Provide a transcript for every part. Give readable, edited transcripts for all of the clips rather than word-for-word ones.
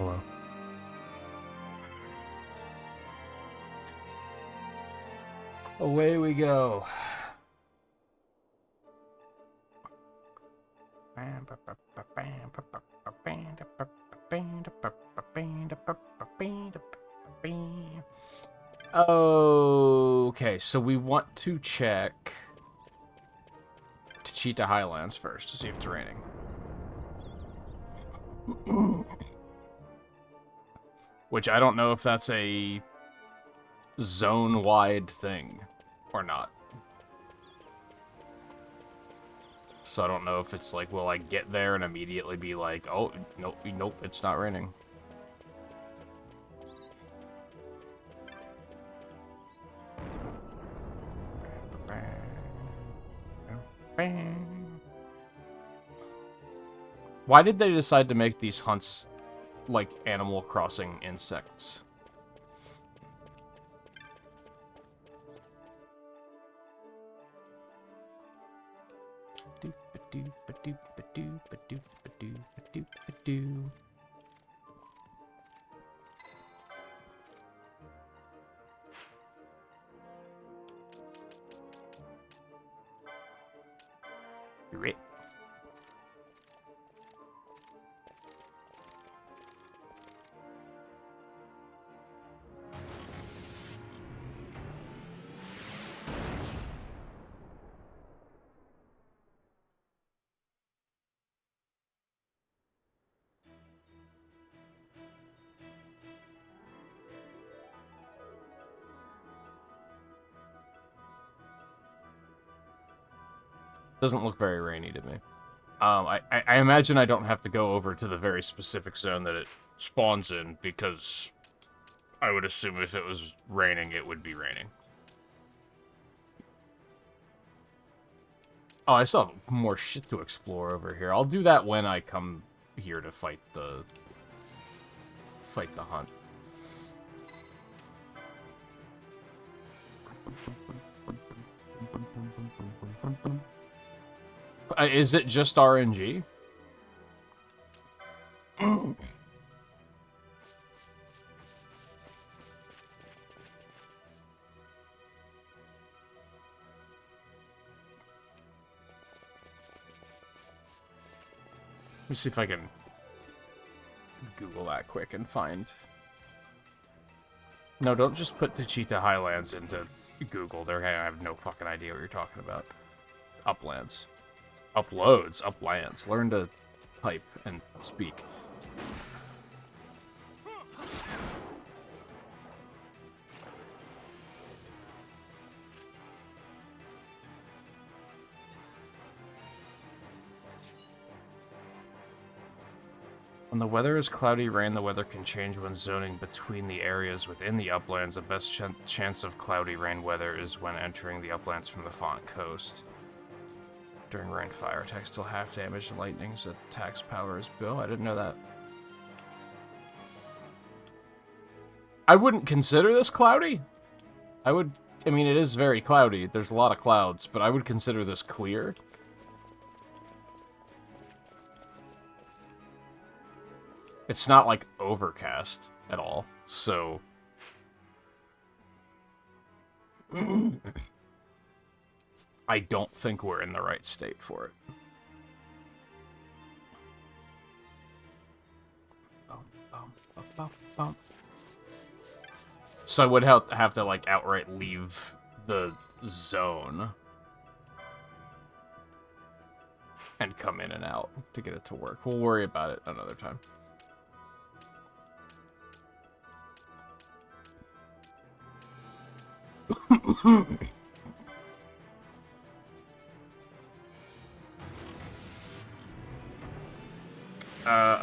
Hello. Away we go. Okay, so we want to check Cheetah Highlands first to see if it's raining. Which I don't know if that's a zone-wide thing or not. So I don't know if it's like, will I get there and immediately be like, oh, nope, nope, it's not raining. Why did they decide to make these hunts like Animal Crossing insects? Right. Doesn't look very rainy to me. I imagine I don't have to go over to the very specific zone that it spawns in, because I would assume if it was raining, it would be raining. Oh, I still have more shit to explore over here. I'll do that when I come here to fight the hunt. Is it just RNG? Let me see if I can Google that quick and find. No, don't just put the Cheetah Highlands into Google. They're gonna have no fucking idea what you're talking about. Uplands. Uploads. Uplands. Learn to type and speak. When the weather is cloudy rain, the weather can change when zoning between the areas within the uplands. The best chance of cloudy rain weather is when entering the uplands from the Font Coast. During rain, fire attacks still half damage, and lightning's attacks power is Bill. I didn't know that. I wouldn't consider this cloudy. I mean, it is very cloudy. There's a lot of clouds, but I would consider this clear. It's not, like, overcast at all, so... I don't think we're in the right state for it. So I would have to, like, outright leave the zone and come in and out to get it to work. We'll worry about it another time.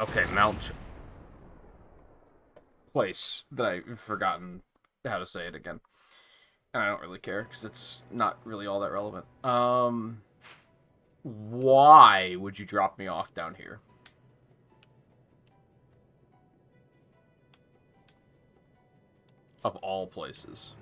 Okay, Mount Place that I've forgotten how to say it again. And I don't really care, because it's not really all that relevant. Why would you drop me off down here? Of all places.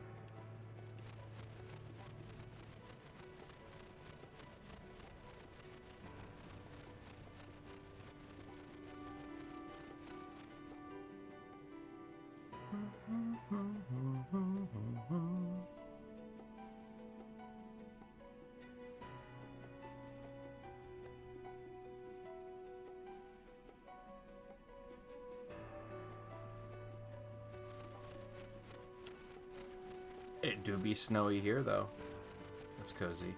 It do be snowy here, though. That's cozy.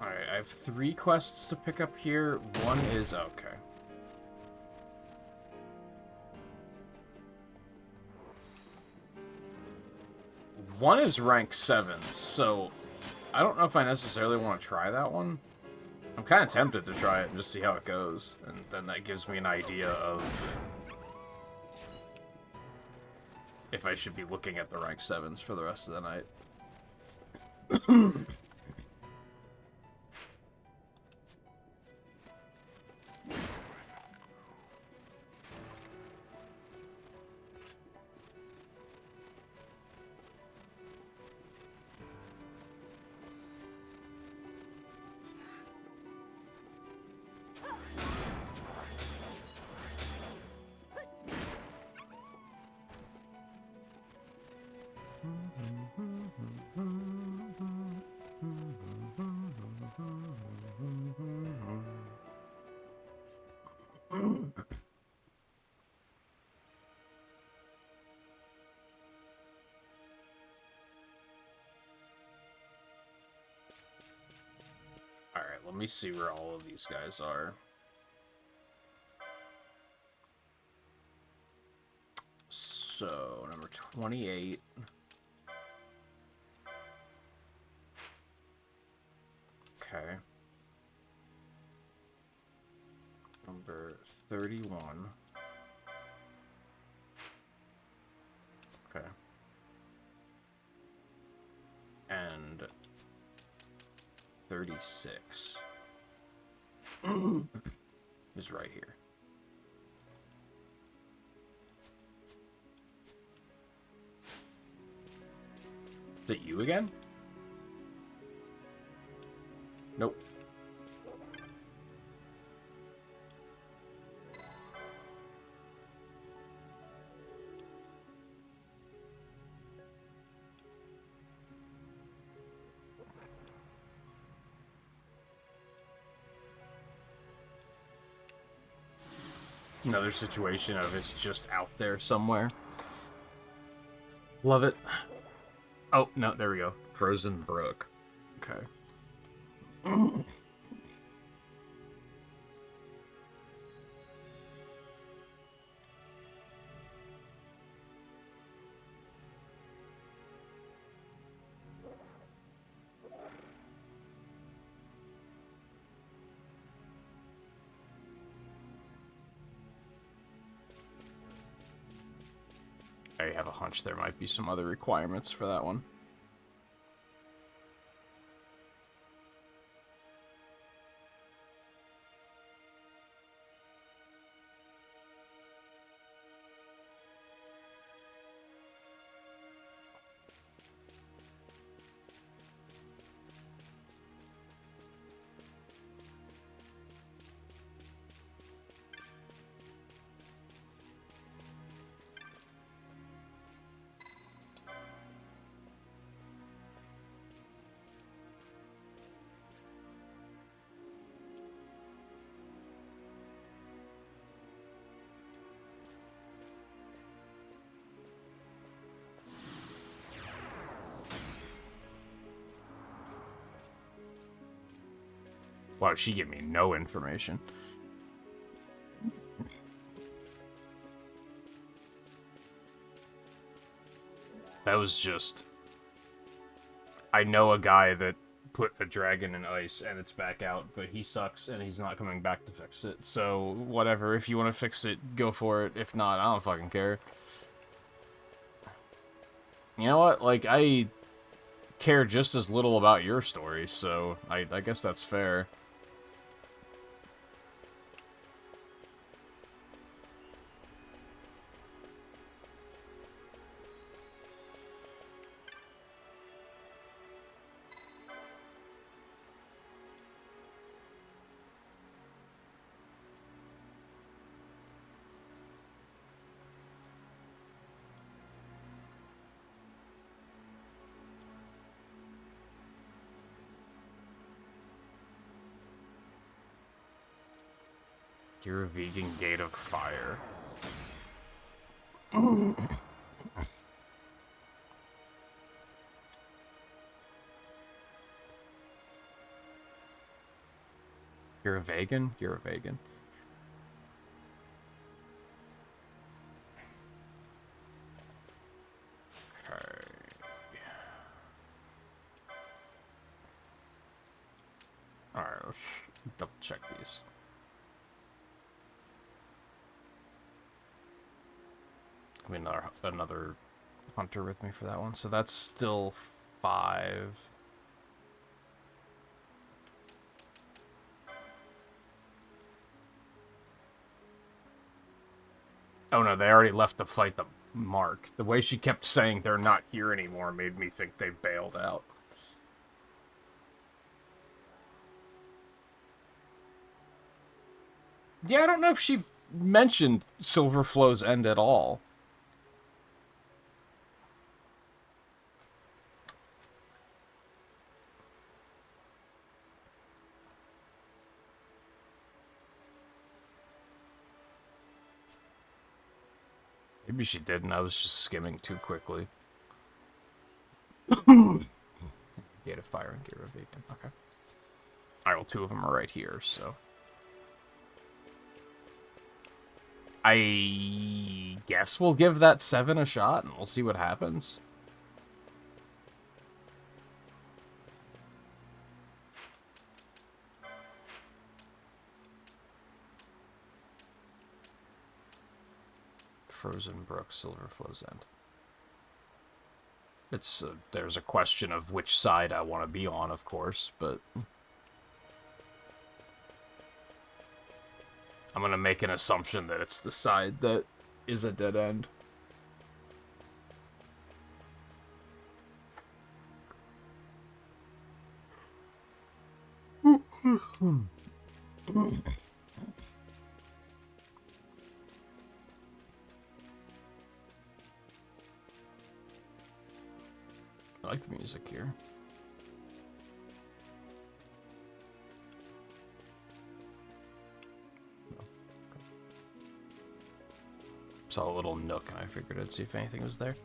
Alright, I have 3 quests to pick up here. One is... okay. One is rank 7, so I don't know if I necessarily want to try that one. I'm kind of tempted to try it and just see how it goes, and then that gives me an idea of if I should be looking at the rank 7s for the rest of the night. Alright, let me see where all of these guys are. So, number 28. Okay. Number 31. Okay. And 36 is right here. Is it you again? Nope. Another situation of it's just out there somewhere. Love it. Oh, no, there we go. Frozen Brook. Okay. I have a hunch there might be some other requirements for that one. Wow, she gave me no information. That was just... I know a guy that put a dragon in ice and it's back out, but he sucks and he's not coming back to fix it. So, whatever. If you want to fix it, go for it. If not, I don't fucking care. You know what? Like, I care just as little about your story, so I guess that's fair. You're a vegan gate of fire. You're a vegan? You're a vegan. Okay. Alright, let's double check these. I mean, another hunter with me for that one. So that's still 5. Oh no, they already left to fight the mark. The way she kept saying they're not here anymore made me think they bailed out. Yeah, I don't know if she mentioned Silverflow's End at all. Maybe she didn't. I was just skimming too quickly. Gate of Fire and Gate of Vegan. Okay. Alright, well, 2 of them are right here, so... I guess we'll give that 7 a shot, and we'll see what happens. Frozen Brook, Silverflow's End. It's there's a question of which side I want to be on, of course, but... I'm gonna make an assumption that it's the side that is a dead end. I like the music here. Saw a little nook and I figured I'd see if anything was there.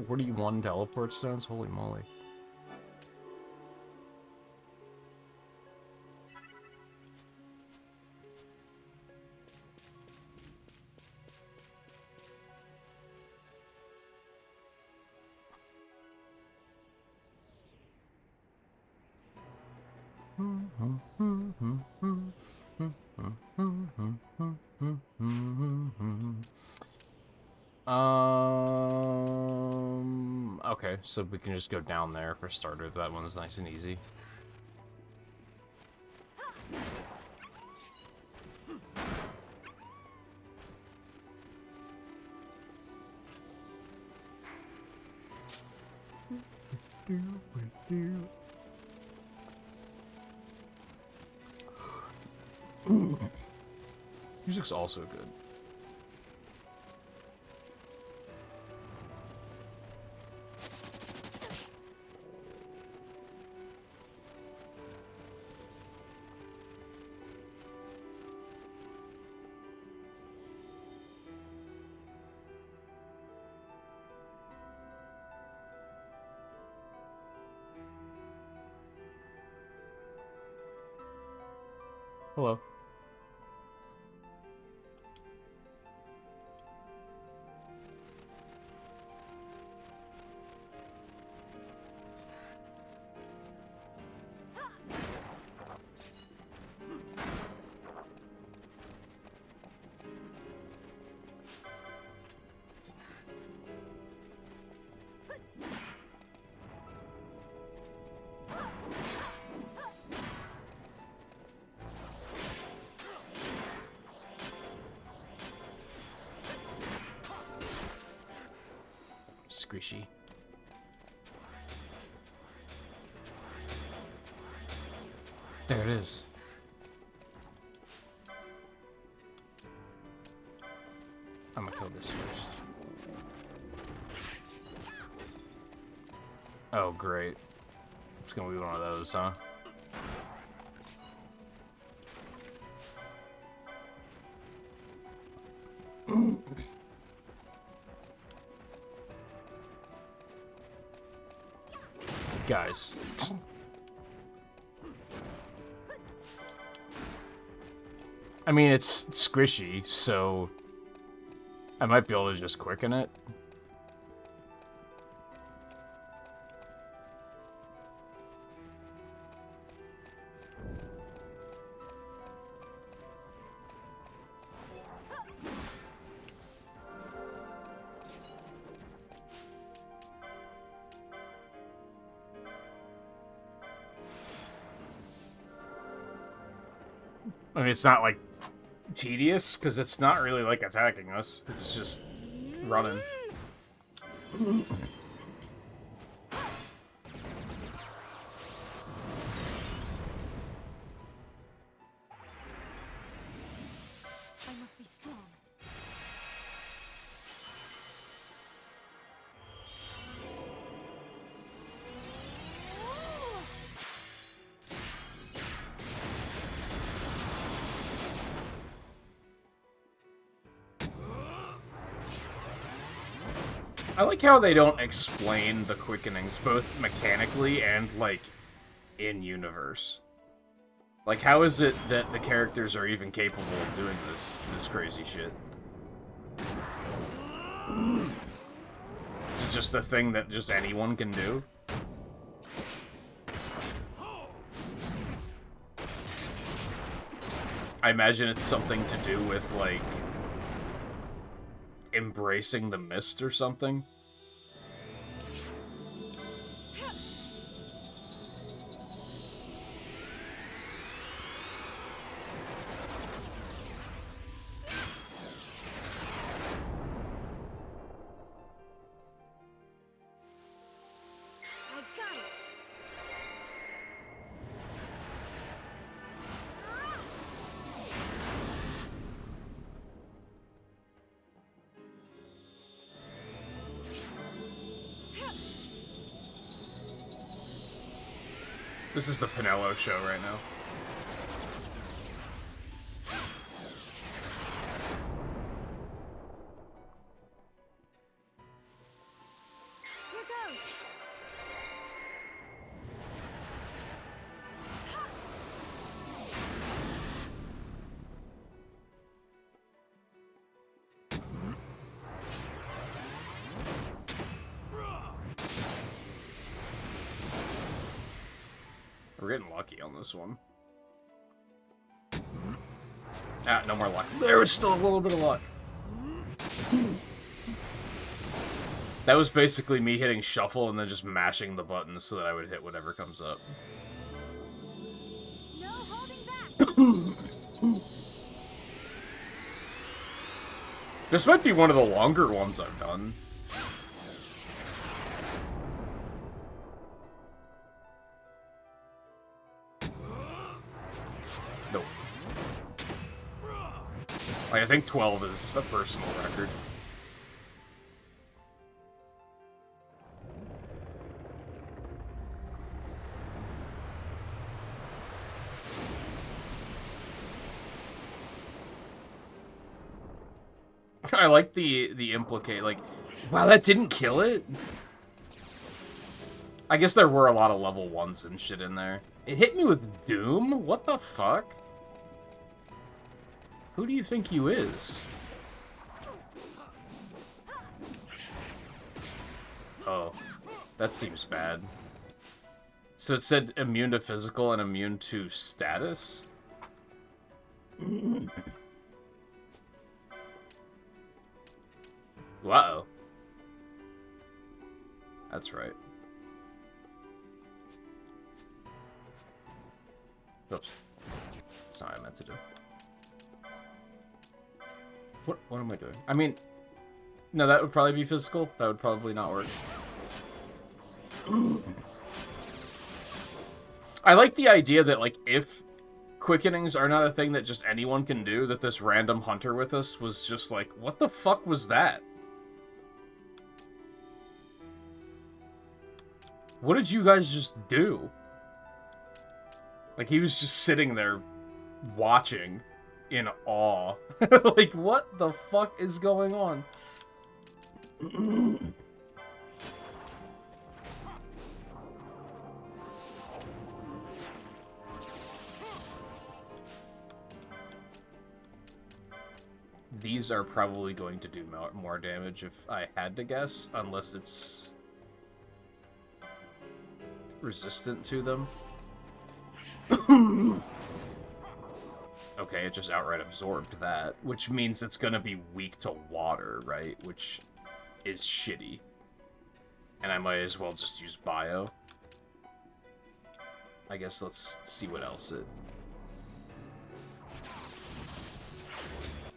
$41 teleport stones? Holy moly. Okay, so we can just go down there for starters. That one's nice and easy. Music's also good. Hello. Squishy. There it is. I'm gonna kill this first. Oh, great. It's gonna be one of those, huh? Guys. I mean, it's squishy, so I might be able to just quicken it. I mean, it's not, like, tedious, because it's not really, like, attacking us. It's just running. I must be strong. I like how they don't explain the quickenings, both mechanically and, like, in-universe. Like, how is it that the characters are even capable of doing this crazy shit? It's just a thing that just anyone can do? I imagine it's something to do with, like, embracing the mist or something. I got it. This is the Pinello show right now. Here goes. We're getting lucky on this one. Ah, no more luck. There was still a little bit of luck. That was basically me hitting shuffle and then just mashing the buttons so that I would hit whatever comes up. No holding back. This might be one of the longer ones I've done. Nope. Like, I think 12 is a personal record. I like the implicate, like, wow, that didn't kill it? I guess there were a lot of level 1s and shit in there. It hit me with Doom? What the fuck? Who do you think you is? Oh, that seems bad. So it said immune to physical and immune to status? Uh-oh. That's right. Oops. That's not what I meant to do. What am I doing? I mean, no, that would probably be physical. That would probably not work. I like the idea that, like, if quickenings are not a thing that just anyone can do, that this random hunter with us was just like, what the fuck was that? What did you guys just do? Like, he was just sitting there watching in awe. Like, what the fuck is going on? These are probably going to do more damage if I had to guess, unless it's resistant to them. Okay, it just outright absorbed that, which means it's gonna be weak to water, right? Which is shitty. And I might as well just use bio. I guess let's see what else it...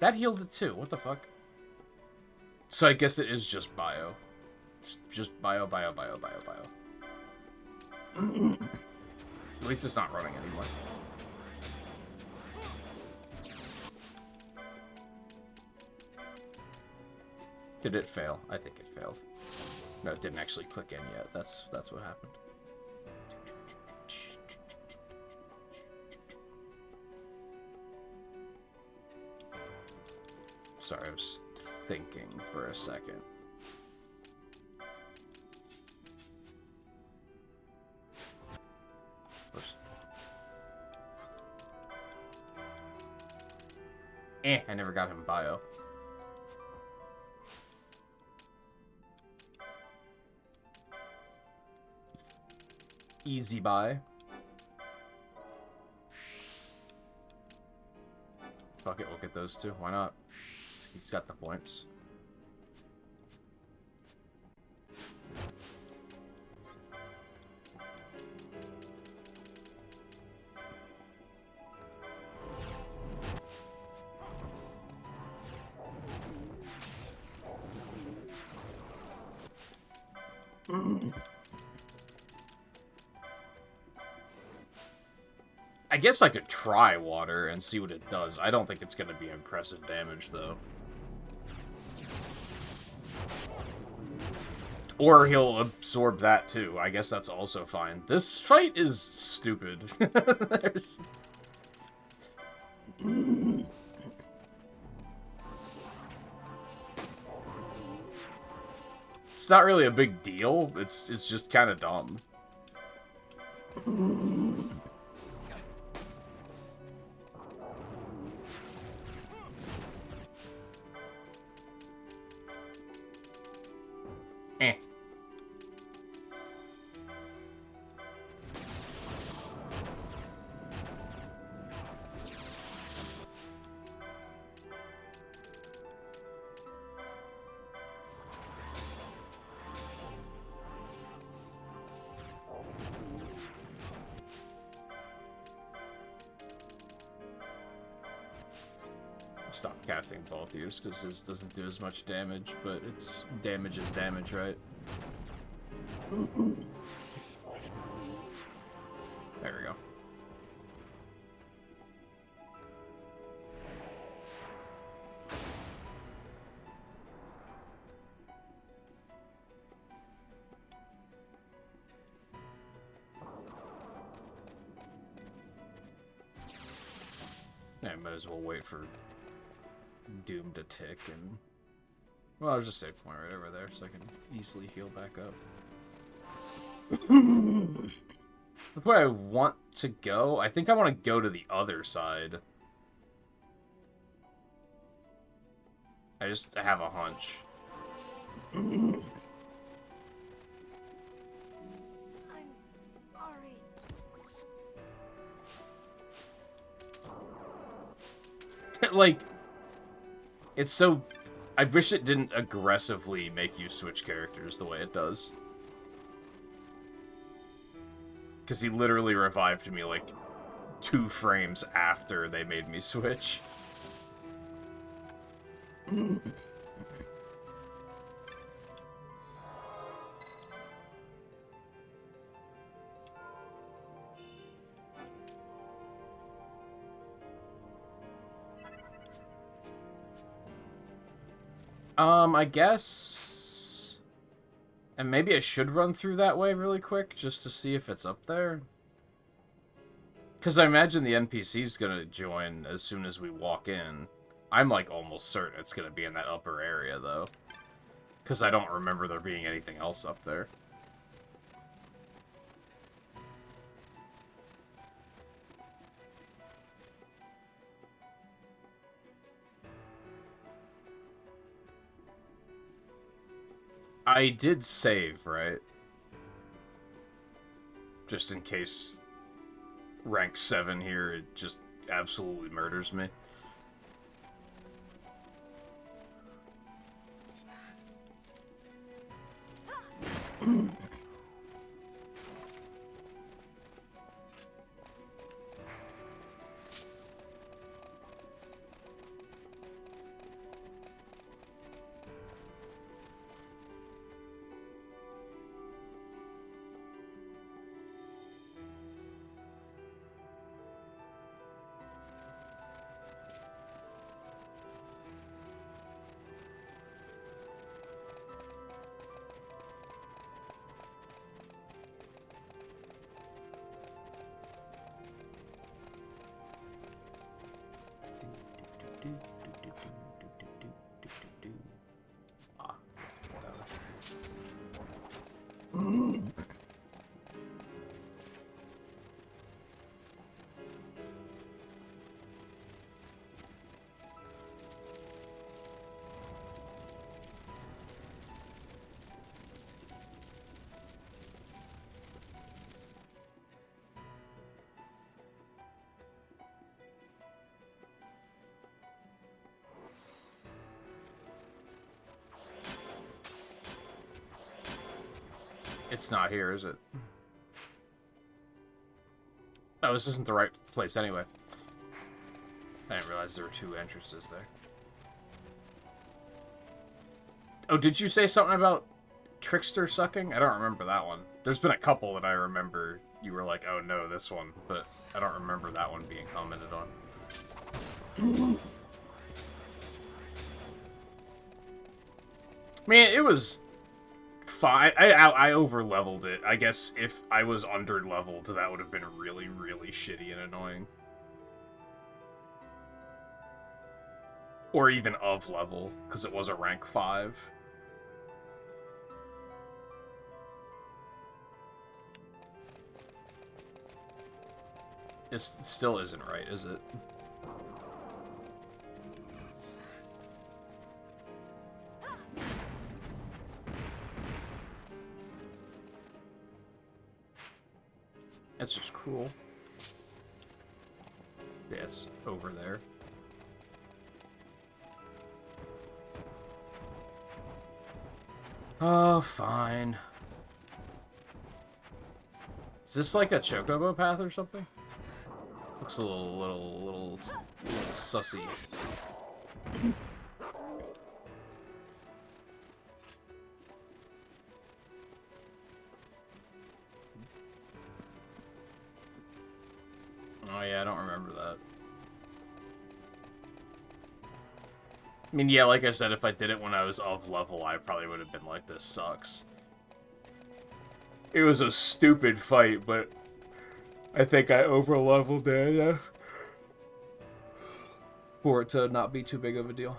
That healed it too, what the fuck? So I guess it is just bio. Just bio. At least it's not running anymore. Did it fail? I think it failed. No, it didn't actually click in yet. That's what happened. Sorry, I was thinking for a second. I never got him bio. Easy buy. Fuck it, we'll get those two. Why not? He's got the points. I guess I could try water and see what it does. I don't think it's going to be impressive damage, though. Or he'll absorb that, too. I guess that's also fine. This fight is stupid. It's not really a big deal. It's just kind of dumb. Stop casting both ears because this doesn't do as much damage, but it's damage is damage, right? There we go. I might as well wait for Doom to tick and... Well, I'll just save point right over there so I can easily heal back up. That's where I want to go. I think I want to go to the other side. I have a hunch. I'm sorry. Like... It's so... I wish it didn't aggressively make you switch characters the way it does. Because he literally revived me, like, 2 frames after they made me switch. I guess... And maybe I should run through that way really quick, just to see if it's up there. Because I imagine the NPC's gonna join as soon as we walk in. I'm, like, almost certain it's gonna be in that upper area, though. Because I don't remember there being anything else up there. I did save, right? Just in case rank 7 here, it just absolutely murders me. It's not here, is it? Oh, this isn't the right place anyway. I didn't realize there were 2 entrances there. Oh, did you say something about Trickster sucking? I don't remember that one. There's been a couple that I remember you were like, oh no, this one, but I don't remember that one being commented on. I mean, it was fine. I over-leveled it. I guess if I was under-leveled, that would have been really, really shitty and annoying. Or even of level, because it was a rank 5. It still isn't right, is it? That's just cruel. Yeah, it's over there. Oh, fine. Is this like a chocobo path or something? Looks a little sussy. Oh yeah, I don't remember that. I mean, yeah, like I said, if I did it when I was of level, I probably would have been like, this sucks. It was a stupid fight, but I think I over-leveled it enough for it to not be too big of a deal.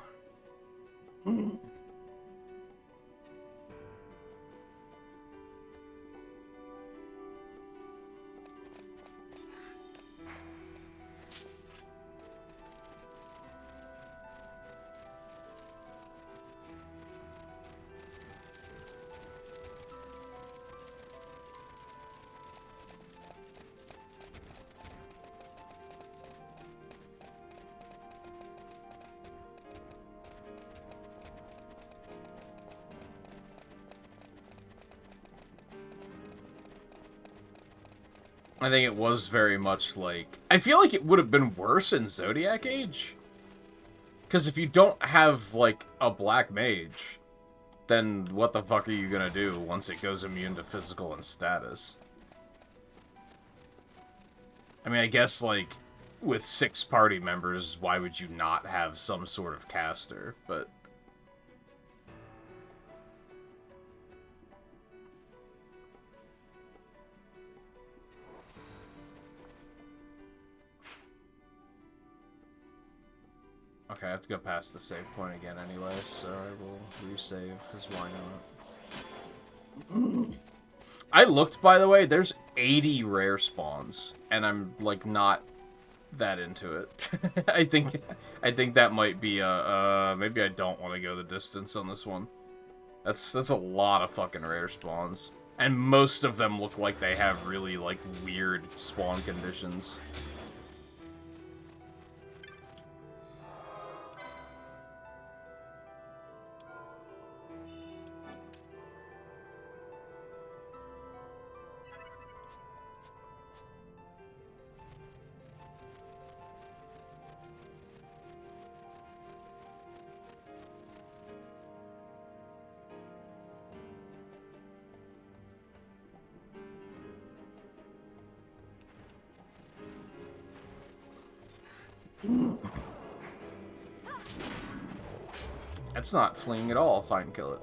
I think it was very much like... I feel like it would have been worse in Zodiac Age. Because if you don't have, like, a black mage, then what the fuck are you gonna do once it goes immune to physical and status? I mean, I guess, like, with 6 party members, why would you not have some sort of caster? But... Okay, I have to go past the save point again anyway, so I will resave, because why not? I looked, by the way, there's 80 rare spawns, and I'm, like, not that into it. I think that might be, maybe I don't want to go the distance on this one. That's a lot of fucking rare spawns. And most of them look like they have really, like, weird spawn conditions. That's not fleeing at all. Fine, kill it.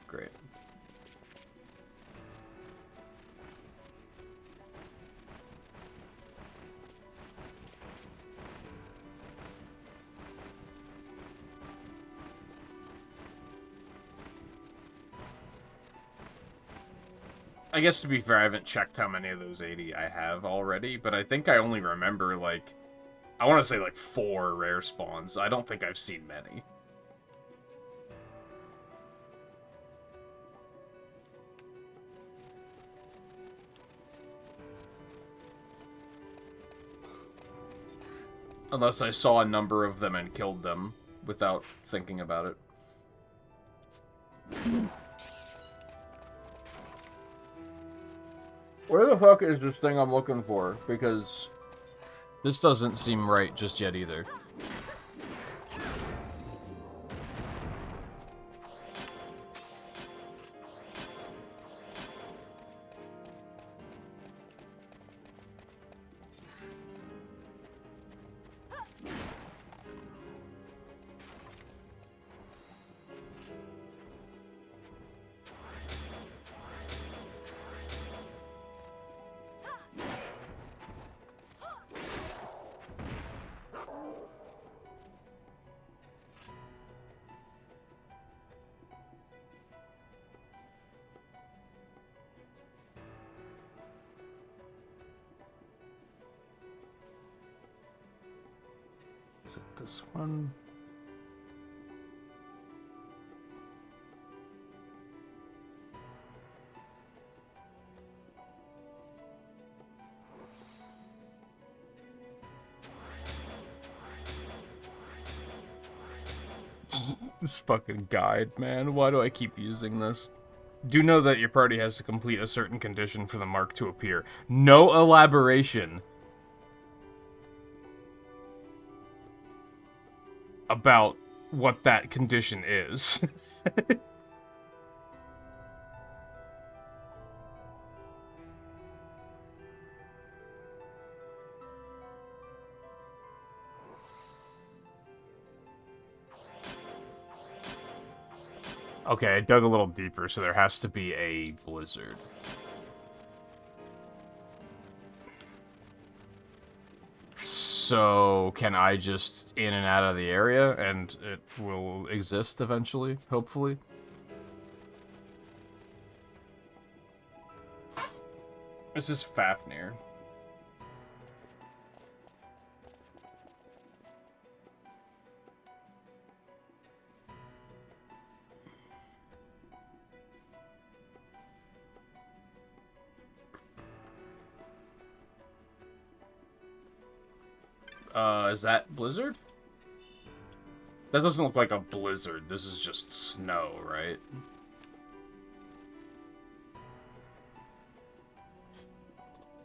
Great. I guess, to be fair, I haven't checked how many of those 80 I have already, but I think I only remember, like, I want to say, like, 4 rare spawns. I don't think I've seen many. Unless I saw a number of them and killed them without thinking about it. Where the fuck is this thing I'm looking for? Because this doesn't seem right just yet either. Is it this one? This fucking guide, man. Why do I keep using this? Do know that your party has to complete a certain condition for the mark to appear. No elaboration about what that condition is. Okay, I dug a little deeper, so there has to be a blizzard. So, can I just in and out of the area, and it will exist eventually, hopefully? This is Fafnir. Is that blizzard? That doesn't look like a blizzard. This is just snow, right?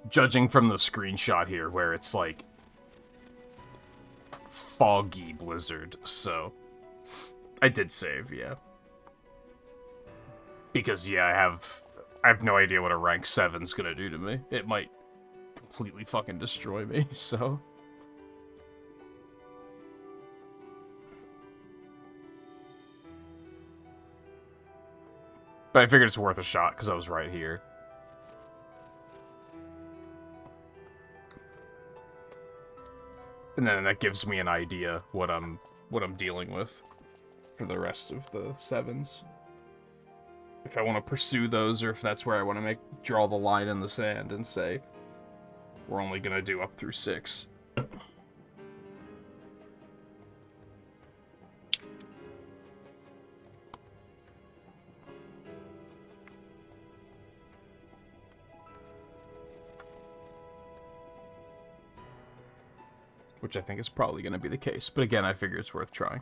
Judging from the screenshot here, where it's like foggy blizzard, so I did save, yeah. Because yeah, I have no idea what a rank 7's gonna do to me. It might completely fucking destroy me, so. But I figured it's worth a shot because I was right here. And then that gives me an idea what I'm dealing with for the rest of the 7s. If I want to pursue those, or if that's where I want to draw the line in the sand and say, we're only going to do up through 6. Which I think is probably going to be the case. But again, I figure it's worth trying.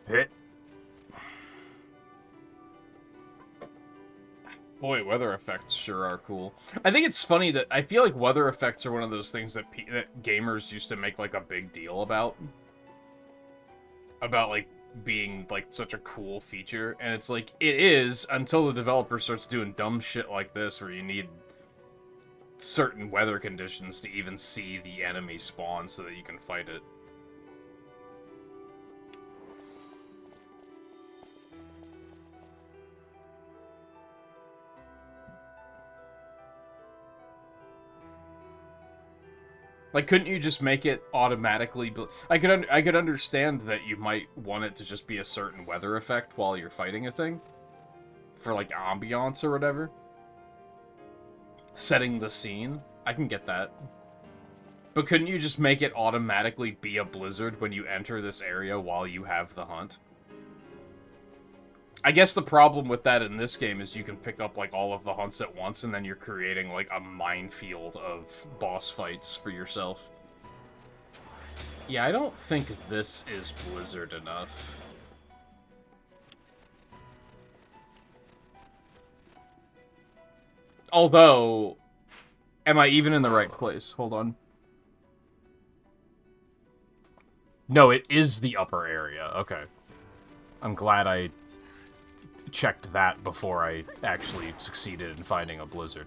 Hit. Boy, weather effects sure are cool. I think it's funny that I feel like weather effects are one of those things that that gamers used to make like a big deal about. About like being like such a cool feature, and it's like it is until the developer starts doing dumb shit like this where you need certain weather conditions to even see the enemy spawn so that you can fight it. Like, couldn't you just make it automatically? I could understand that you might want it to just be a certain weather effect while you're fighting a thing, for like ambiance or whatever. Setting the scene, I can get that. But couldn't you just make it automatically be a blizzard when you enter this area while you have the hunt? I guess the problem with that in this game is you can pick up, like, all of the hunts at once, and then you're creating, like, a minefield of boss fights for yourself. Yeah, I don't think this is blizzard enough. Although, am I even in the right place? Hold on. No, it is the upper area. Okay. I'm glad I checked that before I actually succeeded in finding a blizzard.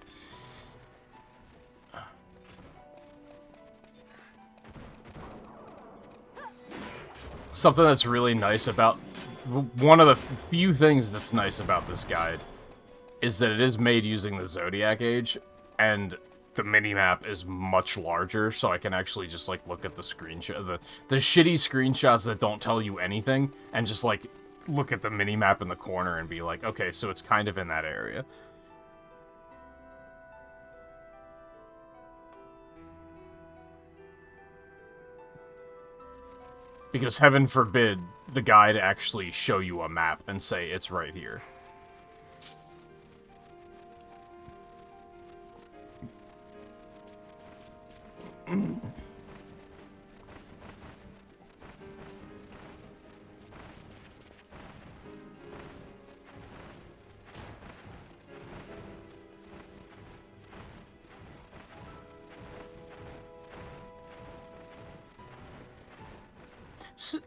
Something that's really nice about... One of the few things that's nice about this guide is that it is made using the Zodiac Age, and the minimap is much larger, so I can actually just, like, look at the screenshot, the shitty screenshots that don't tell you anything, and just, like, look at the minimap in the corner and be like, okay, so it's kind of in that area. Because heaven forbid the guide actually show you a map and say it's right here.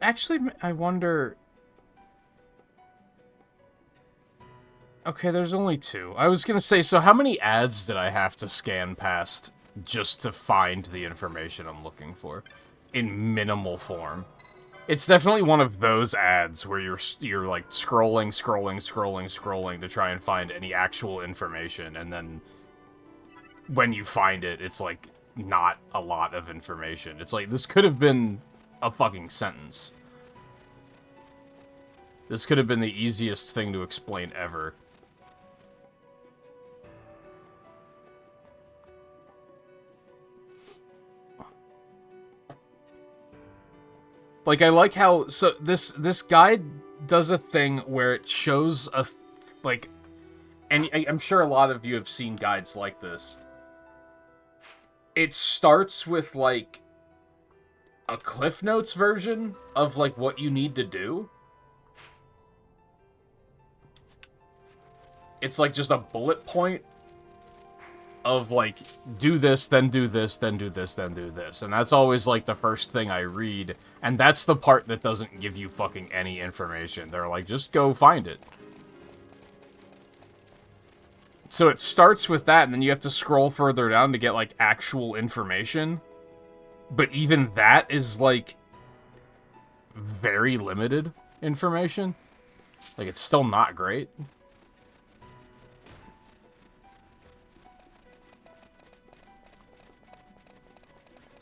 Actually, I wonder... Okay, there's only 2. I was gonna say, so how many ads did I have to scan past just to find the information I'm looking for? In minimal form. It's definitely one of those ads where you're like scrolling to try and find any actual information, and then when you find it, it's like not a lot of information. It's like, this could have been a fucking sentence. This could have been the easiest thing to explain ever. Like, I like how... So, this guide does a thing where it shows a... Like... And I'm sure a lot of you have seen guides like this. It starts with, like, a Cliff Notes version of, like, what you need to do. It's, like, just a bullet point of, like, do this, then do this, then do this, then do this. And that's always, like, the first thing I read. And that's the part that doesn't give you fucking any information. They're like, just go find it. So it starts with that, and then you have to scroll further down to get, like, actual information. But even that is, like, very limited information. Like, it's still not great.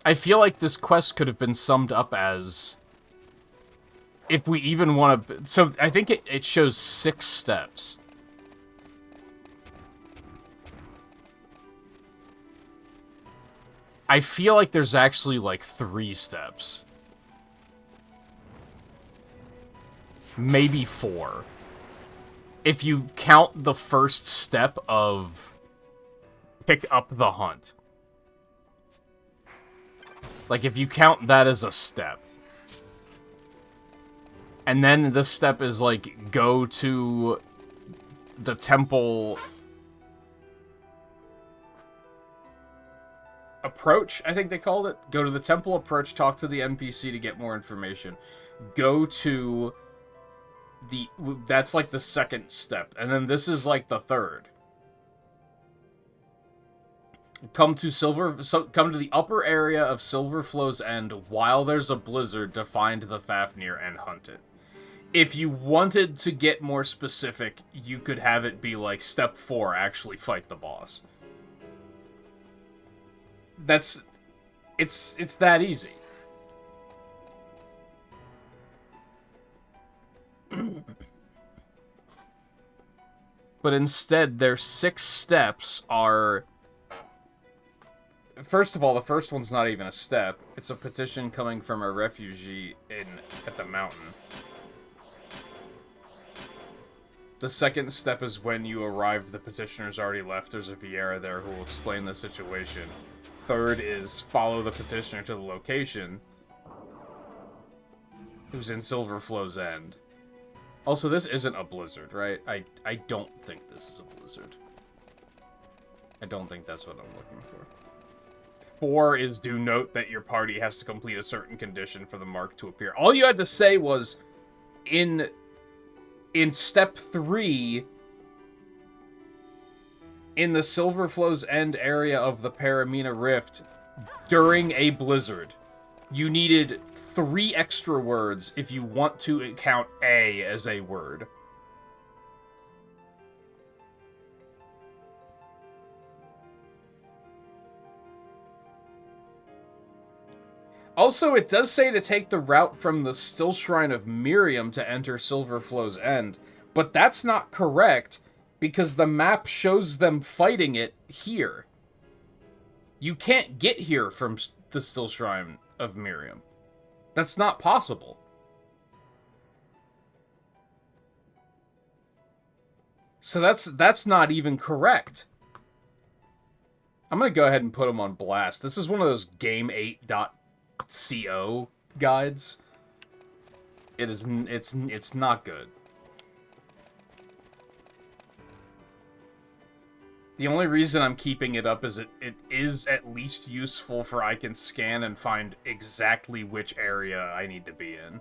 I feel like this quest could have been summed up as... If we even want to... So, I think it shows 6 steps. I feel like there's actually, like, 3 steps. Maybe 4. If you count the first step of... Pick up the hunt. Like, if you count that as a step. And then this step is, like, go to the temple... Approach, I think they called it. Go to the temple approach, talk to the NPC to get more information. Go to the... That's, like, the second step. And then this is, like, the third. Come to the upper area of Silverflow's End while there's a blizzard to find the Fafnir and hunt it. If you wanted to get more specific, you could have it be like step 4, actually fight the boss. It's that easy. But instead, their 6 steps are... First of all, the first one's not even a step. It's a petition coming from a refugee at the mountain. The second step is when you arrive, the petitioner's already left. There's a Viera there who will explain the situation. Third is follow the petitioner to the location, who's in Silverflow's End. Also, this isn't a blizzard, right? I don't think this is a blizzard. I don't think that's what I'm looking for. 4 is do note that your party has to complete a certain condition for the mark to appear. All you had to say was, in step 3, in the Silverflow's End area of the Paramina Rift, during a blizzard, you needed 3 extra words if you want to count A as a word. Also, it does say to take the route from the Still Shrine of Miriam to enter Silverflow's End, but that's not correct, because the map shows them fighting it here. You can't get here from the Still Shrine of Miriam. That's not possible. So that's not even correct. I'm gonna go ahead and put them on blast. This is one of those Game8.co guides. It's not good. The only reason I'm keeping it up is it is at least useful for I can scan and find exactly which area I need to be in.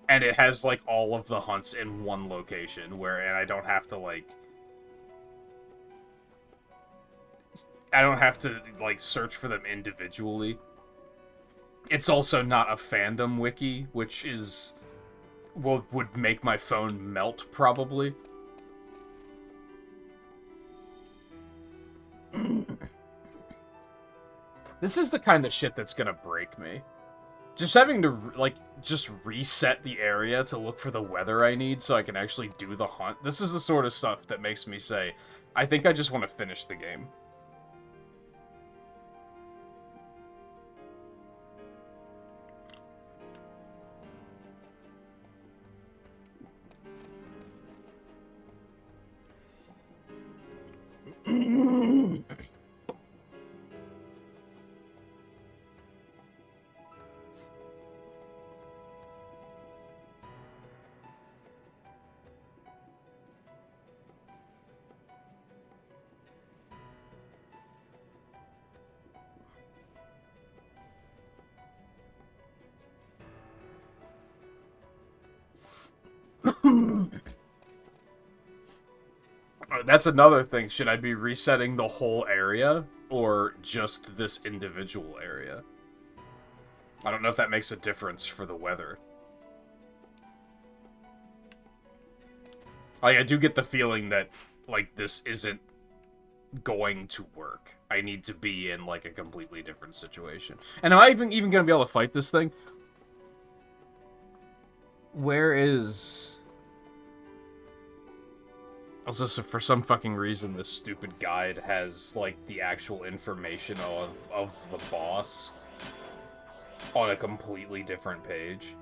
And it has, like, all of the hunts in one location, and I don't have to, like... I don't have to, like, search for them individually. It's also not a fandom wiki, which is... would make my phone melt, probably. This is the kind of shit that's gonna break me. Just having to, like, just reset the area to look for the weather I need so I can actually do the hunt. This is the sort of stuff that makes me say, I think I just want to finish the game. That's another thing. Should I be resetting the whole area or just this individual area? I don't know if that makes a difference for the weather. Like, I do get the feeling that, like, this isn't going to work. I need to be in, like, a completely different situation. And am I even gonna be able to fight this thing? Where is... Also, so for some fucking reason, this stupid guide has, like, the actual information of the boss on a completely different page.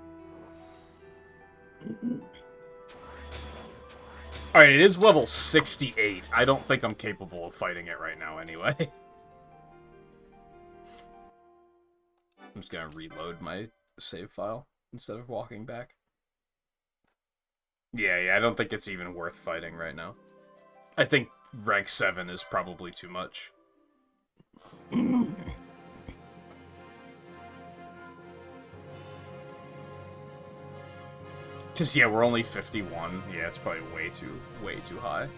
Alright, it is level 68. I don't think I'm capable of fighting it right now anyway. I'm just gonna reload my save file instead of walking back. Yeah, I don't think it's even worth fighting right now. I think rank 7 is probably too much. Just, yeah, we're only 51. Yeah, it's probably way too high.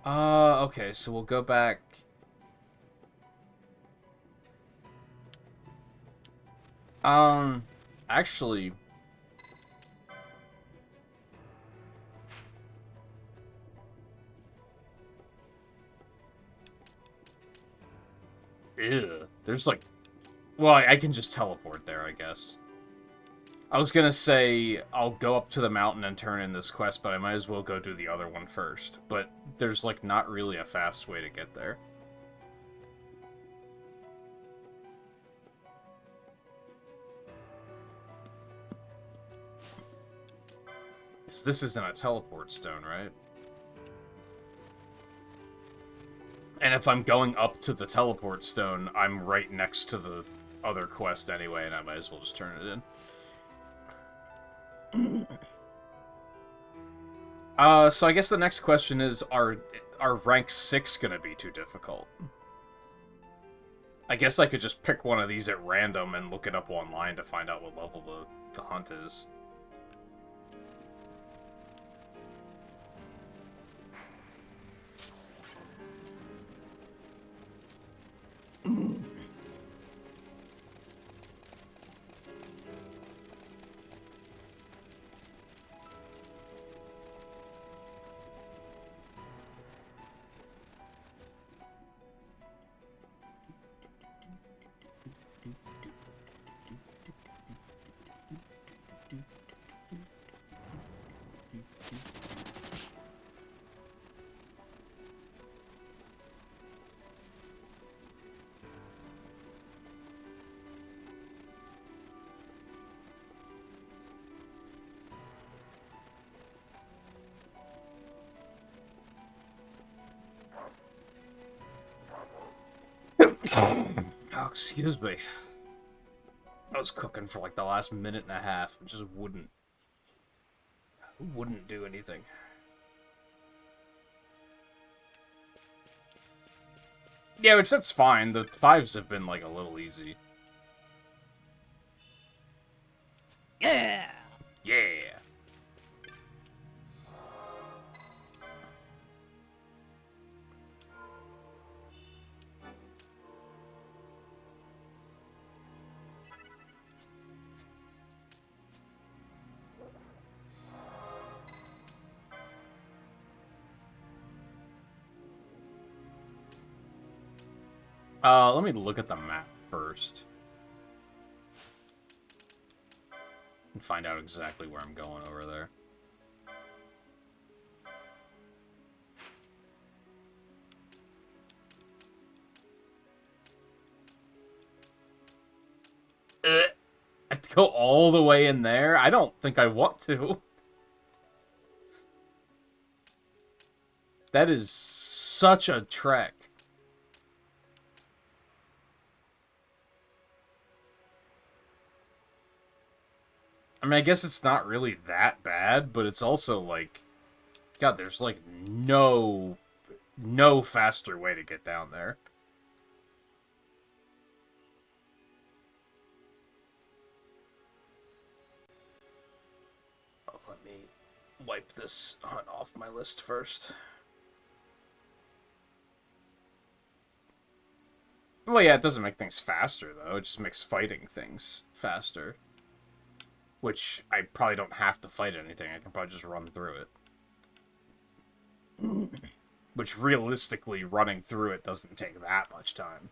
Okay, so we'll go back. Actually... Ew. There's, like... Well, I can just teleport there, I guess. I was gonna say, I'll go up to the mountain and turn in this quest, but I might as well go do the other one first. But there's, like, not really a fast way to get there. This isn't a teleport stone, right? And if I'm going up to the teleport stone, I'm right next to the other quest anyway, and I might as well just turn it in. So I guess the next question is, are rank 6 gonna be too difficult? I guess I could just pick one of these at random and look it up online to find out what level the hunt is. Oh, excuse me. I was cooking for like the last minute and a half and just wouldn't do anything. Yeah, which that's fine. The 5s have been like a little easy. Yeah! Yeah! Let me look at the map first. And find out exactly where I'm going over there. I have to go all the way in there? I don't think I want to. That is such a trek. I mean, I guess it's not really that bad, but it's also like... God, there's like no faster way to get down there. Oh, let me wipe this hunt off my list first. Well, yeah, it doesn't make things faster, though. It just makes fighting things faster. Which, I probably don't have to fight anything. I can probably just run through it. Which, realistically, running through it doesn't take that much time.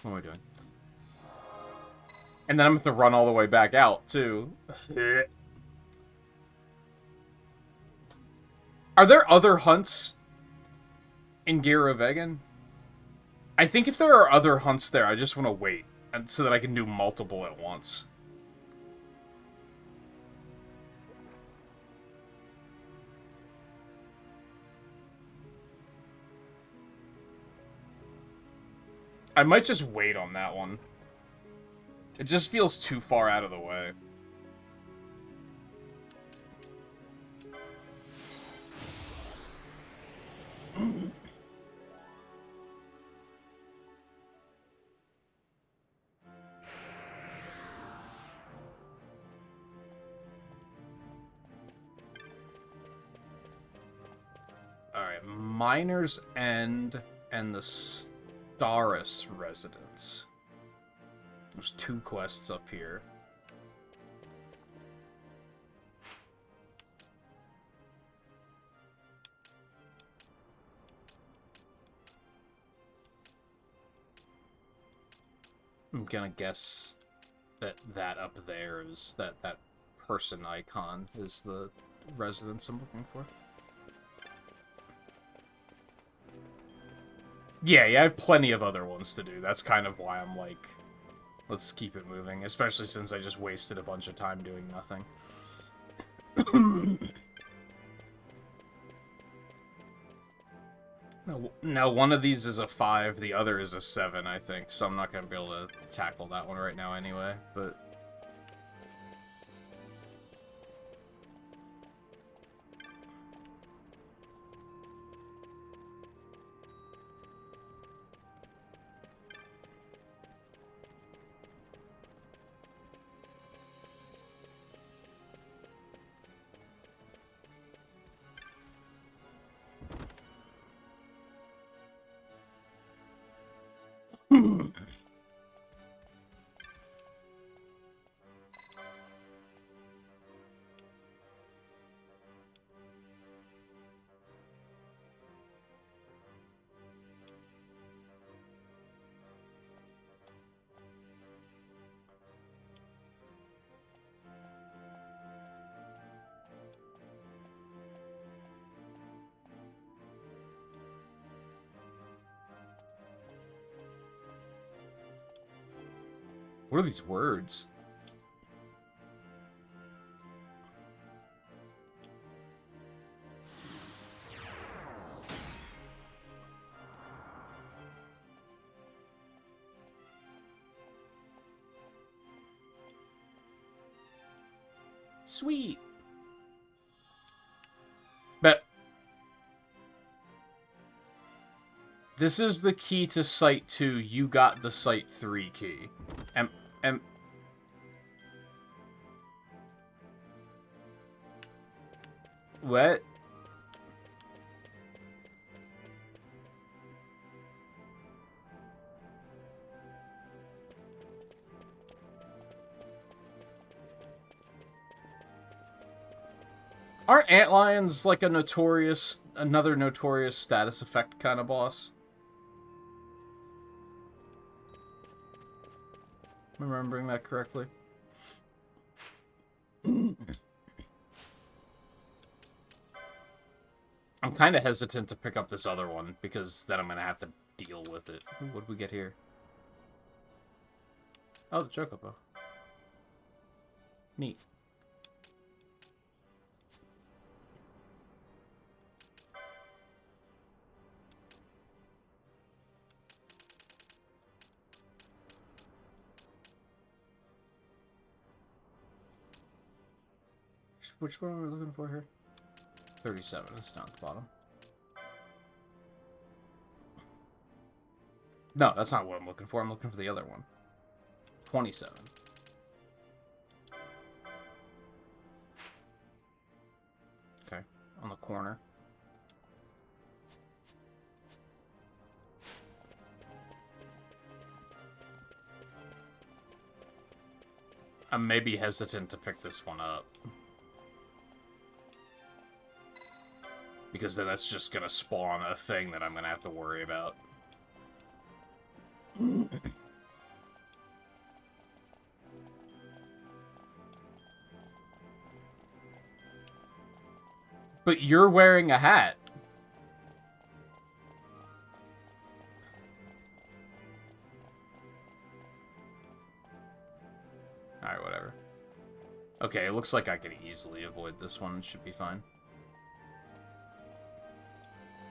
What am I doing? And then I'm going to run all the way back out, too. Are there other hunts in Gyra Vegan? I think if there are other hunts there, I just want to wait and so that I can do multiple at once. I might just wait on that one. It just feels too far out of the way. Alright, Miner's End and the Staris Residence. There's 2 quests up here. I'm gonna guess that up there is that person icon is the residence I'm looking for. Yeah, I have plenty of other ones to do. That's kind of why I'm like, let's keep it moving, especially since I just wasted a bunch of time doing nothing. Now, one of these is a 5, the other is a 7, I think, so I'm not going to be able to tackle that one right now anyway, but... What are these words? Sweet. But this is the key to Site 2. You got the Site 3 key. What? Aren't antlions like another notorious status effect kind of boss? Am I remembering that correctly? I'm kind of hesitant to pick up this other one, because then I'm going to have to deal with it. Ooh, what did we get here? Oh, the Chocobo. Neat. Which one are we looking for here? 37 is down at the bottom. No, that's not what I'm looking for. I'm looking for the other one. 27. Okay, on the corner. I'm maybe hesitant to pick this one up. Because then that's just gonna spawn a thing that I'm gonna have to worry about. But you're wearing a hat. Alright, whatever. Okay, it looks like I can easily avoid this one. It should be fine.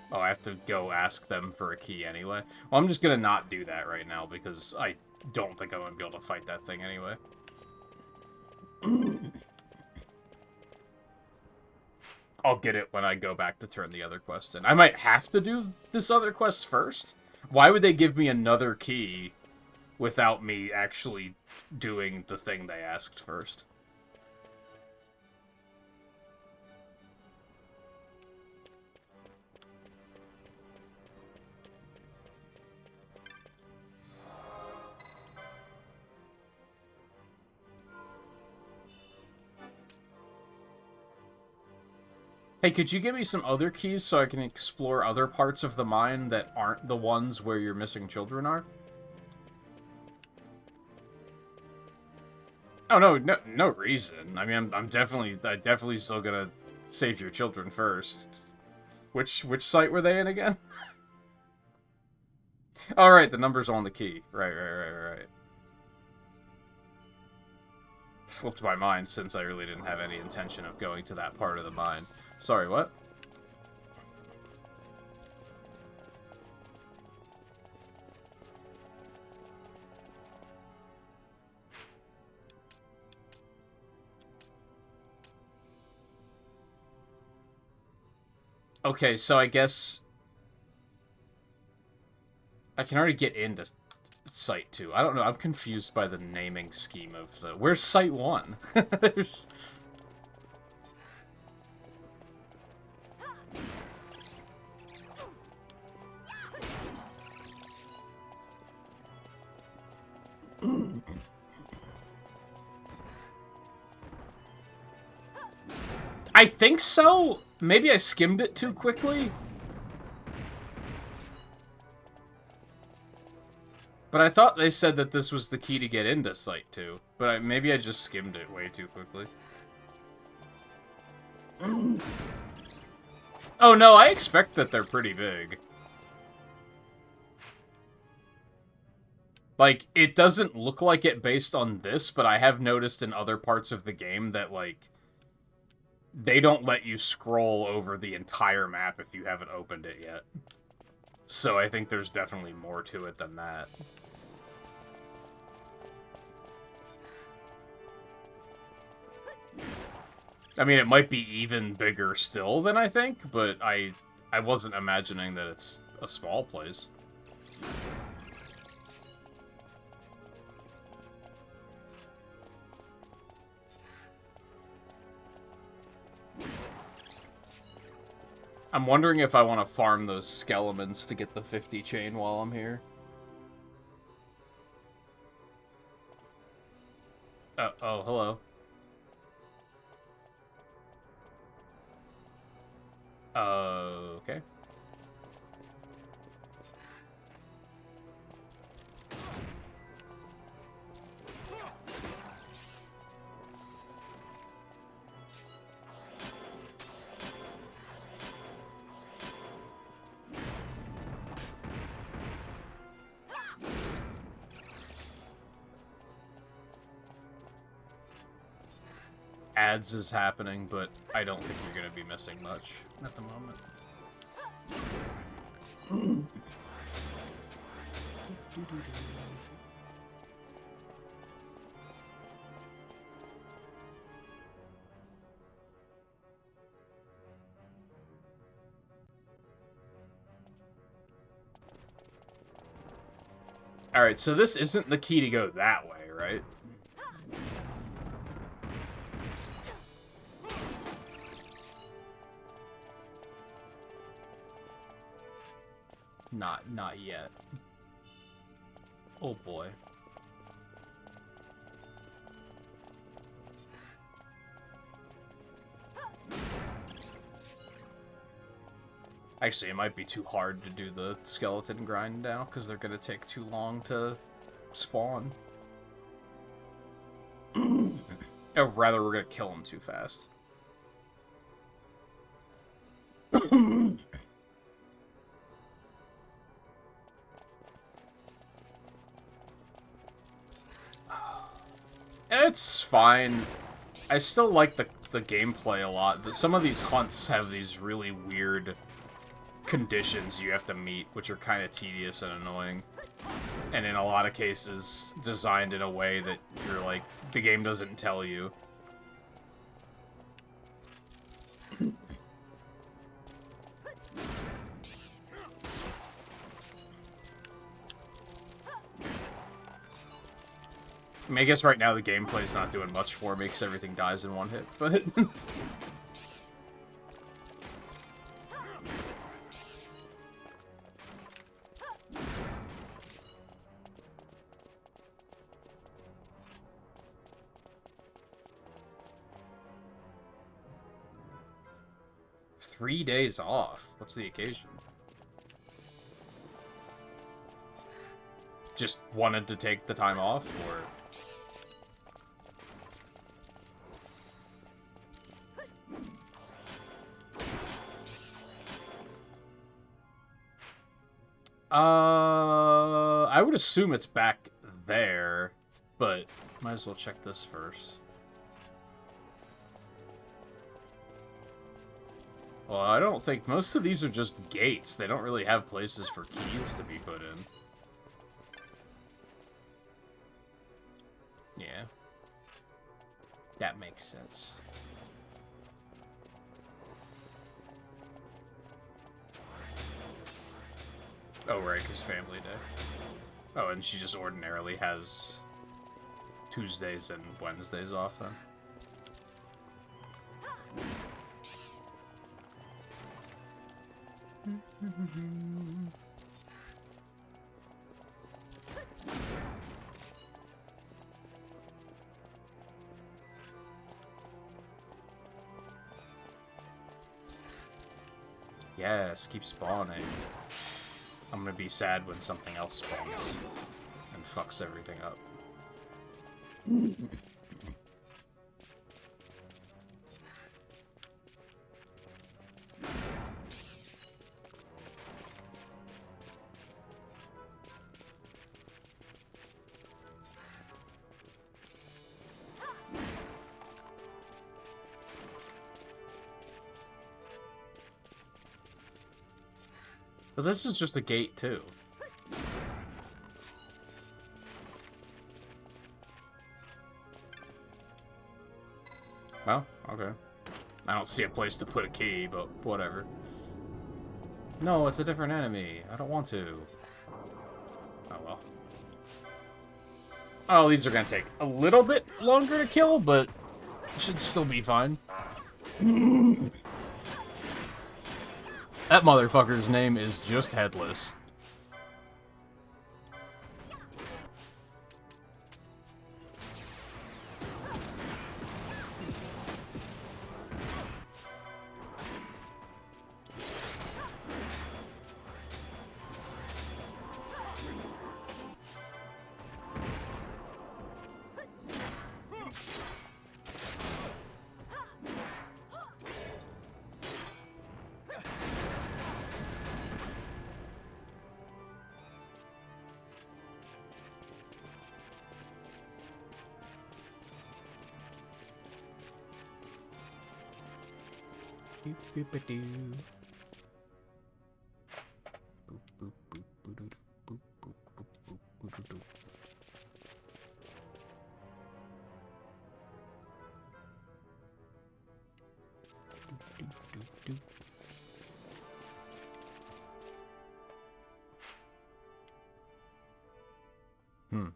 Oh, I have to go ask them for a key anyway. Well, I'm just gonna not do that right now because I don't think I'm gonna be able to fight that thing anyway. I'll get it when I go back to turn the other quest in. I might have to do this other quest first. Why would they give me another key without me actually doing the thing they asked first? Hey, could you give me some other keys so I can explore other parts of the mine that aren't the ones where your missing children are? Oh, no reason. I mean, I'm definitely still gonna save your children first. Which site were they in again? All right, the number's on the key. Right. Slipped my mind since I really didn't have any intention of going to that part of the mine. Sorry, what? Okay, so I guess I can already get into Site 2. I don't know. I'm confused by the naming scheme of the... Where's Site 1? There's... I think so. Maybe I skimmed it too quickly. But I thought they said that this was the key to get into Site 2. But maybe I just skimmed it way too quickly. Oh no, I expect that they're pretty big. Like, it doesn't look like it based on this, but I have noticed in other parts of the game that, like, they don't let you scroll over the entire map if you haven't opened it yet. So I think there's definitely more to it than that. I mean, it might be even bigger still than I think, but I wasn't imagining that it's a small place. I'm wondering if I want to farm those skeletons to get the 50 chain while I'm here. Oh, hello. Okay. Ads is happening, but I don't think you're going to be missing much at the moment. Alright, so this isn't the key to go that way, right? Not yet. Oh boy. Actually, it might be too hard to do the skeleton grind now, because they're gonna take too long to spawn. Or rather, we're gonna kill them too fast. It's fine. I still like the gameplay a lot. Some of these hunts have these really weird conditions you have to meet, which are kind of tedious and annoying. And in a lot of cases, designed in a way that you're like, the game doesn't tell you. I mean, I guess right now the gameplay's not doing much for me because everything dies in one hit, but... 3 days off? What's the occasion? Just wanted to take the time off, or... I would assume it's back there, but might as well check this first. Well, I don't think... Most of these are just gates. They don't really have places for keys to be put in. Yeah. That makes sense. Oh, right, because Family Day. Oh, and she just ordinarily has Tuesdays and Wednesdays off, then. Yes, keep spawning. I'm gonna be sad when something else spawns and fucks everything up. But this is just a gate, too. Well, okay. I don't see a place to put a key, but whatever. No, it's a different enemy. I don't want to. Oh, well. Oh, these are gonna take a little bit longer to kill, but should still be fine. That motherfucker's name is just Headless.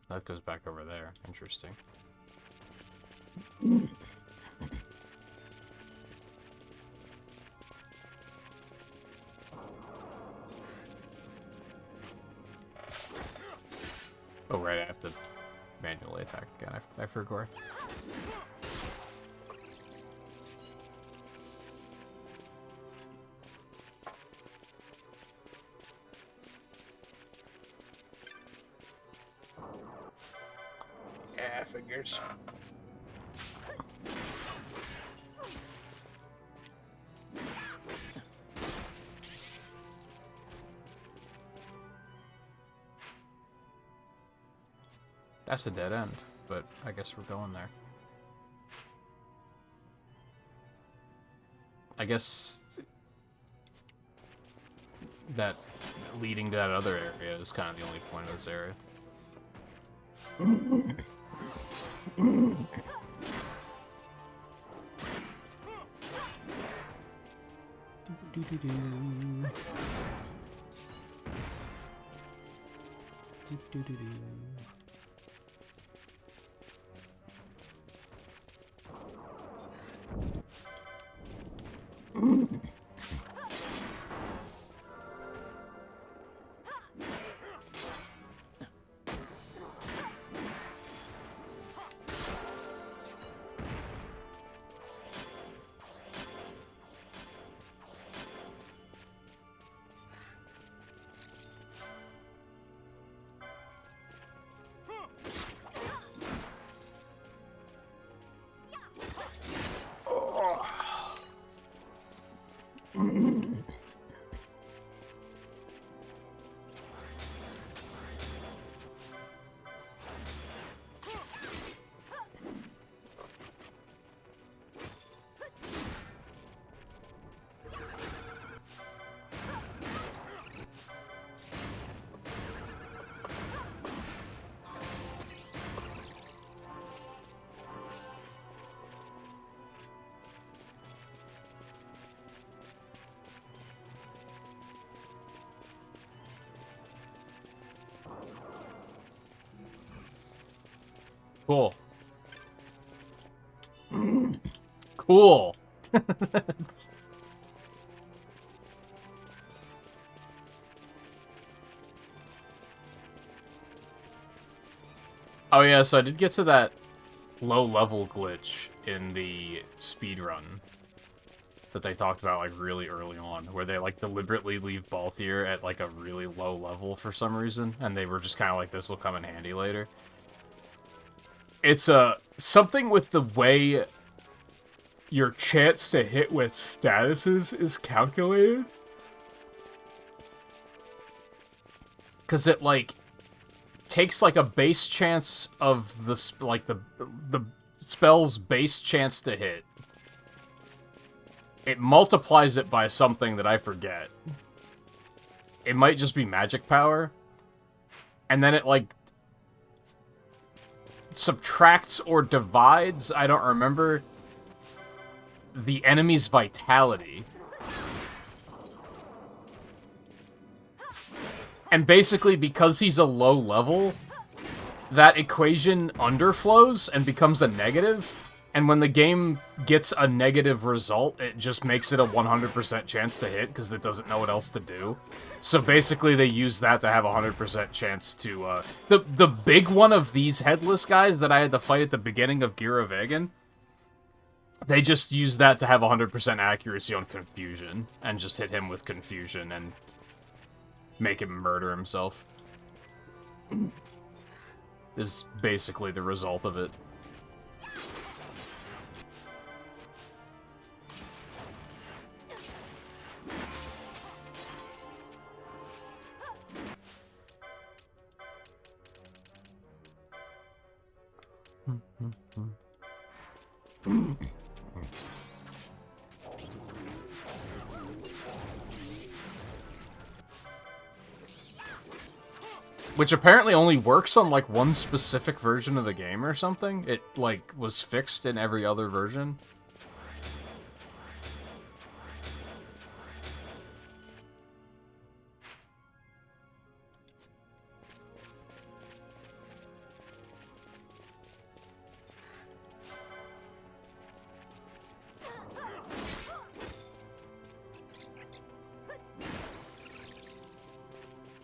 That goes back over there. Interesting. Oh, right, I have to manually attack again. I forgot. Yeah, figures. That's a dead end, but I guess we're going there. I guess that leading to that other area is kind of the only point of this area. Cool. Cool. Oh yeah, so I did get to that low-level glitch in the speedrun that they talked about, like, really early on, where they, like, deliberately leave Balthier at, like, a really low level for some reason, and they were just kind of like, this will come in handy later. It's, something with the way your chance to hit with statuses is calculated. Because it, like, takes, like, a base chance of the spell's base chance to hit. It multiplies it by something that I forget. It might just be magic power. And then it, like, subtracts or divides, I don't remember, the enemy's vitality. And basically, because he's a low level, that equation underflows and becomes a negative, and when the game gets a negative result, it just makes it a 100% chance to hit, because it doesn't know what else to do. So basically, they use that to have a 100% chance to, The big one of these headless guys that I had to fight at the beginning of Gira Vegan, they just use that to have 100% accuracy on Confusion, and just hit him with Confusion, and make him murder himself. Is basically the result of it. Which apparently only works on, like, one specific version of the game or something. It, like, was fixed in every other version.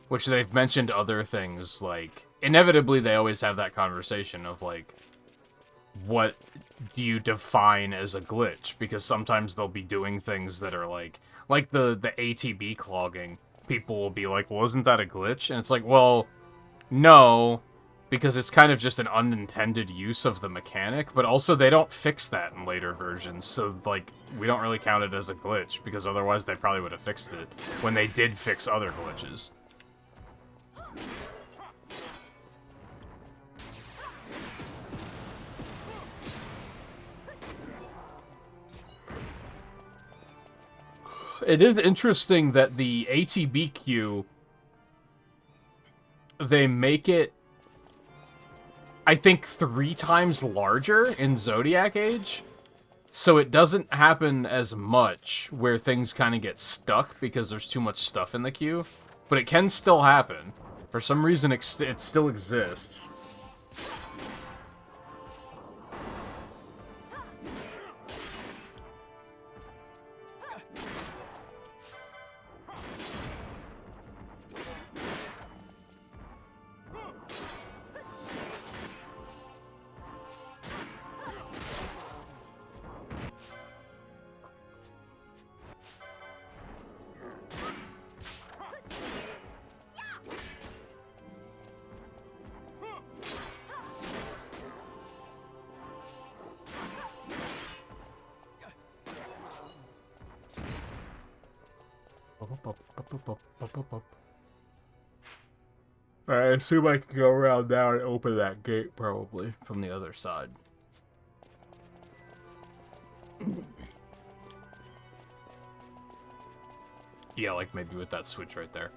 Which they've mentioned other things, like, inevitably they always have that conversation of, like, what do you define as a glitch? Because sometimes they'll be doing things that are, like the ATB clogging. People will be like, well, isn't that a glitch? And it's like, well, no, because it's kind of just an unintended use of the mechanic, but also they don't fix that in later versions, so, like, we don't really count it as a glitch, because otherwise they probably would have fixed it when they did fix other glitches. It is interesting that the ATB queue, they make it, I think, 3 times larger in Zodiac Age, so it doesn't happen as much where things kind of get stuck because there's too much stuff in the queue, but it can still happen. For some reason, it still exists. I assume I can go around now and open that gate, probably, from the other side. Yeah, like maybe with that switch right there.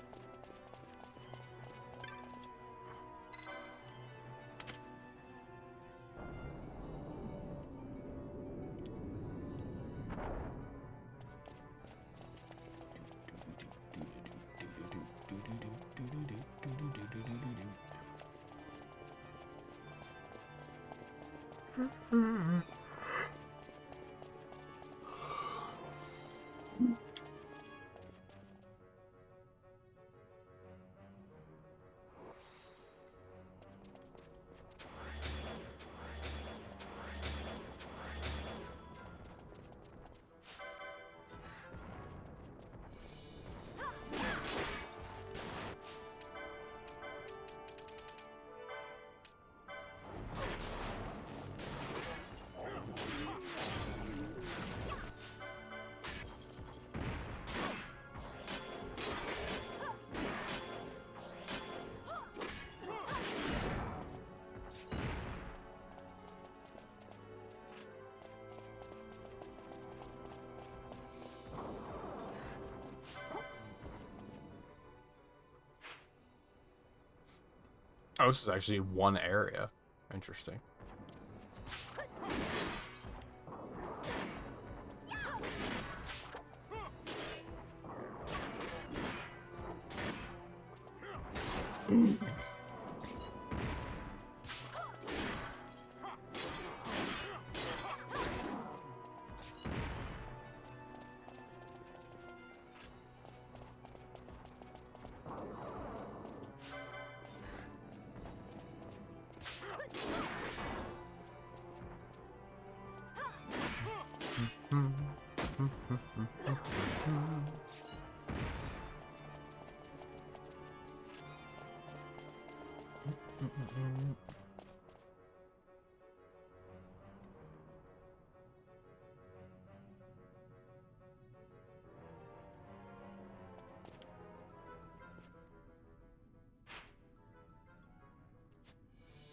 Oh, this is actually one area. Interesting.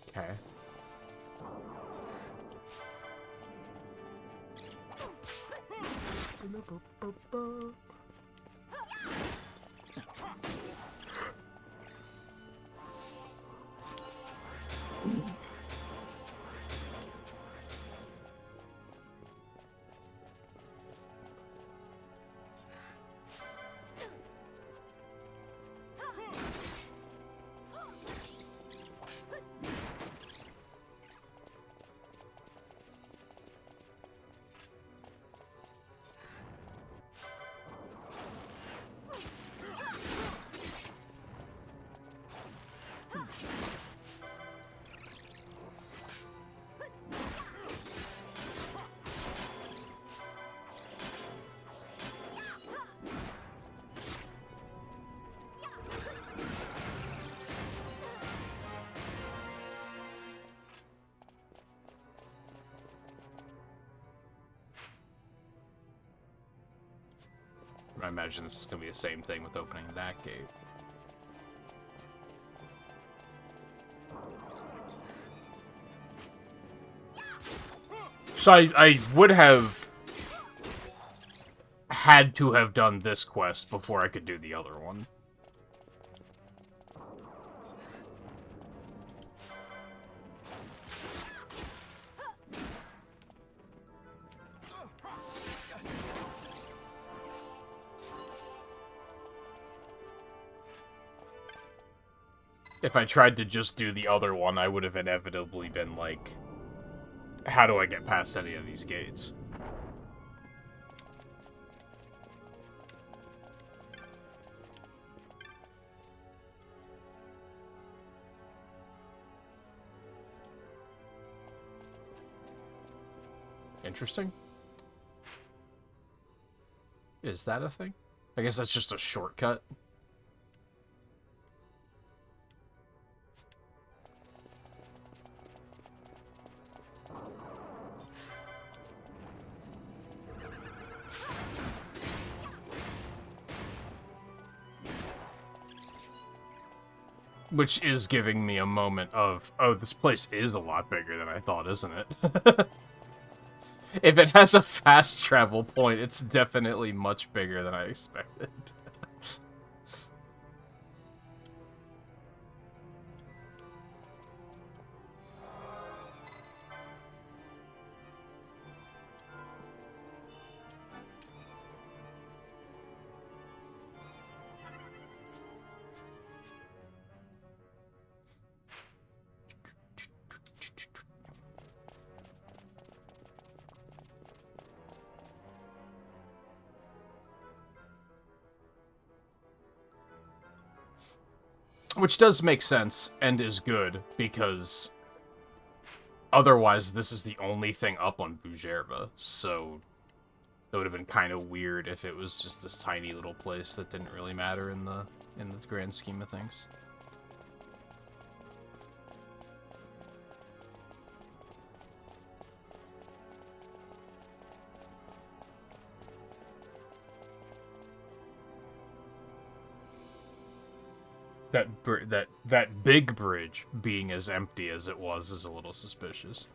Okay. I imagine this is going to be the same thing with opening that gate. So I would have had to have done this quest before I could do the other one. If I tried to just do the other one, I would have inevitably been like, how do I get past any of these gates? Interesting. Is that a thing? I guess that's just a shortcut. Which is giving me a moment of, oh, this place is a lot bigger than I thought, isn't it? If it has a fast travel point, it's definitely much bigger than I expected. Which does make sense and is good, because otherwise this is the only thing up on Bujerba, so that would have been kind of weird if it was just this tiny little place that didn't really matter in the grand scheme of things. That big bridge being as empty as it was is a little suspicious.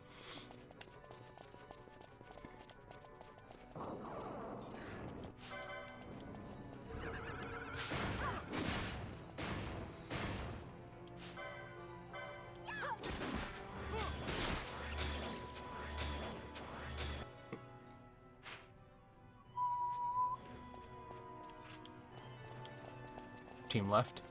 Team left.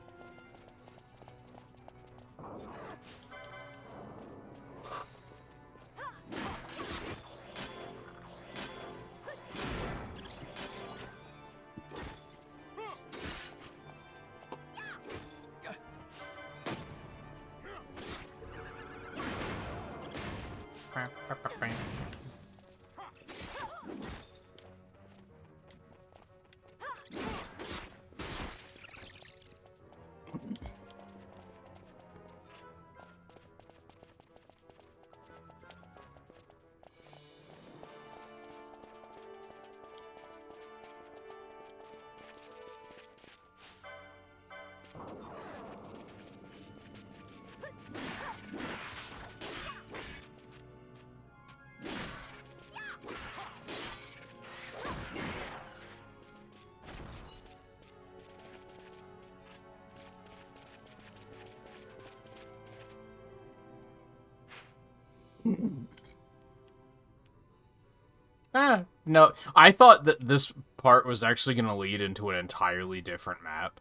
No, I thought that this part was actually going to lead into an entirely different map.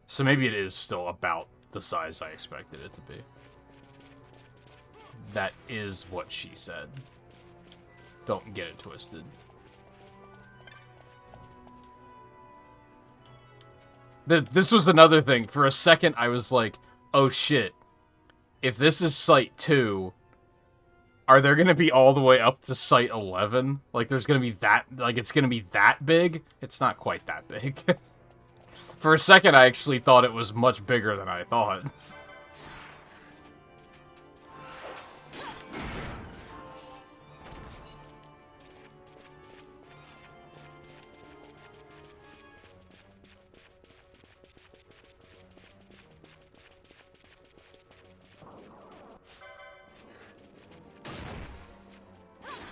So maybe it is still about the size I expected it to be. That is what she said. Don't get it twisted. This was another thing. For a second, I was like, Oh shit. If this is Site 2, are there gonna be all the way up to Site 11? Like, there's gonna be that... Like, it's gonna be that big? It's not quite that big. For a second, I actually thought it was much bigger than I thought.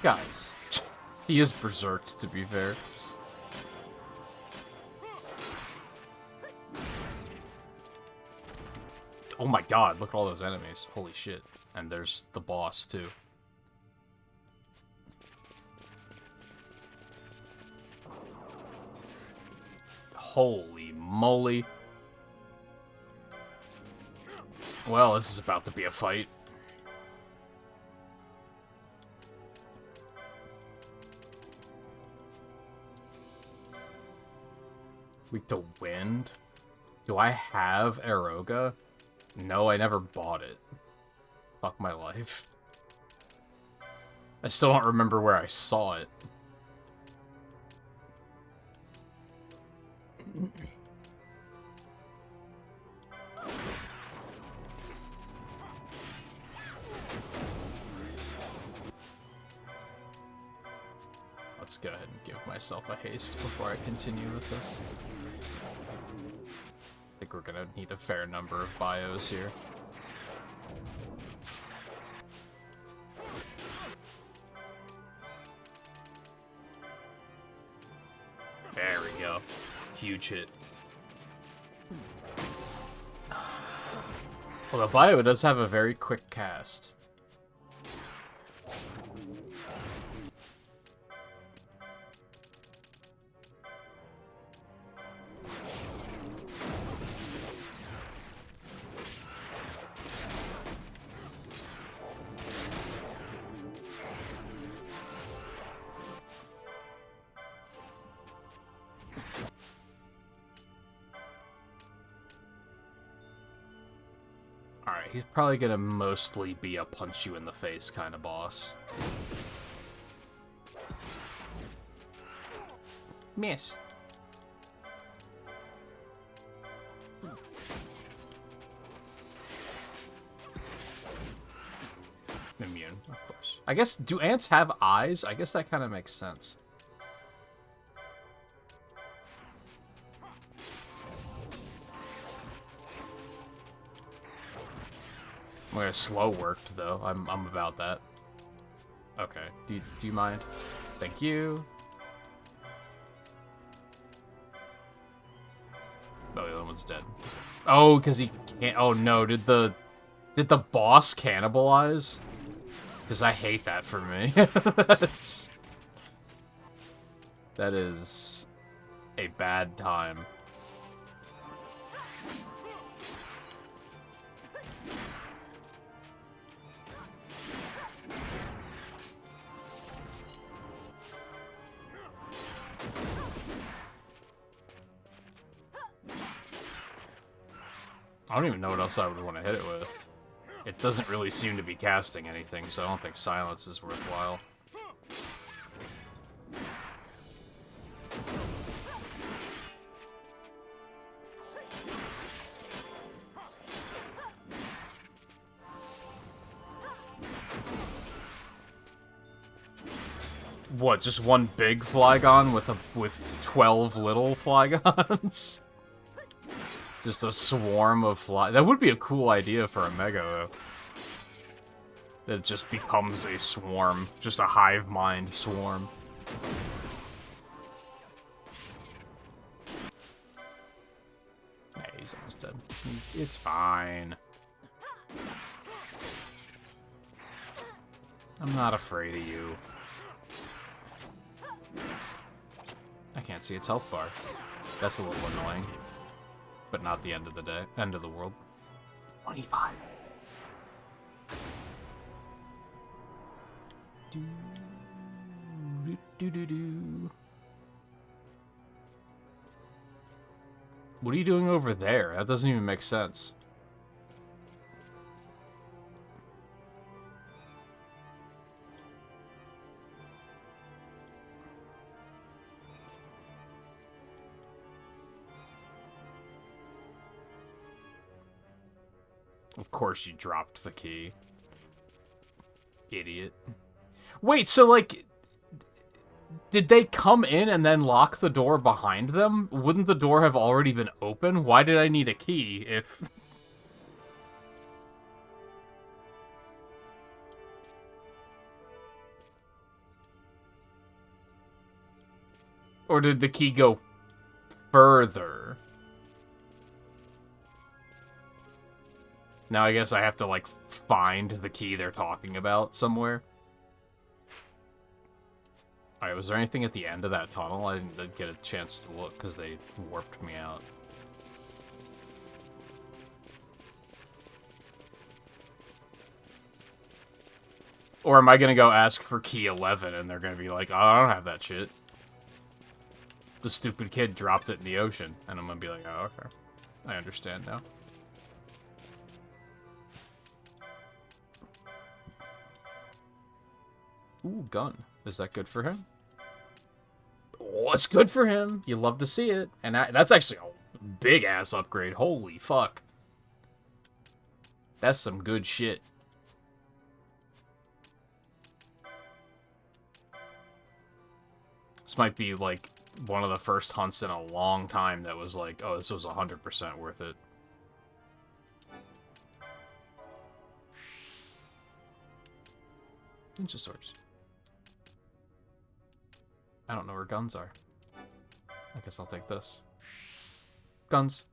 Guys, he is berserked, to be fair. Oh my god, look at all those enemies. Holy shit. And there's the boss, too. Holy moly. Well, this is about to be a fight. Weak to wind? Do I have Aeroga? No, I never bought it. Fuck my life. I still don't remember where I saw it. Let's go ahead and give myself a haste before I continue with this. I think we're gonna need a fair number of bios here. There we go. Huge hit. Well, the bio does have a very quick cast. Alright, he's probably gonna mostly be a punch you in the face kind of boss. Miss. Immune, of course. I guess, do ants have eyes? I guess that kind of makes sense. Well, slow worked, though. I'm about that. Okay. Do you mind? Thank you. Oh, the other one's dead. Oh, because he can't... Oh, no. Did the boss cannibalize? Because I hate that for me. That is a bad time. I don't even know what else I would want to hit it with. It doesn't really seem to be casting anything, so I don't think silence is worthwhile. What, just one big Flygon with 12 little Flygons? Just a swarm of fly. That would be a cool idea for a Mega, though. That it just becomes a swarm. Just a hive mind swarm. Yeah, he's almost dead. It's fine. I'm not afraid of you. I can't see its health bar. That's a little annoying. But not the end of the day. End of the world. 25. What are you doing over there? That doesn't even make sense. Of course you dropped the key. Idiot. Wait, so, like, did they come in and then lock the door behind them? Wouldn't the door have already been open? Why did I need a key if... Or did the key go further? Now I guess I have to, like, find the key they're talking about somewhere. Alright, was there anything at the end of that tunnel? I didn't get a chance to look because they warped me out. Or am I gonna go ask for key 11 and they're gonna be like, oh, I don't have that shit. The stupid kid dropped it in the ocean. And I'm gonna be like, oh, okay. I understand now. Ooh, gun. Is that good for him? Oh, it's good for him. You love to see it. And that's actually a big-ass upgrade. Holy fuck. That's some good shit. This might be, like, one of the first hunts in a long time that was like, oh, this was 100% worth it. Ninja swords. I don't know where guns are. I guess I'll take this. Guns.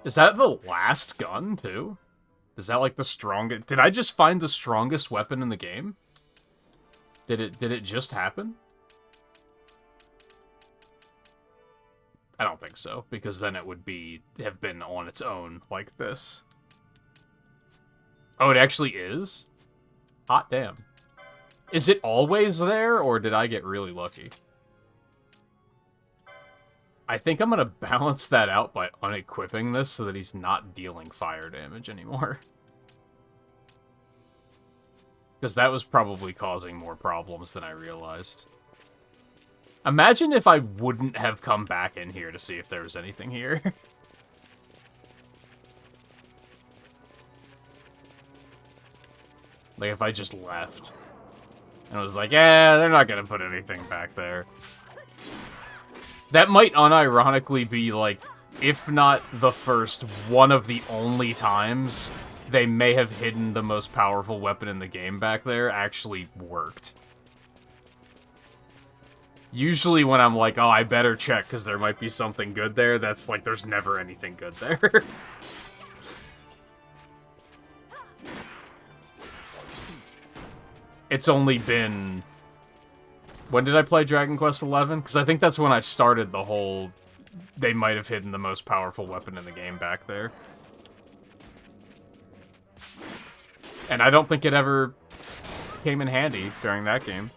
Is that the last gun, too? Is that, like, the strongest... Did I just find the strongest weapon in the game? Did it just happen? I don't think so, because then it would have been on its own like this. Oh, it actually is? Hot damn. Is it always there, or did I get really lucky? I think I'm gonna balance that out by unequipping this so that he's not dealing fire damage anymore. Because that was probably causing more problems than I realized. Imagine if I wouldn't have come back in here to see if there was anything here. Like, if I just left. And I was like, yeah, they're not gonna put anything back there. That might unironically be, like, if not the first, one of the only times they may have hidden the most powerful weapon in the game back there actually worked. Usually when I'm like, oh, I better check because there might be something good there, that's like, there's never anything good there. It's only been... When did I play Dragon Quest XI? Because I think that's when I started the whole... They might have hidden the most powerful weapon in the game back there. And I don't think it ever came in handy during that game.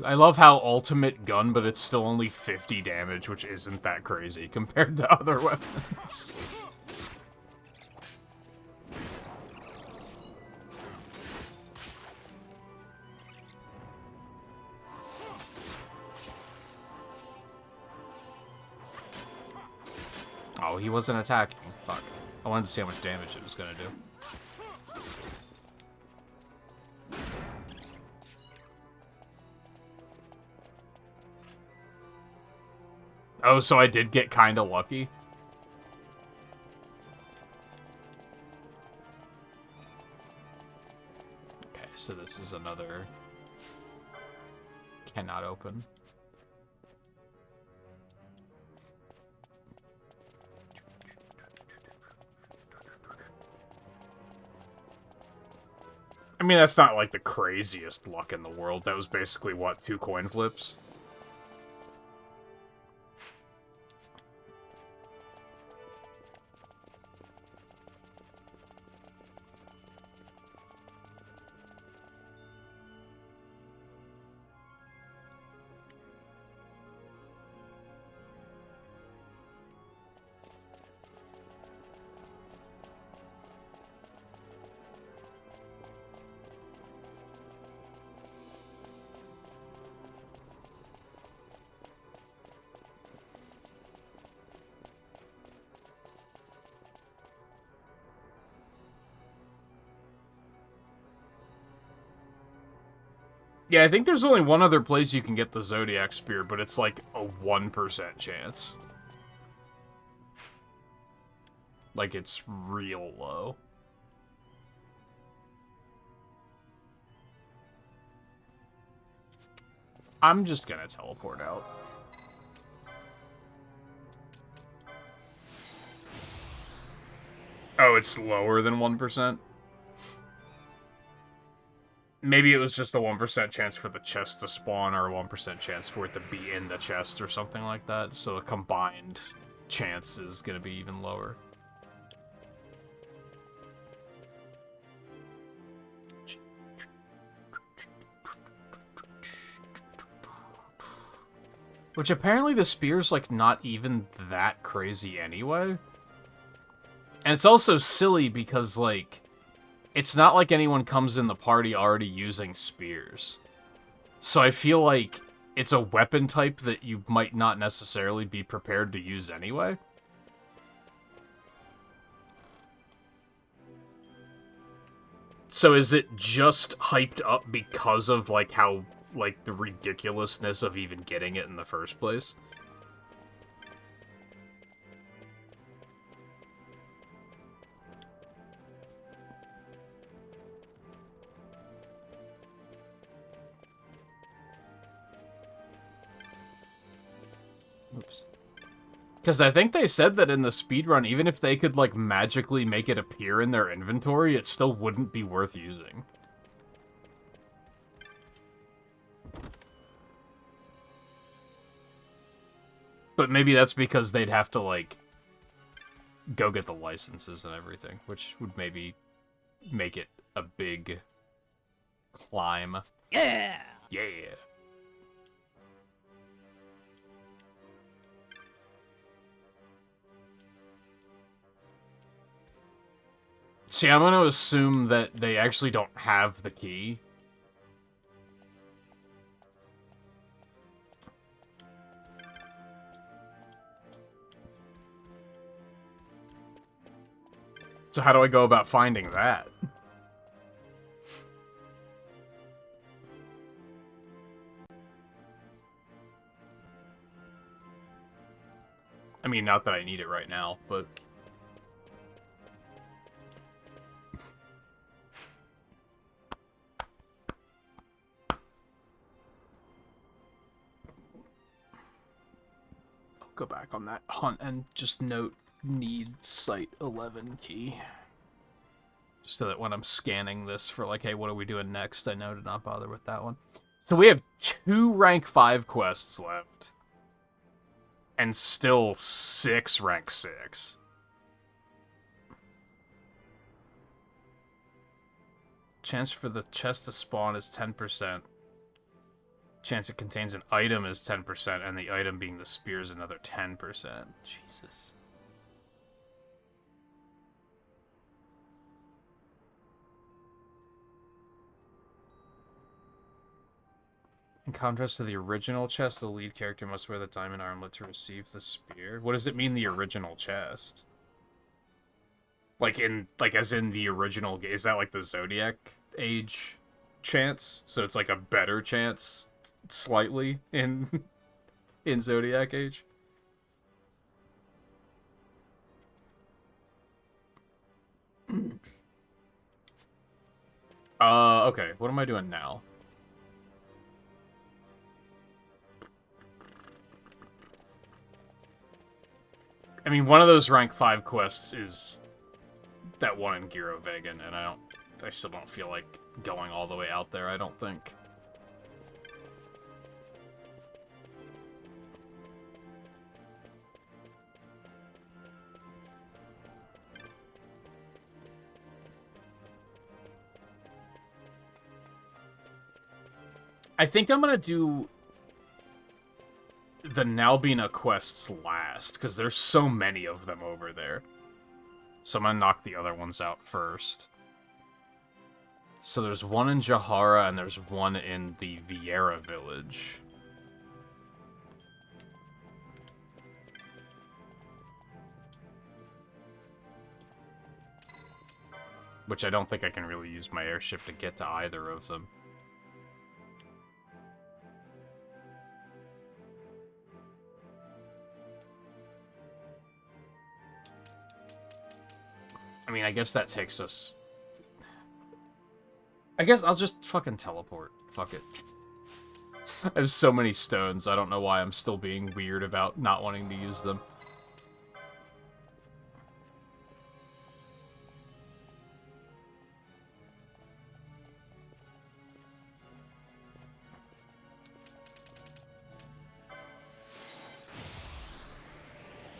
I love how ultimate gun, but it's still only 50 damage, which isn't that crazy compared to other weapons. Oh, he wasn't attacking. Fuck. I wanted to see how much damage it was gonna do. Oh, so I did get kinda lucky? Okay, so this is another... Cannot open. I I mean, that's not, like, the craziest luck in the world. That was basically, what, 2 coin flips? Yeah, I think there's only one other place you can get the Zodiac Spear, but it's like a 1% chance. Like, it's real low. I'm just gonna teleport out. Oh, it's lower than 1%? Maybe it was just a 1% chance for the chest to spawn, or a 1% chance for it to be in the chest, or something like that. So the combined chance is gonna be even lower. Which apparently the spear's, like, not even that crazy anyway. And it's also silly because, like, it's not like anyone comes in the party already using spears. So I feel like it's a weapon type that you might not necessarily be prepared to use anyway. So is it just hyped up because of, like, how, like, the ridiculousness of even getting it in the first place? Oops. Because I think they said that in the speedrun, even if they could, like, magically make it appear in their inventory, it still wouldn't be worth using. But maybe that's because they'd have to, like, go get the licenses and everything, which would maybe make it a big climb. Yeah! Yeah. See, I'm gonna assume that they actually don't have the key. So how do I go about finding that? I mean, not that I need it right now, but... I'll go back on that hunt and just note need Site 11 key. Just so that when I'm scanning this for, like, hey, what are we doing next, I know to not bother with that one. So we have 2 rank 5 quests left. And still 6 rank 6. Chance for the chest to spawn is 10%. Chance it contains an item is 10%, and the item being the spear is another 10%. Jesus. In contrast to the original chest, the lead character must wear the diamond armlet to receive the spear. What does it mean, the original chest? Like, as in the original, is that like the Zodiac Age chance? So it's like a better chance, slightly, in Zodiac Age? Okay, what am I doing now? I mean, one of those rank 5 quests is that one in Gyro Vegan, and I don't I still don't feel like going all the way out there, I don't think. I think I'm gonna do the Nalbina quests last, because there's so many of them over there. So I'm gonna knock the other ones out first. So there's one in Jahara, and there's one in the Vieira village. Which I don't think I can really use my airship to get to either of them. I mean, I guess that takes us... I guess I'll just fucking teleport. Fuck it. I have so many stones, I don't know why I'm still being weird about not wanting to use them.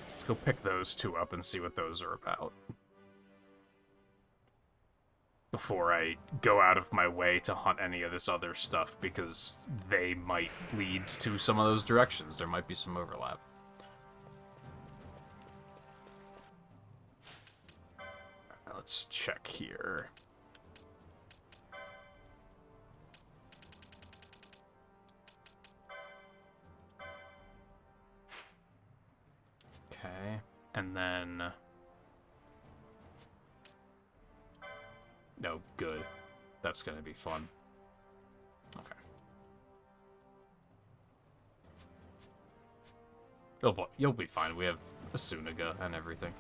Let's go pick those two up and see what those are about. Before I go out of my way to hunt any of this other stuff, because they might lead to some of those directions. There might be some overlap. Let's check here. Okay, and then... No, good. That's gonna be fun. Okay. You'll be fine. We have Asunaga and everything.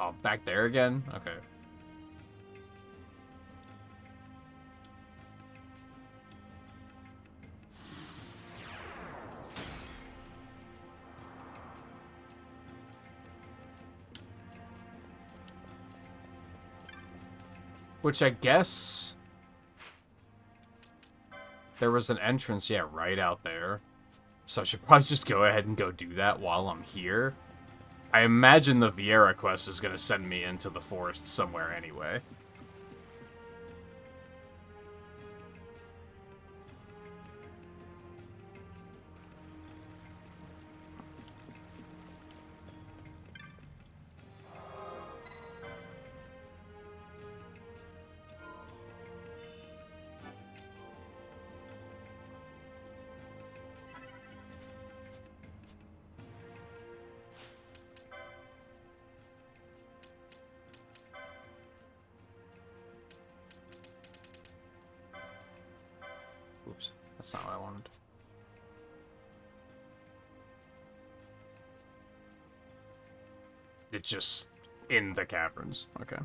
Oh, back there again? Okay. Which I guess... There was an entrance, yeah, right out there. So I should probably just go ahead and go do that while I'm here. I imagine the Vieira quest is going to send me into the forest somewhere anyway. Oops, that's not what I wanted. It's just in the caverns. Okay.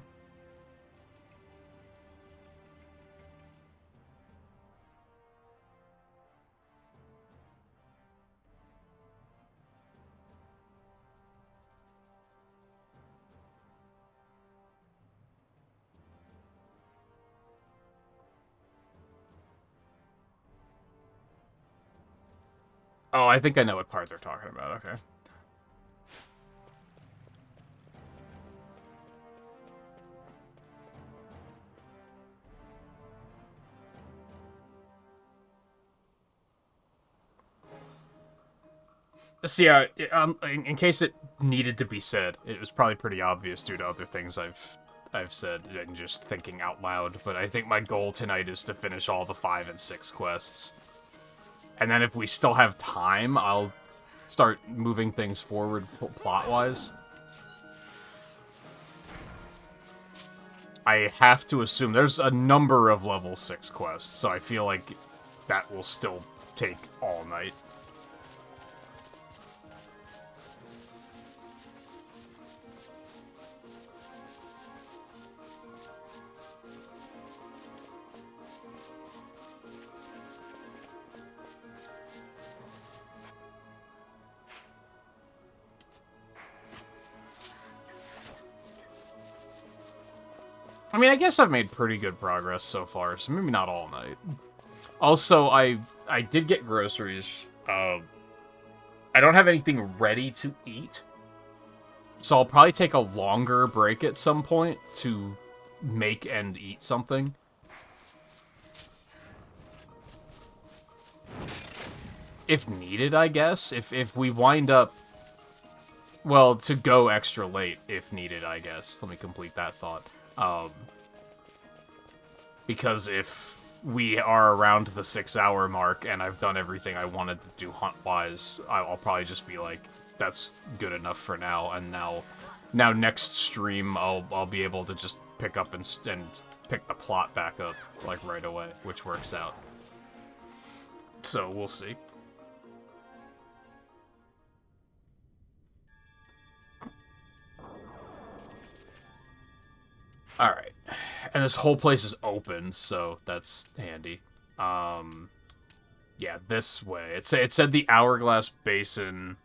Oh, I think I know what part they're talking about. Okay. So yeah, in case it needed to be said, it was probably pretty obvious due to other things I've said and just thinking out loud. But I think my goal tonight is to finish all the 5 and 6 quests, and then if we still have time, I'll start moving things forward plot-wise. I have to assume there's a number of level 6 quests, so I feel like that will still take all night. I mean, I guess I've made pretty good progress so far, so maybe not all night. Also, I did get groceries. I don't have anything ready to eat, so I'll probably take a longer break at some point to make and eat something. If needed, I guess. If we wind up... Well, to go extra late, if needed, I guess. Let me complete that thought. Because if we are around the 6-hour mark and I've done everything I wanted to do hunt-wise, I'll probably just be like, that's good enough for now, and now next stream I'll be able to just pick up and pick the plot back up, like, right away, which works out. So, we'll see. Alright. And this whole place is open, so that's handy. Yeah, this way. It said the Hourglass Basin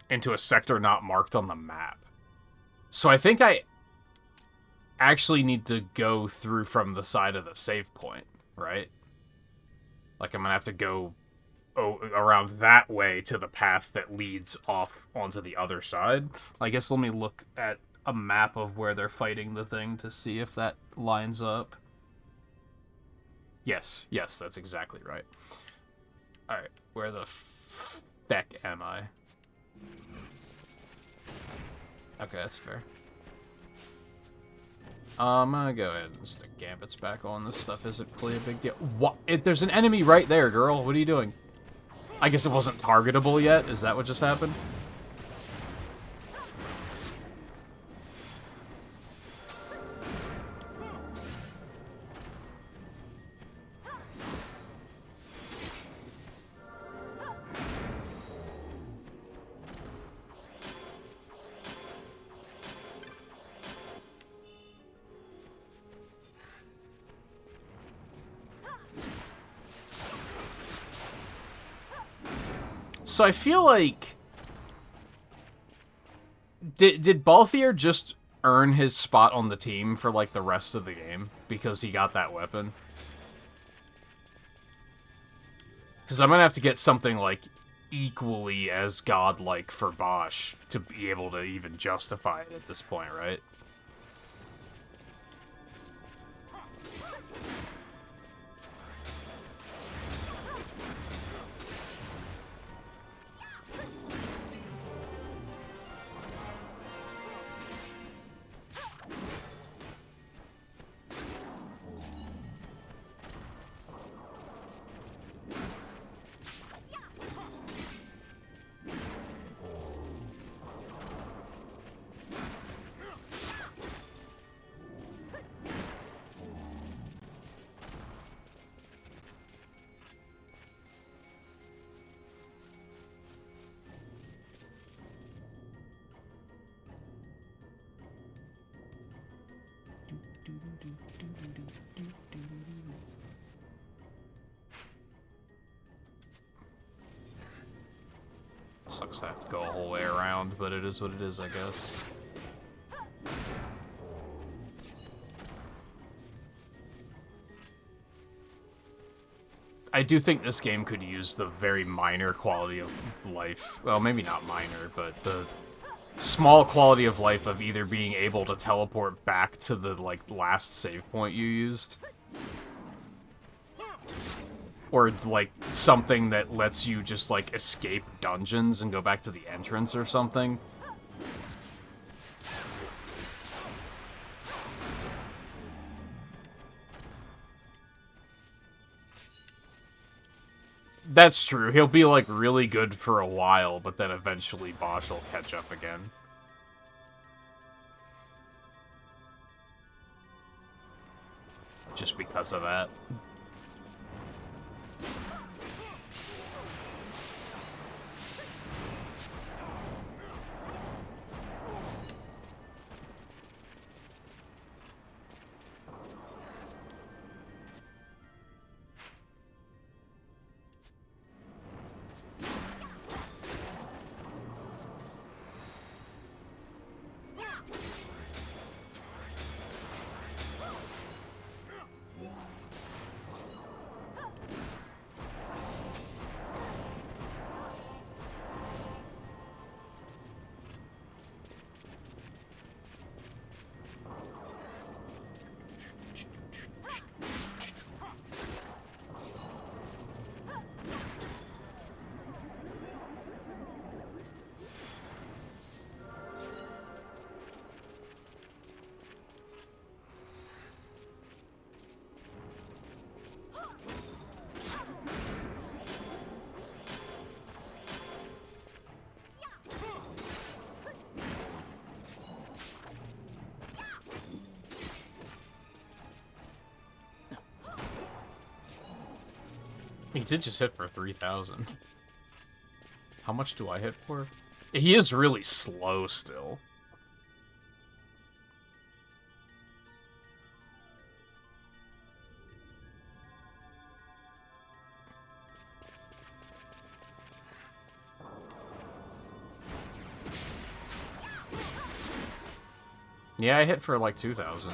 into a sector not marked on the map. So I think I actually need to go through from the side of the save point, right? Like, I'm gonna have to go around that way to the path that leads off onto the other side. I guess let me look at a map of where they're fighting the thing to see if that lines up. Yes, that's exactly right. Alright, where the feck am I? Okay, that's fair. I'm gonna go ahead and stick Gambits back on. This stuff isn't really a big deal. What? There's an enemy right there, girl. What are you doing? I guess it wasn't targetable yet? Is that what just happened? So I feel like... Did Balthier just earn his spot on the team for, like, the rest of the game? Because he got that weapon? Because I'm gonna have to get something, like, equally as godlike for Bosch to be able to even justify it at this point, right? Sucks to have to go a whole way around, but it is what it is, I guess. I do think this game could use the very minor quality of life. Well, maybe not minor, but the small quality of life of either being able to teleport back to the, like, last save point you used. Or, like, something that lets you just, like, escape dungeons and go back to the entrance or something. That's true. He'll be, like, really good for a while, but then eventually Bosch will catch up again. Just because of that. He did just hit for 3,000. How much do I hit for? He is really slow still. Yeah, I hit for like 2,000.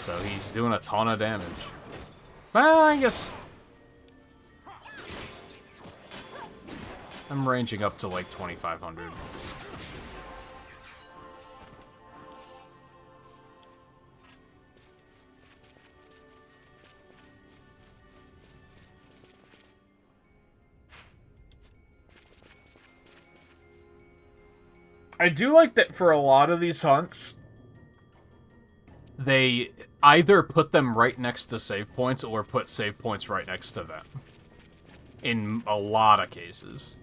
So he's doing a ton of damage. Well, I guess I'm ranging up to like 2,500. I do like that for a lot of these hunts, they either put them right next to save points or put save points right next to them. In a lot of cases.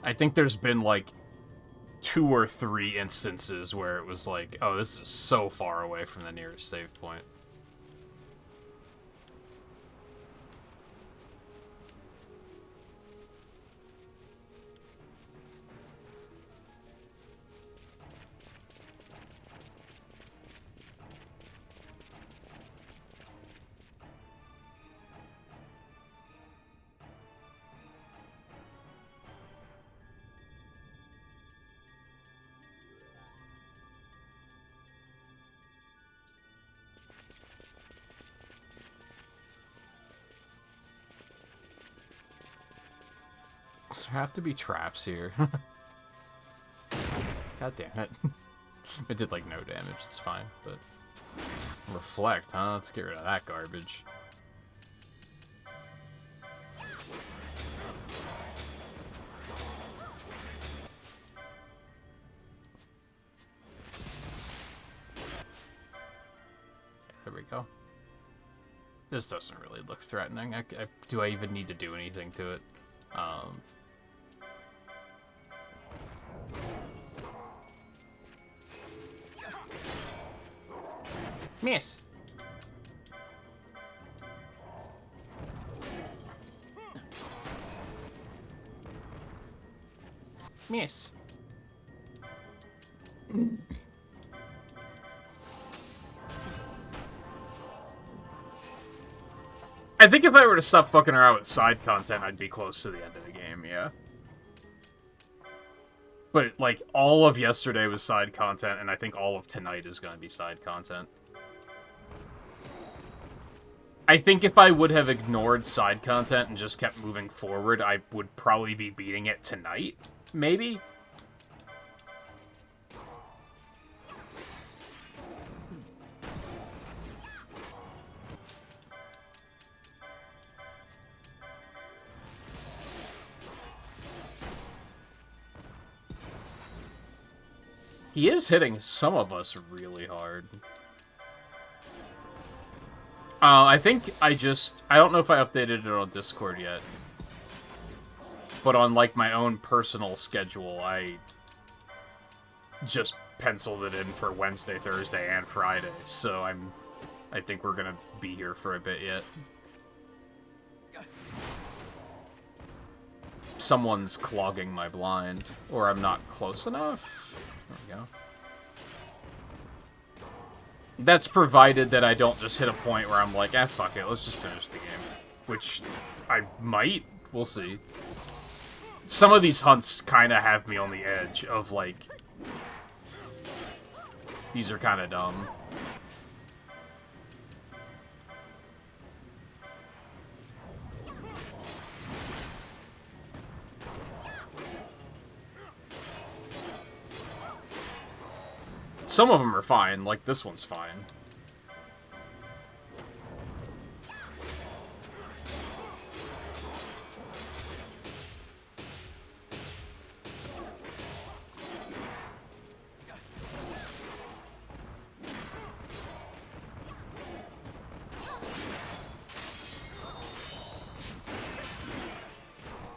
I think there's been like 2 or 3 instances where it was like, oh, this is so far away from the nearest save point. There have to be traps here. God damn it. It did like no damage, it's fine, but... Reflect, huh? Let's get rid of that garbage. There we go. This doesn't really look threatening. Do I even need to do anything to it? Miss. Miss. I think if I were to stop fucking around with side content, I'd be close to the end of the game, yeah. But, like, all of yesterday was side content, and I think all of tonight is gonna be side content. I think if I would have ignored side content and just kept moving forward, I would probably be beating it tonight, maybe? He is hitting some of us really hard. I think I don't know if I updated it on Discord yet. But on, like, my own personal schedule, I just penciled it in for Wednesday, Thursday, and Friday. So I think we're gonna be here for a bit yet. Someone's clogging my blind. Or I'm not close enough. There we go. That's provided that I don't just hit a point where I'm like, fuck it, let's just finish the game. Which I might. We'll see. Some of these hunts kind of have me on the edge of, like... These are kind of dumb. Some of them are fine, like this one's fine.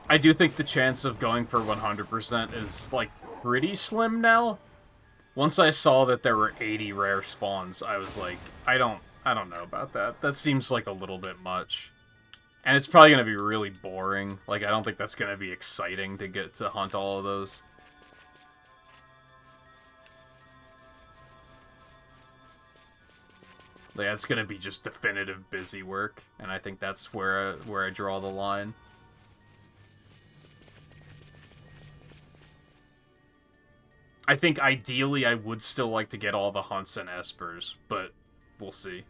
I do think the chance of going for 100% is, like, pretty slim now. Once I saw that there were 80 rare spawns, I was like, I don't know about that. That seems like a little bit much. And it's probably going to be really boring. Like, I don't think that's going to be exciting to get to hunt all of those. Like, that's going to be just definitive busy work, and I think that's where I draw the line. I think ideally I would still like to get all the hunts and espers, but we'll see.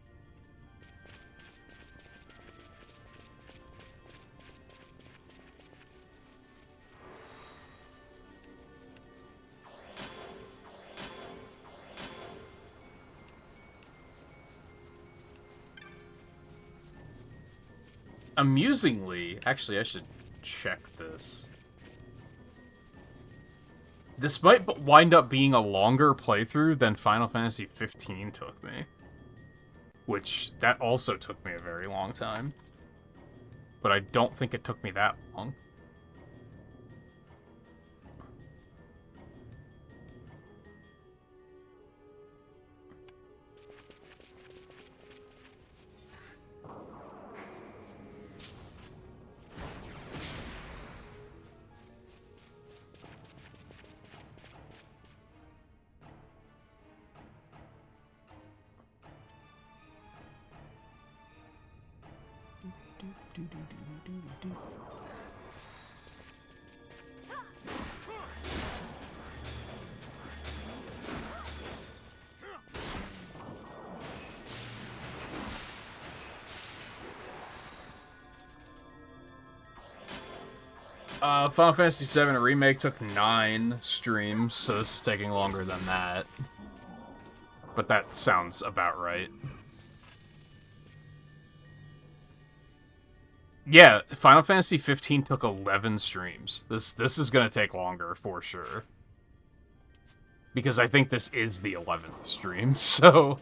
Amusingly, actually I should check this. This might wind up being a longer playthrough than Final Fantasy 15 took me. Which, that also took me a very long time. But I don't think it took me that long. Final Fantasy VII Remake took 9 streams, so this is taking longer than that. But that sounds about right. Yeah, Final Fantasy 15 took 11 streams. This is gonna take longer, for sure. Because I think this is the 11th stream, so...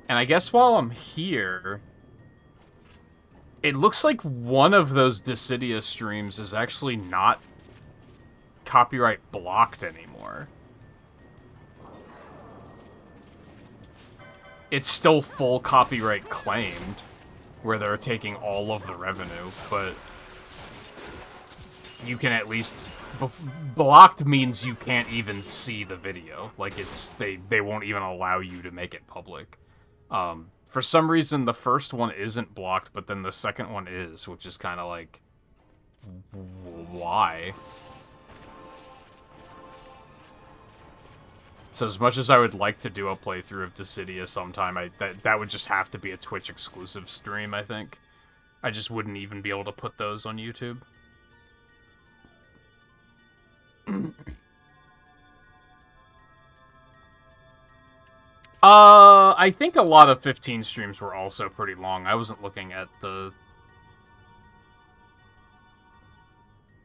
And I guess while I'm here, it looks like one of those Dissidia streams is actually not copyright blocked anymore. It's still full copyright claimed, where they're taking all of the revenue, but you can at least... Blocked means you can't even see the video. Like, they won't even allow you to make it public. For some reason, the first one isn't blocked, but then the second one is, which is kind of like... Why? So as much as I would like to do a playthrough of Dissidia sometime, that would just have to be a Twitch-exclusive stream, I think. I just wouldn't even be able to put those on YouTube. I think a lot of 15 streams were also pretty long. I wasn't looking at the...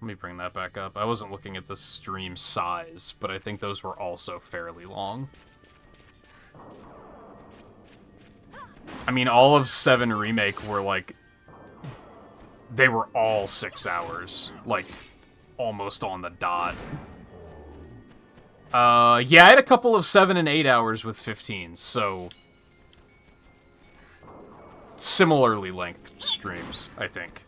Let me bring that back up. I wasn't looking at the stream size, but I think those were also fairly long. I mean, all of 7 Remake were, like... They were all 6 hours. Like, almost on the dot. Yeah, I had a couple of 7 and 8 hours with 15, so... Similarly length streams, I think.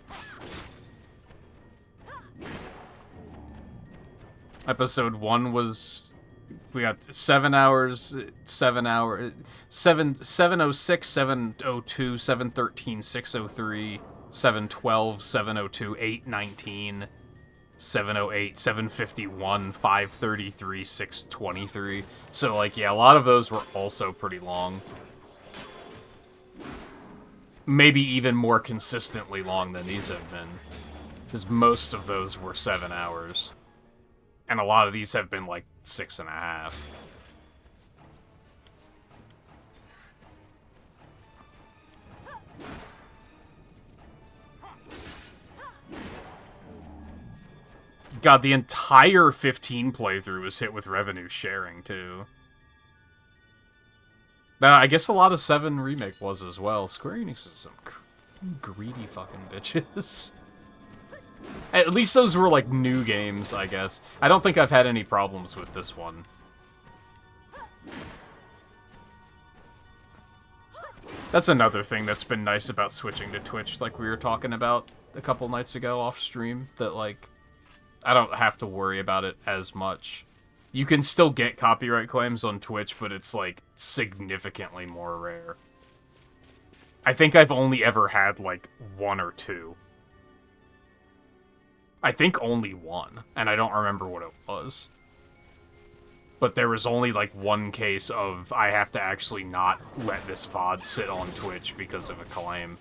Episode 1 was... We got 7 hours, 706, 702, 713, 603, 712, 702, 819... 708, 751, 533, 623. So, like, yeah, a lot of those were also pretty long. Maybe even more consistently long than these have been. Because most of those were 7 hours. And a lot of these have been, like, 6.5. God, the entire 15 playthrough was hit with revenue sharing, too. I guess a lot of 7 Remake was as well. Square Enix is some greedy fucking bitches. At least those were, like, new games, I guess. I don't think I've had any problems with this one. That's another thing that's been nice about switching to Twitch, like we were talking about a couple nights ago off stream, that, like, I don't have to worry about it as much. You can still get copyright claims on Twitch, but it's, like, significantly more rare. I think I've only ever had, like, 1 or 2. I think only 1, and I don't remember what it was. But there was only, like, 1 case of I have to actually not let this VOD sit on Twitch because of a claim.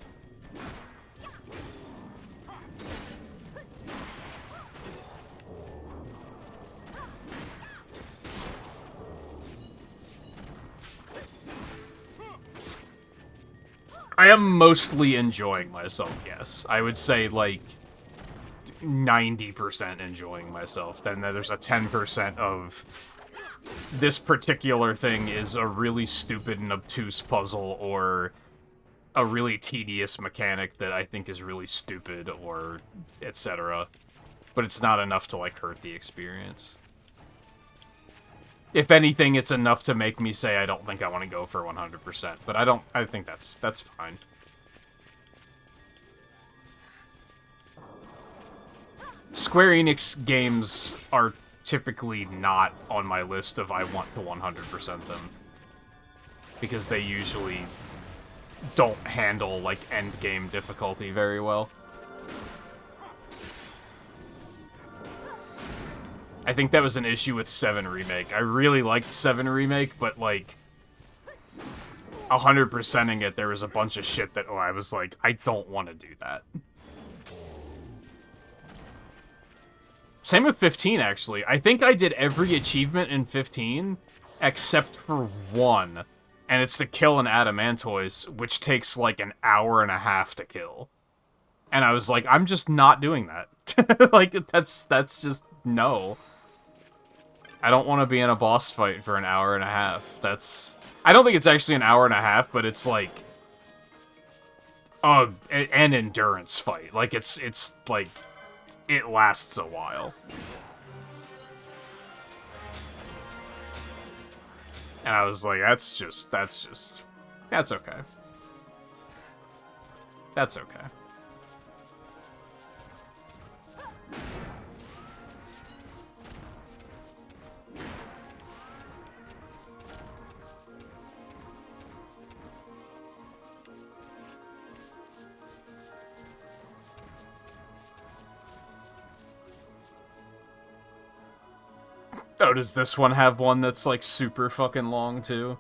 I am mostly enjoying myself, yes. I would say, like, 90% enjoying myself. Then there's a 10% of this particular thing is a really stupid and obtuse puzzle, or a really tedious mechanic that I think is really stupid, or etc. But it's not enough to, like, hurt the experience. If anything, it's enough to make me say I don't think I want to go for 100%, but I think that's fine. Square Enix games are typically not on my list of I want to 100% them, because they usually don't handle, like, endgame difficulty very well. I think that was an issue with 7 Remake. I really liked 7 Remake, but, like, 100%ing it, there was a bunch of shit that, I was like, I don't want to do that. Same with 15, actually. I think I did every achievement in 15, except for 1. And it's to kill an Adamantoise, which takes, like, an hour and a half to kill. And I was like, I'm just not doing that. Like, that's just, no. I don't want to be in a boss fight for an hour and a half. I don't think it's actually an hour and a half, but it's, like, an endurance fight. Like, it's like, it lasts a while. And I was like, that's okay. That's okay. Oh, does this one have one that's, like, super fucking long, too?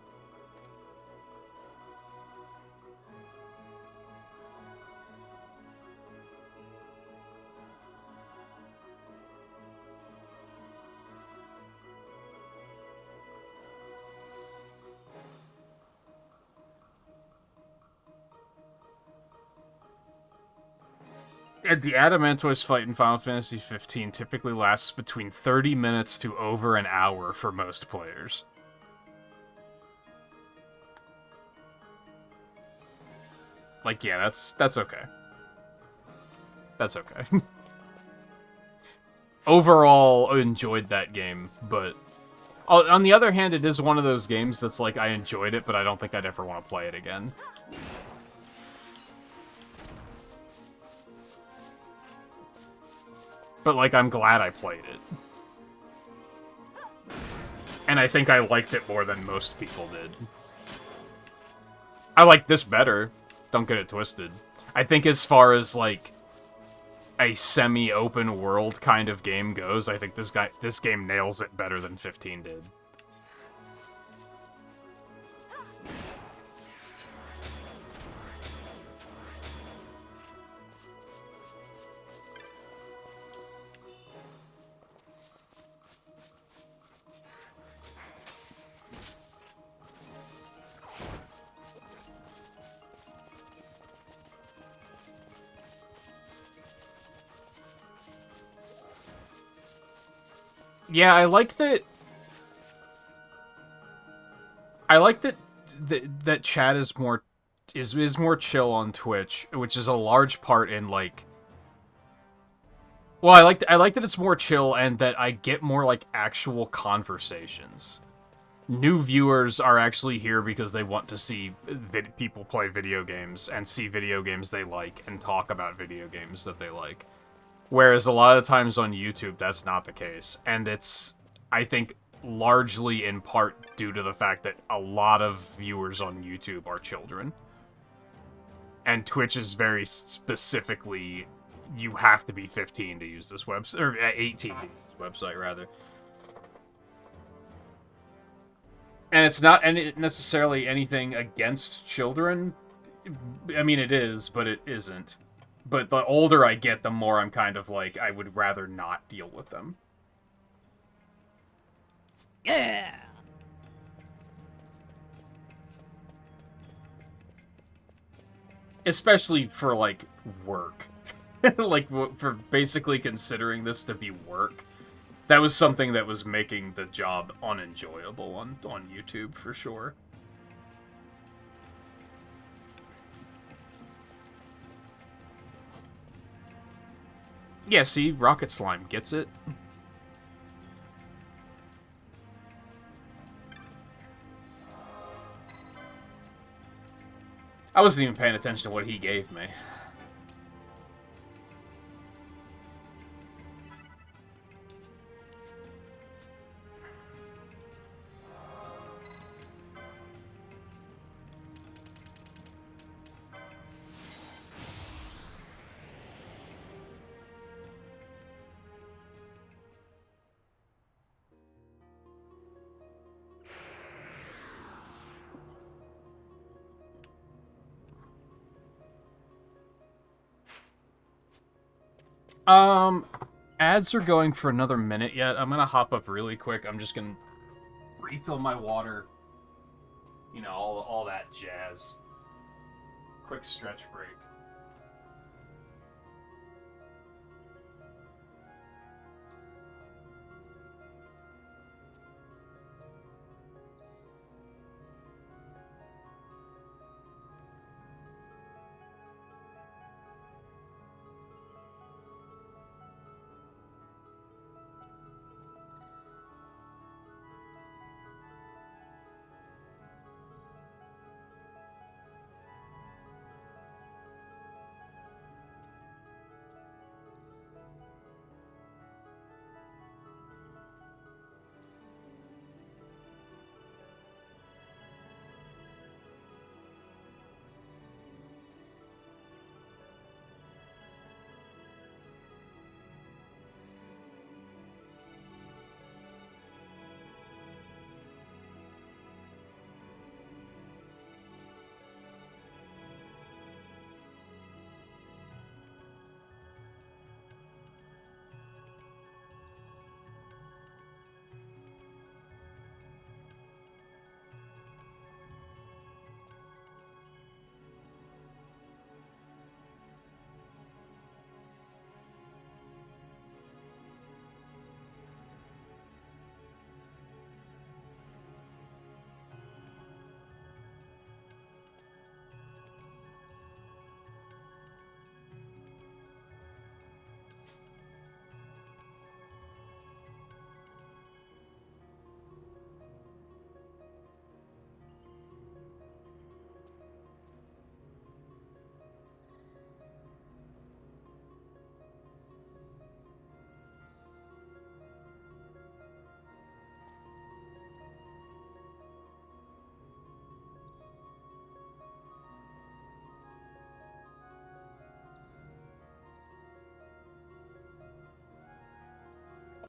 The Adamantoise fight in Final Fantasy 15 typically lasts between 30 minutes to over an hour for most players. Like, yeah, that's okay. That's okay. Overall, I enjoyed that game, but on the other hand, it is one of those games that's like, I enjoyed it, but I don't think I'd ever want to play it again. But, like, I'm glad I played it. And I think I liked it more than most people did. I like this better. Don't get it twisted. I think as far as, like, a semi-open world kind of game goes, I think this game nails it better than 15 did. Yeah, I like that. That chat is more chill on Twitch, which is a large part in like. Well, I like that it's more chill and that I get more like actual conversations. New viewers are actually here because they want to see people play video games and see video games they like and talk about video games that they like. Whereas a lot of times on YouTube, that's not the case. And it's, I think, largely in part due to the fact that a lot of viewers on YouTube are children. And Twitch is very specifically, you have to be 15 to use this website, or 18 to use this website, rather. And it's not necessarily anything against children. I mean, it is, but it isn't. But the older I get, the more I'm kind of like, I would rather not deal with them. Yeah! Especially for, like, work. Like, for basically considering this to be work. That was something that was making the job unenjoyable on YouTube, for sure. Yeah, see? Rocket Slime gets it. I wasn't even paying attention to what he gave me. Ads are going for another minute yet. I'm gonna hop up really quick. I'm just gonna refill my water. You know, all that jazz. Quick stretch break.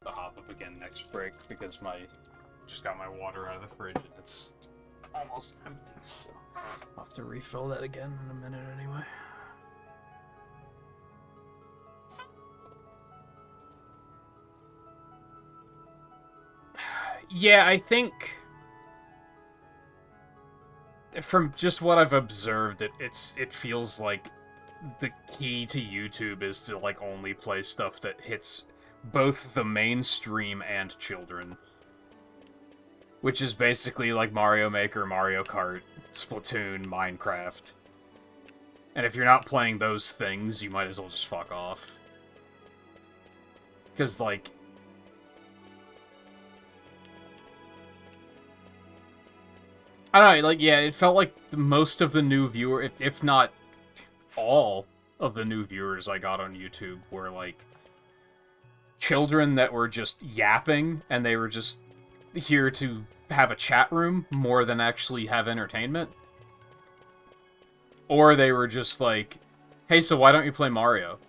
To hop up again next break because just got my water out of the fridge and it's almost empty, so I'll have to refill that again in a minute anyway. Yeah, I think from just what I've observed, it feels like the key to YouTube is to like only play stuff that hits both the mainstream and children. Which is basically like Mario Maker, Mario Kart, Splatoon, Minecraft. And if you're not playing those things, you might as well just fuck off. Because, like... I don't know, like, yeah, it felt like most of the new viewers, if not all of the new viewers I got on YouTube were, like, children that were just yapping, and they were just here to have a chat room more than actually have entertainment. Or they were just like, hey, so why don't you play Mario?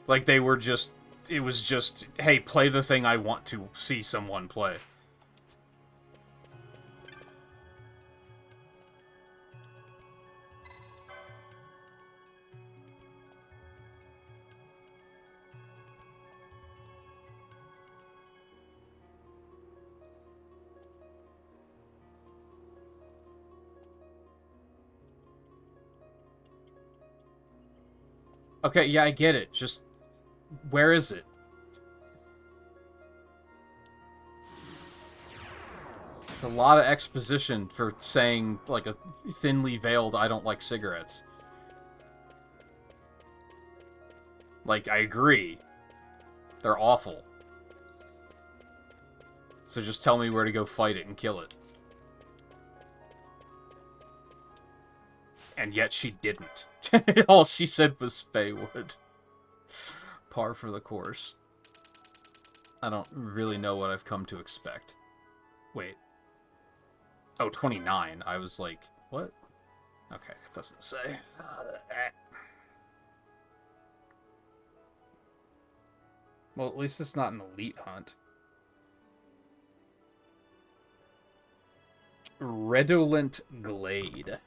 Like, they were just... It was just, hey, play the thing I want to see someone play. Okay, yeah, I get it. Just, where is it? It's a lot of exposition for saying, like, a thinly veiled, I don't like cigarettes. Like, I agree. They're awful. So just tell me where to go fight it and kill it. And yet she didn't. All she said was Feywood. Par for the course. I don't really know what I've come to expect. Wait. Oh, 29. I was like, what? Okay, it doesn't say. Well, at least it's not an elite hunt. Redolent Glade.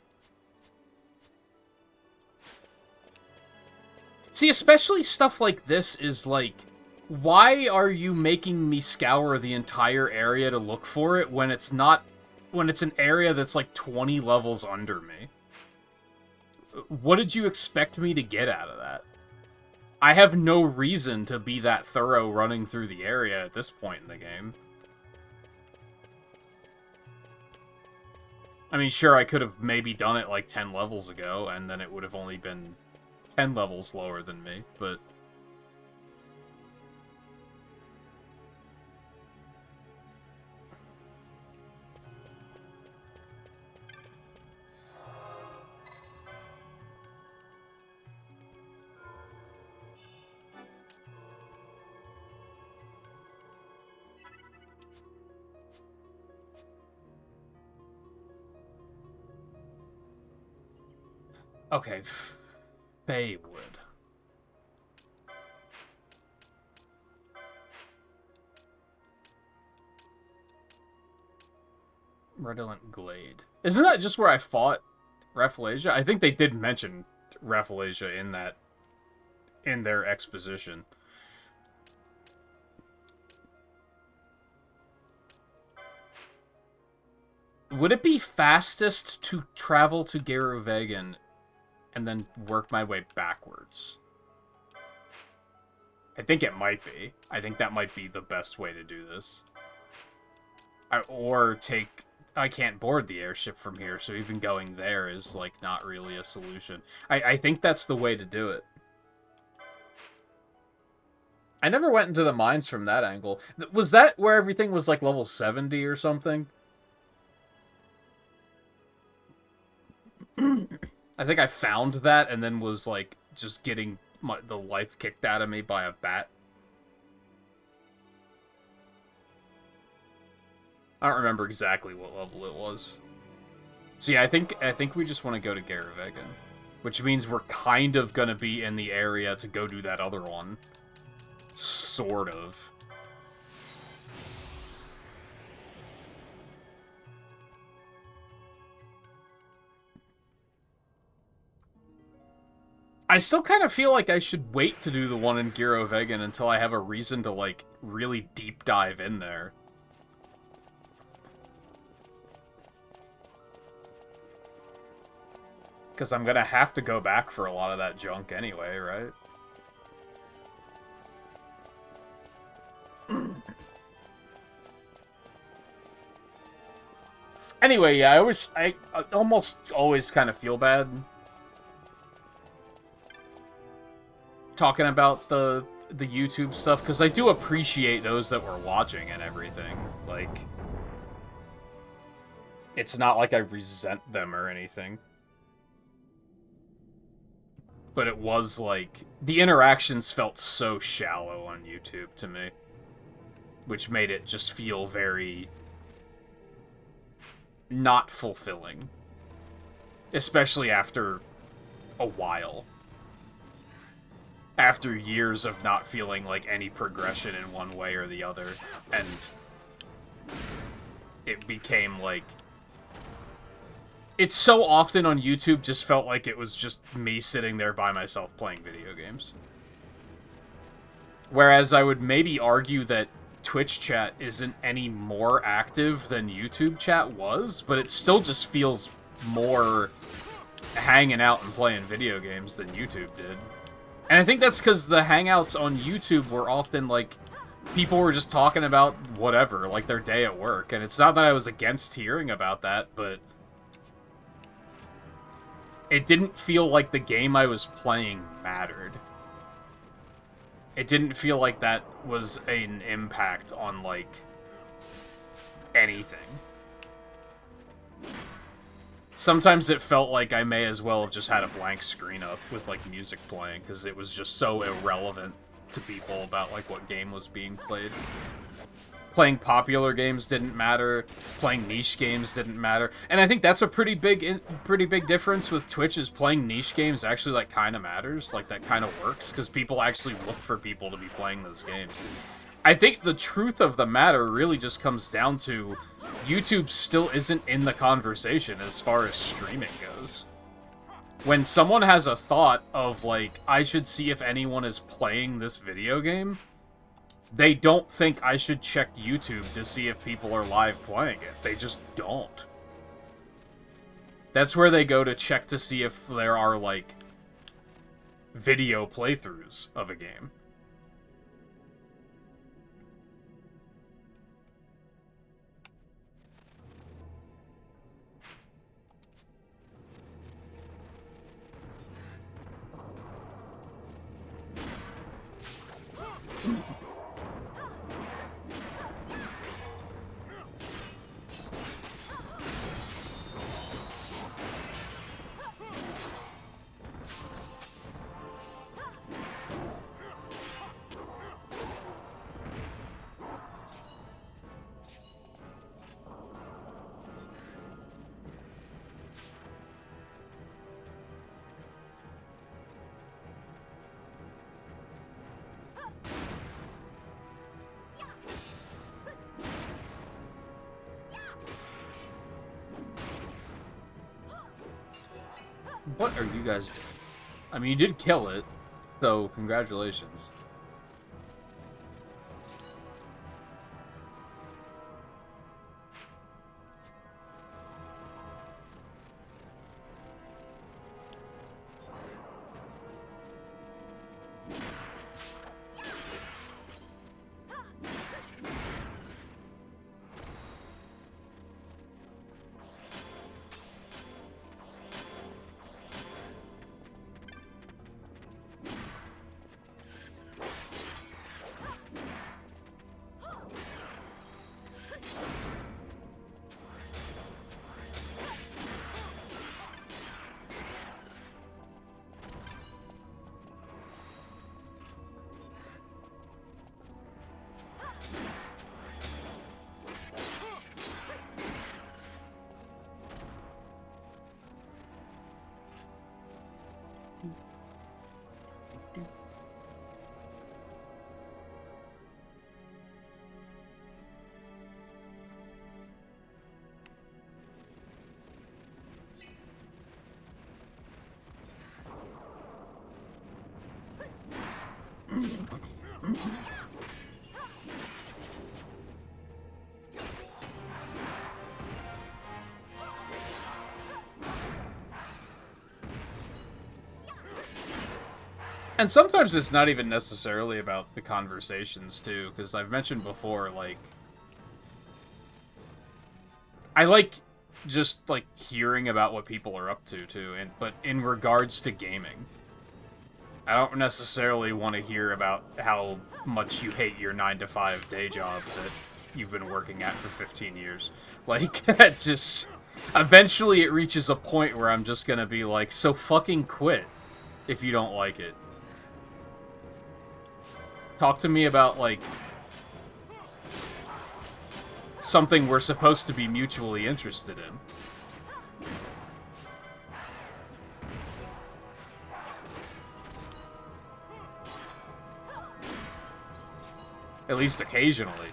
See, especially stuff like this is like, why are you making me scour the entire area to look for it when it's not, when it's an area that's like 20 levels under me? What did you expect me to get out of that? I have no reason to be that thorough running through the area at this point in the game. I mean, sure, I could have maybe done it like 10 levels ago, and then it would have only been 10 levels lower than me, but... Okay, Feywood. Redolent Glade. Isn't that just where I fought Rafflesia? I think they did mention Rafflesia in that, in their exposition. Would it be fastest to travel to Geruvegan and then work my way backwards? I think it might be. I think that might be the best way to do this. Or take... I can't board the airship from here, so even going there is, like, not really a solution. I think that's the way to do it. I never went into the mines from that angle. Was that where everything was, like, level 70 or something? I think I found that and then was, like, just getting the life kicked out of me by a bat. I don't remember exactly what level it was. So yeah, I think we just want to go to Geruvegan. Which means we're kind of gonna be in the area to go do that other one. Sort of. I still kind of feel like I should wait to do the one in Geruvegan until I have a reason to, like, really deep dive in there. Because I'm gonna have to go back for a lot of that junk anyway, right? Anyway, yeah, I almost always kind of feel bad talking about the YouTube stuff, because I do appreciate those that were watching and everything. Like, it's not like I resent them or anything. But it was like, the interactions felt so shallow on YouTube to me, which made it just feel very not fulfilling. Especially after a while. After years of not feeling like any progression in one way or the other, and it became like... It's so often on YouTube just felt like it was just me sitting there by myself playing video games. Whereas I would maybe argue that Twitch chat isn't any more active than YouTube chat was, but it still just feels more hanging out and playing video games than YouTube did. And I think that's because the hangouts on YouTube were often, like, people were just talking about whatever, like their day at work. And it's not that I was against hearing about that, but it didn't feel like the game I was playing mattered. It didn't feel like that was an impact on, like, anything. Sometimes it felt like I may as well have just had a blank screen up with, like, music playing, because it was just so irrelevant to people about, like, what game was being played. Playing popular games didn't matter. Playing niche games didn't matter. And I think that's a pretty big difference with Twitch, is playing niche games actually, like, kind of matters. Like, that kind of works, because people actually look for people to be playing those games. I think the truth of the matter really just comes down to YouTube still isn't in the conversation as far as streaming goes. When someone has a thought of, like, I should see if anyone is playing this video game, they don't think I should check YouTube to see if people are live playing it. They just don't. That's where they go to check to see if there are, like, video playthroughs of a game. What are you guys doing? I mean, you did kill it, so congratulations. And sometimes it's not even necessarily about the conversations, too, because I've mentioned before, like... I like just like hearing about what people are up to too, but in regards to gaming. I don't necessarily want to hear about how much you hate your 9-to-5 day job that you've been working at for 15 years. Like, that just... Eventually it reaches a point where I'm just gonna be like, so fucking quit if you don't like it. Talk to me about, like, something we're supposed to be mutually interested in. At least occasionally.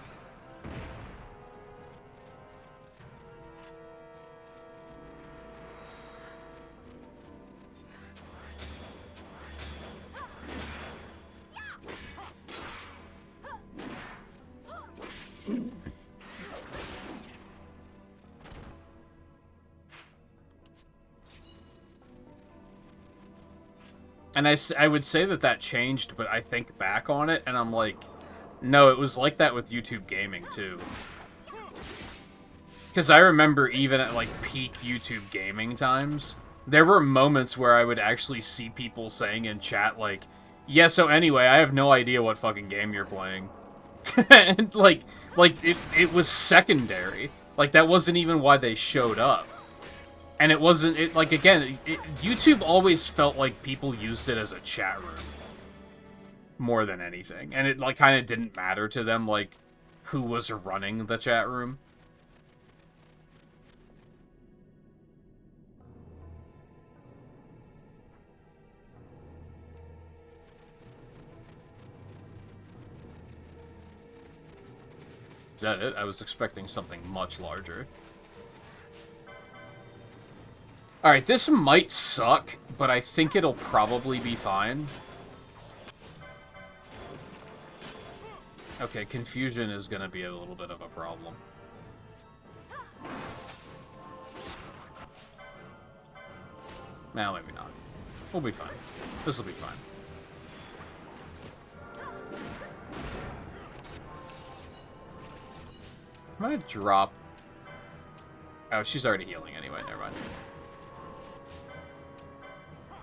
And I would say that changed, but I think back on it, and I'm like, no, it was like that with YouTube gaming, too. Because I remember even at, like, peak YouTube gaming times, there were moments where I would actually see people saying in chat, like, yeah, so anyway, I have no idea what fucking game you're playing. And, like it was secondary. Like, that wasn't even why they showed up. And it wasn't, like, again, YouTube always felt like people used it as a chat room. More than anything. And it, like, kind of didn't matter to them, like, who was running the chat room. Is that it? I was expecting something much larger. Alright, this might suck, but I think it'll probably be fine. Okay, confusion is gonna be a little bit of a problem. Nah, maybe not. We'll be fine. This'll be fine. I'm gonna drop... Oh, she's already healing anyway, never mind.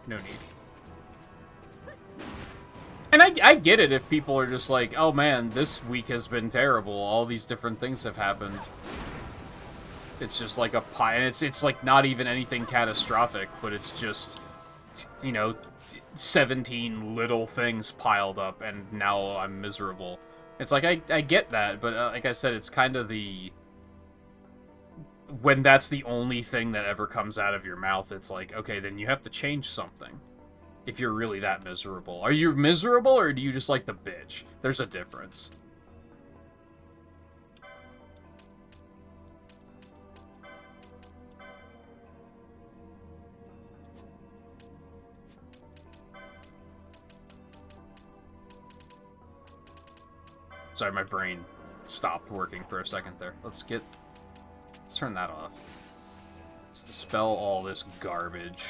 No need. And I get it if people are just like, oh man, this week has been terrible, all these different things have happened. It's just like a pie, and it's like not even anything catastrophic, but it's just, you know, 17 little things piled up, and now I'm miserable. It's like, I get that, but like I said, it's kind of the... When that's the only thing that ever comes out of your mouth, it's like, okay, then you have to change something. If you're really that miserable. Are you miserable, or do you just like the bitch? There's a difference. Sorry, my brain stopped working for a second there. Let's turn that off. Let's dispel all this garbage.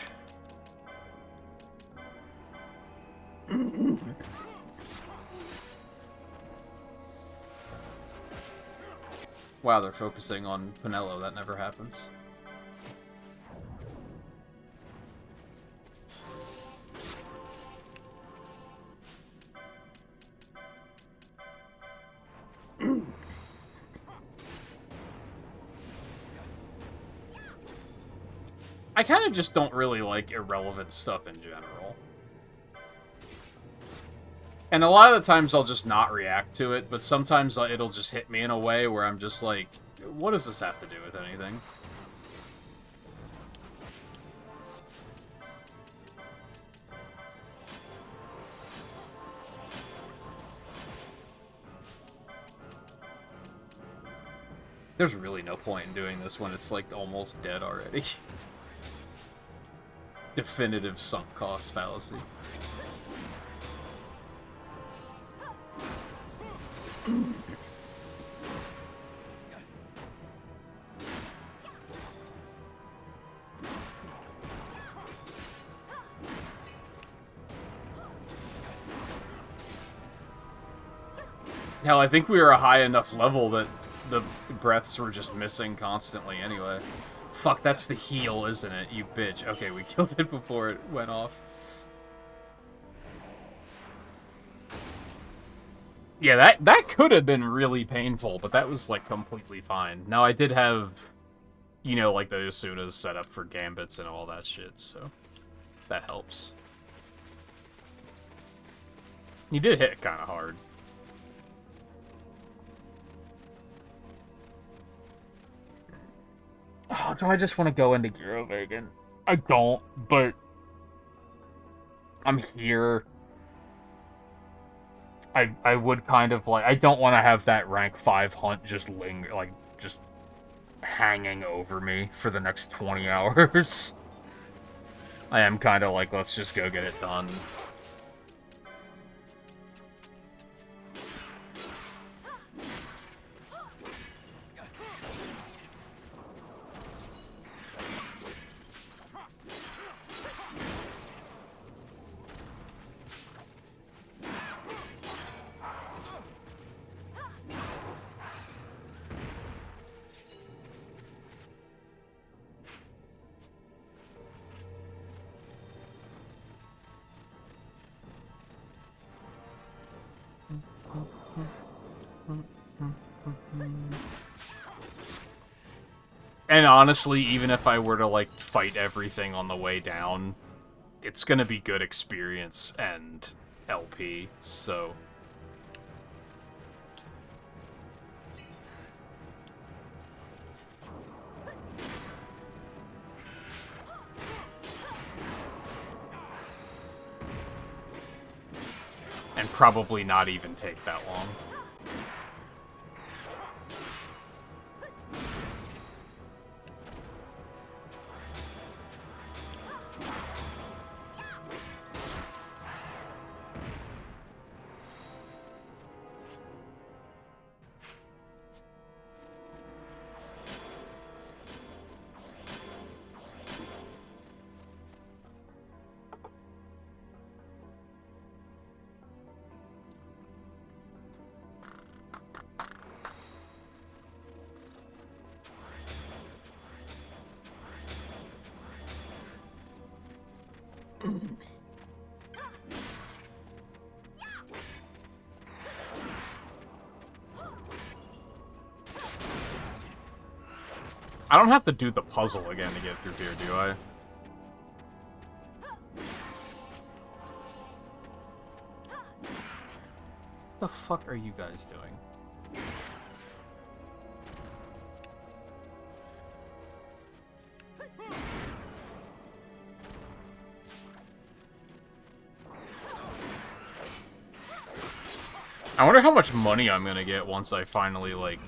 Wow, they're focusing on Pinello. That never happens. I kind of just don't really like irrelevant stuff in general. And a lot of the times I'll just not react to it, but sometimes it'll just hit me in a way where I'm just like, what does this have to do with anything? There's really no point in doing this when it's, like, almost dead already. Definitive sunk cost fallacy. Hell, I think we were a high enough level that the breaths were just missing constantly anyway. Fuck, that's the heal, isn't it? You bitch. Okay, we killed it before it went off. Yeah, that could have been really painful, but that was, like, completely fine. Now, I did have, you know, like, the Asunas set up for gambits and all that shit, so that helps. He did hit kind of hard. Oh, do I just want to go into Gyrovagan? I don't, but I'm here. I would kind of like... I don't want to have that rank 5 hunt just linger, like, just hanging over me for the next 20 hours. I am kind of like, let's just go get it done. And honestly, even if I were to, like, fight everything on the way down, it's gonna be good experience and LP, so... And probably not even take that long. I don't have to do the puzzle again to get through here, do I? What the fuck are you guys doing? I wonder how much money I'm gonna get once I finally, like,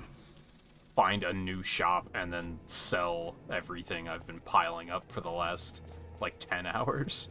find a new shop and then sell everything I've been piling up for the last, like, 10 hours.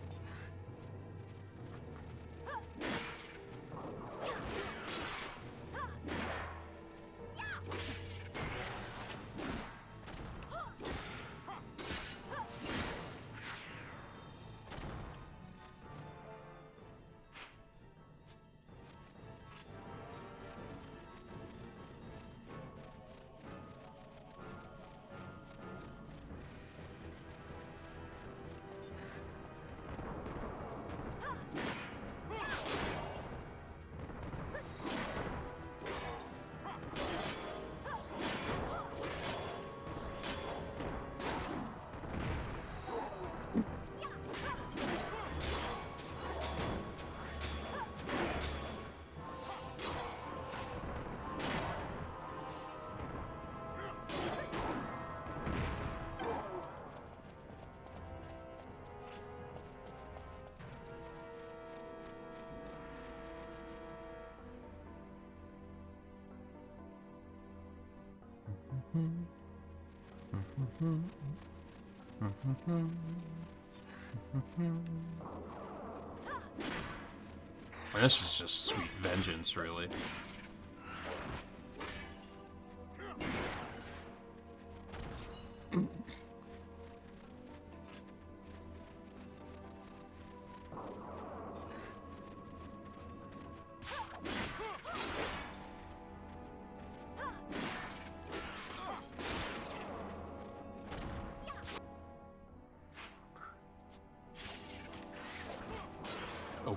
This is just sweet vengeance, really.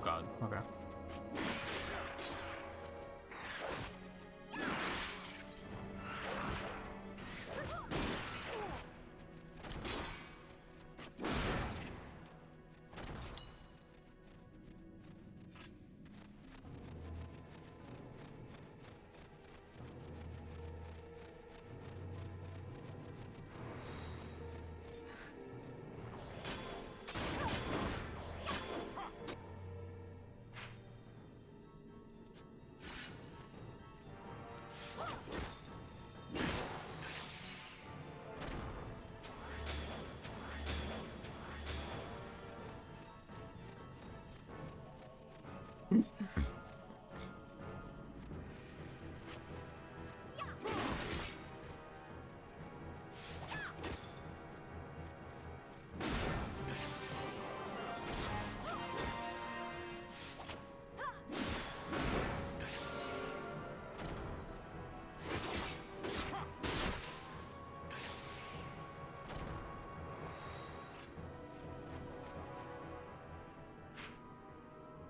god. Okay.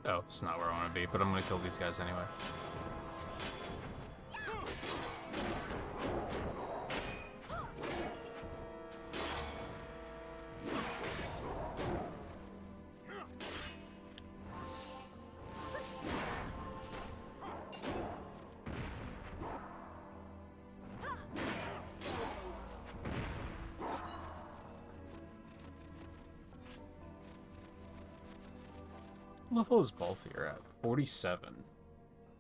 Oh, it's not where I want to be, but I'm gonna kill these guys anyway. What level is both here at? 47.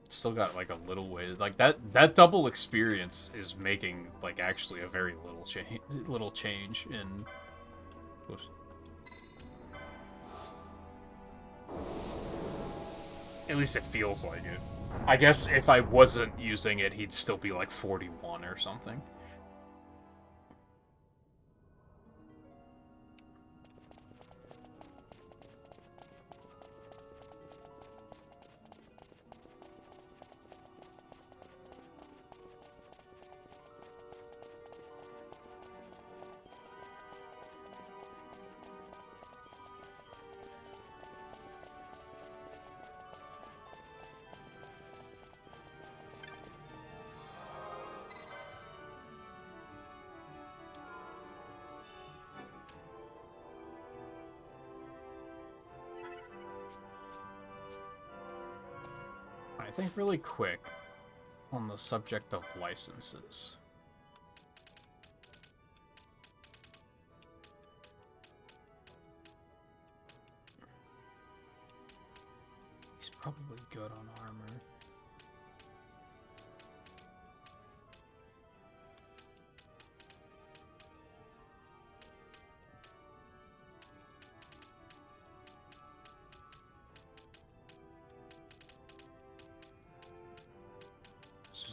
Still got like a little way. Like that double experience is making like actually a very little change in. Whoops. At least it feels like it. I guess if I wasn't using it, he'd still be like 41 or something. I think really quick on the subject of licenses. He's probably good on armor.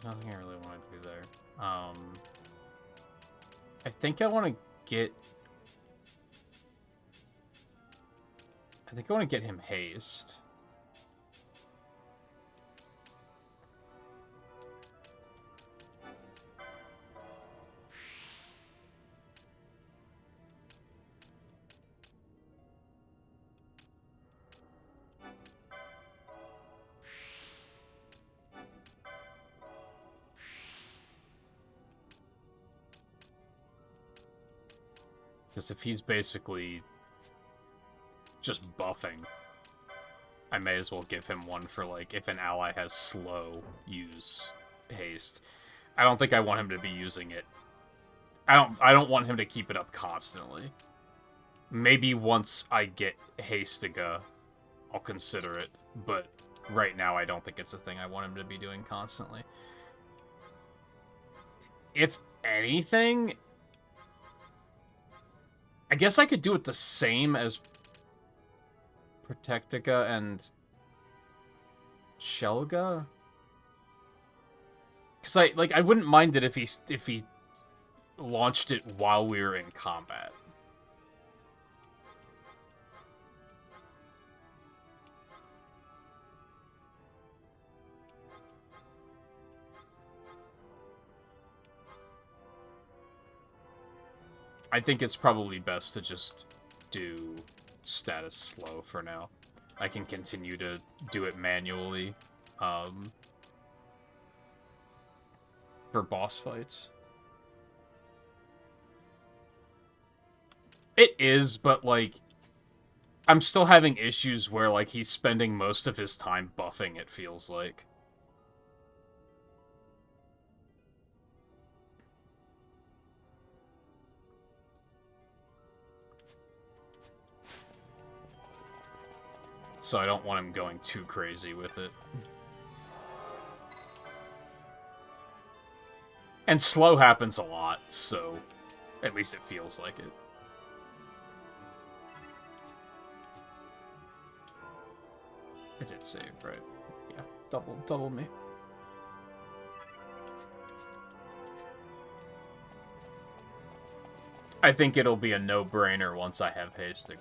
There's nothing I really want to do there. I think I want to get... I think I want to get him haste. Because if he's basically just buffing, I may as well give him one for, like, if an ally has slow, use haste. I don't think I want him to be using it. I don't want him to keep it up constantly. Maybe once I get Hastiga, I'll consider it, but right now I don't think it's a thing I want him to be doing constantly. If anything, I guess I could do it the same as Protectica and Shelga. Cause I wouldn't mind it if he launched it while we were in combat. I think it's probably best to just do status slow for now. I can continue to do it manually for boss fights. It is, but, like, I'm still having issues where, like, he's spending most of his time buffing, it feels like. So I don't want him going too crazy with it. And slow happens a lot, so at least it feels like it. I did save, right? Yeah, double me. I think it'll be a no-brainer once I have haste.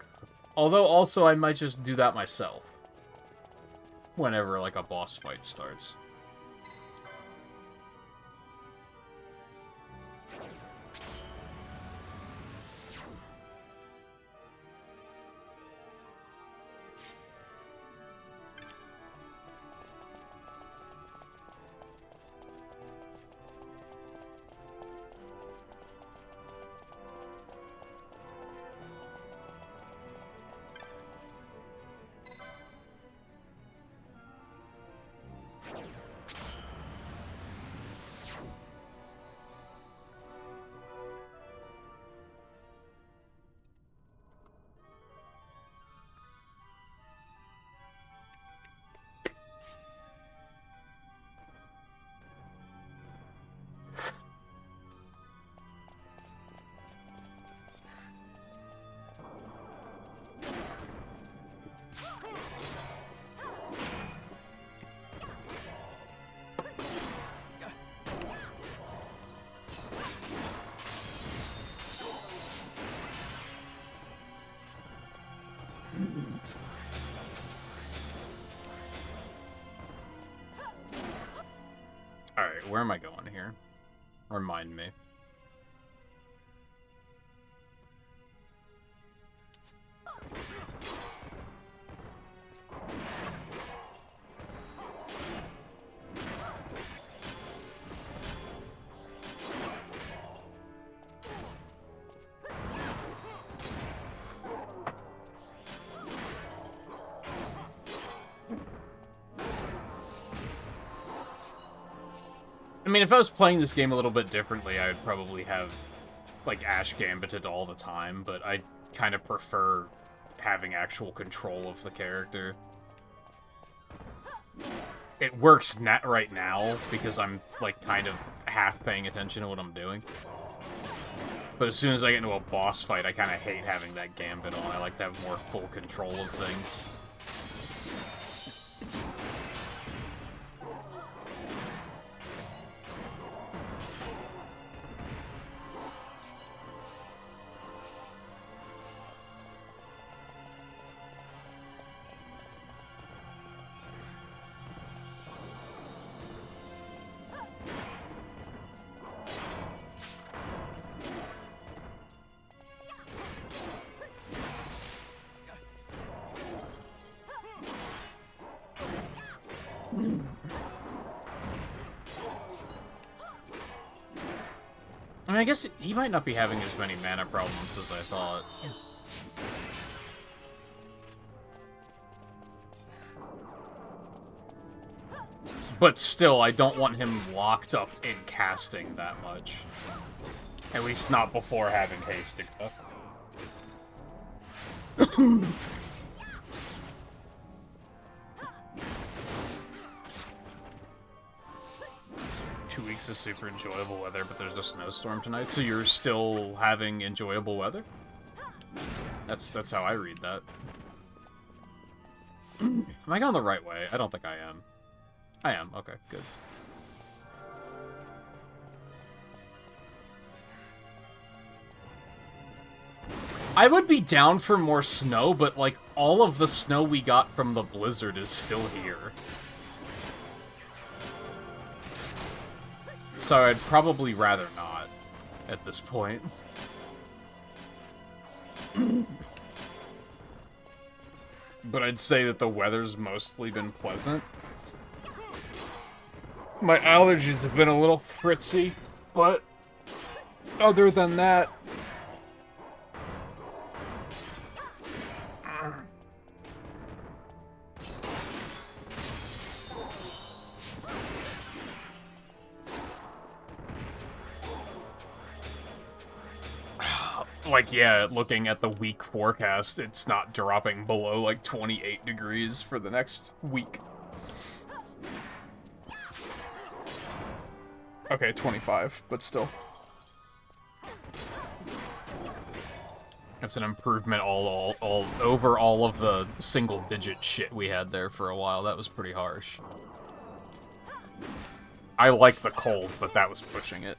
Although, also, I might just do that myself. Whenever, like, a boss fight starts. Alright, where am I going here? Remind me. I mean, if I was playing this game a little bit differently, I would probably have, like, Ash Gambited all the time, but I kind of prefer having actual control of the character. It works right now, because I'm, like, kind of half paying attention to what I'm doing. But as soon as I get into a boss fight, I kind of hate having that Gambit on. I like to have more full control of things. I mean, I guess he might not be having as many mana problems as I thought. But still, I don't want him locked up in casting that much. At least not before having haste. 2 weeks of super enjoyable weather, but there's no snowstorm tonight, so you're still having enjoyable weather? That's how I read that. Am I going the right way? I don't think I am. I am. Okay, good. I would be down for more snow, but, like, all of the snow we got from the blizzard is still here. So I'd probably rather not, at this point. but I'd say that the weather's mostly been pleasant. My allergies have been a little fritzy, but other than that... Like, yeah, looking at the week forecast, it's not dropping below, like, 28 degrees for the next week. Okay, 25, but still. That's an improvement all over all of the single-digit shit we had there for a while. That was pretty harsh. I like the cold, but that was pushing it.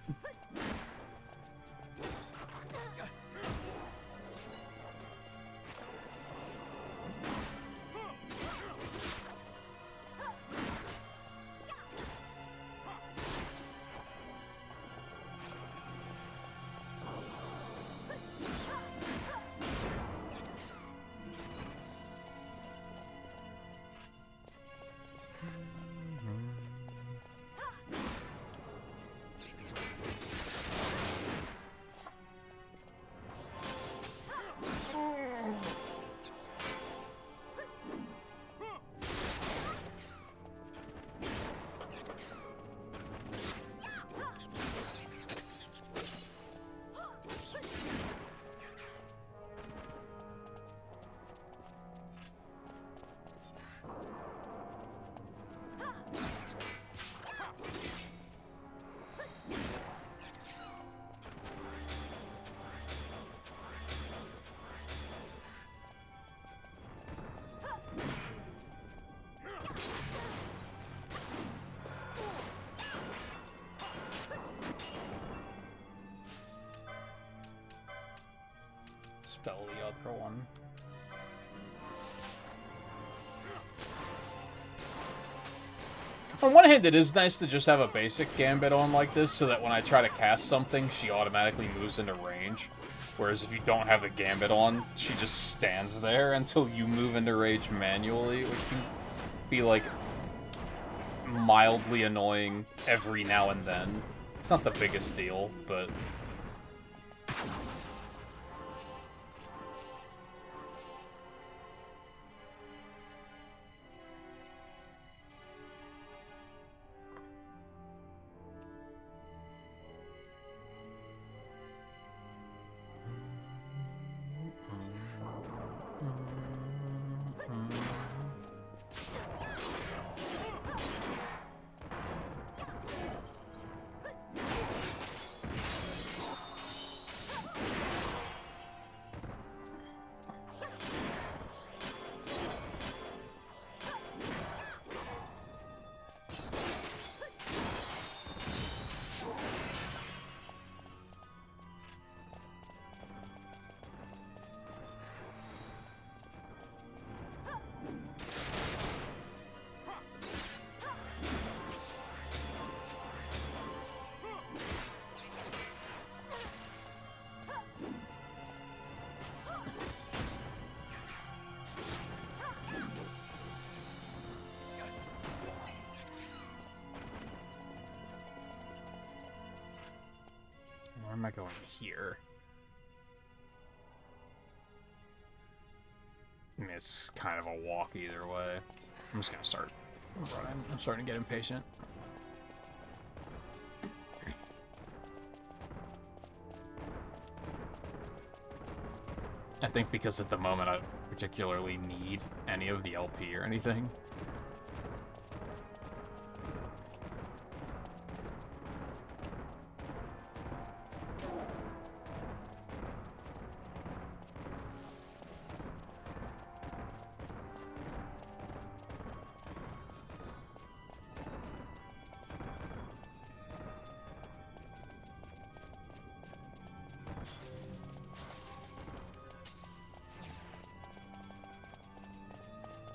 Spell the other one. On one hand, it is nice to just have a basic Gambit on like this, so that when I try to cast something, she automatically moves into range. Whereas if you don't have the Gambit on, she just stands there until you move into range manually, which can be, like, mildly annoying every now and then. It's not the biggest deal, but... Where am I going here? I mean, it's kind of a walk either way. I'm just gonna start running. I'm starting to get impatient. I think because at the moment I don't particularly need any of the LP or anything.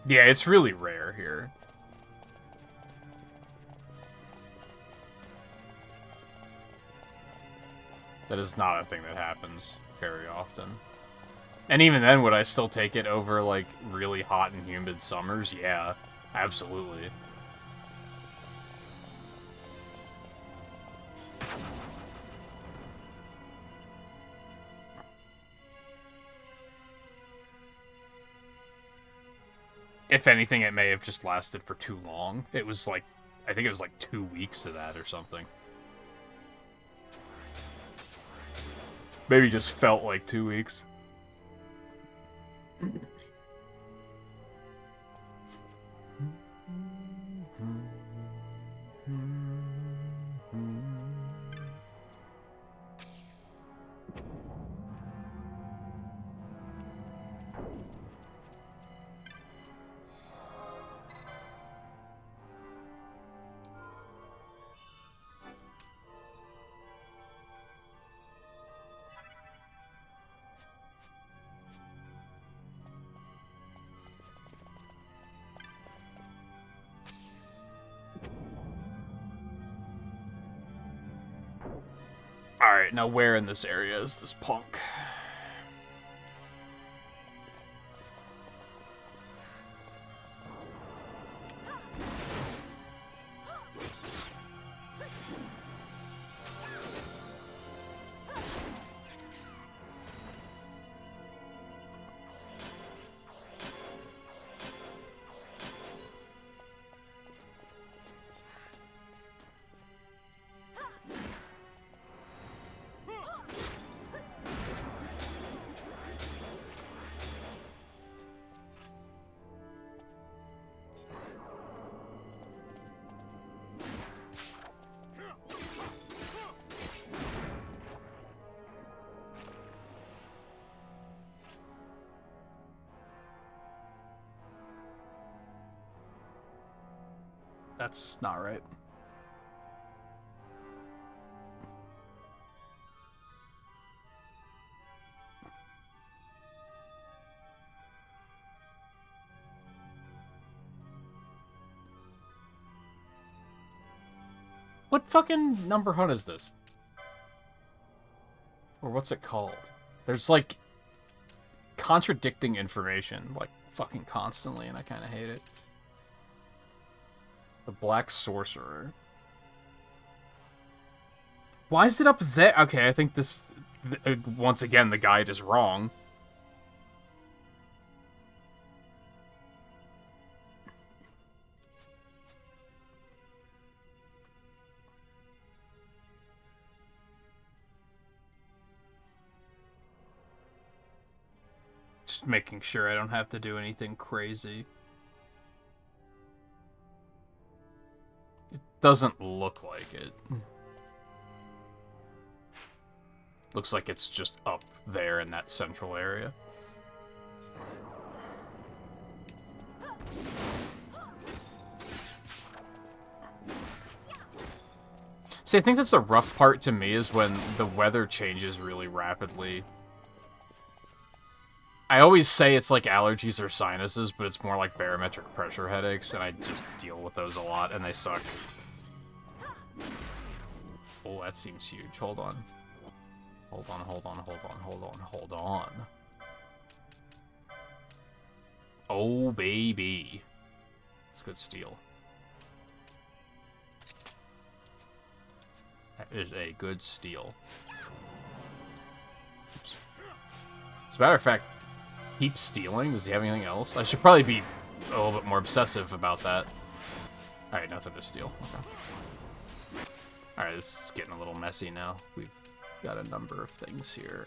Yeah, it's really rare here. That is not a thing that happens very often. And even then, would I still take it over, like, really hot and humid summers? Yeah, absolutely. If anything, it may have just lasted for too long. It was like, I think it was like 2 weeks to that or something. Maybe just felt like 2 weeks. Alright, now where in this area is this punk? That's not right. What fucking number hunt is this? Or what's it called? There's, like, contradicting information, like, fucking constantly, and I kind of hate it. The Black Sorcerer. Why is it up there? Okay, I think this... once again, the guide is wrong. Just making sure I don't have to do anything crazy. It doesn't look like it. Looks like it's just up there in that central area. See, I think that's the rough part to me, is when the weather changes really rapidly. I always say it's like allergies or sinuses, but it's more like barometric pressure headaches, and I just deal with those a lot, and they suck. Oh, that seems huge. Hold on. Hold on, hold on, hold on, hold on, hold on. Oh, baby. It's good steel. That is a good steal. Oops. As a matter of fact, keep stealing? Does he have anything else? I should probably be a little bit more obsessive about that. Alright, nothing to steal. Okay. Alright, this is getting a little messy now. We've got a number of things here.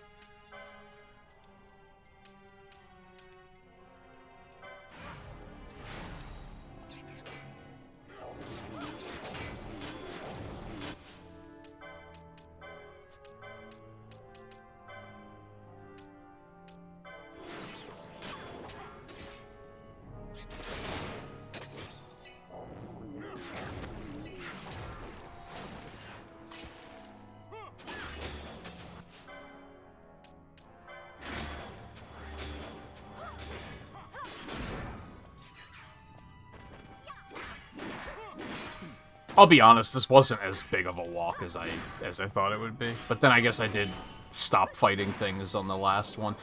I'll be honest, this wasn't as big of a walk as I thought it would be. But then I guess I did stop fighting things on the last one.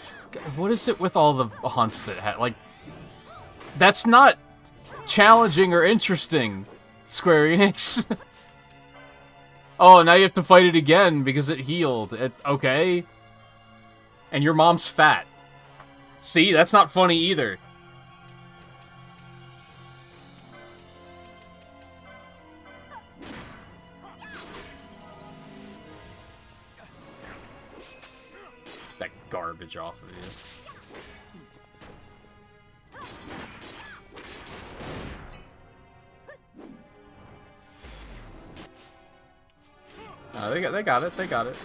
What is it with all the hunts that had, like, that's not challenging or interesting, Square Enix. Oh, now you have to fight it again because it healed. Okay. And your mom's fat. See, that's not funny either. That garbage off of you. They got it. They got it.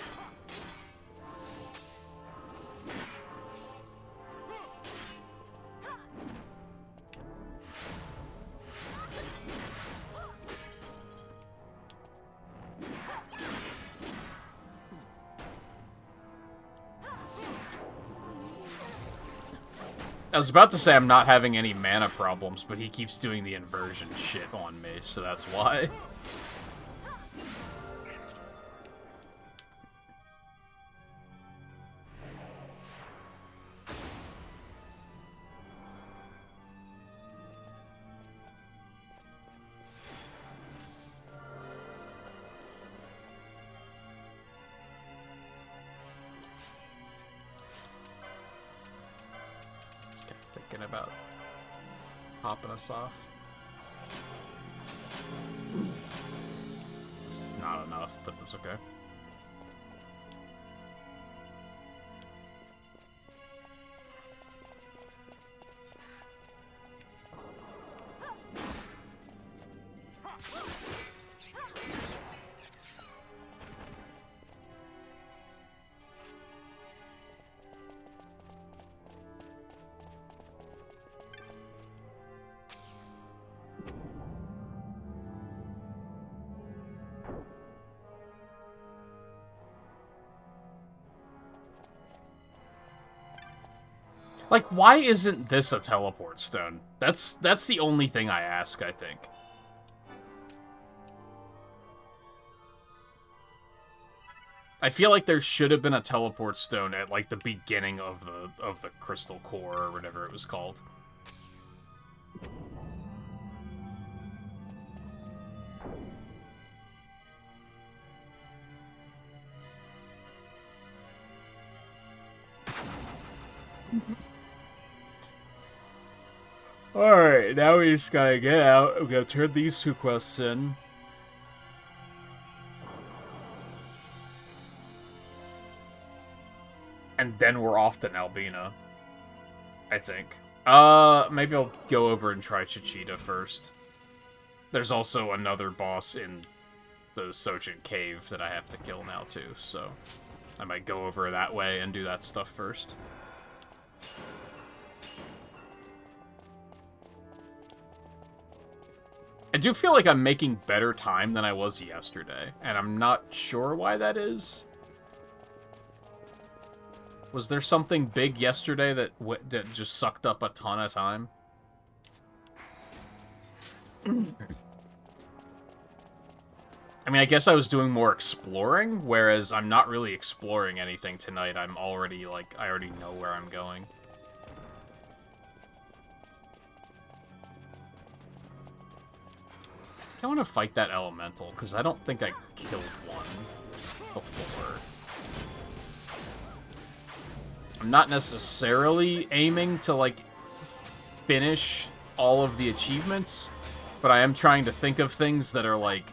I was about to say I'm not having any mana problems, but he keeps doing the inversion shit on me, so that's why. About popping us off. It's not enough, but that's okay. Like, why isn't this a teleport stone? That's the only thing I ask, I think. I feel like there should have been a teleport stone at, like, the beginning of the crystal core, or whatever it was called. Alright, now we just gotta get out. We gotta turn these two quests in. And then we're off to Nalbina, I think. Maybe I'll go over and try Chichita first. There's also another boss in the Sochin Cave that I have to kill now, too, so I might go over that way and do that stuff first. I do feel like I'm making better time than I was yesterday, and I'm not sure why that is. Was there something big yesterday that just sucked up a ton of time? I mean, I guess I was doing more exploring, whereas I'm not really exploring anything tonight. I'm already, like, I already know where I'm going. I want to fight that elemental, because I don't think I killed one before. I'm not necessarily aiming to, like, finish all of the achievements, but I am trying to think of things that are, like,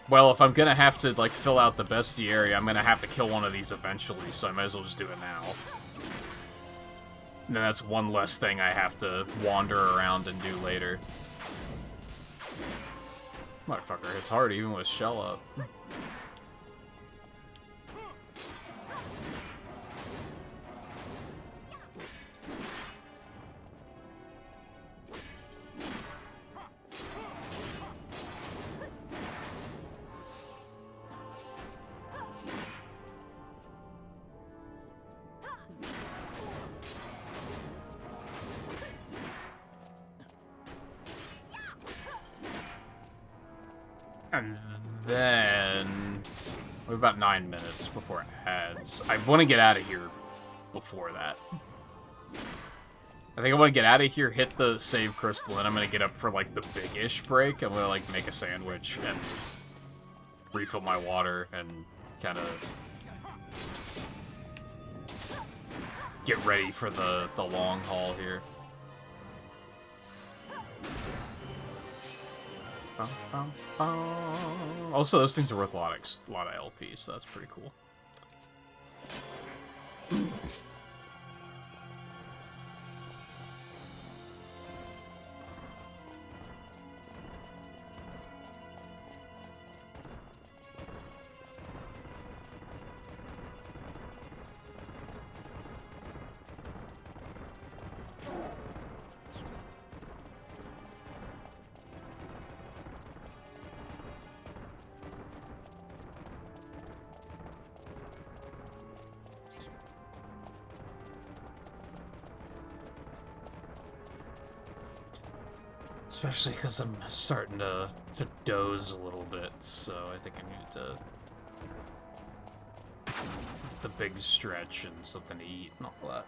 well, if I'm gonna have to, like, fill out the bestiary, I'm gonna have to kill one of these eventually, so I might as well just do it now. And then that's one less thing I have to wander around and do later. Motherfucker hits hard even with shell up. And then We have about 9 minutes before ads. I want to get out of here before that. I think I want to get out of here, hit the save crystal, and I'm going to get up for, like, the big-ish break. I'm going to, like, make a sandwich and refill my water and kind of get ready for the long haul here. Also, those things are worth a lot of LP, so that's pretty cool. Especially because I'm starting to doze a little bit, so I think I need to get the big stretch and something to eat and all that.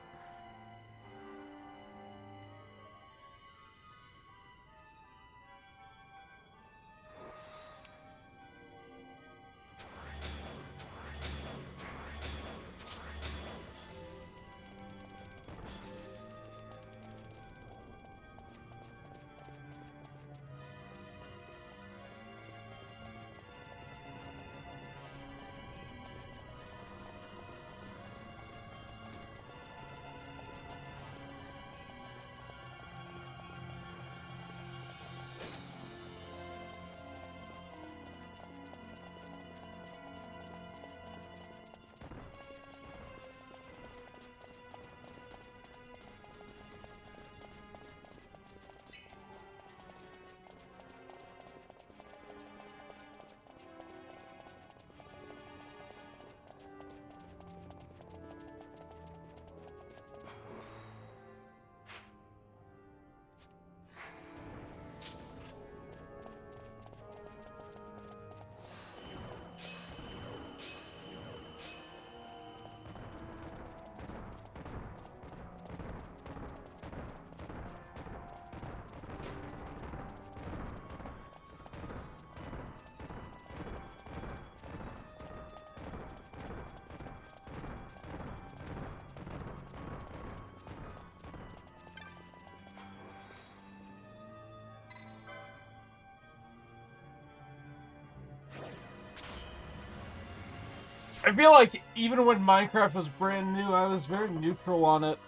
I feel like even when Minecraft was brand new, I was very neutral on it.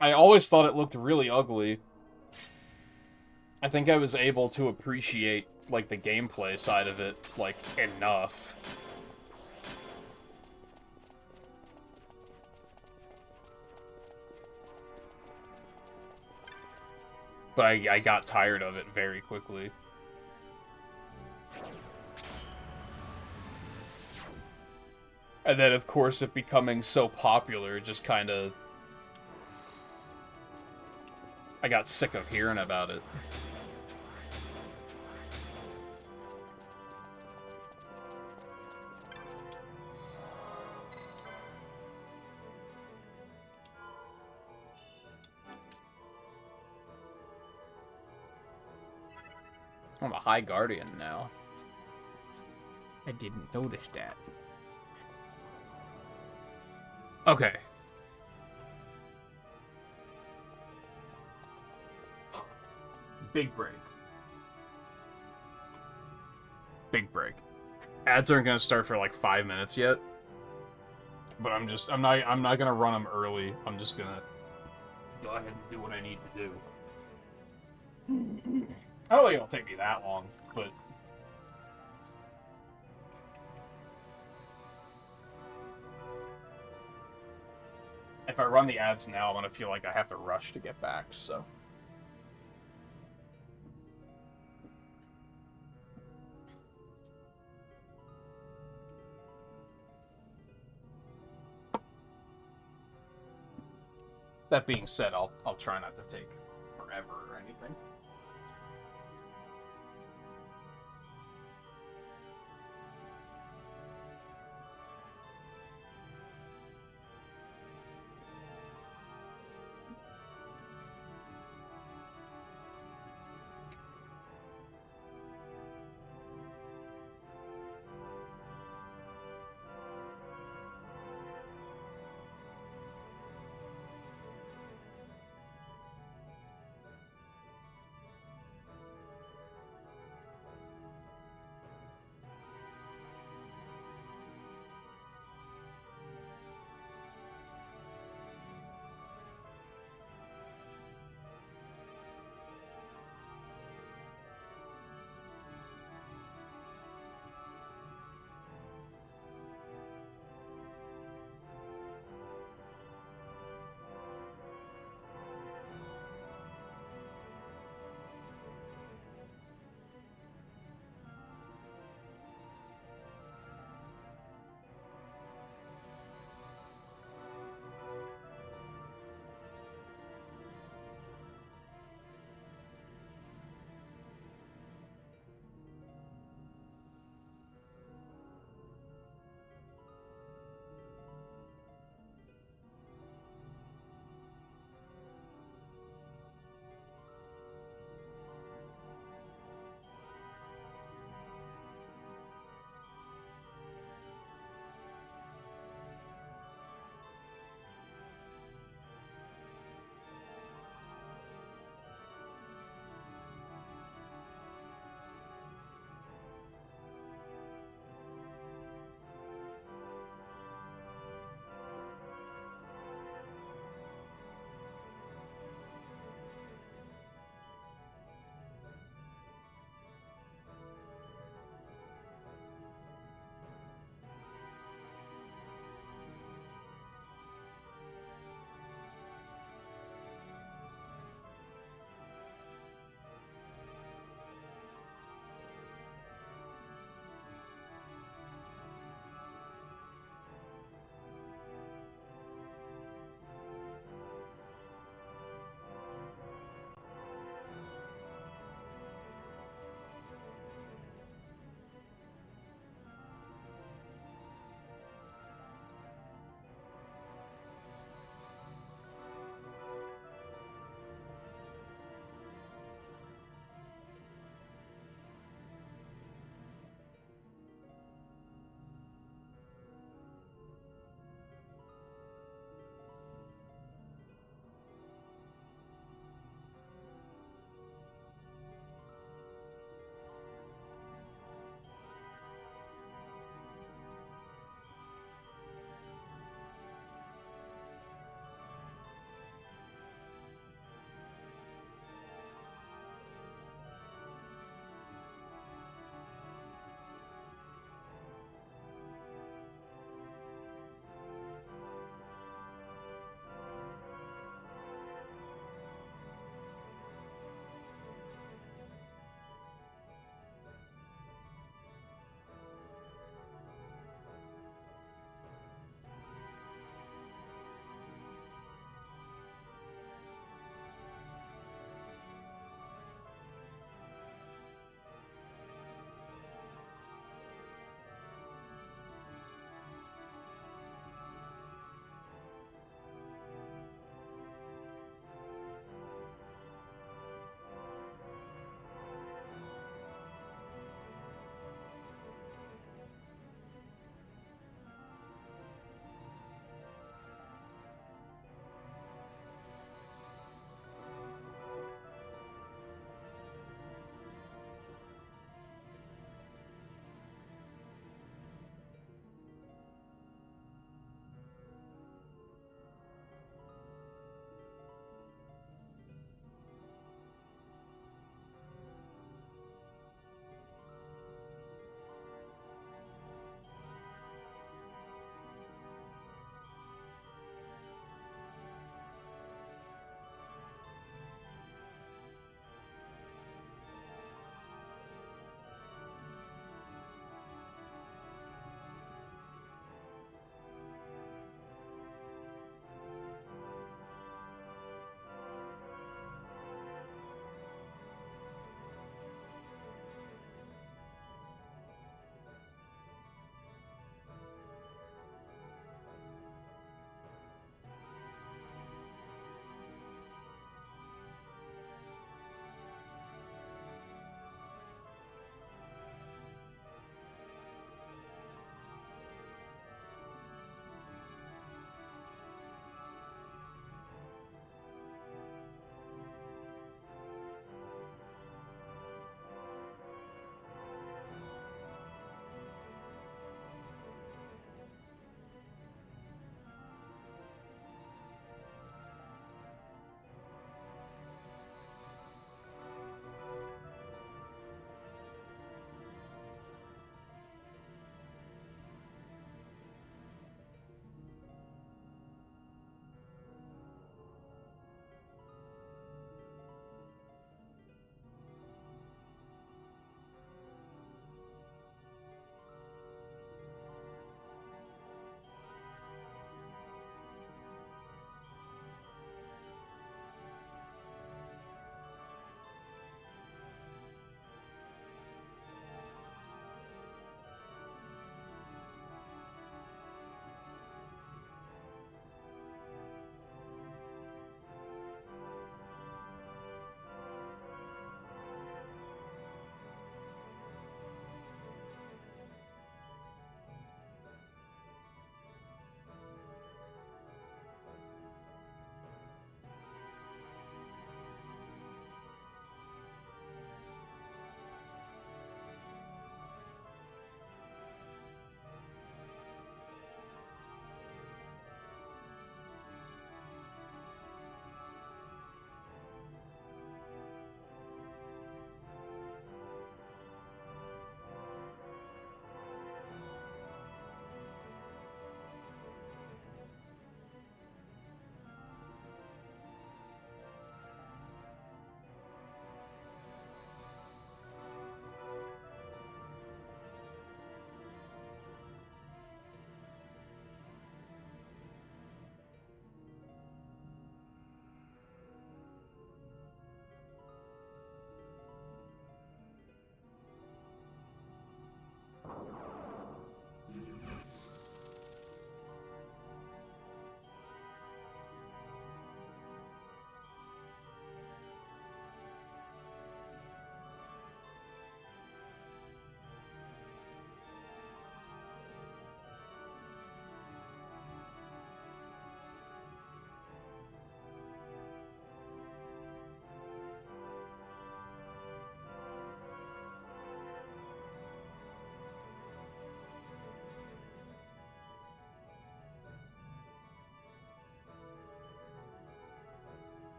I always thought it looked really ugly. I think I was able to appreciate, like, the gameplay side of it, like, enough. But I got tired of it very quickly. And then, of course, it becoming so popular just kind of... I got sick of hearing about it. I'm a High Guardian now. I didn't notice that. Okay. Big break. Big break. Ads aren't gonna start for like 5 minutes yet. But I'm not gonna run them early. I'm just gonna go ahead and do what I need to do. I don't think it'll take me that long, but if I run the ads now, I'm gonna feel like I have to rush to get back, so. That being said, I'll try not to take forever or anything.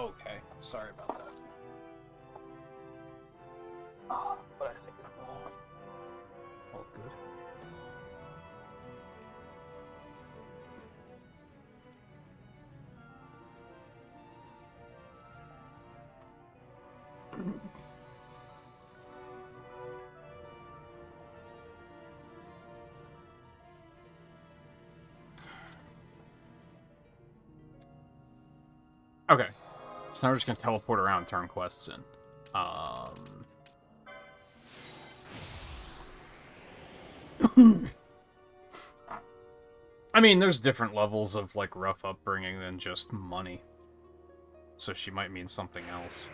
Okay, sorry about that. But I think I'm all good. Okay, so now we're just gonna teleport around and turn quests in. I mean, there's different levels of, like, rough upbringing than just money. So she might mean something else.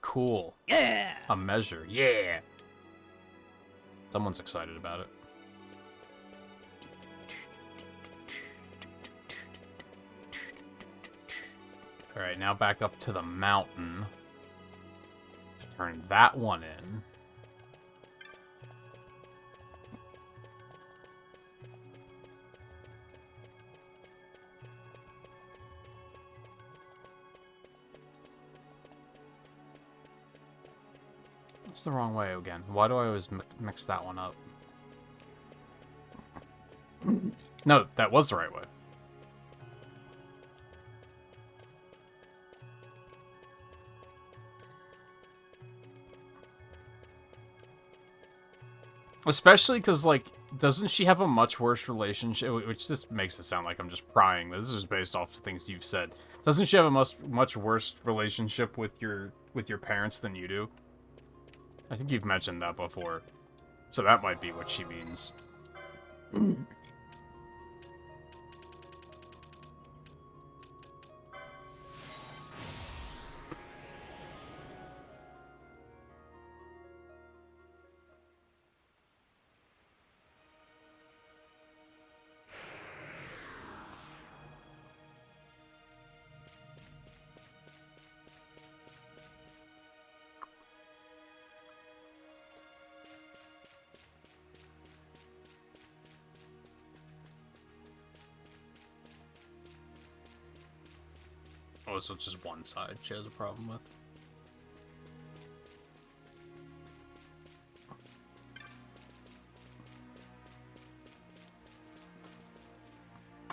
Cool. Yeah! A measure. Yeah! Someone's excited about it. Alright, now back up to the mountain. Turn that one in. It's the wrong way again. Why do I always mix that one up? No, that was the right way. Especially because, like, doesn't she have a much worse relationship? Which this makes it sound like I'm just prying, but this is based off the things you've said. Doesn't she have a much worse relationship with your parents than you do? I think you've mentioned that before. So that might be what she means. Oh, so it's just one side she has a problem with.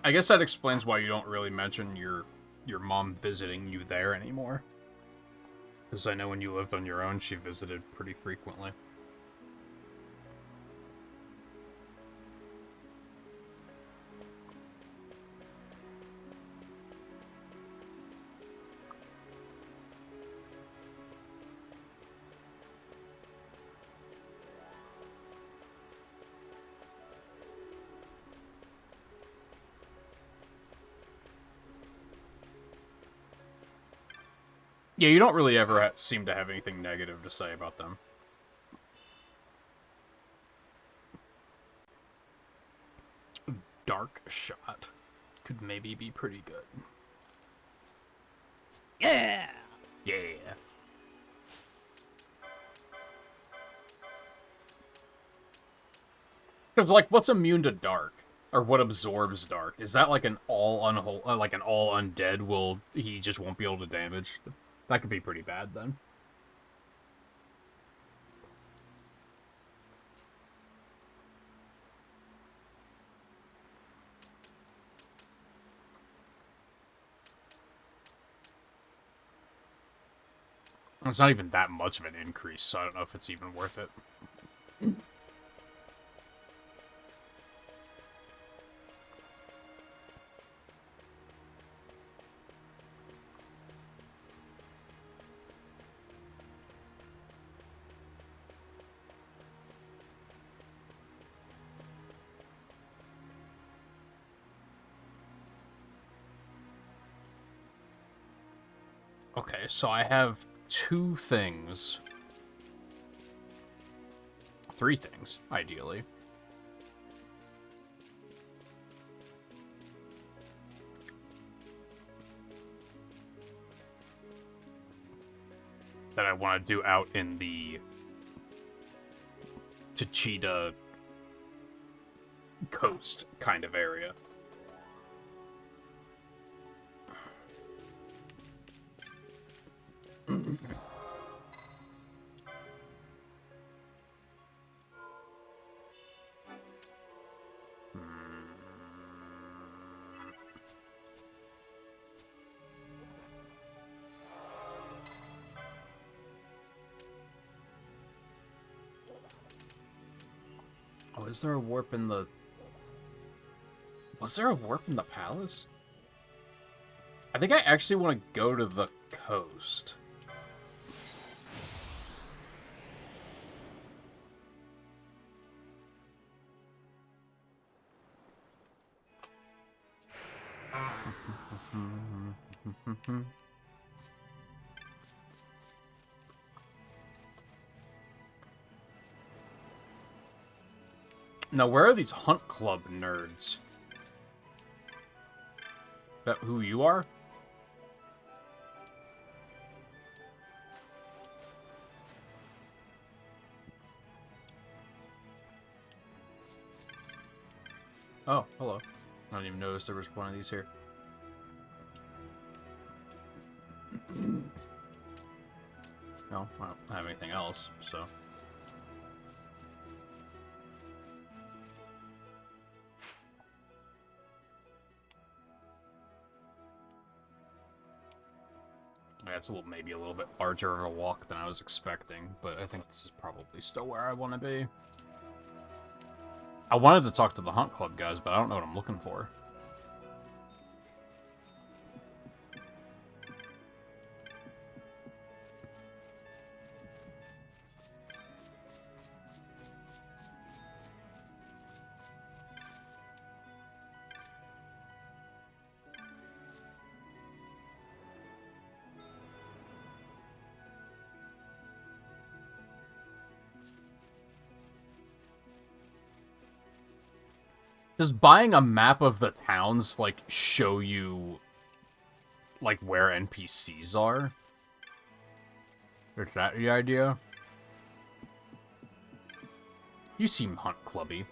I guess that explains why you don't really mention your mom visiting you there anymore. Because I know when you lived on your own, she visited pretty frequently. Yeah, you don't really ever seem to have anything negative to say about them. Dark shot. Could maybe be pretty good. Yeah! Yeah. Because, like, what's immune to dark? Or what absorbs dark? Is that like an all undead will he just won't be able to damage? That could be pretty bad then. It's not even that much of an increase, so I don't know if it's even worth it. Okay, so I have 2 things. 3 things, ideally. That I want to do out in the Tachita coast kind of area. Oh, is there a warp in the... Was there a warp in the palace? I think I actually want to go to the coast. Now, where are these Hunt Club nerds? That who you are? Oh, hello. I didn't even notice there was one of these here. No, I don't have anything else, so... Yeah, it's maybe a little bit larger of a walk than I was expecting, but I think this is probably still where I want to be. I wanted to talk to the Hunt Club guys, but I don't know what I'm looking for. Does buying a map of the towns, like, show you, like, where NPCs are? Is that the idea? You seem Hunt Clubby.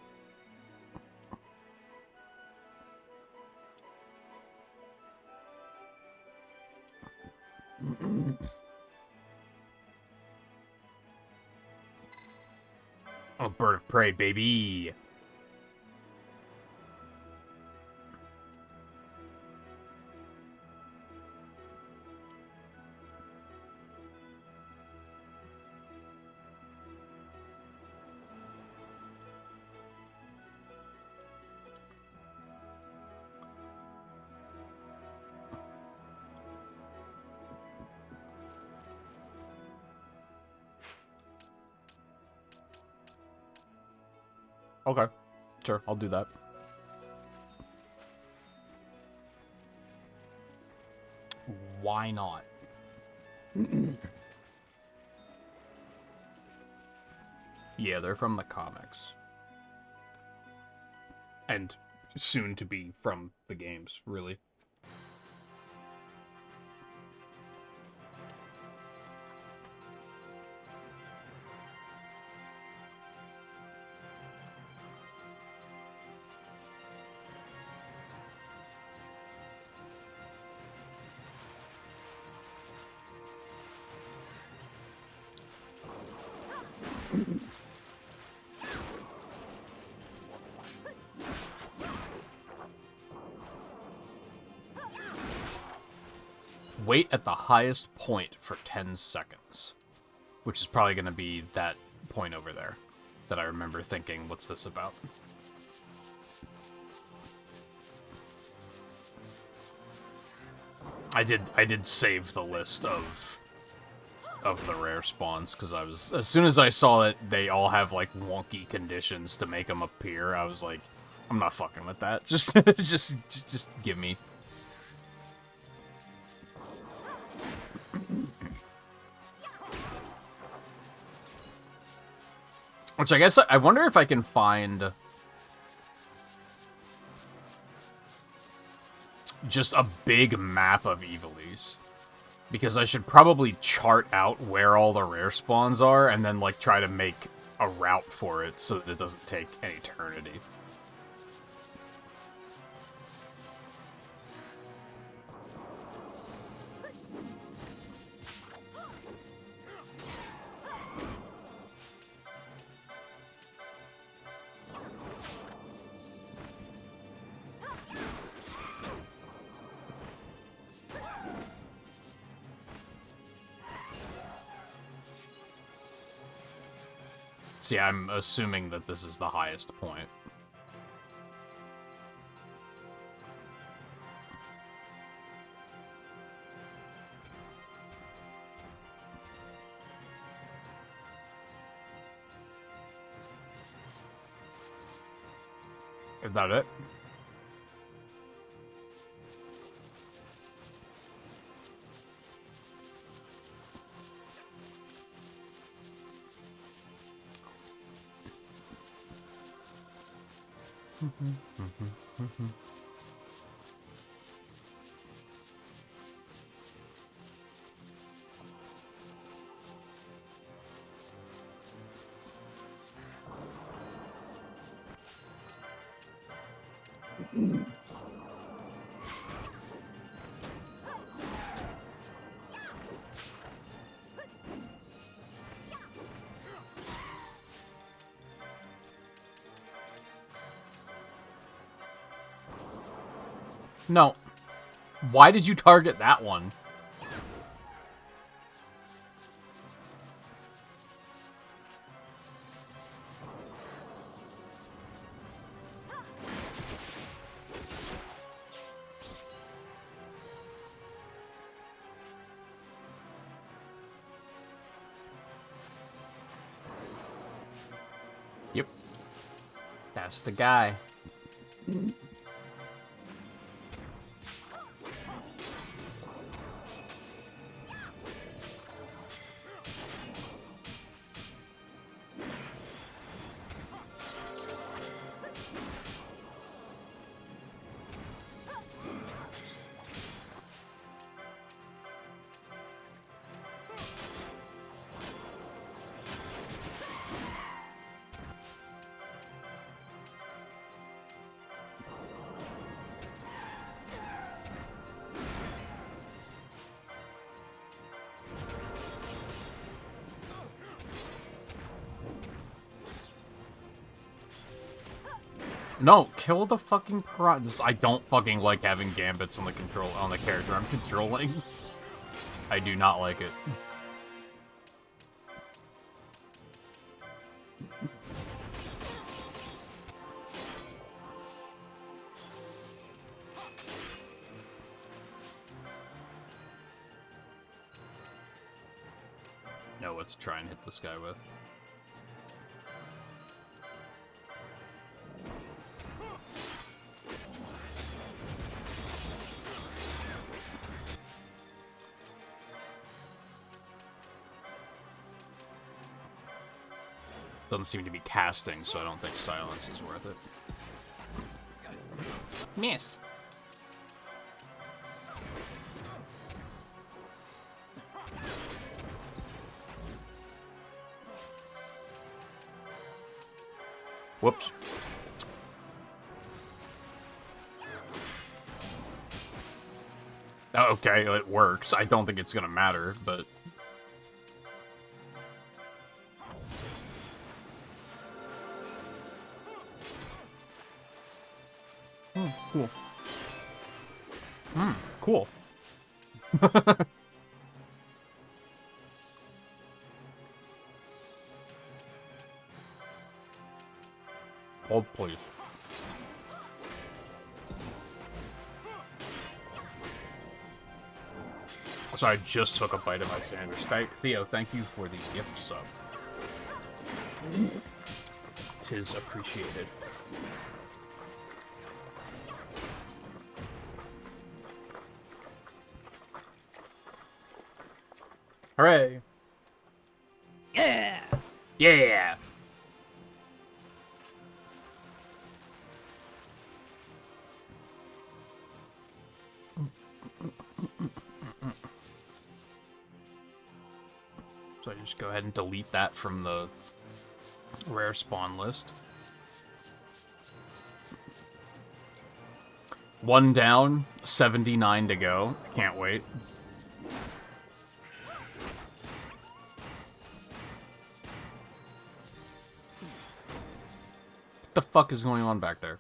Oh, bird of prey, baby! Okay. Sure, I'll do that. Why not? Yeah, they're from the comics. And soon to be from the games, really. Wait at the highest point for 10 seconds. which is probably going to be that point over there that I remember thinking, what's this about? I did save the list of the rare spawns, because I was, as soon as I saw that they all have, like, wonky conditions to make them appear, I was like, I'm not fucking with that. Just give me. Which I guess, I wonder if I can find just a big map of Evilies. Because I should probably chart out where all the rare spawns are, and then, like, try to make a route for it so that it doesn't take an eternity. See, I'm assuming that this is the highest point. Is that it? No. Why did you target that one? Yep. That's the guy. No, kill the fucking piranhas. I don't fucking like having gambits on the character I'm controlling. I do not like it. Know what to try and hit this guy with. Doesn't seem to be casting, so I don't think silence is worth it. Miss. Whoops. Oh, okay, it works. I don't think it's gonna matter, but... Cool. Cool. Hold, please. So I just took a bite of my sandwich. Theo, thank you for the gift sub. Tis appreciated. Hooray! Yeah! Yeah! So I just go ahead and delete that from the rare spawn list. One down, 79 to go. I can't wait. What the fuck is going on back there?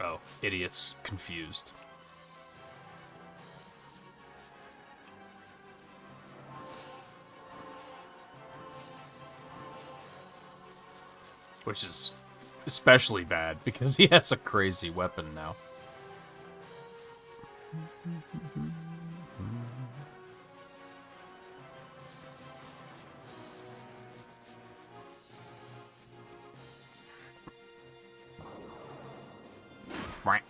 Oh, idiots confused. Which is especially bad because he has a crazy weapon now. Right.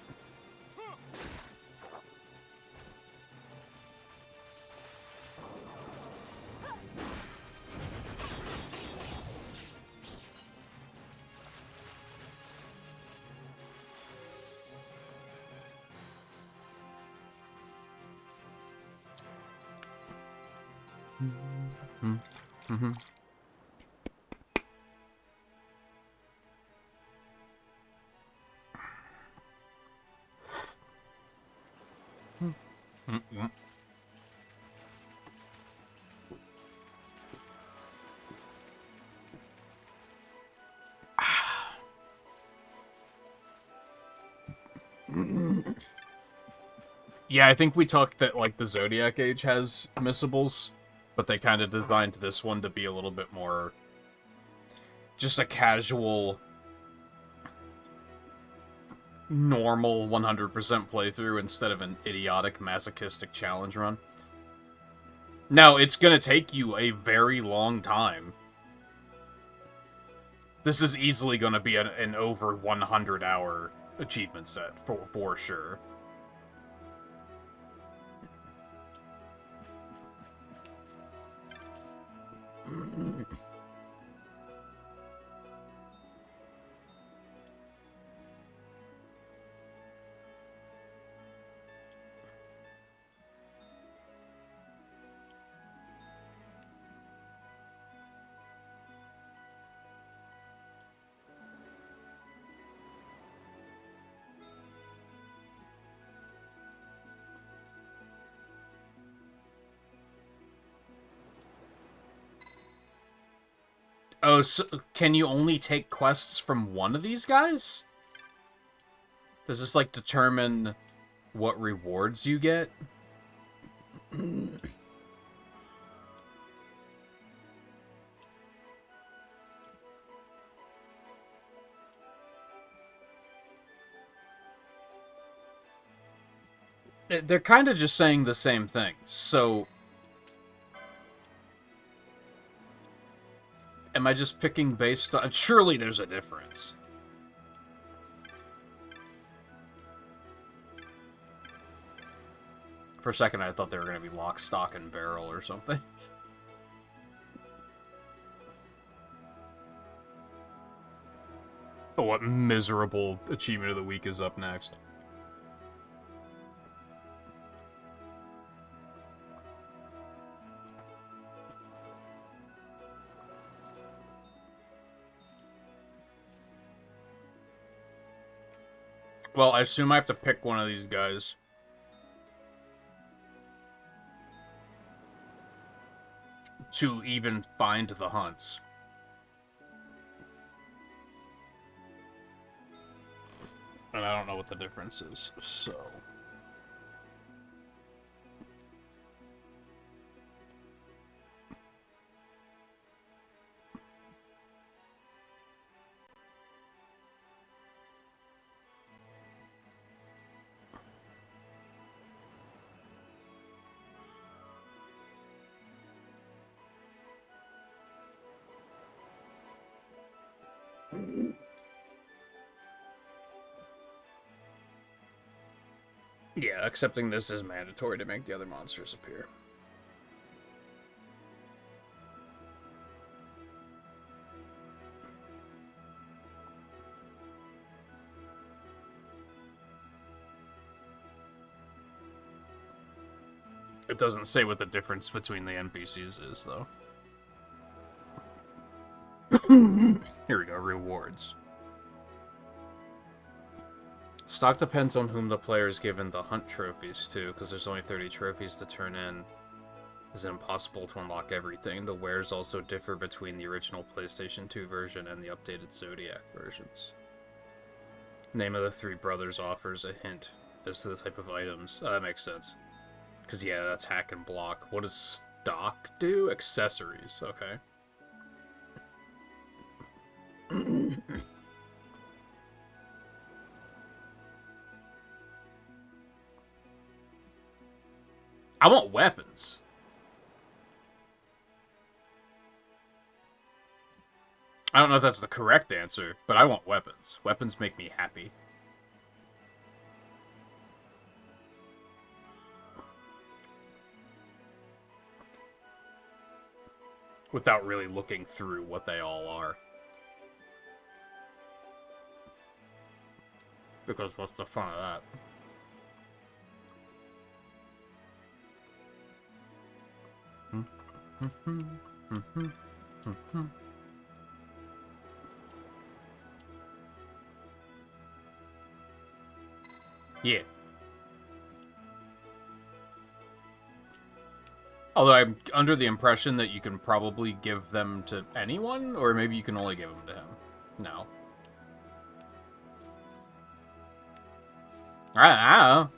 Mm-hmm. Mm-hmm. Yeah, I think we talked that, like, the Zodiac Age has missables, but they kind of designed this one to be a little bit more just a casual, normal 100% playthrough instead of an idiotic, masochistic challenge run. Now, it's gonna take you a very long time. This is easily gonna be an over 100-hour achievement set, for sure. Oh, so can you only take quests from one of these guys? Does this, like, determine what rewards you get? They're kind of just saying the same thing, so... Am I just picking based on... Surely there's a difference. For a second, I thought they were going to be lock, stock, and barrel or something. Oh, what miserable achievement of the week is up next? Well, I assume I have to pick one of these guys. To even find the hunts. And I don't know what the difference is, so... Yeah, accepting this is mandatory to make the other monsters appear. It doesn't say what the difference between the NPCs is, though. Here we go, rewards. Stock depends on whom the player is given the hunt trophies to, because there's only 30 trophies to turn in. It's impossible to unlock everything. The wares also differ between the original PlayStation 2 version and the updated Zodiac versions. Name of the Three Brothers offers a hint as to the type of items. Oh, that makes sense. Because, yeah, that's hack and block. What does stock do? Accessories, okay. I want weapons. I don't know if that's the correct answer, but I want weapons. Weapons make me happy. Without really looking through what they all are. Because what's the fun of that? Yeah. Although I'm under the impression that you can probably give them to anyone, or maybe you can only give them to him. No. I don't know.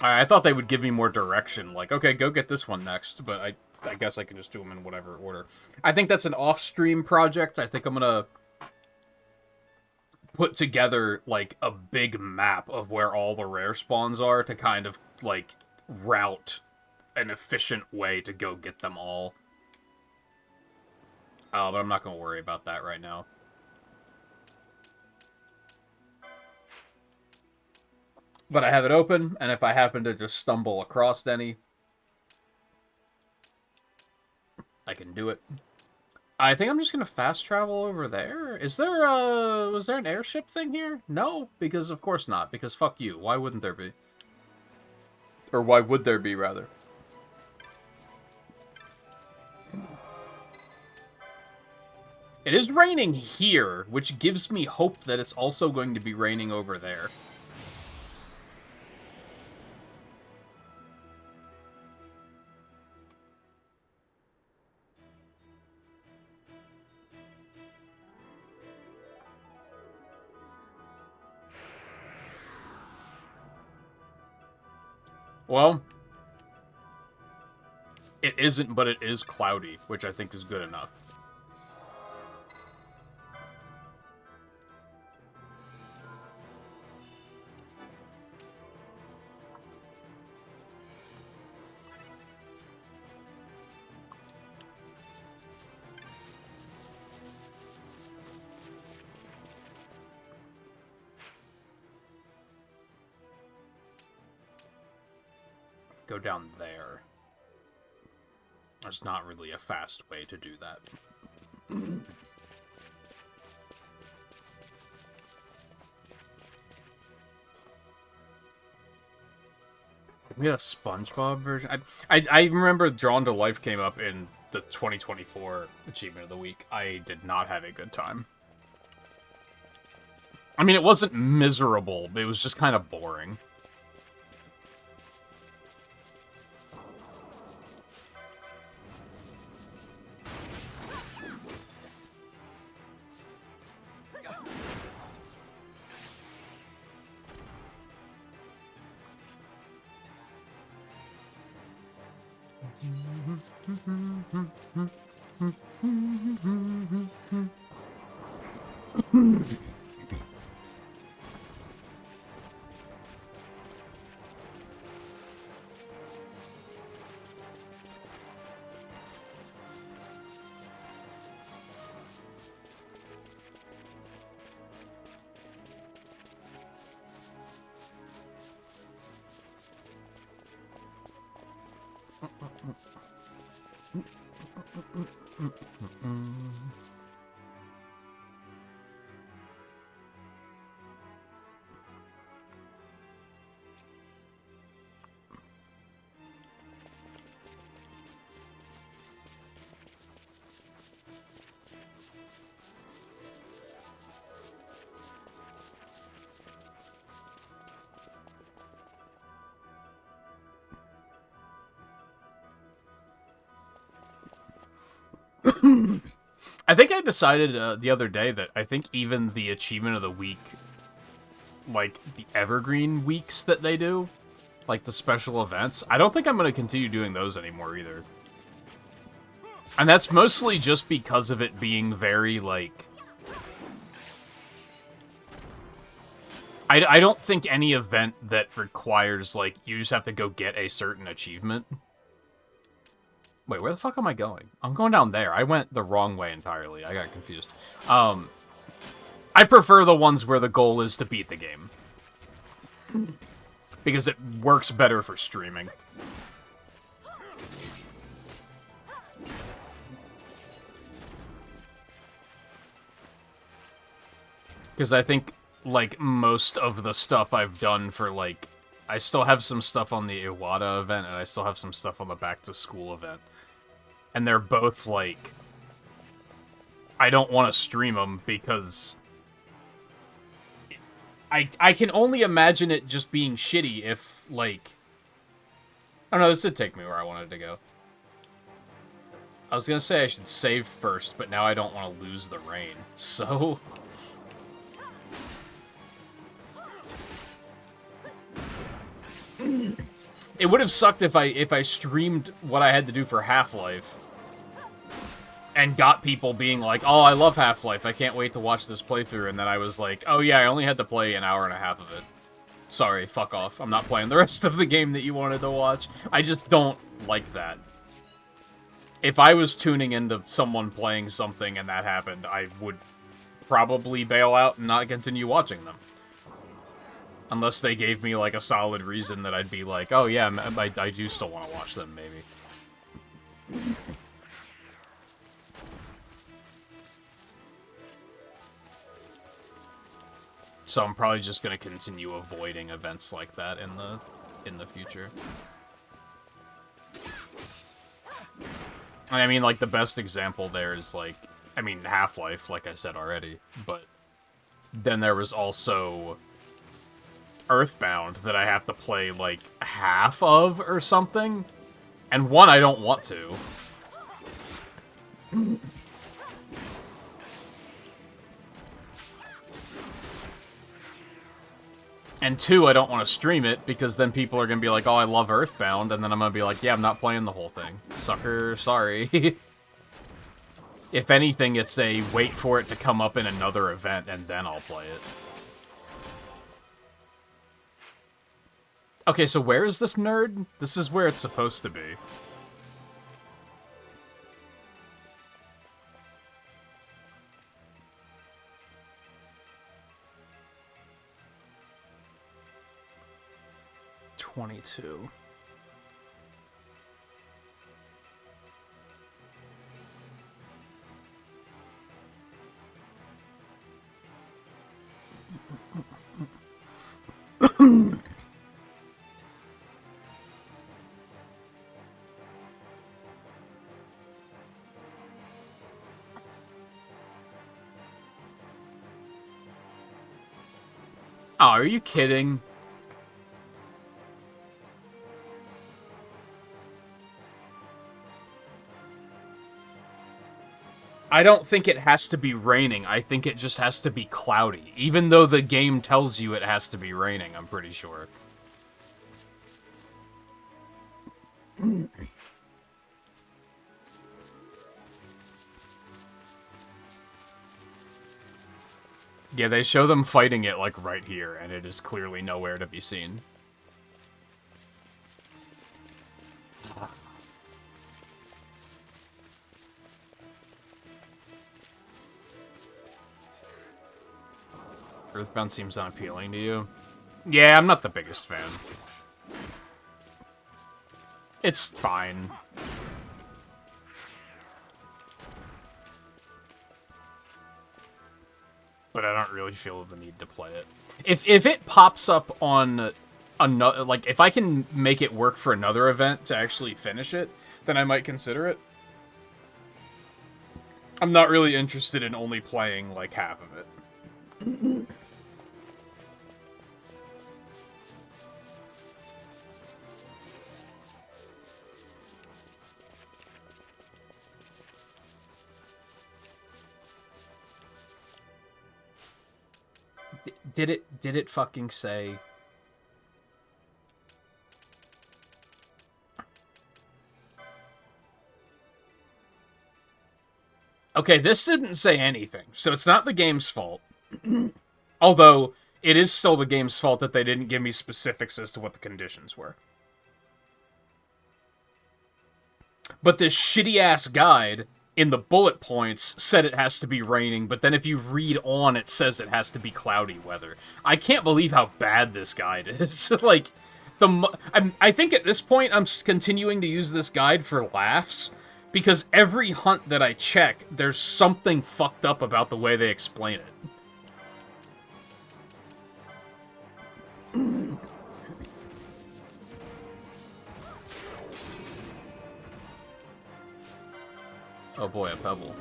I thought they would give me more direction, like, okay, go get this one next, but I guess I can just do them in whatever order. I think that's an off-stream project. I think I'm gonna put together, like, a big map of where all the rare spawns are to kind of, like, route an efficient way to go get them all. But I'm not gonna worry about that right now. But I have it open, and if I happen to just stumble across any, I can do it. I think I'm just gonna fast travel over there. Is there was there an airship thing here? No, because of course not, because fuck you. Why wouldn't there be? Or why would there be, rather? It is raining here, which gives me hope that it's also going to be raining over there. Well, it isn't, but it is cloudy, which I think is good enough. Go down there. There's not really a fast way to do that. We had a SpongeBob version. I remember Drawn to Life came up in the 2024 Achievement of the Week. I did not have a good time. I mean, it wasn't miserable, but it was just kind of boring. I think I decided the other day that I think even the achievement of the week, like the evergreen weeks that they do, like the special events, I don't think I'm going to continue doing those anymore either. And that's mostly just because of it being very, like... I don't think any event that requires, like, you just have to go get a certain achievement. Wait, where the fuck am I going? I'm going down there. I went the wrong way entirely. I got confused. I prefer the ones where the goal is to beat the game. Because it works better for streaming. Because I think, like, most of the stuff I've done for, like... I still have some stuff on the Iwata event, and I still have some stuff on the Back to School event. And they're both, like... I don't want to stream them because... I can only imagine it just being shitty if, like... Oh no, this did take me where I wanted to go. I was gonna say I should save first, but now I don't want to lose the rain, so... It would have sucked if I streamed what I had to do for Half-Life and got people being like, oh, I love Half-Life, I can't wait to watch this playthrough, and then I was like, oh yeah, I only had to play an hour and a half of it. Sorry, fuck off. I'm not playing the rest of the game that you wanted to watch. I just don't like that. If I was tuning into someone playing something and that happened, I would probably bail out and not continue watching them. Unless they gave me, like, a solid reason that I'd be like, oh yeah, I do still want to watch them, maybe. So I'm probably just going to continue avoiding events like that in the future. I mean, like, the best example there is, like, I mean, Half-Life, like I said already, but then there was also Earthbound that I have to play, like, half of or something, and one, I don't want to. And two, I don't want to stream it, because then people are going to be like, oh, I love Earthbound, and then I'm going to be like, yeah, I'm not playing the whole thing. Sucker, sorry. If anything, it's a wait for it to come up in another event, and then I'll play it. Okay, so where is this nerd? This is where it's supposed to be. $22. Oh, are you kidding? I don't think it has to be raining. I think it just has to be cloudy. Even though the game tells you it has to be raining, I'm pretty sure. Yeah, they show them fighting it, like, right here, and it is clearly nowhere to be seen. Earthbound seems unappealing to you. Yeah, I'm not the biggest fan. It's fine. But I don't really feel the need to play it. If it pops up on another, like, if I can make it work for another event to actually finish it, then I might consider it. I'm not really interested in only playing, like, half of it. Did it fucking say? Okay, this didn't say anything, so it's not the game's fault. Although, it is still the game's fault that they didn't give me specifics as to what the conditions were. But this shitty-ass guide, in the bullet points, said it has to be raining, but then if you read on, it says it has to be cloudy weather. I can't believe how bad this guide is. Like, I think at this point, I'm continuing to use this guide for laughs, because every hunt that I check, there's something fucked up about the way they explain it. Oh boy, a pebble.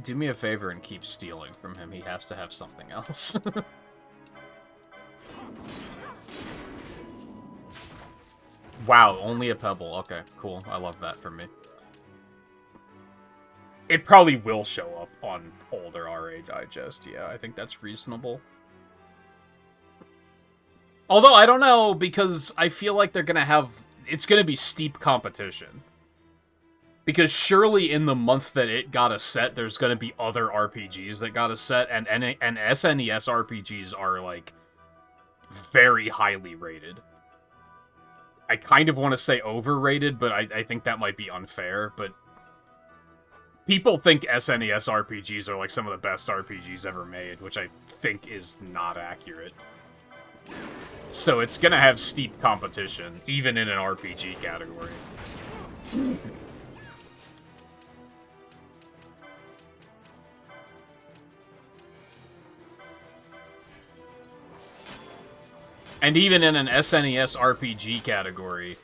Do me a favor and keep stealing from him. He has to have something else. Wow, only a pebble. Okay, cool. I love that for me. It probably will show up on older RA Digest. Yeah, I think that's reasonable. Although, I don't know, because I feel like they're gonna have... It's gonna be steep competition. Because surely in the month that it got a set, there's gonna be other RPGs that got a set, and SNES RPGs are, like, very highly rated. I kind of want to say overrated, but I think that might be unfair, but... People think SNES RPGs are, like, some of the best RPGs ever made, which I think is not accurate. So it's gonna have steep competition, even in an RPG category. And even in an SNES RPG category,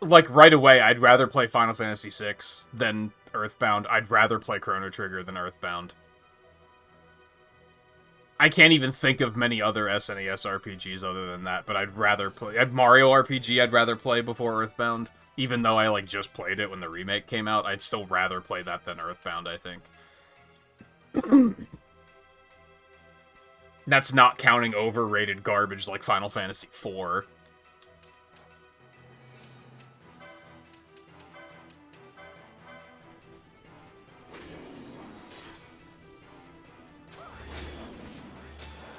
like, right away, I'd rather play Final Fantasy VI than Earthbound. I'd rather play Chrono Trigger than Earthbound. I can't even think of many other SNES RPGs other than that, but I'd rather play... Mario RPG I'd rather play before Earthbound. Even though I, like, just played it when the remake came out, I'd still rather play that than Earthbound, I think. That's not counting overrated garbage like Final Fantasy IV.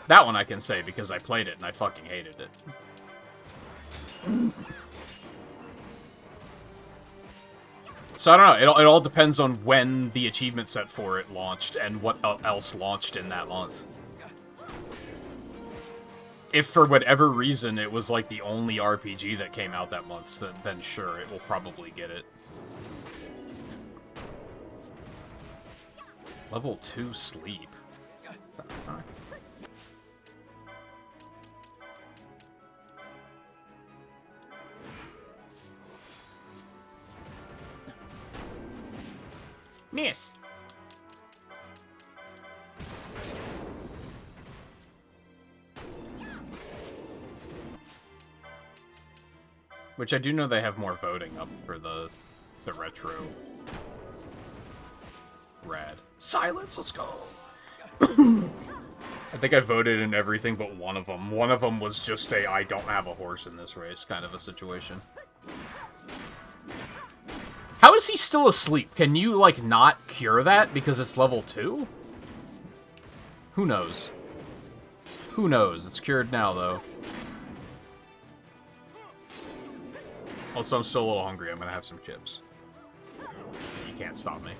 That one I can say because I played it and I fucking hated it. So I don't know, it all depends on when the achievement set for it launched and what else launched in that month. If for whatever reason it was like the only RPG that came out that month, then sure, it will probably get it. Level 2 sleep. What the fuck? Miss! Which I do know they have more voting up for the retro. Rad. Silence, let's go! I think I voted in everything but one of them. One of them was just a I don't have a horse in this race kind of a situation. How is he still asleep? Can you, like, not cure that because it's level 2? Who knows? Who knows? It's cured now, though. Also, I'm still a little hungry. I'm gonna have some chips. You can't stop me.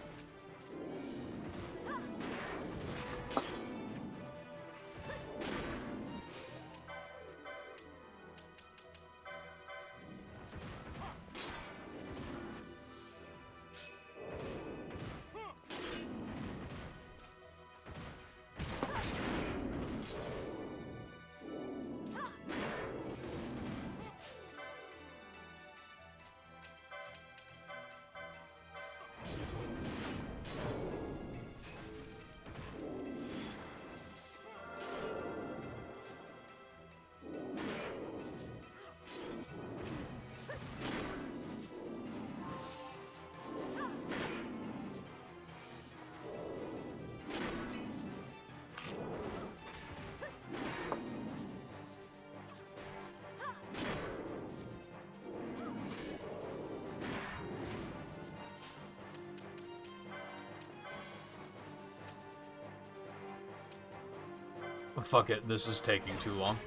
Fuck it, this is taking too long.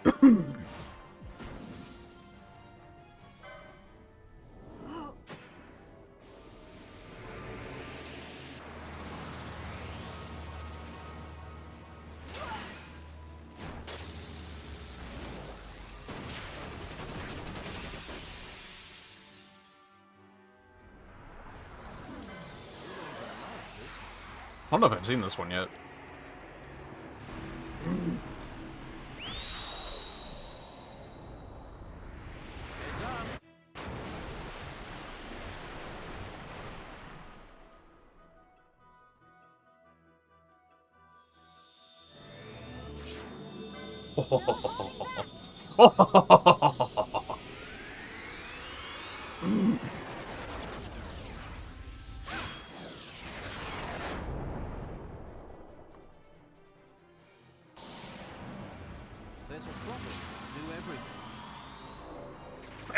I don't know if I've seen this one yet.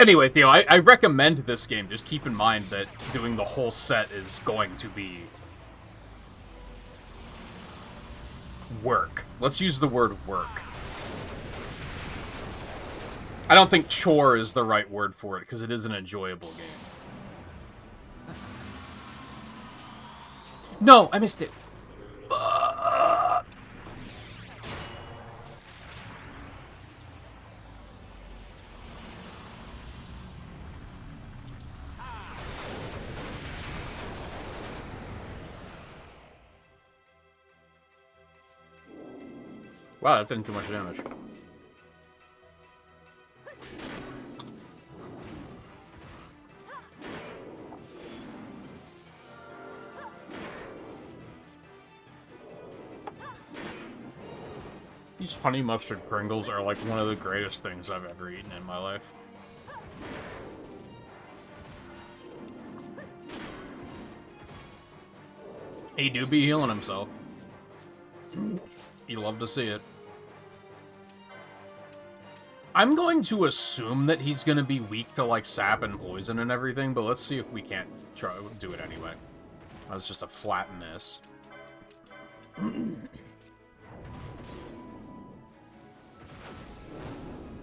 Anyway, Theo, I recommend this game. Just keep in mind that doing the whole set is going to be work. Let's use the word work. I don't think chore is the right word for it, because it is an enjoyable game. No, I missed it. Fuck. Wow, that didn't do much damage. These honey mustard Pringles are like one of the greatest things I've ever eaten in my life. He do be healing himself. You love to see it. I'm going to assume that he's going to be weak to, like, sap and poison and everything, but let's see if we can't try to do it anyway. That was just a flat miss.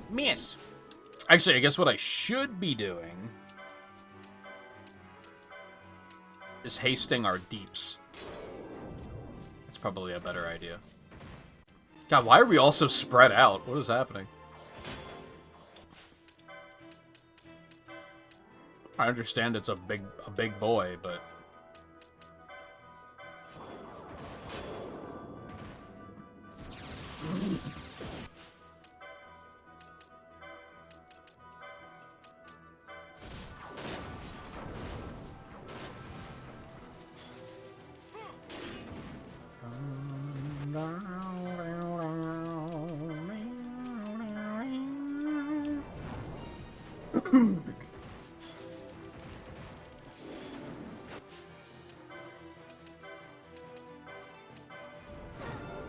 Miss. Actually, I guess what I should be doing is hasting our deeps. That's probably a better idea. God, why are we all so spread out? What is happening? I understand it's a big boy, but...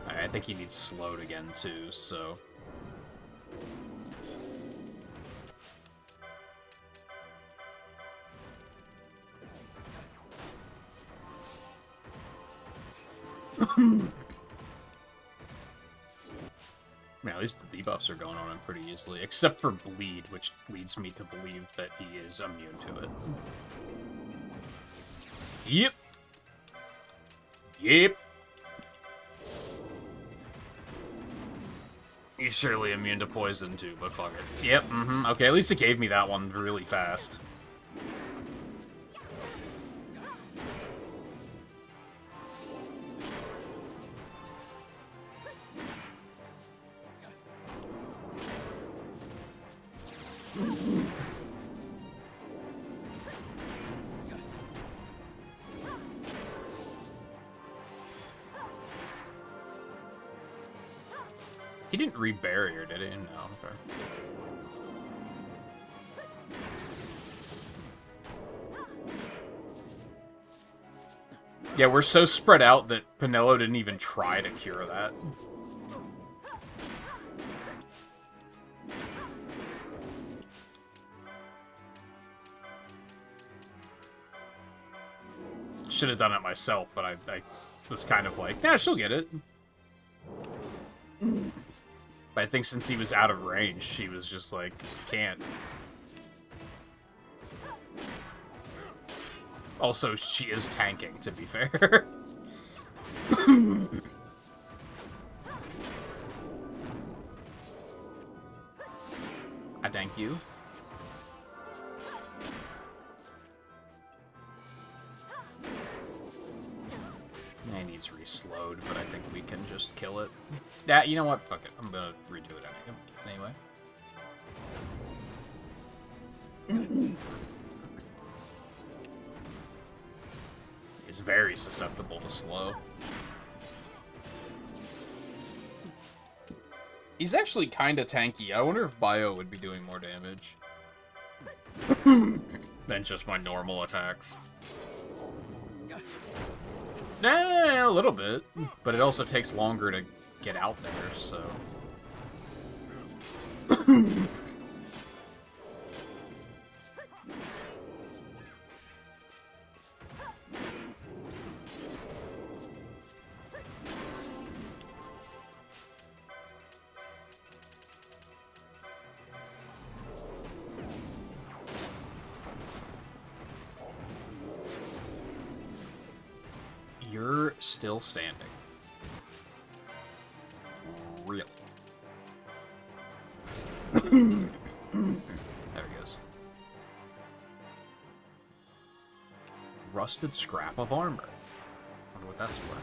I think he needs slowed again, too, so... Man, at least the debuffs are going on him pretty easily, except for bleed, which leads me to believe that he is immune to it. Yep. Yep. He's surely immune to poison too, but fuck it. Yep, okay, at least it gave me that one really fast. He didn't re-barrier, did he? No, okay. Yeah, we're so spread out that Pinello didn't even try to cure that. Should have done it myself, but I was kind of like, yeah, she'll get it. But I think since he was out of range, she was just like, can't. Also, she is tanking, to be fair. I thank you. It needs re-slowed, but I think we can just kill it. Yeah, you know what? Fuck it. I'm gonna redo it anyway. He's very susceptible to slow. He's actually kind of tanky. I wonder if Bio would be doing more damage than just my normal attacks. A little bit, but it also takes longer to get out there, so... You're still standing. Really. There he goes. Rusted scrap of armor. Wonder what that's for.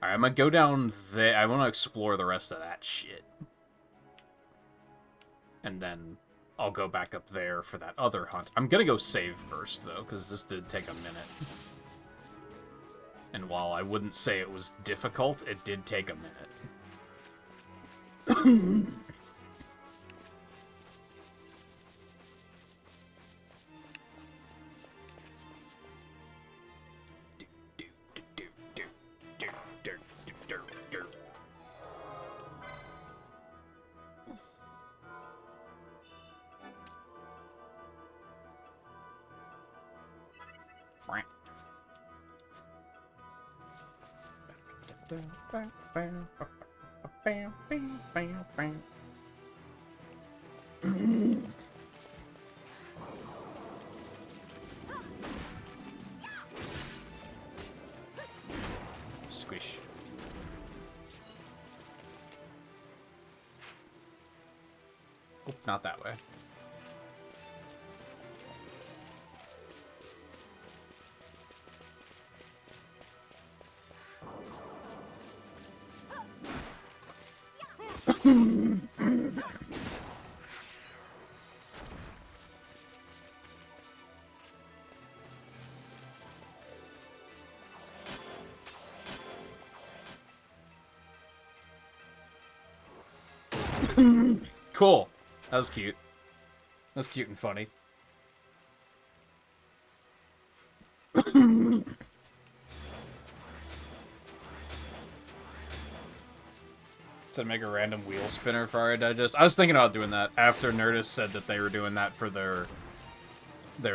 Alright, I'm gonna go down there. I want to explore the rest of that shit. And then I'll go back up there for that other hunt. I'm gonna go save first, though, because this did take a minute. And while I wouldn't say it was difficult, it did take a minute. Squish. Oh, not that way. Cool. That was cute. That was cute and funny. To make a random wheel spinner for our digest. I was thinking about doing that after Nerdist said that they were doing that for their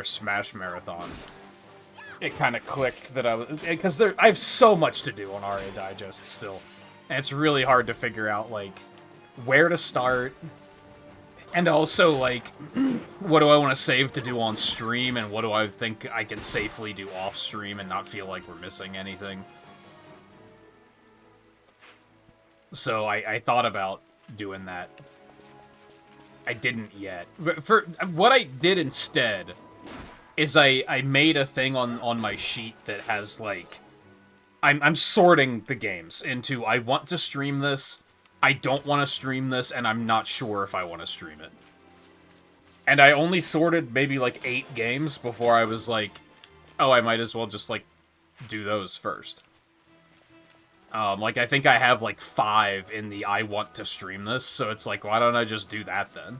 Smash Marathon. It kind of clicked that I was... Because I have so much to do on RA Digest still. And it's really hard to figure out, like, where to start. And also, like, what do I want to save to do on stream, and what do I think I can safely do off stream and not feel like we're missing anything. So I thought about doing that. I didn't yet. But for what I did instead is I made a thing on my sheet that has, like, I'm sorting the games into I want to stream this, I don't want to stream this, and I'm not sure if I want to stream it. And I only sorted maybe like 8 games before I was like, oh, I might as well just, like, do those first. Like, I think I have, like, 5 in the I want to stream this, so it's like, why don't I just do that then?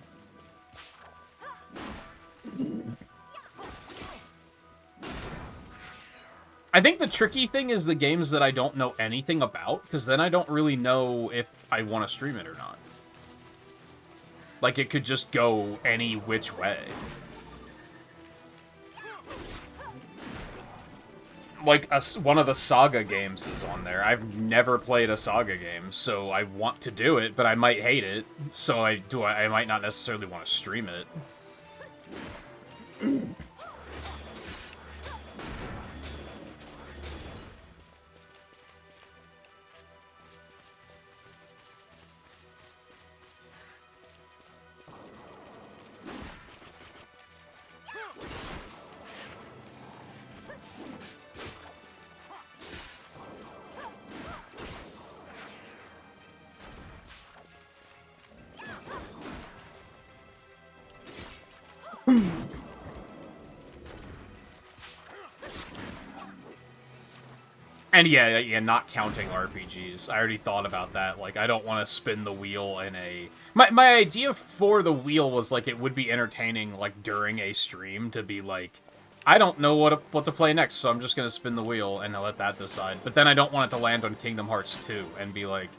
I think the tricky thing is the games that I don't know anything about, because then I don't really know if I want to stream it or not. Like, it could just go any which way. like, one of the Saga games is on there. I've never played a Saga game, so I want to do it, but I might hate it. So I might not necessarily want to stream it. And yeah, not counting RPGs. I already thought about that. Like, I don't want to spin the wheel in a... My idea for the wheel was, like, it would be entertaining, like, during a stream to be like, I don't know what to play next, so I'm just going to spin the wheel and let that decide. But then I don't want it to land on Kingdom Hearts 2 and be like,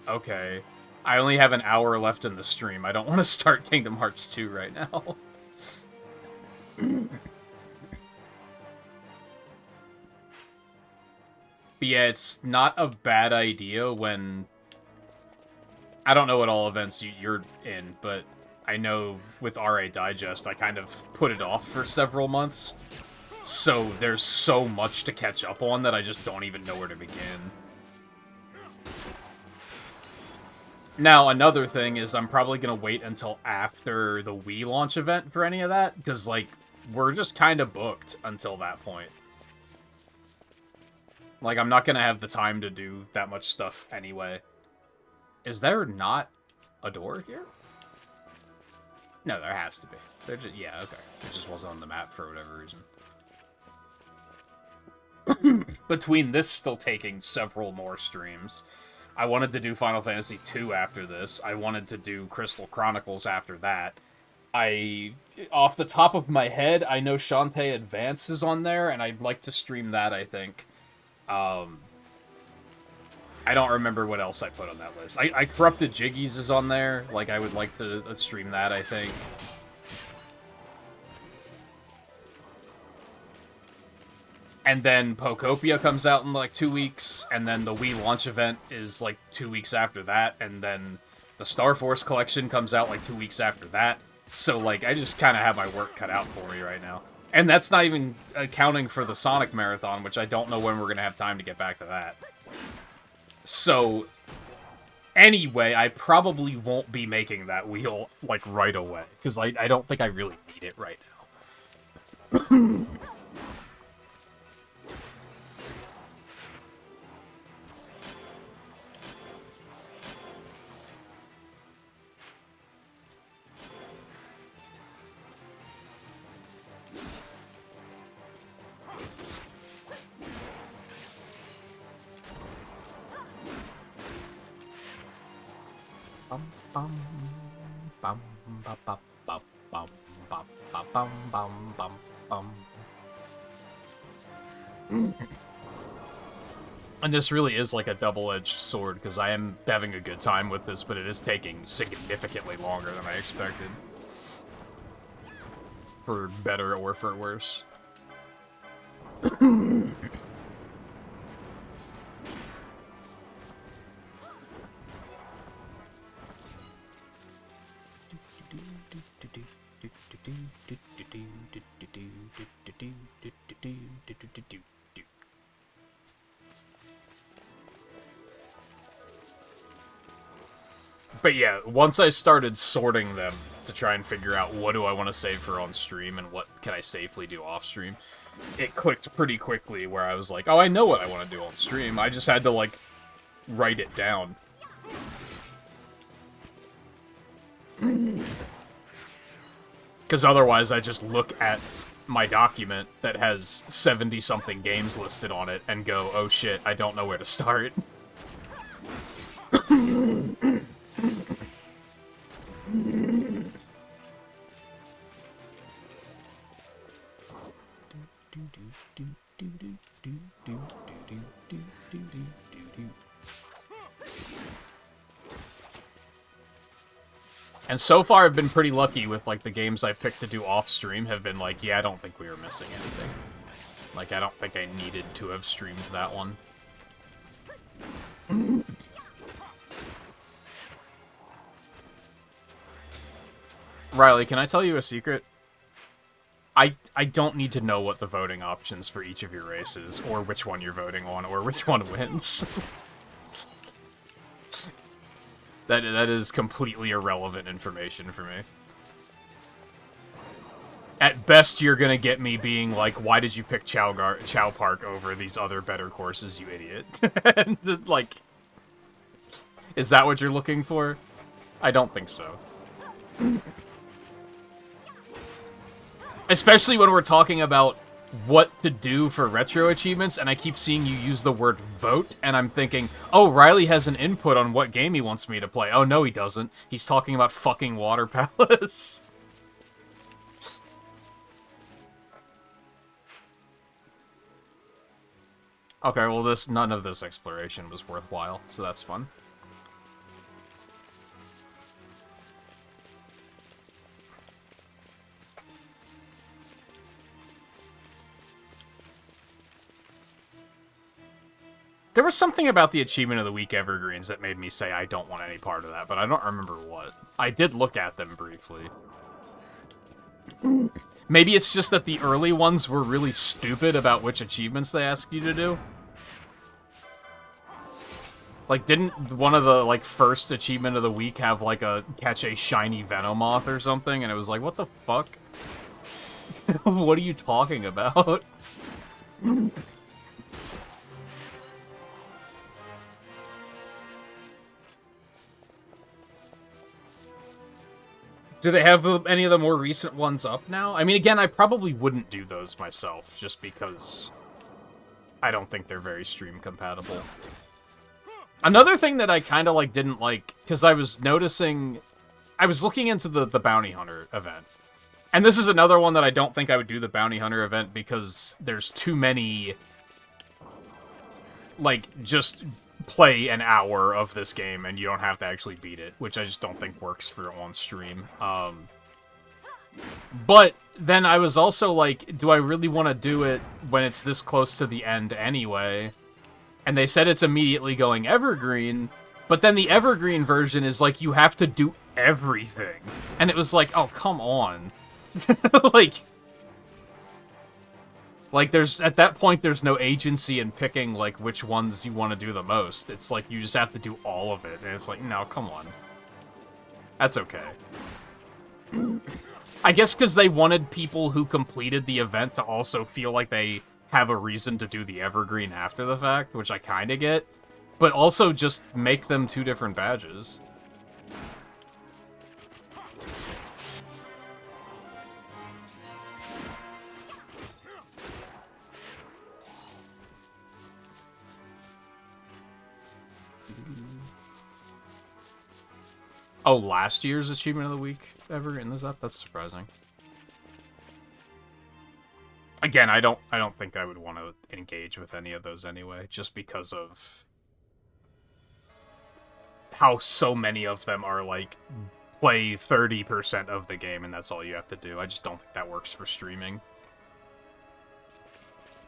okay, I only have an hour left in the stream. I don't want to start Kingdom Hearts 2 right now. But yeah, it's not a bad idea when... I don't know what all events you're in, but I know with RA Digest, I kind of put it off for several months. So there's so much to catch up on that I just don't even know where to begin. Now, another thing is I'm probably going to wait until after the Wii launch event for any of that, because, like, we're just kind of booked until that point. Like, I'm not going to have the time to do that much stuff anyway. Is there not a door here? No, there has to be. Yeah, okay. It just wasn't on the map for whatever reason. Between this still taking several more streams, I wanted to do Final Fantasy II after this. I wanted to do Crystal Chronicles after that. Off the top of my head, I know Shantae Advance is on there, and I'd like to stream that, I think. I don't remember what else I put on that list. I Corrupted Jiggies is on there. Like, I would like to stream that, I think. And then Pokopia comes out in, like, 2 weeks, and then the Wii launch event is, like, 2 weeks after that, and then the Star Force collection comes out, like, 2 weeks after that. So, like, I just kind of have my work cut out for me right now. And that's not even accounting for the Sonic Marathon, which I don't know when we're going to have time to get back to that. So, anyway, I probably won't be making that wheel, like, right away. Because I don't think I really need it right now. And this really is like a double-edged sword, because I am having a good time with this, but it is taking significantly longer than I expected. For better or for worse. But yeah, once I started sorting them to try and figure out what do I want to save for on stream and what can I safely do off stream, it clicked pretty quickly where I was like, oh, I know what I want to do on stream. I just had to, like, write it down. Because otherwise I just look at my document that has 70-something games listed on it and go, oh shit, I don't know where to start. And so far, I've been pretty lucky with, like, the games I've picked to do off-stream have been like, yeah, I don't think we were missing anything. Like, I don't think I needed to have streamed that one. Riley, can I tell you a secret? I don't need to know what the voting options for each of your races, or which one you're voting on, or which one wins. That is completely irrelevant information for me. At best, you're gonna get me being like, why did you pick Chow Park over these other better courses, you idiot? And, like, is that what you're looking for? I don't think so. Especially when we're talking about what to do for retro achievements, and I keep seeing you use the word vote, and I'm thinking, oh, Riley has an input on what game he wants me to play. Oh, no, he doesn't. He's talking about fucking Water Palace. Okay, well, none of this exploration was worthwhile, so that's fun. There was something about the Achievement of the Week evergreens that made me say I don't want any part of that, but I don't remember what. I did look at them briefly. Maybe it's just that the early ones were really stupid about which achievements they asked you to do. Like, didn't one of the, like, first Achievement of the Week have, like, catch a shiny Venomoth or something? And it was like, what the fuck? What are you talking about? Do they have any of the more recent ones up now? I mean, again, I probably wouldn't do those myself, just because I don't think they're very stream compatible. Another thing that I kind of, like, didn't like, because I was noticing... I was looking into the Bounty Hunter event. And this is another one that I don't think I would do the Bounty Hunter event, because there's too many... like, just play an hour of this game and you don't have to actually beat it, which I just don't think works for on stream. But then I was also like, do I really want to do it when it's this close to the end anyway? And they said it's immediately going evergreen, but then the evergreen version is like, you have to do everything. And it was like, oh, come on. Like, there's, at that point, there's no agency in picking, like, which ones you want to do the most. It's like, you just have to do all of it. And it's like, no, come on. That's okay. I guess because they wanted people who completed the event to also feel like they have a reason to do the evergreen after the fact, which I kind of get. But also just make them 2 different badges. Oh, last year's Achievement of the Week evergreen is up? That's surprising. Again, I don't think I would want to engage with any of those anyway, just because of how so many of them are, like, play 30% of the game and that's all you have to do. I just don't think that works for streaming.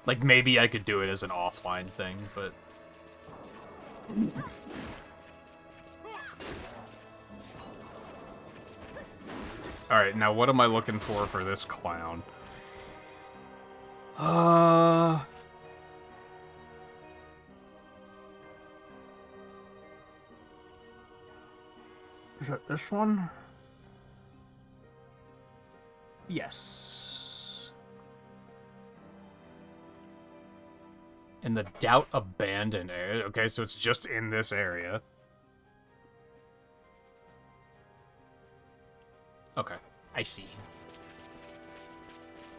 Like, maybe I could do it as an offline thing, but... Alright, now what am I looking for this clown? Is it this one? Yes. In the Doubt Abandoned area. Okay, so it's just in this area. Okay, I see.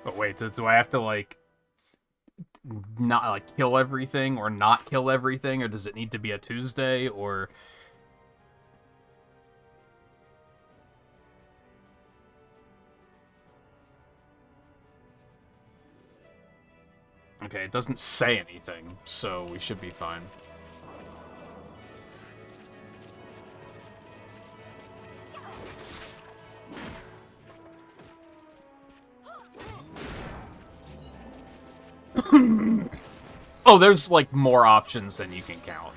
But wait, do I have to, like, not, like, kill everything or not kill everything? Or does it need to be a Tuesday, or... Okay, it doesn't say anything, so we should be fine. Oh, there's, like, more options than you can count.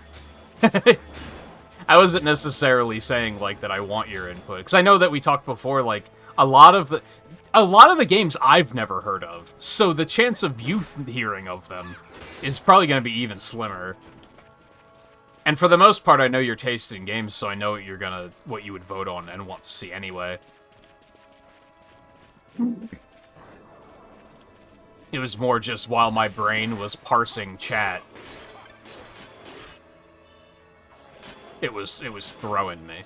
I wasn't necessarily saying, like, that I want your input, because I know that we talked before, like, a lot of the games I've never heard of, so the chance of you hearing of them is probably going to be even slimmer. And for the most part, I know your taste in games, so I know what you would vote on and want to see anyway. It was more just while my brain was parsing chat. It was throwing me.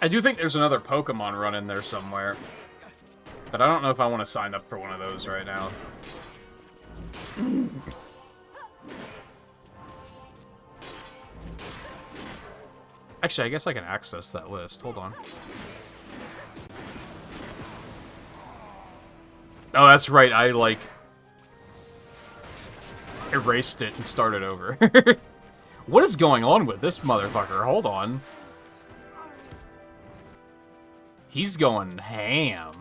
I do think there's another Pokemon run in there somewhere. But I don't know if I want to sign up for one of those right now. Actually, I guess I can access that list. Hold on. Oh, that's right. I, like, erased it and started over. What is going on with this motherfucker? Hold on. He's going ham.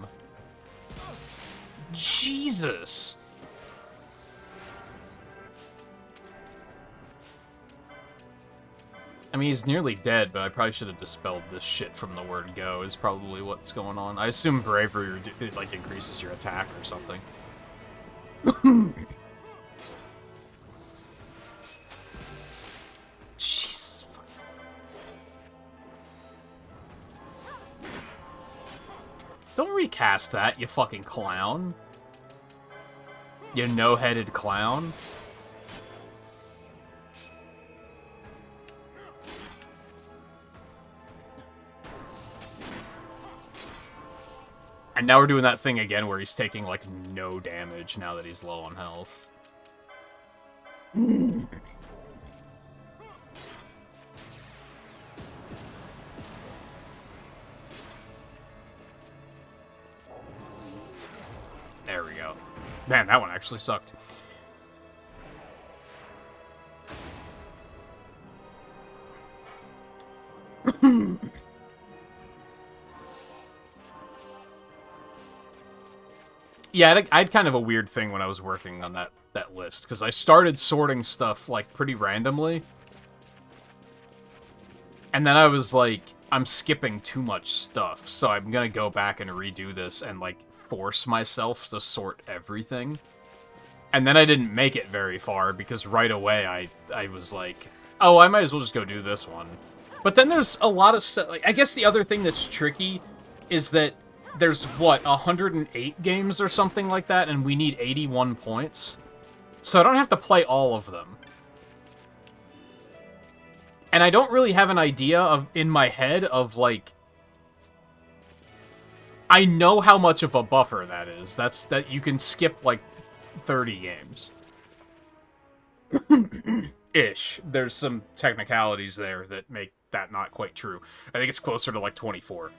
Jesus! I mean, he's nearly dead, but I probably should have dispelled this shit from the word go, is probably what's going on. I assume bravery, like, increases your attack or something. Jesus. Don't recast that, you fucking clown. You no-headed clown. And now we're doing that thing again where he's taking, like, no damage now that he's low on health. There we go. Man, that one actually sucked. Yeah, I had kind of a weird thing when I was working on that list, because I started sorting stuff, like, pretty randomly. And then I was like, I'm skipping too much stuff, so I'm gonna go back and redo this and, like, force myself to sort everything. And then I didn't make it very far, because right away I was like, oh, I might as well just go do this one. But then there's a lot of stuff, like, I guess the other thing that's tricky is that there's, what, 108 games or something like that, and we need 81 points. So I don't have to play all of them. And I don't really have an idea of, in my head, of, like... I know how much of a buffer that is. That you can skip, like, 30 games. Ish. There's some technicalities there that make that not quite true. I think it's closer to, like, 24.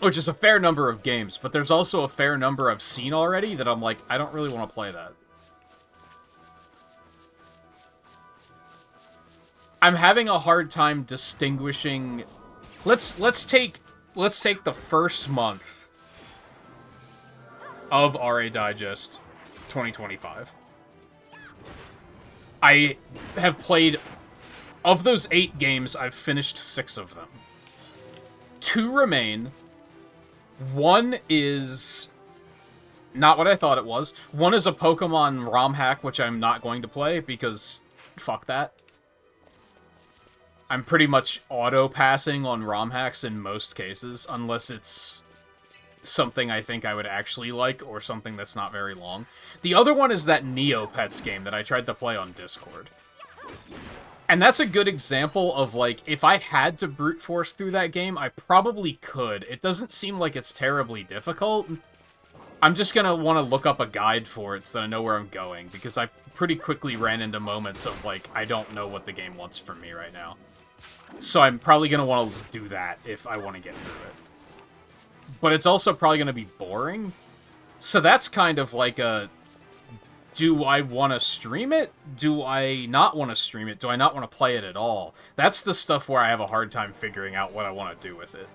Which is a fair number of games, but there's also a fair number I've seen already that I'm like, I don't really want to play that. I'm having a hard time distinguishing... Let's take the first month of RA Digest 2025. I have played... Of those 8 games, I've finished 6 of them. 2 remain... 1 is not what I thought it was. 1 is a Pokemon ROM hack, which I'm not going to play, because fuck that. I'm pretty much auto-passing on ROM hacks in most cases, unless it's something I think I would actually like, or something that's not very long. The other one is that Neopets game that I tried to play on Discord. And that's a good example of, like, if I had to brute force through that game, I probably could. It doesn't seem like it's terribly difficult. I'm just gonna want to look up a guide for it so that I know where I'm going, because I pretty quickly ran into moments of, like, I don't know what the game wants from me right now. So I'm probably gonna want to do that if I want to get through it. But it's also probably gonna be boring. So that's kind of like a do I want to stream it? Do I not want to stream it? Do I not want to play it at all? That's the stuff where I have a hard time figuring out what I want to do with it.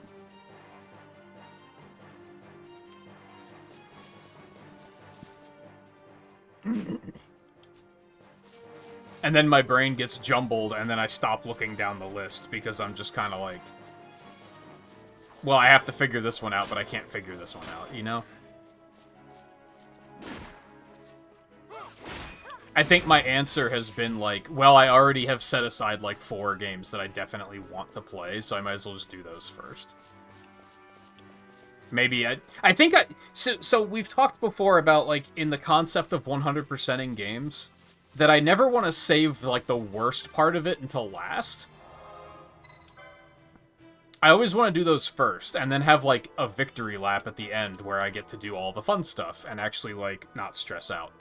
And then my brain gets jumbled, and then I stop looking down the list, because I'm just kind of like... Well, I have to figure this one out, but I can't figure this one out, you know? I think my answer has been like, well, I already have set aside like 4 games that I definitely want to play, so I might as well just do those first. Maybe I think so we've talked before about like in the concept of 100%ing games that I never want to save like the worst part of it until last. I always want to do those first and then have like a victory lap at the end where I get to do all the fun stuff and actually like not stress out.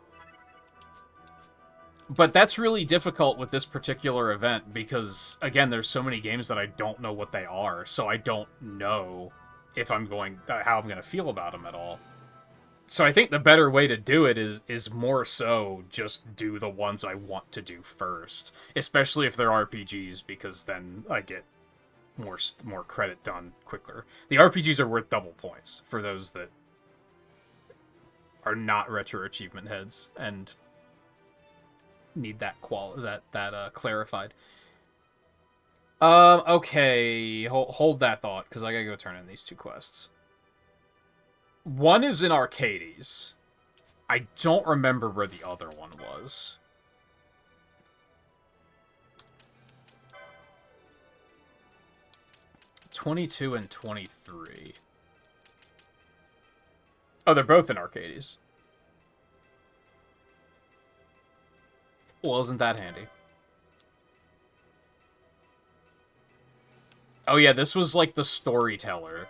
But that's really difficult with this particular event because, again, there's so many games that I don't know what they are, so I don't know if I'm going how I'm going to feel about them at all. So I think the better way to do it is more so just do the ones I want to do first, especially if they're RPGs, because then I get more credit done quicker. The RPGs are worth double points for those that are not retro achievement heads and need that clarified. Okay, hold that thought, because I gotta go turn in these 2 quests. One is in Arcades. I don't remember where the other one was. $22 and $23. Oh, they're both in Arcades. Well, isn't that handy? Oh yeah, this was like the storyteller.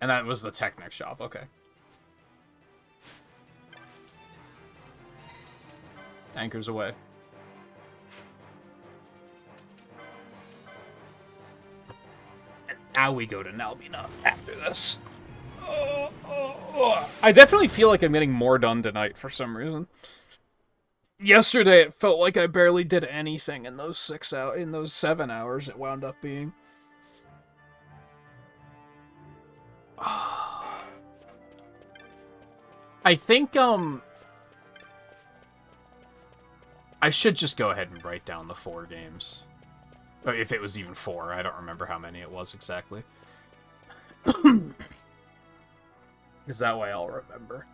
And that was the Technic shop, okay. Anchors away. And now we go to Nalbina after this. I definitely feel like I'm getting more done tonight for some reason. Yesterday, it felt like I barely did anything in those 7 hours it wound up being. I think, I should just go ahead and write down the 4 games. If it was even 4, I don't remember how many it was exactly. Because that way I'll remember.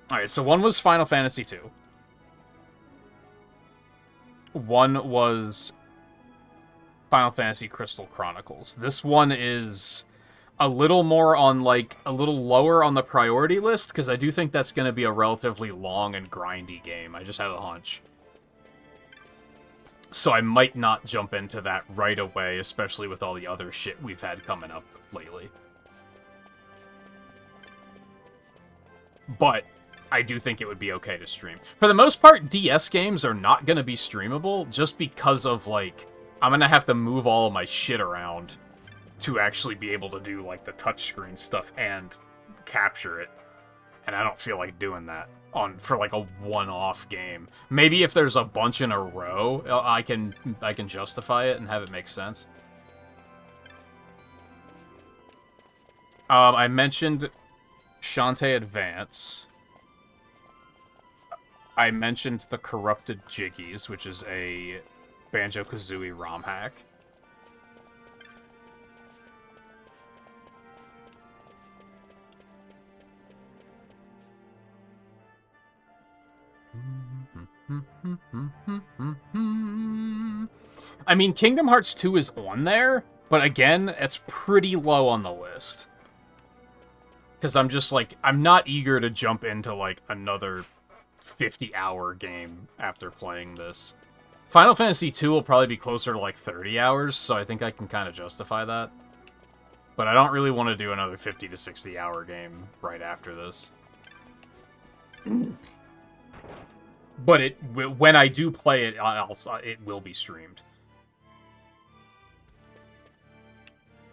Alright, so one was Final Fantasy II. One was Final Fantasy Crystal Chronicles. This one is a little more on, like, a little lower on the priority list, because I do think that's going to be a relatively long and grindy game. I just have a hunch. So I might not jump into that right away, especially with all the other shit we've had coming up lately. But I do think it would be okay to stream. For the most part, DS games are not going to be streamable just because of, like, I'm going to have to move all of my shit around to actually be able to do, like, the touchscreen stuff and capture it. And I don't feel like doing that for, like, a one-off game. Maybe if there's a bunch in a row, I can justify it and have it make sense. I mentioned Shantae Advance. I mentioned the Corrupted Jiggies, which is a Banjo-Kazooie ROM hack. I mean, Kingdom Hearts 2 is on there, but again, it's pretty low on the list. Because I'm just like, I'm not eager to jump into like another 50-hour game after playing this. Final Fantasy 2 will probably be closer to like 30 hours, so I think I can kind of justify that. But I don't really want to do another 50 to 60-hour game right after this. But when I do play it, it will be streamed.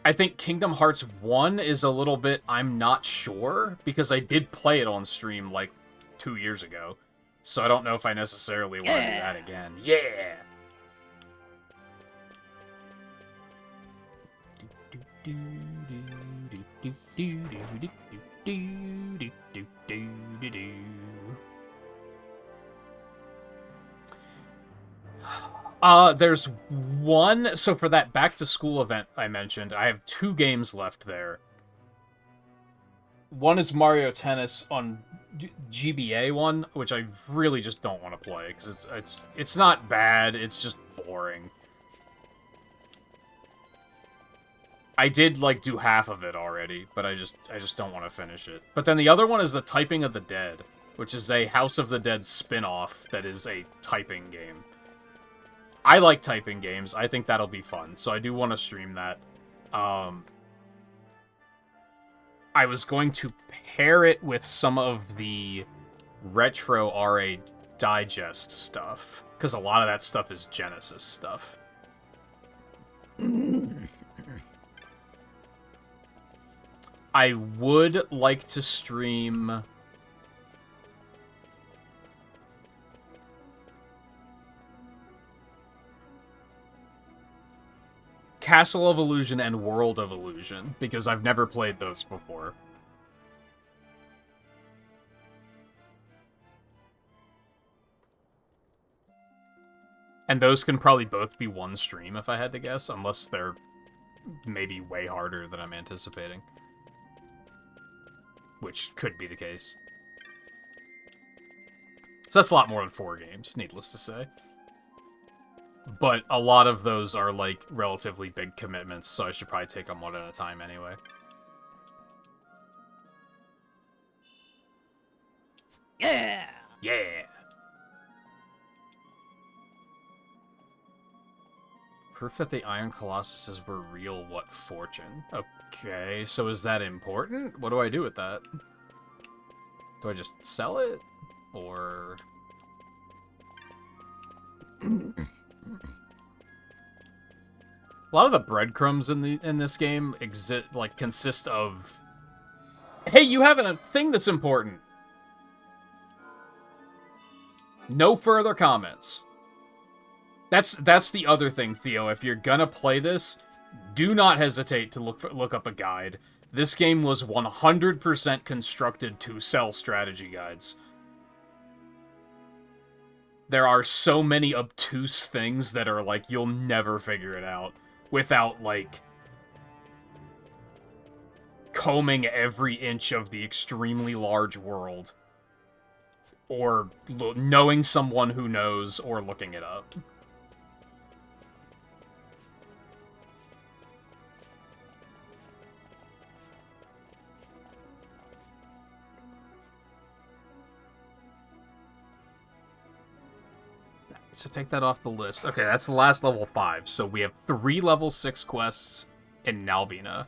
I think Kingdom Hearts 1 is a little bit, I'm not sure, because I did play it on stream, like, 2 years ago. So I don't know if I necessarily want to do that again. Yeah! There's one... So for that back-to-school event I mentioned, I have 2 games left there. One is Mario Tennis on GBA one, which I really just don't want to play, because it's not bad, it's just boring. I did, like, do half of it already, but I just don't want to finish it. But then the other one is the Typing of the Dead, which is a House of the Dead spin-off that is a typing game. I like typing games. I think that'll be fun, so I do want to stream that. I was going to pair it with some of the retro RA Digest stuff, because a lot of that stuff is Genesis stuff. I would like to stream... Castle of Illusion and World of Illusion, because I've never played those before. And those can probably both be one stream, if I had to guess, unless they're maybe way harder than I'm anticipating. Which could be the case. So that's a lot more than 4 games, needless to say. But a lot of those are, like, relatively big commitments, so I should probably take them one at a time anyway. Yeah! Yeah! Proof that the Iron Colossuses were real, what fortune? Okay, so is that important? What do I do with that? Do I just sell it? Or... A lot of the breadcrumbs in this game consist of... Hey, you have a thing that's important! No further comments. That's the other thing, Theo. If you're gonna play this, do not hesitate to look up a guide. This game was 100% constructed to sell strategy guides. There are so many obtuse things that are like, you'll never figure it out without, like, combing every inch of the extremely large world. Or knowing someone who knows, or looking it up. So take that off the list. Okay, that's the last level 5. So we have 3 level 6 quests in Nalbina.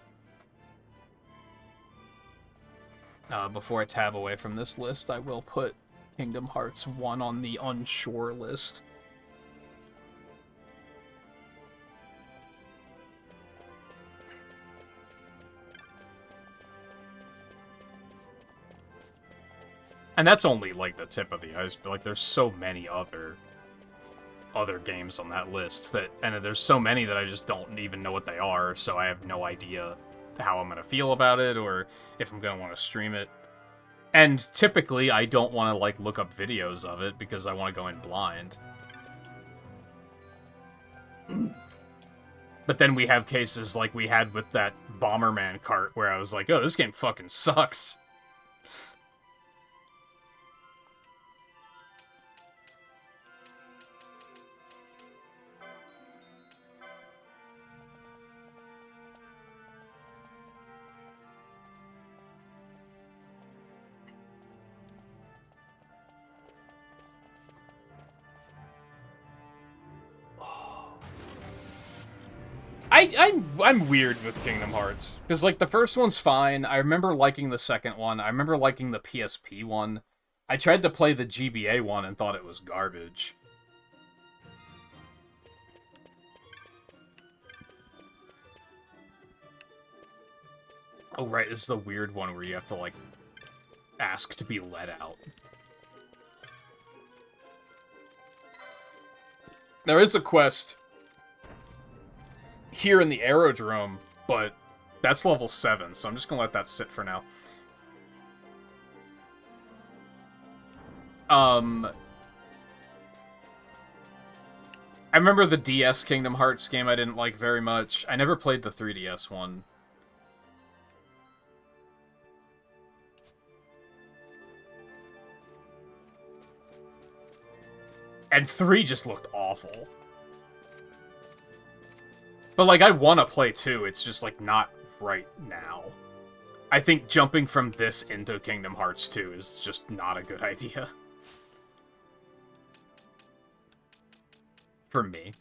Before I tab away from this list, I will put Kingdom Hearts 1 on the unsure list. And that's only, like, the tip of the iceberg. Like, there's so many other games on that list and there's so many that I just don't even know what they are, so I have no idea how I'm gonna feel about it or if I'm gonna want to stream it. And typically I don't want to, like, look up videos of it because I want to go in blind. But then we have cases like we had with that Bomberman cart where I was like, oh, this game fucking sucks. I'm weird with Kingdom Hearts. Because, like, the first one's fine. I remember liking the second one. I remember liking the PSP one. I tried to play the GBA one and thought it was garbage. Oh, right, this is the weird one where you have to, like, ask to be let out. There is a quest here in the aerodrome, but that's level 7, so I'm just gonna let that sit for now. I remember the DS Kingdom Hearts game I didn't like very much. I never played the 3DS one. And 3 just looked awful. But, like, I want to play 2, it's just, like, not right now. I think jumping from this into Kingdom Hearts 2 is just not a good idea. For me.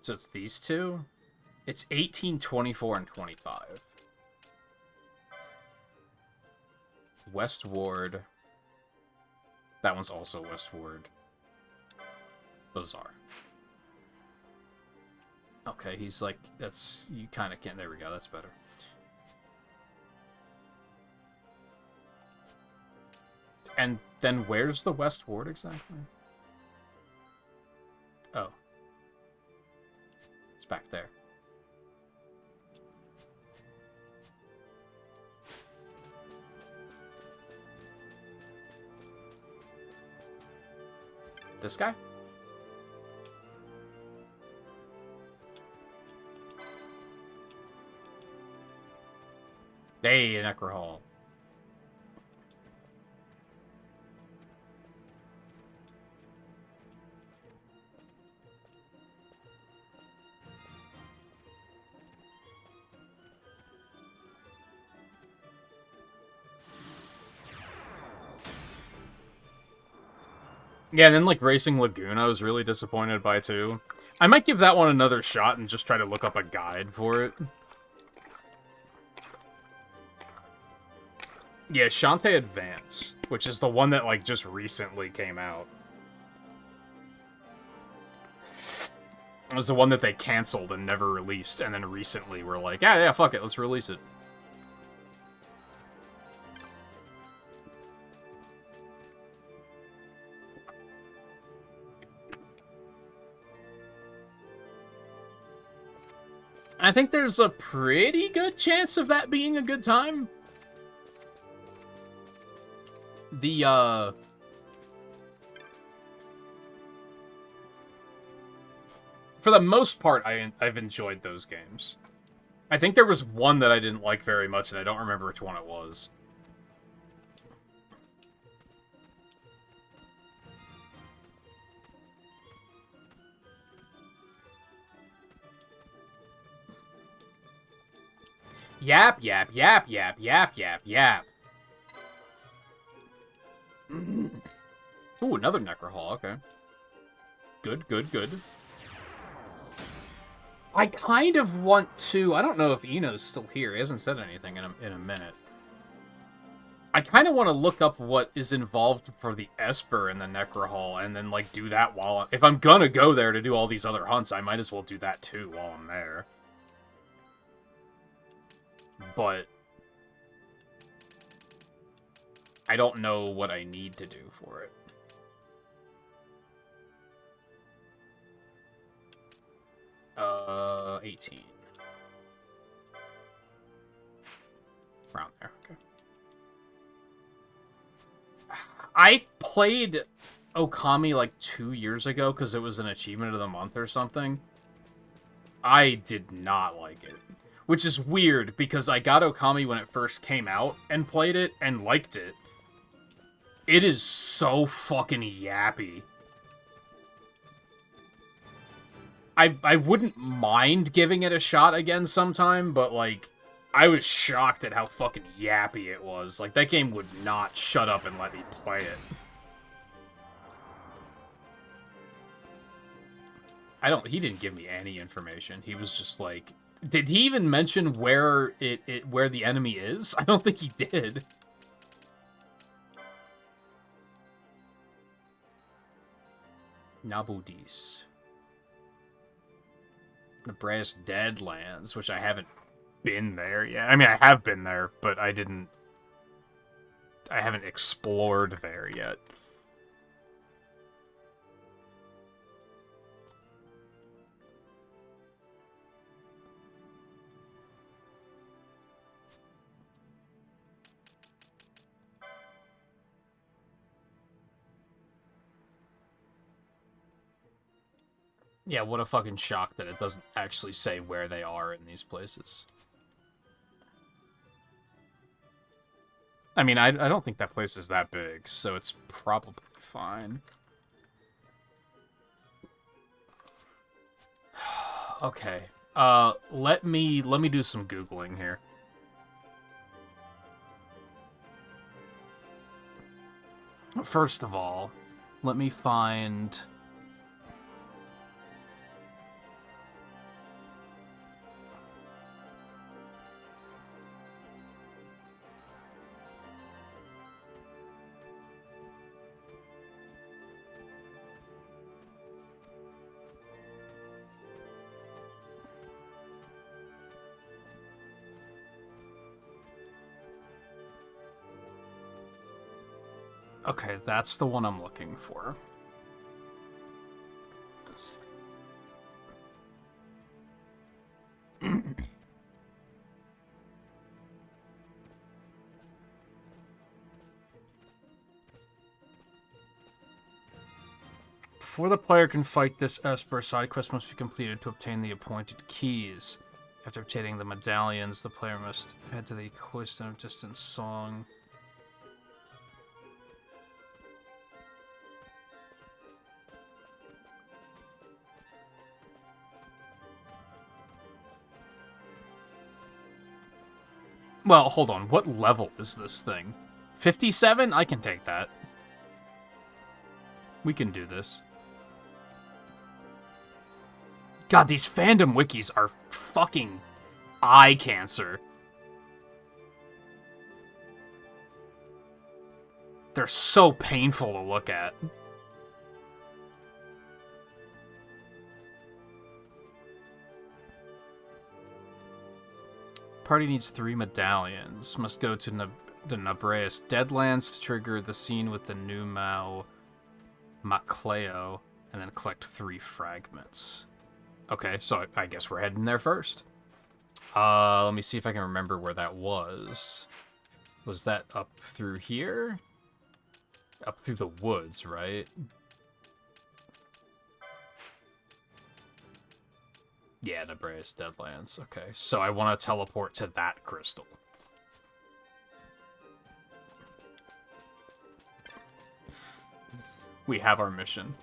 So it's these two? It's 18, 24, and 25. West Ward. That one's also West Ward. Bizarre. Okay, he's like, that's, you kind of can't, there we go, that's better. And then where's the West Ward exactly? Oh. It's back there. This guy? Hey, Necrohall. Yeah, and then, like, Racing Lagoon I was really disappointed by, too. I might give that one another shot and just try to look up a guide for it. Yeah, Shantae Advance, which is the one that, like, just recently came out. It was the one that they canceled and never released, and then recently were like, yeah, fuck it, let's release it. I think there's a pretty good chance of that being a good time. For the most part, I've enjoyed those games. I think there was one that I didn't like very much, and I don't remember which one it was. Yap, yap, yap, yap, yap, yap, yap. Ooh, another Necrohall, okay. Good, good, good. I kind of want to... I don't know if Eno's still here. He hasn't said anything in a minute. I kind of want to look up what is involved for the Esper in the Necrohall, and then, like, do that while... If I'm gonna go there to do all these other hunts, I might as well do that, too, while I'm there. But I don't know what I need to do for it. Uh, 18. Around there, okay. I played Okami like 2 years ago because it was an achievement of the month or something. I did not like it. Which is weird, because I got Okami when it first came out, and played it, and liked it. It is so fucking yappy. I wouldn't mind giving it a shot again sometime, but, like, I was shocked at how fucking yappy it was. Like, that game would not shut up and let me play it. He didn't give me any information. He was just like, Did he even mention where where the enemy is? I don't think he did. Nabudis. Nebraska Deadlands, which I haven't been there yet. I mean, I have been there, but I haven't explored there yet. Yeah, what a fucking shock that it doesn't actually say where they are in these places. I mean, I don't think that place is that big, so it's probably fine. Okay. Let me do some Googling here. First of all, let me find... Okay, that's the one I'm looking for. Let's see. Before the player can fight this Esper, side quest must be completed to obtain the appointed keys. After obtaining the medallions, the player must head to the Cloister of Distant Song. Well, hold on. What level is this thing? 57? I can take that. We can do this. God, these fandom wikis are fucking eye cancer. They're so painful to look at. Party needs 3 medallions. Must go to the Nebraska Deadlands to trigger the scene with the new Macleo, and then collect 3 fragments. Okay, so I guess we're heading there first. Let me see if I can remember where that was. Was that up through here? Up through the woods, right? Yeah, Nebraska Deadlands. Okay, so I want to teleport to that crystal. We have our mission.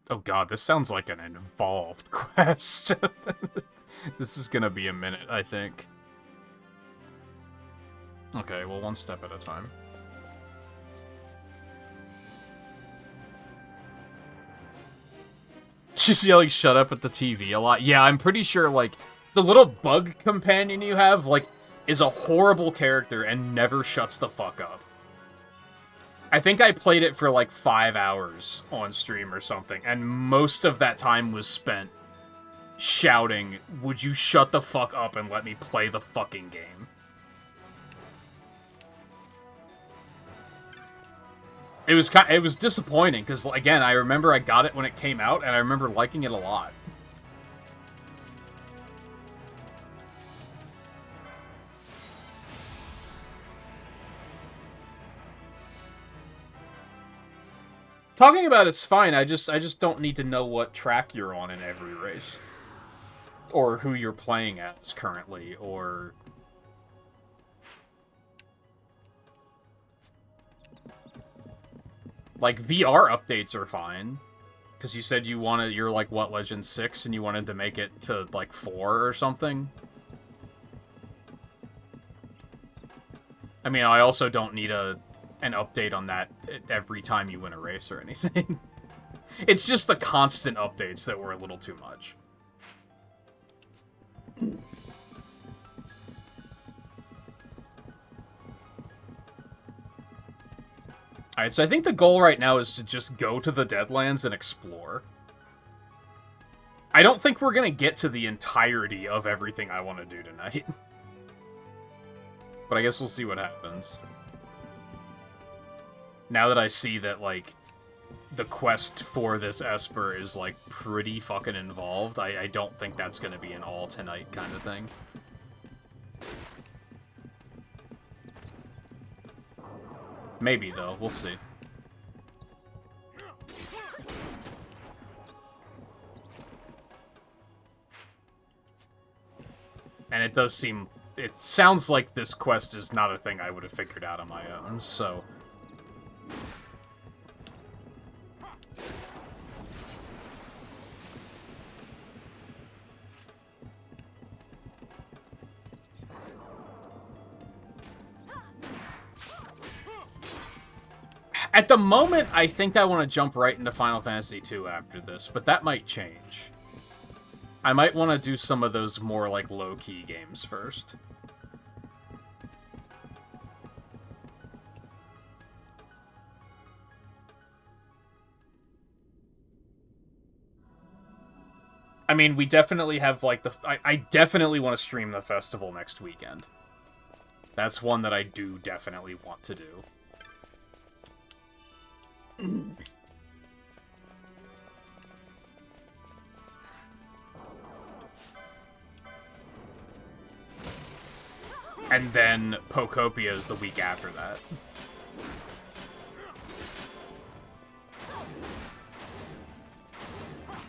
Oh god, this sounds like an involved quest. This is gonna be a minute, I think. Okay, well, one step at a time. She's yelling shut up at the TV a lot. Yeah, I'm pretty sure, like, the little bug companion you have, like, is a horrible character and never shuts the fuck up. I think I played it for like 5 hours on stream or something, and most of that time was spent shouting, "Would you shut the fuck up and let me play the fucking game?" It was disappointing, because, again, I remember I got it when it came out, and I remember liking it a lot. Talking about it's fine, I just don't need to know what track you're on in every race. or who you're playing as currently, or... Like, VR updates are fine. Because you said you're like, what, Legend 6, and you wanted to make it to, like, 4 or something? I mean, I also don't need an update on that every time you win a race or anything. It's just the constant updates that were a little too much. Alright, so I think the goal right now is to just go to the Deadlands and explore. I don't think we're gonna get to the entirety of everything I want to do tonight. But I guess we'll see what happens. Now that I see that, like, the quest for this Esper is, like, pretty fucking involved, I don't think that's gonna be an all-tonight kind of thing. Maybe, though. We'll see. And it does seem... It sounds like this quest is not a thing I would have figured out on my own, so... At the moment, I think I want to jump right into Final Fantasy II after this, but that might change. I might want to do some of those more, like, low-key games first. I mean, we definitely have, like, I definitely want to stream the festival next weekend. That's one that I do definitely want to do. And then Pokopia is the week after that.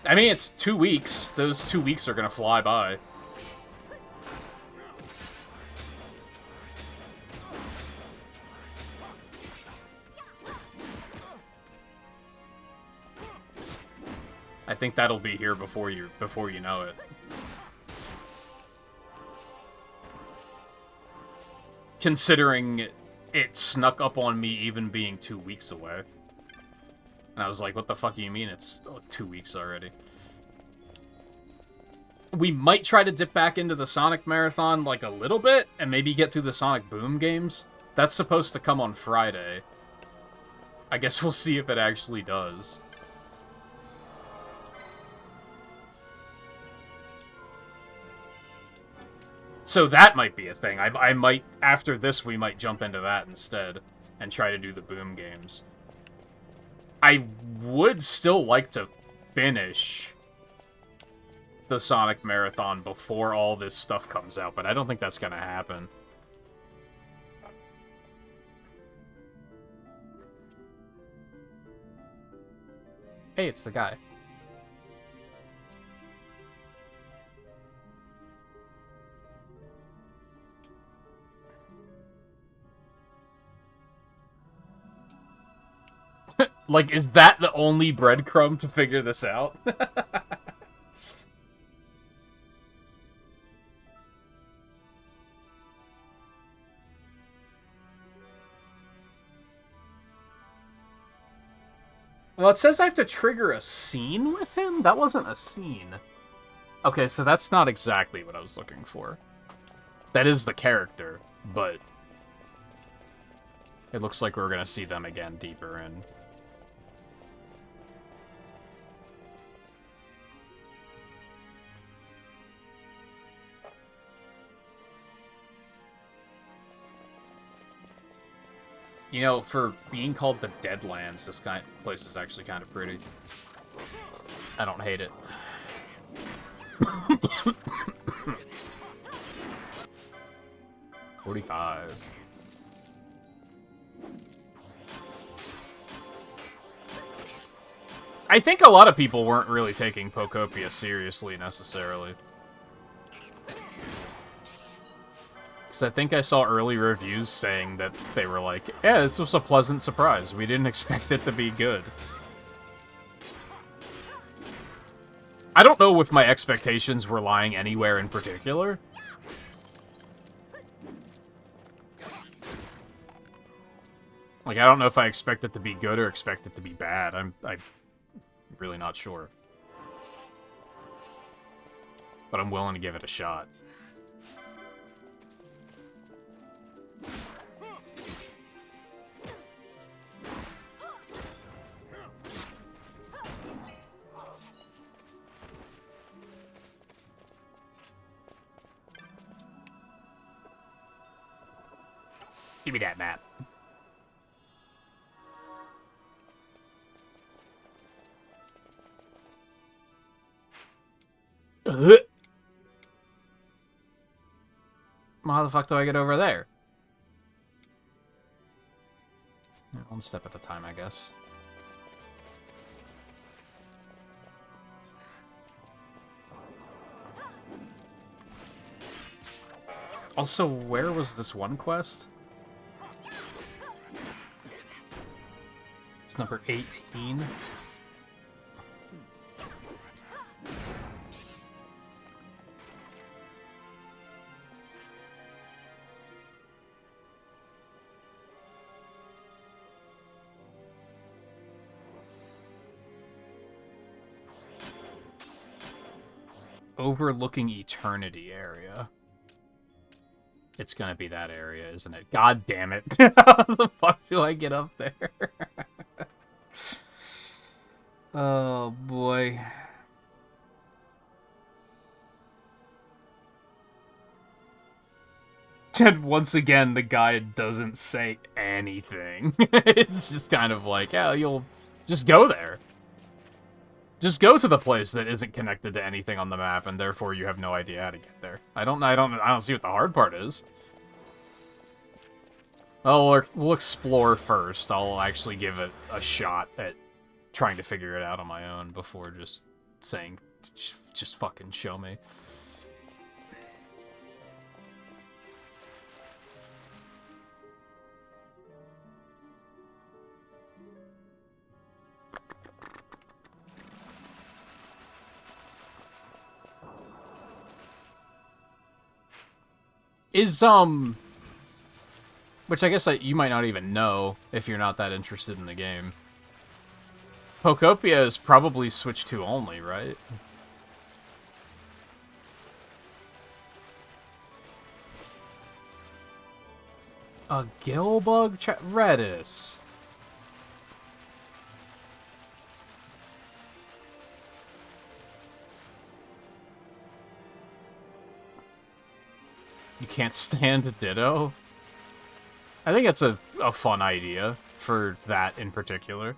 I mean, it's 2 weeks. Those 2 weeks are gonna fly by. I think that'll be here before you know it. Considering it snuck up on me even being 2 weeks away. And I was like, what the fuck do you mean it's 2 weeks already? We might try to dip back into the Sonic Marathon, like, a little bit, and maybe get through the Sonic Boom games. That's supposed to come on Friday. I guess we'll see if it actually does. So that might be a thing. I might, after this, we might jump into that instead and try to do the Boom games. I would still like to finish the Sonic Marathon before all this stuff comes out, but I don't think that's gonna happen. Hey, it's the guy. Like, is that the only breadcrumb to figure this out? Well, it says I have to trigger a scene with him? That wasn't a scene. Okay, so that's not exactly what I was looking for. That is the character, but... it looks like we're gonna see them again deeper in. You know, for being called the Deadlands, this place is actually kind of pretty. I don't hate it. $45. I think a lot of people weren't really taking Pokopia seriously, necessarily. Because I think I saw early reviews saying that they were like, yeah, this was a pleasant surprise. We didn't expect it to be good. I don't know if my expectations were lying anywhere in particular. Like, I don't know if I expect it to be good or expect it to be bad. I'm really not sure. But I'm willing to give it a shot. Give me that map. How the fuck do I get over there? Yeah, one step at a time, I guess. Also, where was this one quest? It's number 18. Overlooking Eternity area. It's gonna be that area, isn't it? God damn it. How the fuck do I get up there? Oh, boy. And once again, the guide doesn't say anything. It's just kind of like, yeah, you'll just go there. Just go to the place that isn't connected to anything on the map, and therefore you have no idea how to get there. I don't see what the hard part is. Oh, we'll explore first. I'll actually give it a shot at trying to figure it out on my own before just saying, just fucking show me. Which I guess you might not even know if you're not that interested in the game. Pokopia is probably Switch 2 only, right? A Gillbug? Redis. You can't stand a Ditto? I think that's a fun idea for that in particular.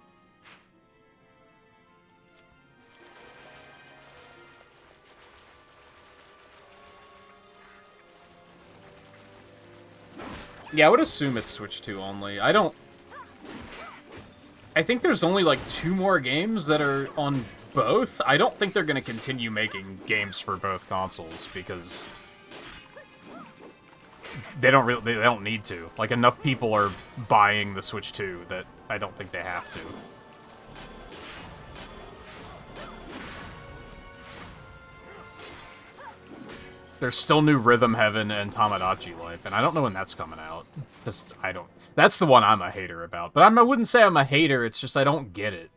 Yeah, I would assume it's Switch 2 only. I think there's only like 2 more games that are on both. I don't think they're going to continue making games for both consoles because they don't need to. Like, enough people are buying the Switch 2 that I don't think they have to. There's still new Rhythm Heaven and Tamagotchi Life, and I don't know when that's coming out. Just, that's the one I'm a hater about. But I wouldn't say I'm a hater, it's just I don't get it.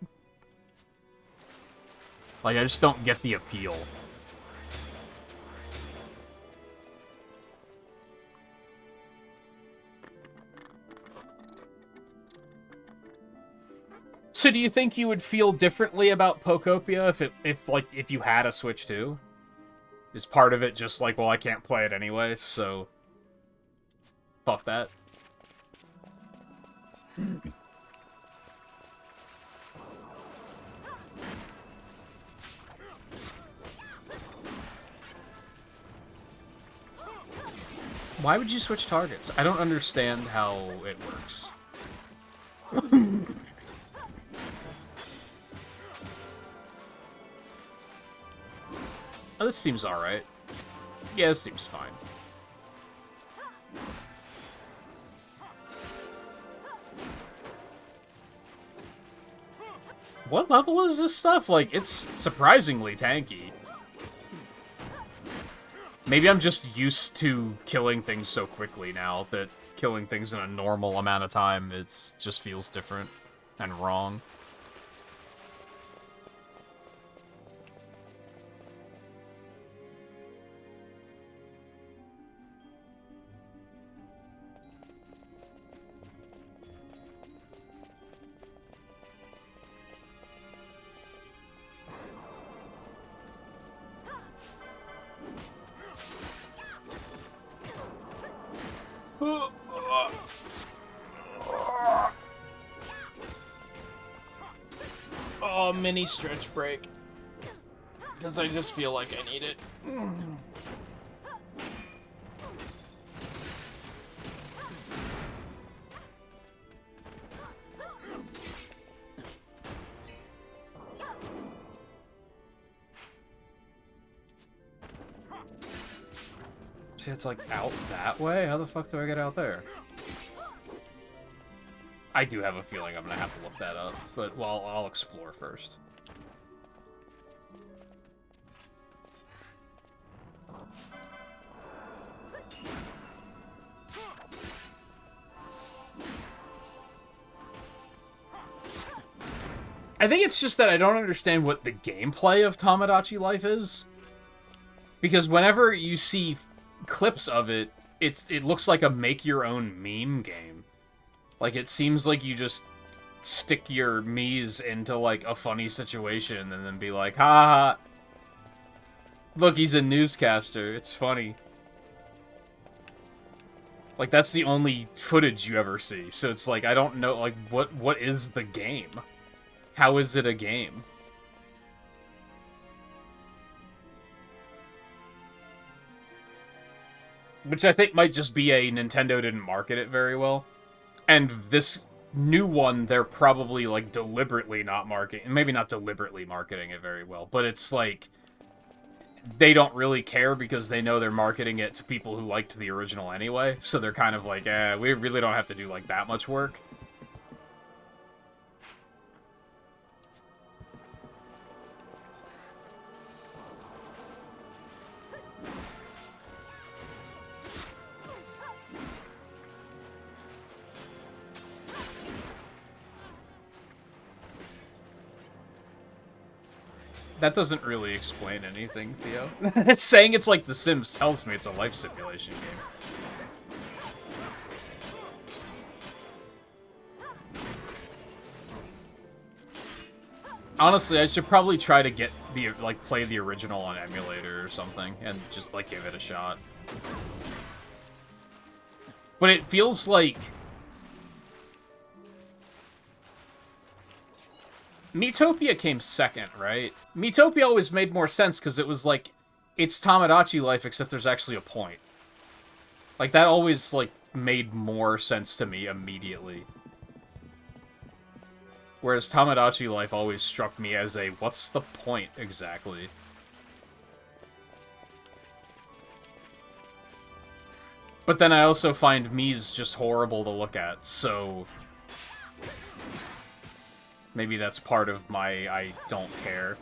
Like, I just don't get the appeal. So do you think you would feel differently about Pokopia if you had a Switch 2? Is part of it just like, well, I can't play it anyway, so fuck that? Why would you switch targets? I don't understand how it works. Oh, this seems alright. Yeah, this seems fine. What level is this stuff? Like, it's surprisingly tanky. Maybe I'm just used to killing things so quickly now that killing things in a normal amount of time, just feels different and wrong. Oh, mini stretch break. Because I just feel like I need it. See, it's like out that way? How the fuck do I get out there? I do have a feeling I'm gonna have to look that up, but well, I'll explore first. I think it's just that I don't understand what the gameplay of Tamagotchi Life is. Because whenever you see clips of it, it looks like a make-your-own meme game. Like, it seems like you just stick your Mii's into, like, a funny situation and then be like, ha ha, look, he's a newscaster, it's funny. Like, that's the only footage you ever see, so it's like, I don't know, like, what is the game? How is it a game? Which I think might just be a Nintendo didn't market it very well. And this new one, they're probably, like, deliberately not marketing... Maybe not deliberately marketing it very well, but it's like... They don't really care because they know they're marketing it to people who liked the original anyway. So they're kind of like, we really don't have to do, like, that much work. That doesn't really explain anything, Theo. It's saying it's like The Sims tells me it's a life simulation game. Honestly, I should probably try to get play the original on emulator or something, and just, like, give it a shot. But it feels like... Miitopia came second, right? Miitopia always made more sense because it was like, it's Tamagotchi Life except there's actually a point. Like, that always, like, made more sense to me immediately. Whereas Tamagotchi Life always struck me as a, what's the point exactly? But then I also find Mii's just horrible to look at, so... Maybe that's part of my I don't care.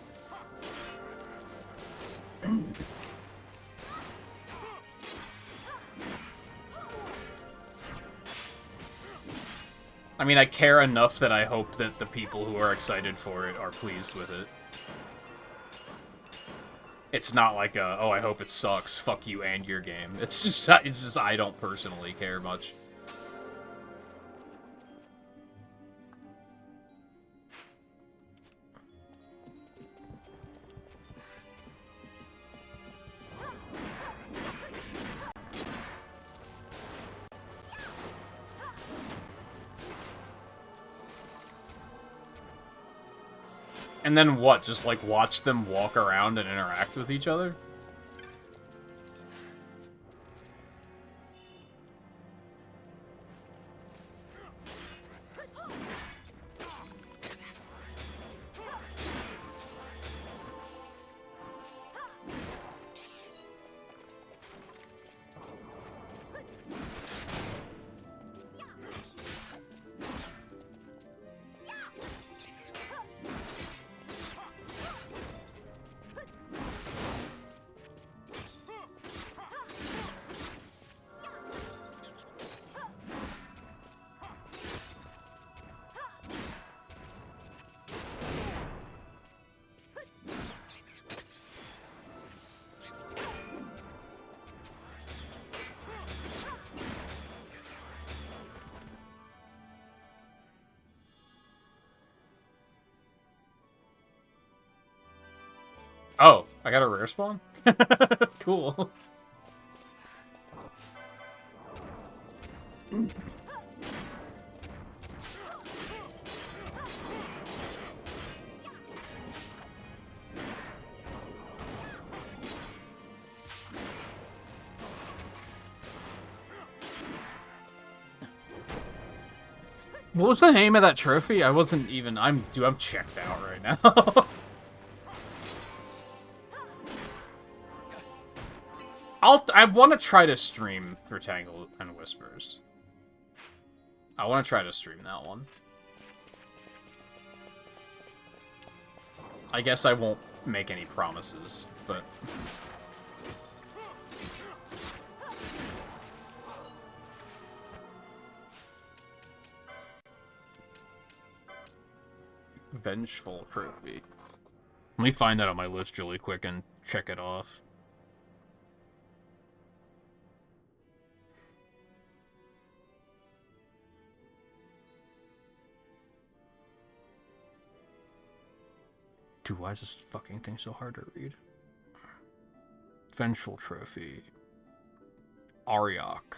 I mean, I care enough that I hope that the people who are excited for it are pleased with it. It's not like a, oh, I hope it sucks, fuck you and your game. It's just I don't personally care much. And then what? Just, like, watch them walk around and interact with each other? Oh, I got a rare spawn? Cool. What was the name of that trophy? I wasn't even... I'm checked out right now. I want to try to stream for Tangle and Whispers. I want to try to stream that one. I guess I won't make any promises, but... Vengeful trophy. Let me find that on my list really quick and check it off. Dude, why is this fucking thing so hard to read? Vengeful trophy. Ariok.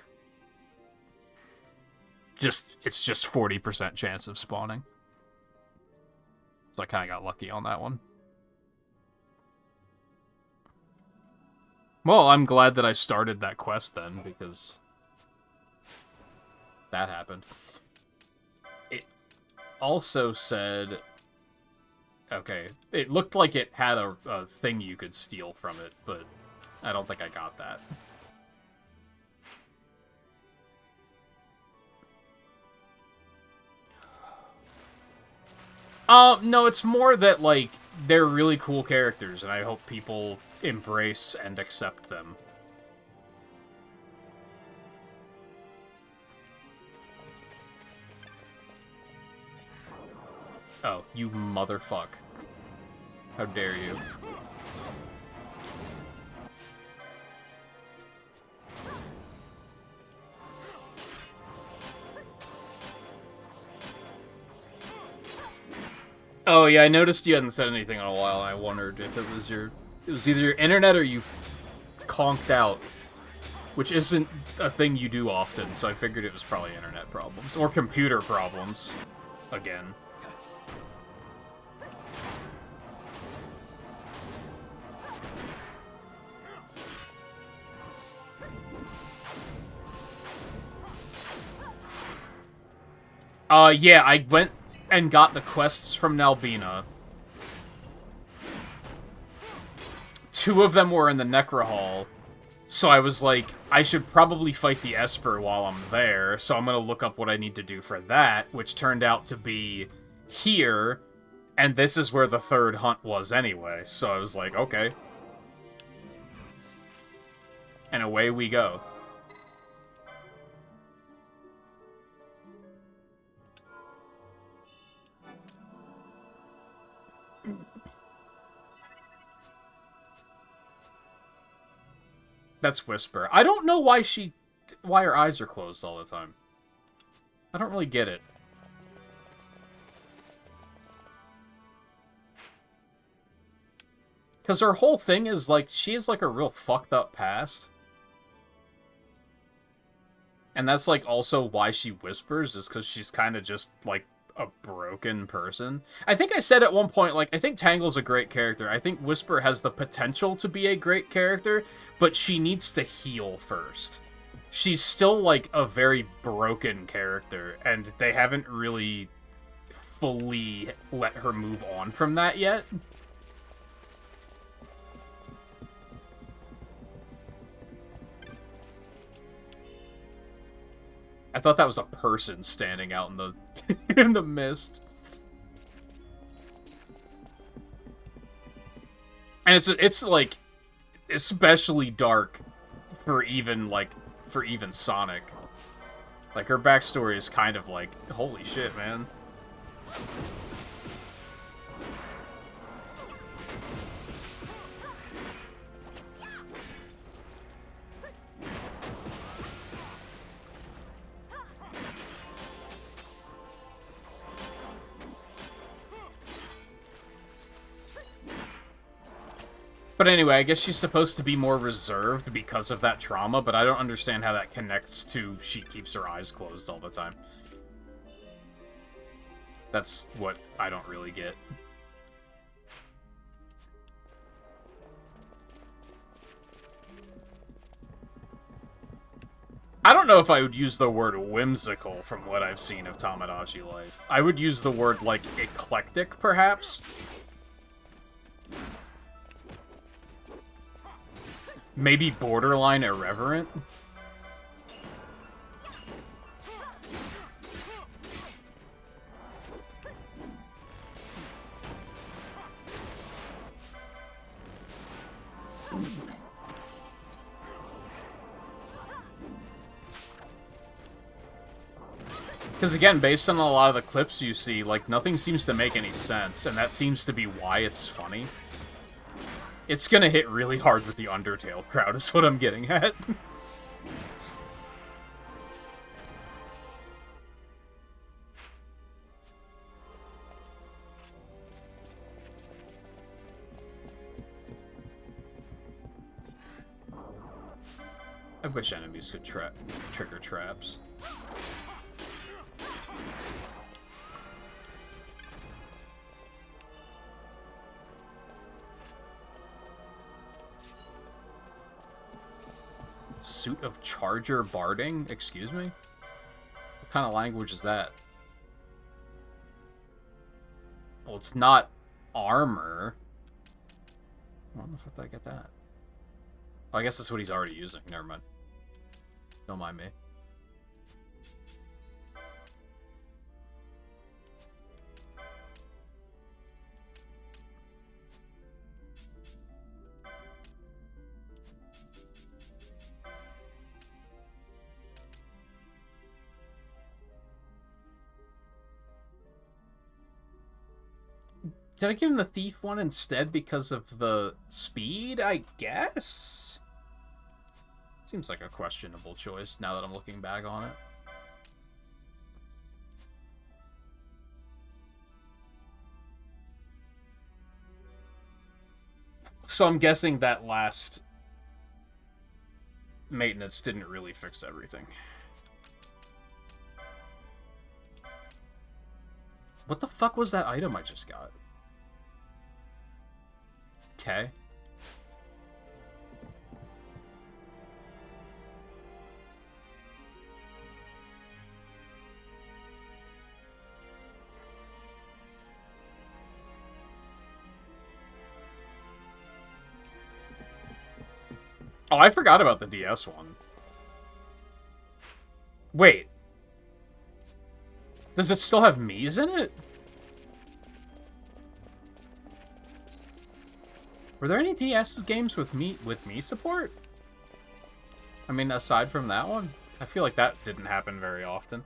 It's just 40% chance of spawning. So I kind of got lucky on that one. Well, I'm glad that I started that quest then, because that happened. It also said... Okay, it looked like it had a thing you could steal from it, but I don't think I got that. No, it's more that, like, they're really cool characters, and I hope people embrace and accept them. Oh, you motherfuck. How dare you. Oh yeah, I noticed you hadn't said anything in a while, and I wondered if it was your... It was either your internet or you conked out. Which isn't a thing you do often, so I figured it was probably internet problems. Or computer problems. Again. Yeah, I went and got the quests from Nalbina. 2 of them were in the Necra Hall. So I was like, I should probably fight the Esper while I'm there, so I'm gonna look up what I need to do for that, which turned out to be here, and this is where the 3rd hunt was anyway, so I was like, okay. And away we go. That's Whisper. I don't know why her eyes are closed all the time. I don't really get it. Because her whole thing is, like, she has, like, a real fucked up past. And that's, like, also why she whispers, is because she's kind of just, like, a broken person. I think I said at one point, like, I think Tangle's a great character. I think Whisper has the potential to be a great character, but she needs to heal first. She's still, like, a very broken character, and they haven't really fully let her move on from that yet. I thought that was a person standing out in the in the mist. And it's like especially dark for even Sonic. Like her backstory is kind of like, holy shit, man. But anyway, I guess she's supposed to be more reserved because of that trauma, but I don't understand how that connects to she keeps her eyes closed all the time. That's what I don't really get. I don't know if I would use the word whimsical from what I've seen of Tamagotchi life. I would use the word, like, eclectic, perhaps? Maybe borderline irreverent? Because again, based on a lot of the clips you see, like, nothing seems to make any sense, and that seems to be why it's funny. It's gonna hit really hard with the Undertale crowd, is what I'm getting at. I wish enemies could trigger traps. Suit of Charger Barding? Excuse me? What kind of language is that? Well, it's not armor. Why the fuck did I get that? Oh, I guess that's what he's already using. Never mind. Don't mind me. Did I give him the thief one instead because of the speed? I guess? Seems like a questionable choice now that I'm looking back on it. So I'm guessing that last maintenance didn't really fix everything. What the fuck was that item I just got? Okay. Oh, I forgot about the DS one. Wait. Does it still have Mii's in it? Were there any DS games with Mii support? I mean, aside from that one? I feel like that didn't happen very often.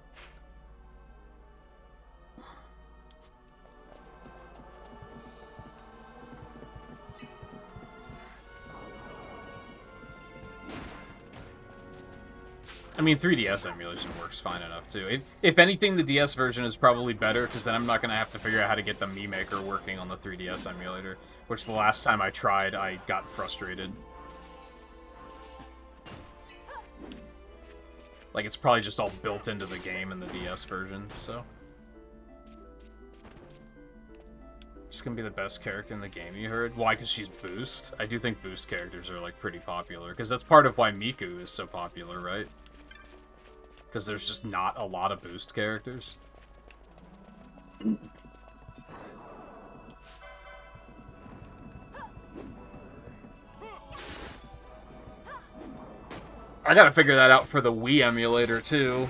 I mean, 3DS emulation works fine enough, too. If anything, the DS version is probably better, because then I'm not going to have to figure out how to get the Mii Maker working on the 3DS emulator, which the last time I tried, I got frustrated. Like, it's probably just all built into the game in the DS version, so... She's gonna be the best character in the game, you heard? Why? Because she's Boost? I do think Boost characters are, like, pretty popular, because that's part of why Miku is so popular, right? Because there's just not a lot of Boost characters. I gotta figure that out for the Wii emulator, too.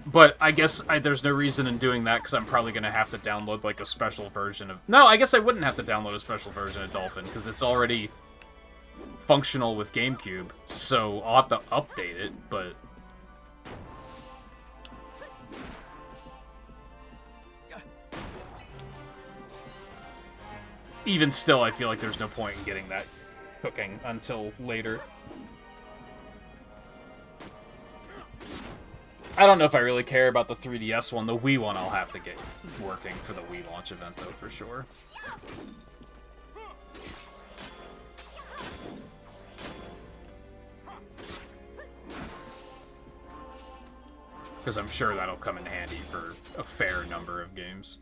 But I guess there's no reason in doing that, because I'm probably gonna have to download, like, a special version of... No, I guess I wouldn't have to download a special version of Dolphin, because it's already functional with GameCube. So I'll have to update it, but... Even still, I feel like there's no point in getting that cooking until later. I don't know if I really care about the 3DS one. The Wii one I'll have to get working for the Wii launch event, though, for sure. Because I'm sure that'll come in handy for a fair number of games.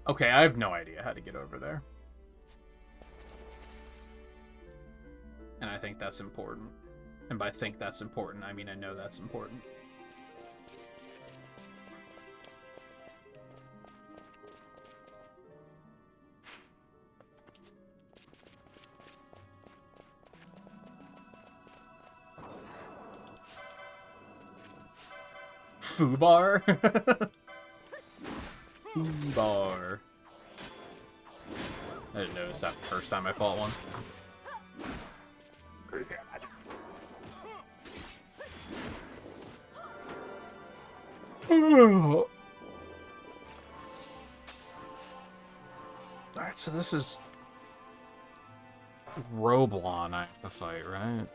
Okay, I have no idea how to get over there. And I think that's important. And by think that's important, I mean I know that's important. Foobar? Foobar. I didn't notice that the first time I fought one. Alright, so this is Roblon I have to fight, right?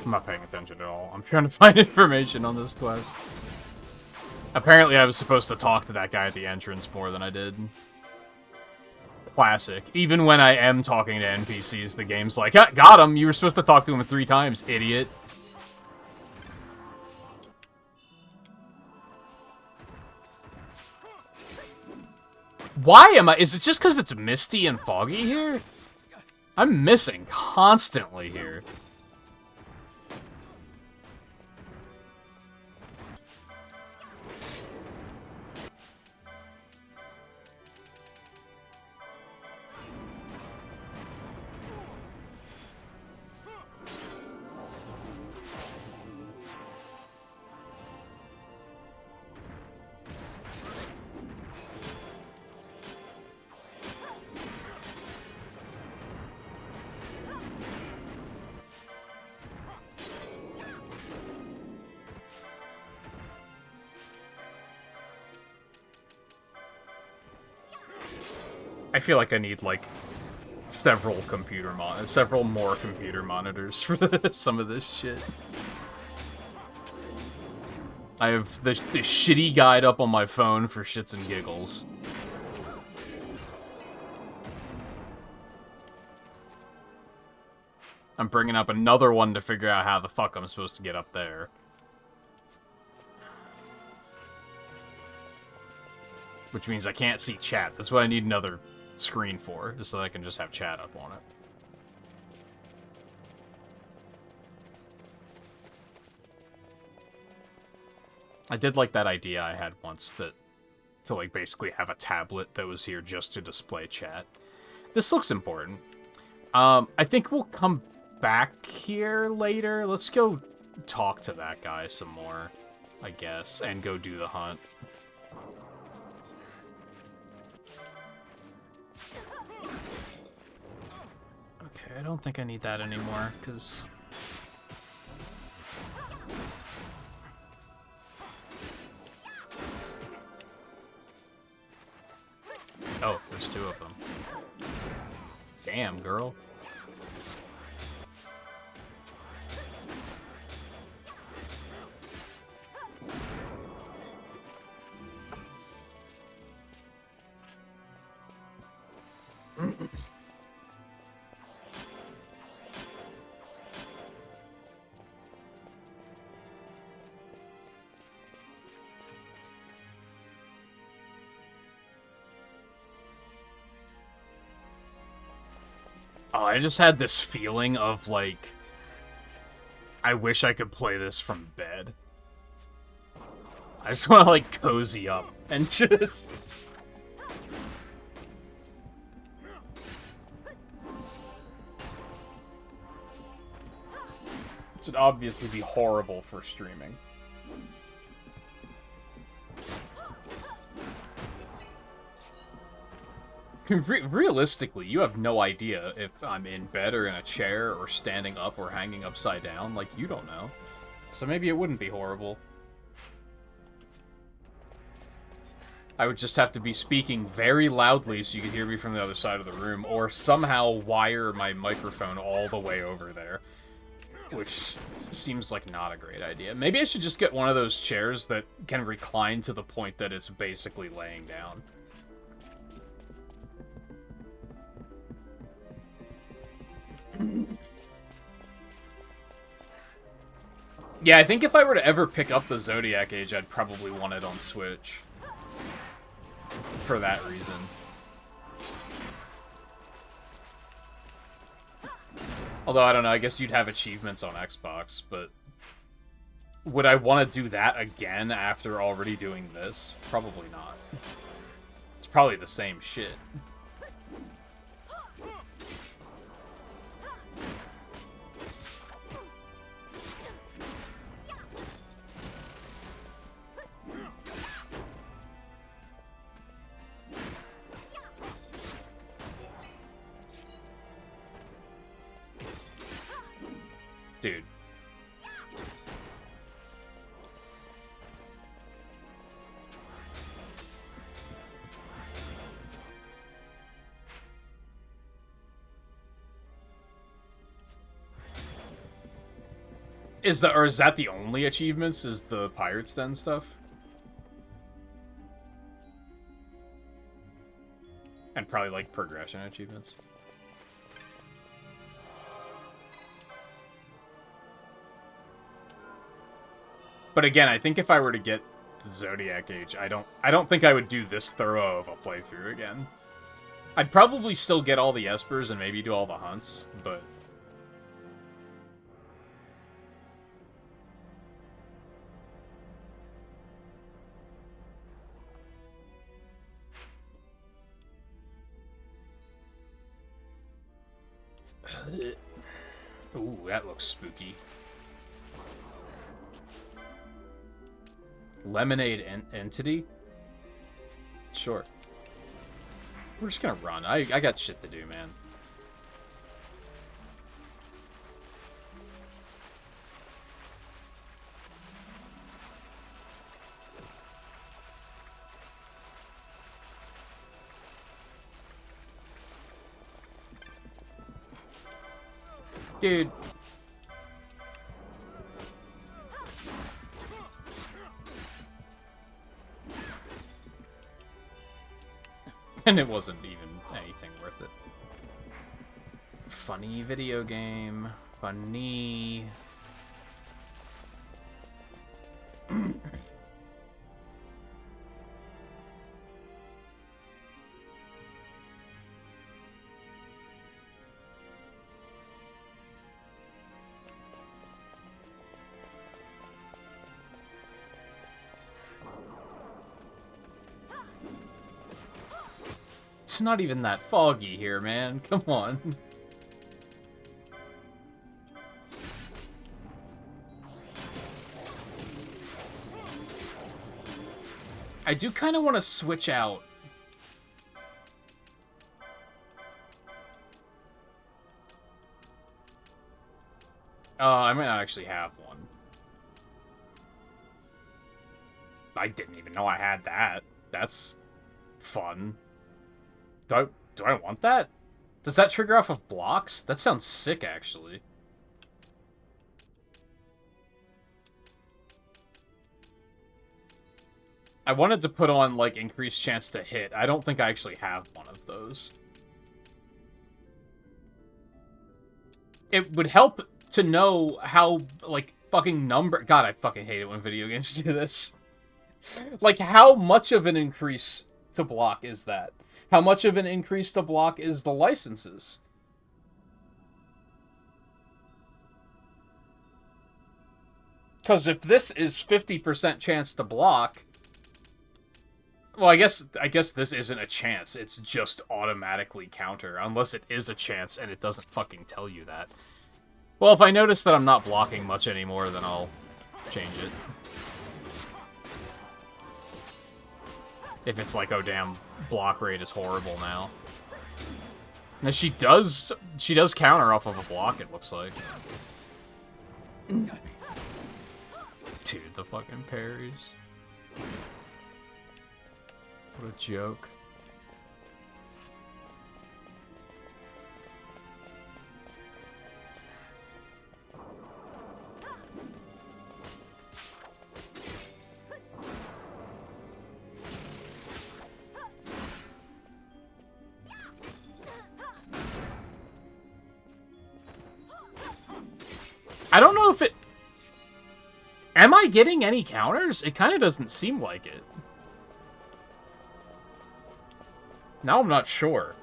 I'm not paying attention at all. I'm trying to find information on this quest. Apparently I was supposed to talk to that guy at the entrance more than I did. Classic. Even when I am talking to NPCs, the game's like, ah, got him! You were supposed to talk to him 3 times, idiot. Why am I... Is it just because it's misty and foggy here? I'm missing constantly here. I feel like I need, like, several more computer monitors for some of this shit. I have the shitty guide up on my phone for shits and giggles. I'm bringing up another one to figure out how the fuck I'm supposed to get up there. Which means I can't see chat. That's what I need another screen for, just so I can just have chat up on it. I did like that idea I had once to like basically have a tablet that was here just to display chat. This looks important. I think we'll come back here later. Let's go talk to that guy some more, I guess, and go do the hunt. Okay, I don't think I need that anymore, because... Oh, there's 2 of them. Damn, girl. Oh, I just had this feeling of, like, I wish I could play this from bed. I just want to, like, cozy up and just... This would obviously be horrible for streaming. Realistically, you have no idea if I'm in bed or in a chair or standing up or hanging upside down. Like, you don't know. So maybe it wouldn't be horrible. I would just have to be speaking very loudly so you could hear me from the other side of the room, or somehow wire my microphone all the way over there. Which seems like not a great idea. Maybe I should just get one of those chairs that can recline to the point that it's basically laying down. Yeah, I think if I were to ever pick up the Zodiac Age, I'd probably want it on Switch. For that reason. Although, I don't know, I guess you'd have achievements on Xbox, but... Would I want to do that again after already doing this? Probably not. It's probably the same shit. Dude. Is that the only achievements? Is the Pirate's Den stuff? And probably like progression achievements. But again, I think if I were to get the Zodiac Age, I don't think I would do this thorough of a playthrough again. I'd probably still get all the Espers and maybe do all the hunts, but... Ooh, that looks spooky. Lemonade Entity? Sure. We're just gonna run. I got shit to do, man. Dude. And it wasn't even anything worth it. Funny video game. Funny. It's not even that foggy here, man. Come on. I do kind of want to switch out. I might not actually have one. I didn't even know I had that. That's fun. Do I want that? Does that trigger off of blocks? That sounds sick, actually. I wanted to put on, like, increased chance to hit. I don't think I actually have one of those. It would help to know how, like, fucking number... God, I fucking hate it when video games do this. Like, how much of an increase to block is that? How much of an increase to block is the licenses? Because if this is 50% chance to block... Well, I guess this isn't a chance. It's just automatically counter. Unless it is a chance and it doesn't fucking tell you that. Well, if I notice that I'm not blocking much anymore, then I'll change it. If it's like, oh damn, block rate is horrible now. Now she does counter off of a block, it looks like. Dude, the fucking parries. What a joke. I don't know if it... Am I getting any counters? It kind of doesn't seem like it. Now I'm not sure.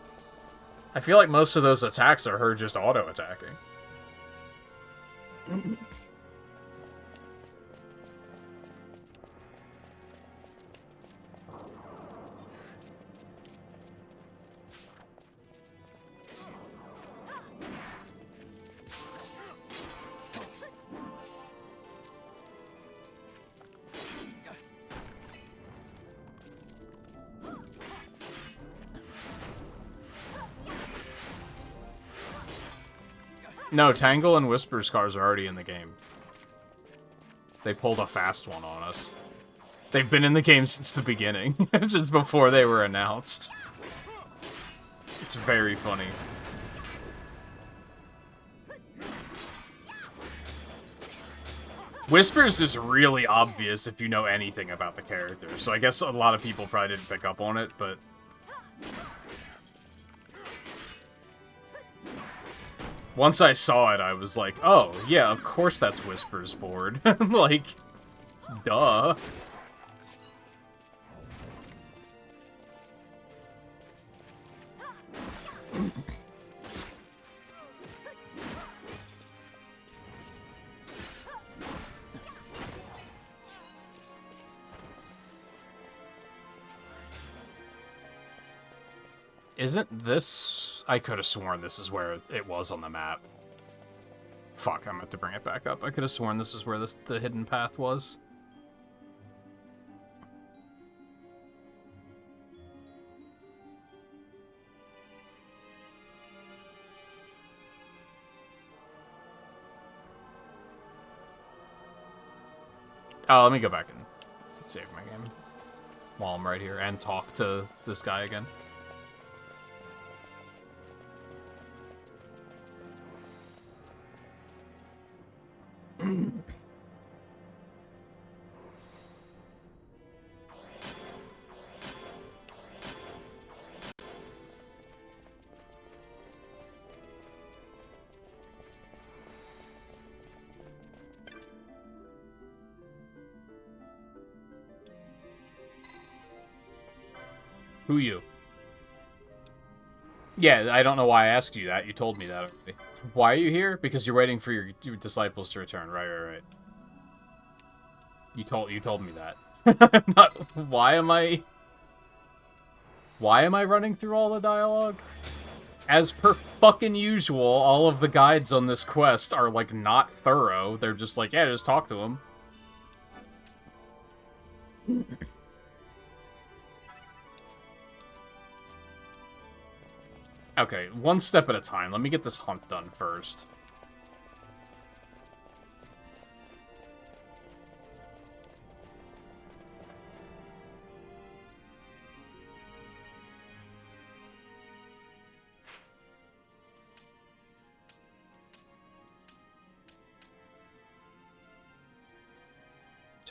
I feel like most of those attacks are her just auto-attacking. No, Tangle and Whisper Scars are already in the game. They pulled a fast one on us. They've been in the game since the beginning. Since before they were announced. It's very funny. Whispers is really obvious if you know anything about the character, so I guess a lot of people probably didn't pick up on it, but... Once I saw it, I was like, oh, yeah, of course that's Whisper's board. Like, duh. Isn't this... I could have sworn this is where it was on the map. Fuck, I meant to bring it back up. I could have sworn this is where the hidden path was. Oh, let me go back and save my game while I'm right here and talk to this guy again. Who you? Yeah, I don't know why I asked you that. You told me that already. Why are you here? Because you're waiting for your disciples to return. Right. You told me that. Not, why am I running through all the dialogue? As per fucking usual, all of the guides on this quest are, like, not thorough. They're just like, yeah, just talk to him. Okay, one step at a time. Let me get this hunt done first.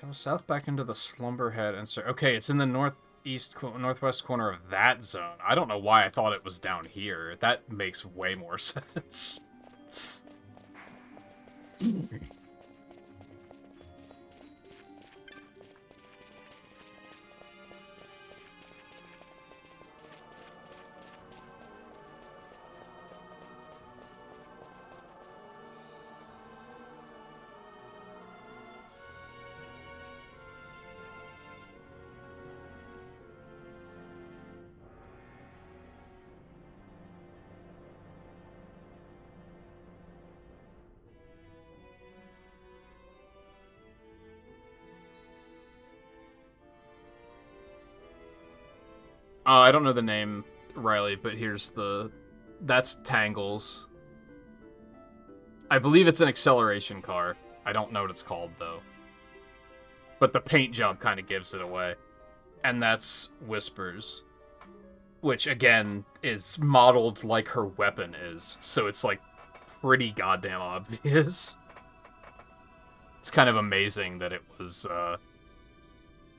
Go south back into the Slumberhead and okay, it's in the northwest corner of that zone. I don't know why I thought it was down here. That makes way more sense. I don't know the name, Riley, but here's the... That's Tangles. I believe it's an acceleration car. I don't know what it's called, though. But the paint job kind of gives it away. And that's Whispers. Which, again, is modeled like her weapon is. So it's, like, pretty goddamn obvious. It's kind of amazing that it was,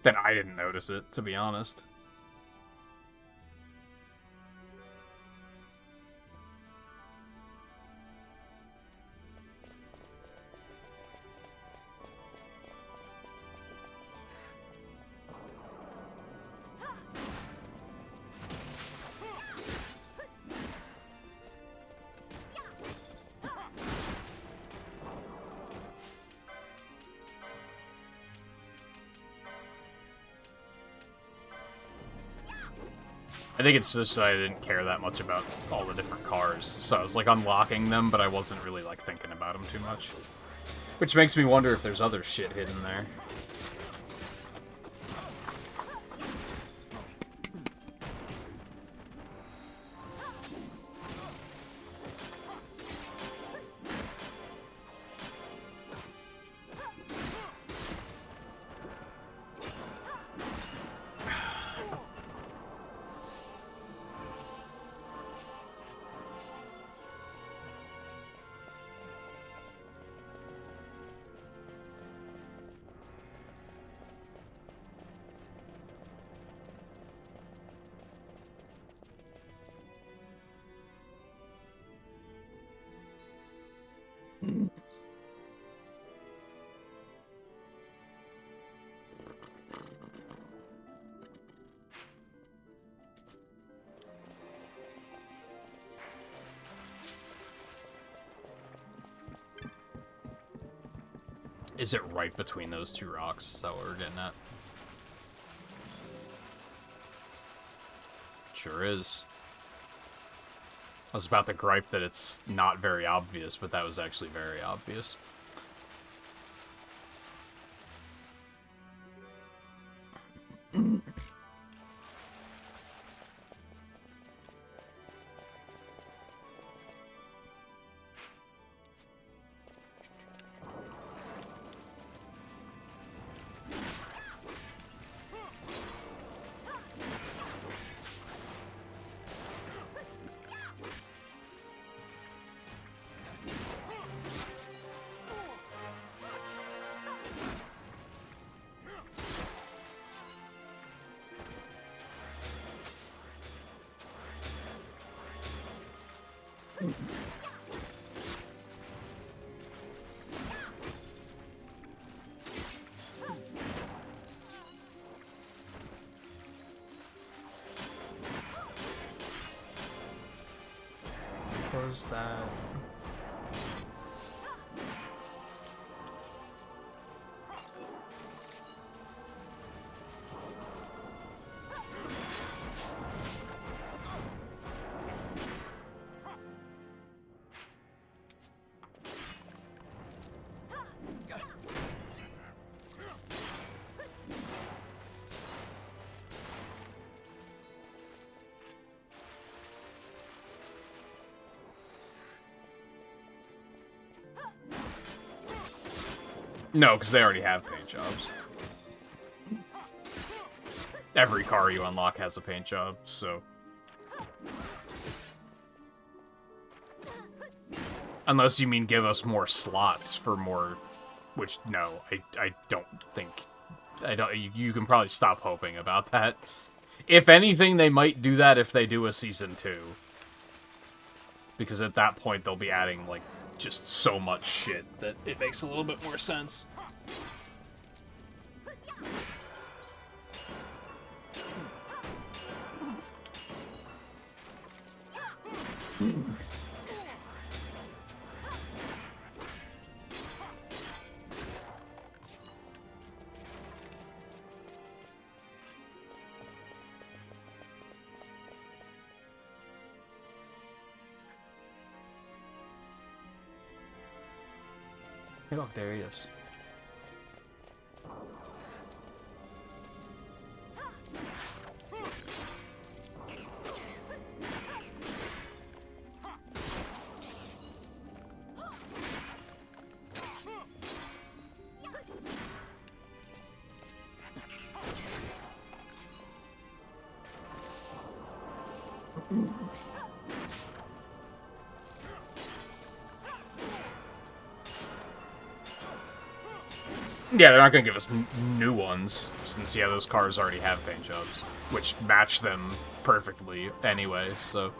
that I didn't notice it, to be honest. I think it's just that I didn't care that much about all the different cars, so I was, like, unlocking them, but I wasn't really, like, thinking about them too much. Which makes me wonder if there's other shit hidden there. Is it right between those two rocks? Is that what we're getting at? Sure is. I was about to gripe that it's not very obvious, but that was actually very obvious. What was that? No, because they already have paint jobs. Every car you unlock has a paint job, so... Unless you mean give us more slots for more... Which, no, I don't think... You can probably stop hoping about that. If anything, they might do that if they do a Season 2. Because at that point, they'll be adding, like, just so much shit that it makes a little bit more sense. Hey, look, there he is. Yeah, they're not going to give us new ones, since, yeah, those cars already have paint jobs, which match them perfectly anyway, so...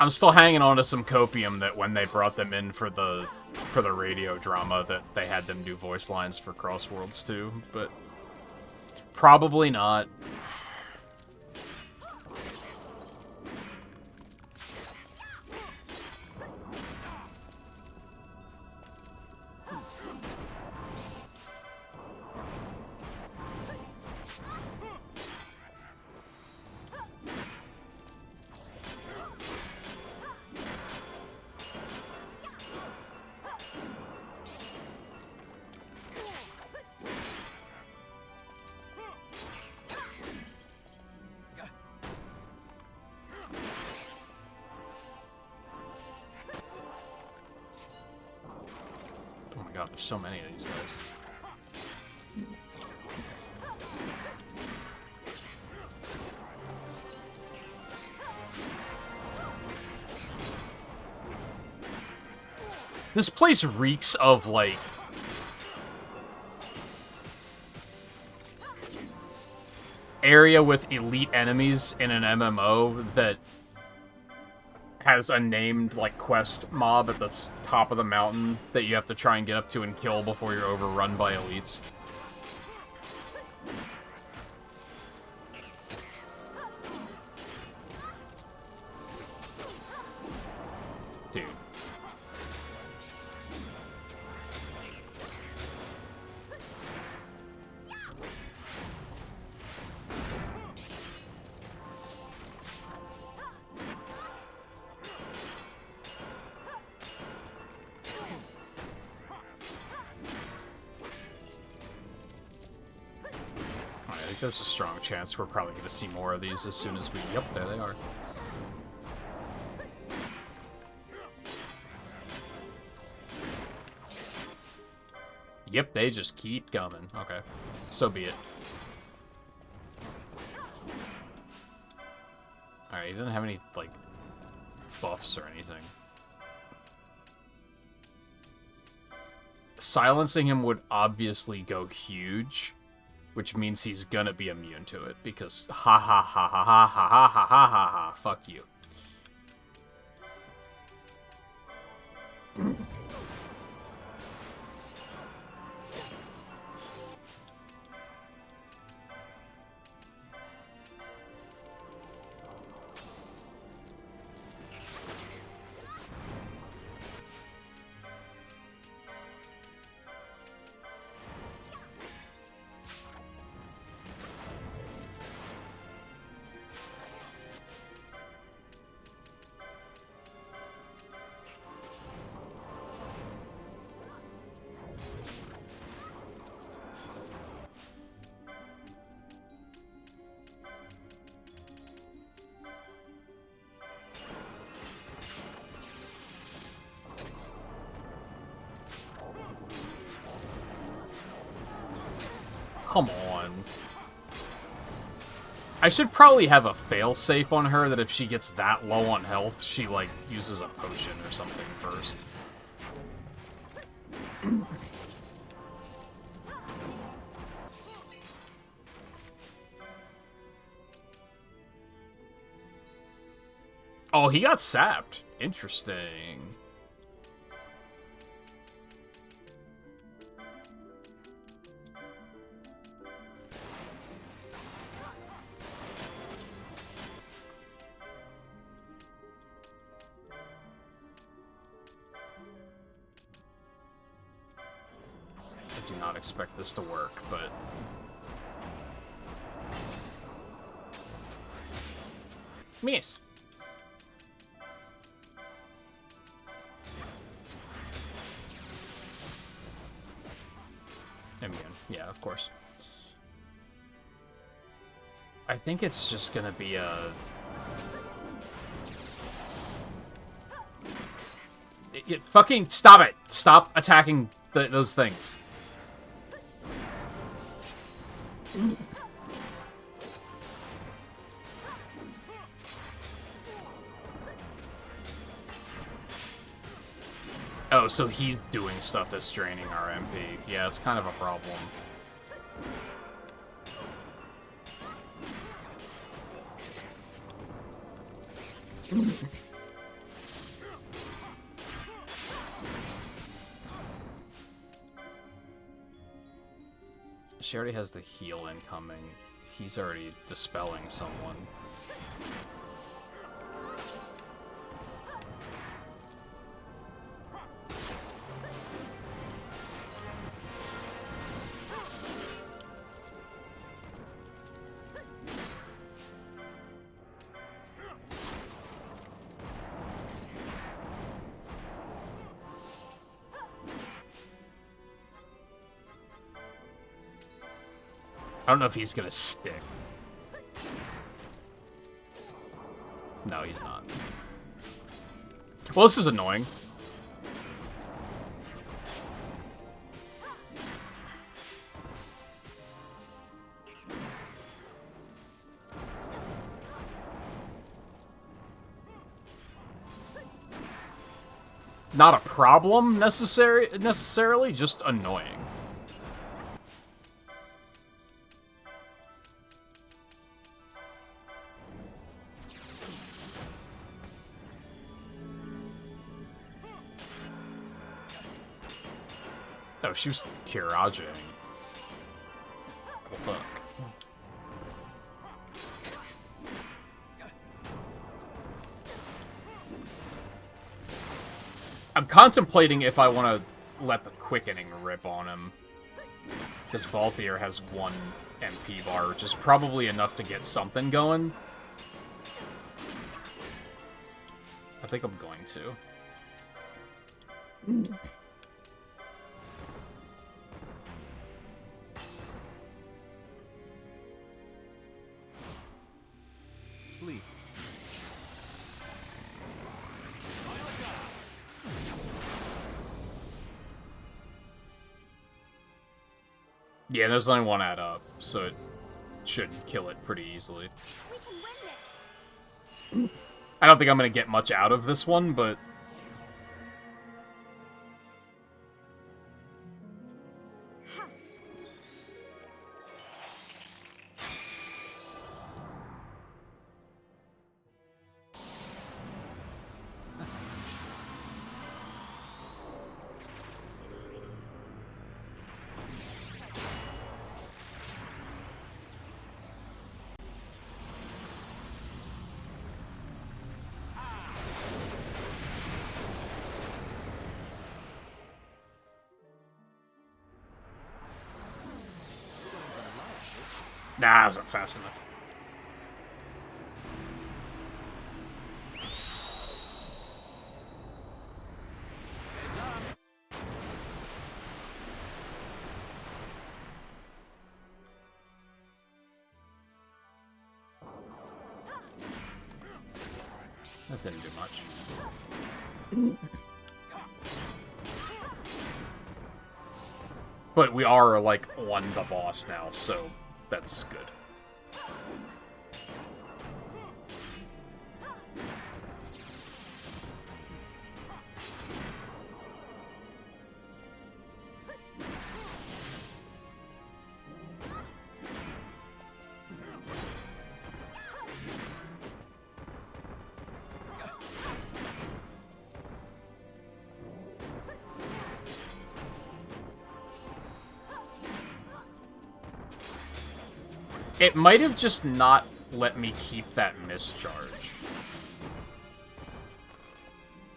I'm still hanging on to some copium that when they brought them in for the radio drama that they had them do voice lines for Crossworlds too, but probably not. Oh my god, there's so many of these guys. This place reeks of, like... area with elite enemies in an MMO that has a named, like, quest mob at the top of the mountain that you have to try and get up to and kill before you're overrun by elites. Dude. I think there's a strong chance we're probably going to see more of these as soon as we... Yep, there they are. Yep, they just keep coming. Okay, so be it. Alright, he doesn't have any, like, buffs or anything. Silencing him would obviously go huge, which means he's gonna be immune to it, because ha ha ha ha ha ha ha ha ha ha ha, fuck you. Come on. I should probably have a failsafe on her that if she gets that low on health, she, like, uses a potion or something first. Oh, he got sapped. Interesting. I do not expect this to work, but... Miss. Immune. Yeah, of course. I think it's just gonna be a... Fucking stop it! Stop attacking those things. Oh, so he's doing stuff that's draining our MP. Yeah, it's kind of a problem. She already has the heal incoming. He's already dispelling someone. I don't know if he's gonna stick. No, he's not. Well, this is annoying. Not a problem necessarily, just annoying. Oh, she was Kirajing. Oh, fuck. I'm contemplating if I want to let the quickening rip on him. Because Balthier has 1 MP bar, which is probably enough to get something going. I think I'm going to. Yeah, there's only 1 add up, so it should kill it pretty easily. I don't think I'm going to get much out of this one, but... Nah, I wasn't fast enough. That didn't do much. But we are, like, on the boss now, so that's good. It might have just not let me keep that mischarge.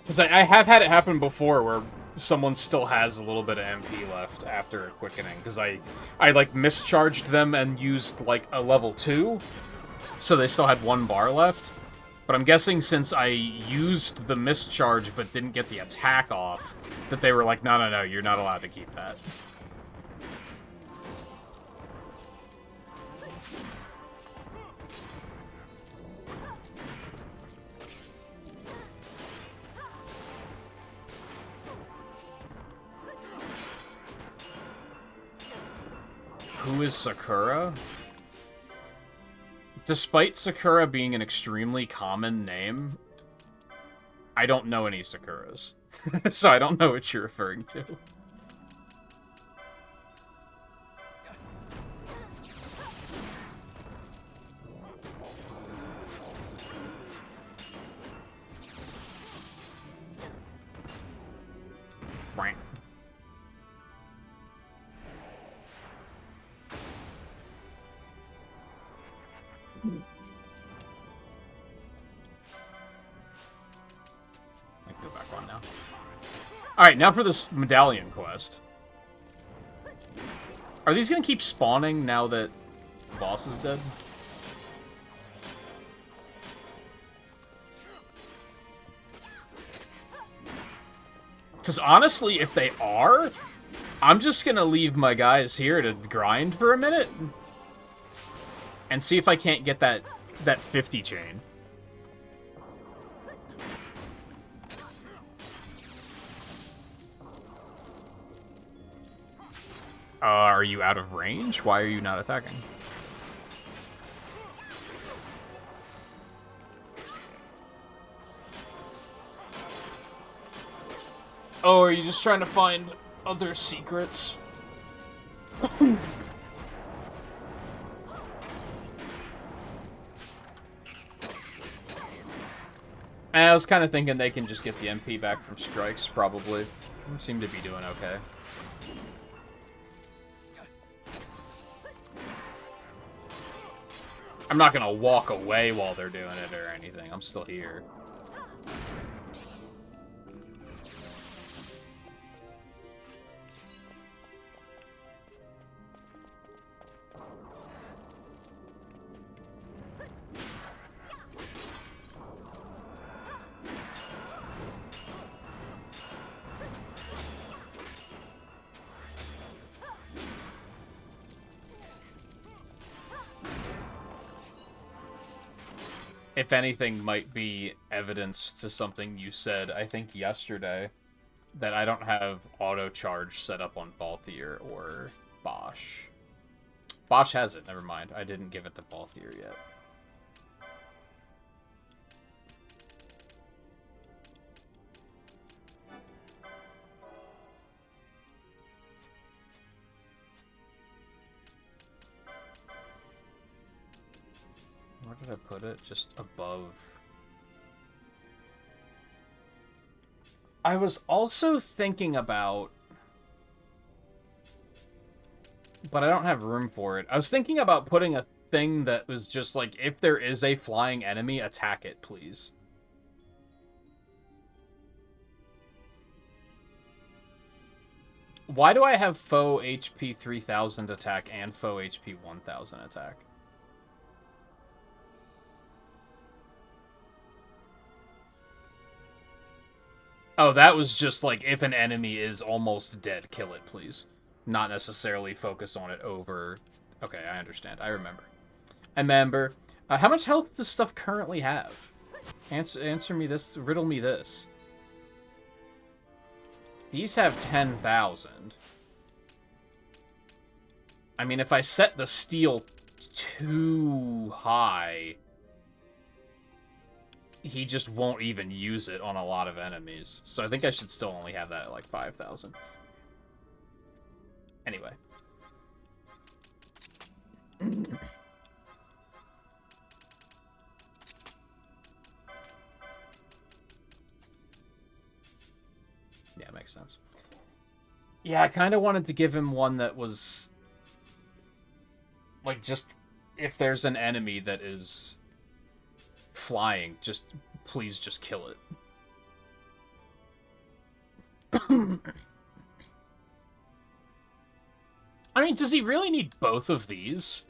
Because I have had it happen before where someone still has a little bit of MP left after a quickening. Because I like, mischarged them and used, like, a level 2. So they still had 1 bar left. But I'm guessing since I used the mischarge but didn't get the attack off, that they were like, no, you're not allowed to keep that. Who is Sakura? Despite Sakura being an extremely common name, I don't know any Sakuras. So I don't know what you're referring to. Right. I can go back on now. Alright, now for this medallion quest. Are these gonna keep spawning now that the boss is dead? Because honestly, if they are, I'm just gonna leave my guys here to grind for a minute. And see if I can't get that 50 chain. Are you out of range? Why are you not attacking? Oh, are you just trying to find other secrets? I was kind of thinking they can just get the MP back from strikes, probably. They seem to be doing okay. I'm not gonna walk away while they're doing it or anything. I'm still here. If anything, might be evidence to something you said, I think yesterday, that I don't have auto charge set up on Balthier or Bosch. Bosch has it, never mind. I didn't give it to Balthier yet. Where did I put it? Just above. I was also thinking about... But I don't have room for it. I was thinking about putting a thing that was just like, if there is a flying enemy, attack it, please. Why do I have foe HP 3000 attack and foe HP 1000 attack? Oh, that was just like, if an enemy is almost dead, kill it, please. Not necessarily focus on it over... Okay, I understand. I remember. I remember. How much health does stuff currently have? Answer me this. Riddle me this. These have 10,000. I mean, if I set the steel too high... he just won't even use it on a lot of enemies. So I think I should still only have that at like 5,000. Anyway. Yeah, makes sense. Yeah, I kind of wanted to give him one that was... like, just... if there's an enemy that is... flying, just please just kill it. I mean, does he really need both of these?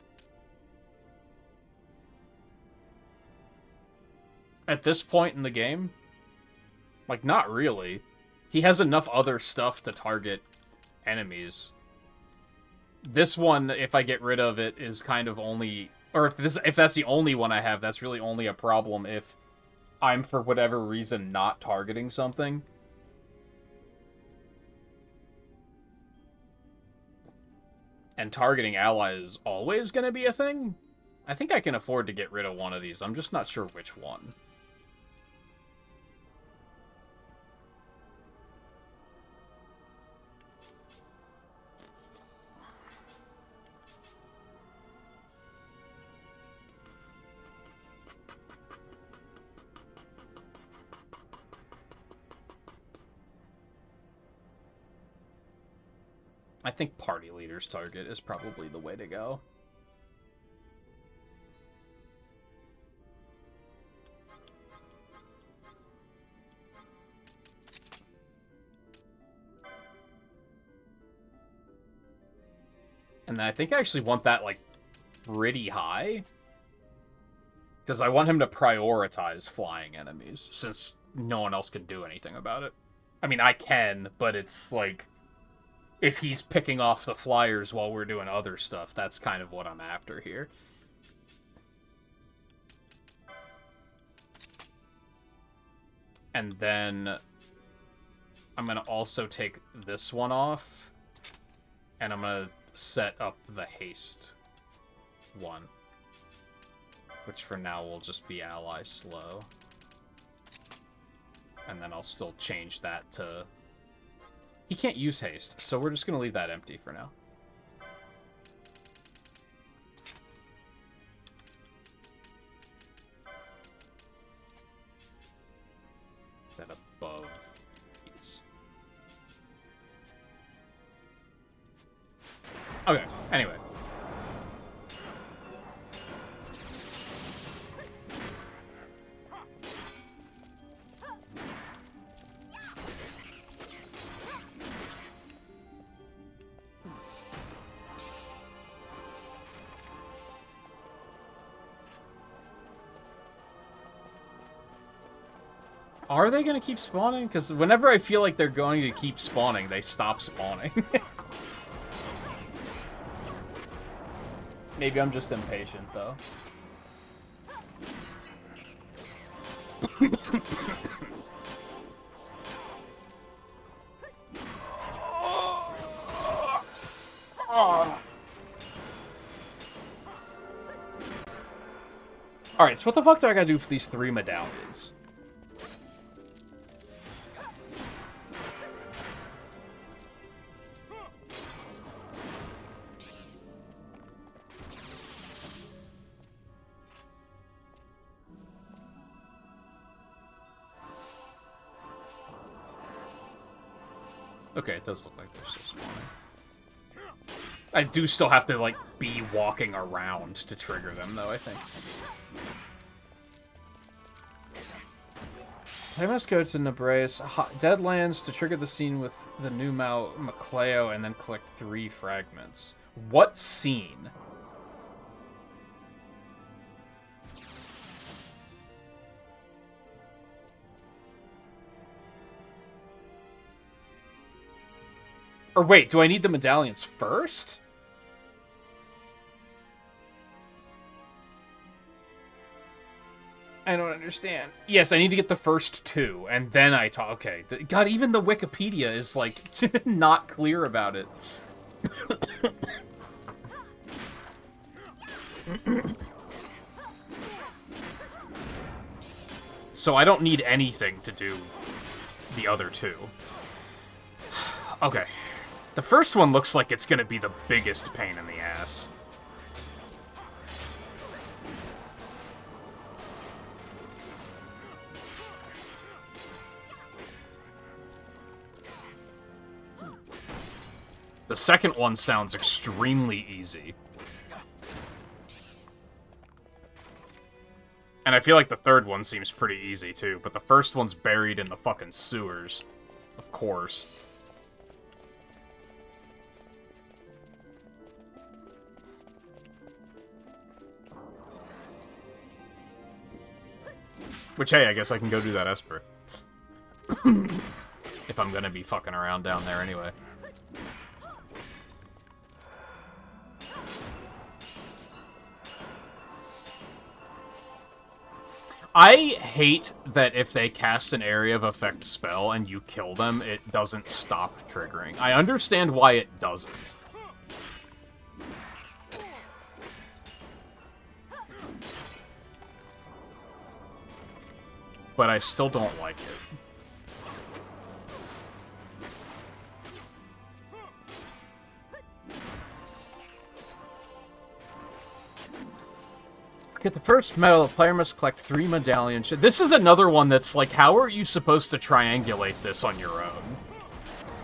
At this point in the game? Like, not really. He has enough other stuff to target enemies. This one, if I get rid of it, is kind of only... or if that's the only one I have, that's really only a problem if I'm, for whatever reason, not targeting something. And targeting allies is always going to be a thing? I think I can afford to get rid of one of these. I'm just not sure which one. I think party leader's target is probably the way to go. And I think I actually want that, like, pretty high. Because I want him to prioritize flying enemies, since no one else can do anything about it. I mean, I can, but it's, like... If he's picking off the flyers while we're doing other stuff, that's kind of what I'm after here. And then I'm going to also take this one off, and I'm going to set up the haste one, which for now will just be ally slow. And then I'll still change that to... He can't use haste, so we're just going to leave that empty for now. That above these. Okay, anyway. Are they going to keep spawning? Because whenever I feel like they're going to keep spawning, they stop spawning. Maybe I'm just impatient, though. Alright, so what the fuck do I gotta do for these 3 medallions? Okay, it does look like they're still spawning. I do still have to, like, be walking around to trigger them, though, I think. I must go to Nebrace Deadlands to trigger the scene with the new Macleo and then collect 3 fragments. What scene? Or wait, do I need the medallions first? I don't understand. Yes, I need to get the first 2, and then I talk. Okay. God, even the Wikipedia is, like, not clear about it. So I don't need anything to do the other 2. Okay. The first one looks like it's going to be the biggest pain in the ass. The second one sounds extremely easy. And I feel like the third one seems pretty easy, too. But the first one's buried in the fucking sewers. Of course. Which, hey, I guess I can go do that Esper. If I'm gonna be fucking around down there anyway. I hate that if they cast an area of effect spell and you kill them, it doesn't stop triggering. I understand why it doesn't. but I still don't like it. Get the first medal, the player must collect 3 medallions. This is another one that's like, how are you supposed to triangulate this on your own?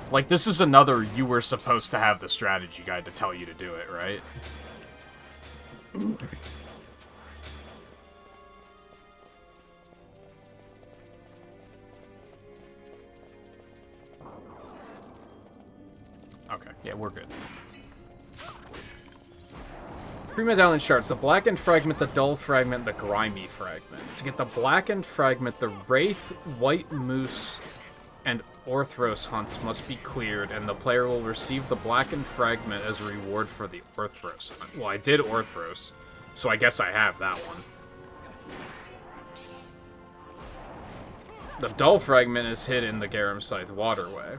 Like, this is another you were supposed to have the strategy guide to tell you to do it, right? Okay, yeah, we're good. 3 medallion shards. The blackened fragment, the dull fragment, the grimy fragment. To get the blackened fragment, the Wraith, White Moose, and Orthros hunts must be cleared, and the player will receive the blackened fragment as a reward for the Orthros hunt. Well, I did Orthros, so I guess I have that one. The dull fragment is hid in the Garum Scythe waterway.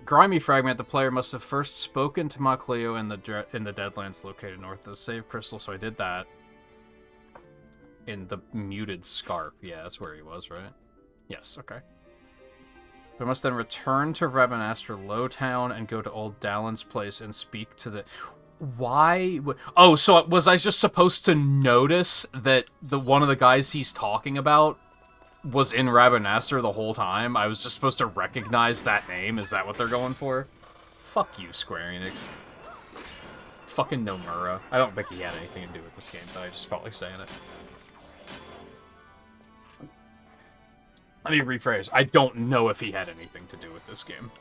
Grimy fragment, the player must have first spoken to Macleo in the Deadlands located north of the save crystal, so I did that. In the muted Scarp. Yeah, that's where he was, right? Yes, okay. We must then return to Rabanastre Lowtown and go to Old Dallin's place and speak to the... Why? Oh, so was I just supposed to notice that one of the guys he's talking about was in Rabanastre the whole time? I was just supposed to recognize that name? Is that what they're going for? Fuck you, Square Enix. Fucking Nomura. I don't think he had anything to do with this game, but I just felt like saying it. Let me rephrase. I don't know if he had anything to do with this game.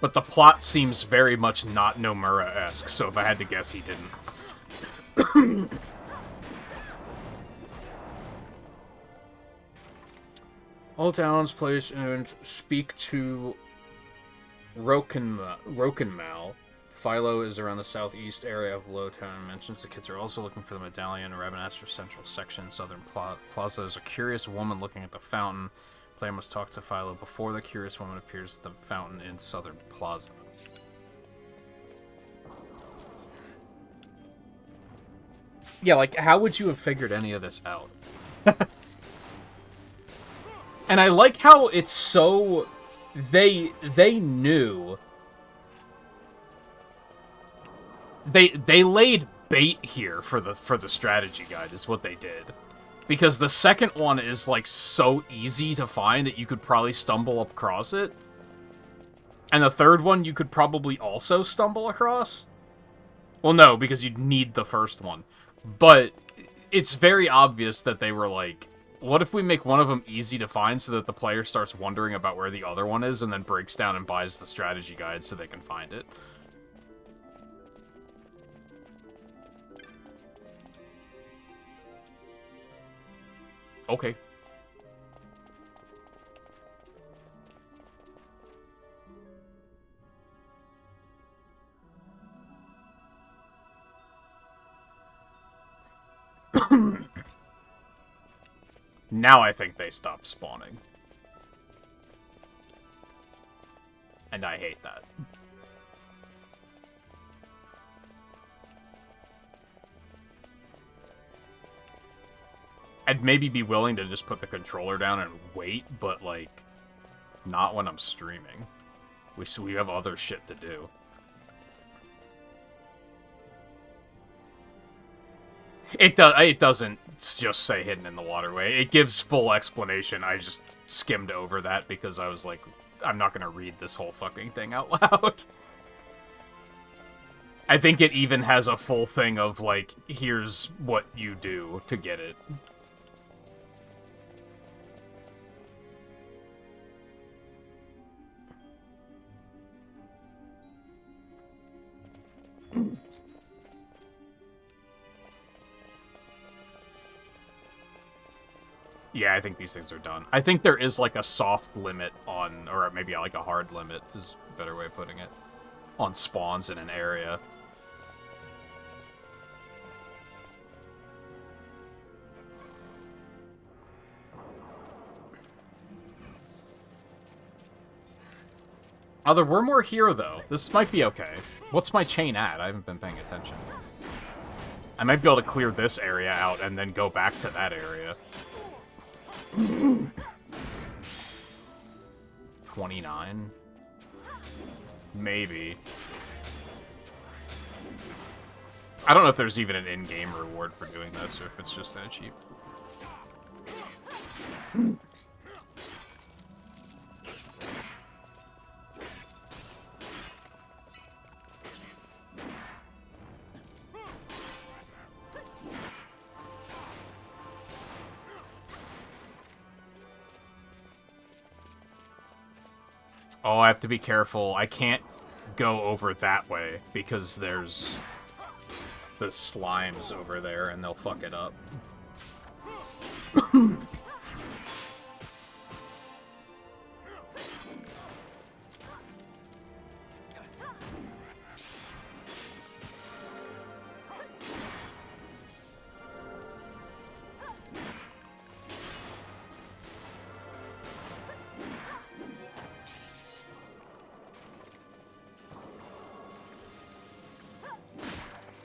But the plot seems very much not Nomura-esque, so if I had to guess, he didn't. Old Talon's place and speak to Rokenmal. Philo is around the southeast area of Lowtown and mentions the kids are also looking for the medallion in Rabanastre Central Section. Southern Plaza is a curious woman looking at the fountain. Player must talk to Philo before the curious woman appears at the fountain in Southern Plaza. Yeah, like, how would you have figured any of this out? And I like how it's so... They knew... They laid bait here for the strategy guide, is what they did. Because the second one is, like, so easy to find that you could probably stumble across it. And the third one you could probably also stumble across. Well, no, because you'd need the first one. But it's very obvious that they were like, what if we make one of them easy to find so that the player starts wondering about where the other one is and then breaks down and buys the strategy guide so they can find it? Okay. Now I think they stopped spawning. And I hate that. I'd maybe be willing to just put the controller down and wait, but, like, not when I'm streaming. We have other shit to do. It doesn't just say hidden in the waterway. It gives full explanation. I just skimmed over that because I was like, I'm not gonna read this whole fucking thing out loud. I think it even has a full thing of, like, here's what you do to get it. Yeah, I think these things are done. I think there is, like, a soft limit on, or maybe, like, a hard limit is a better way of putting it, on spawns in an area. Oh, there were more here, though. This might be okay. What's my chain at? I haven't been paying attention. I might be able to clear this area out and then go back to that area. 29? Maybe. I don't know if there's even an in-game reward for doing this, or if it's just that cheap. Oh, I have to be careful. I can't go over that way, because there's the slimes over there, and they'll fuck it up.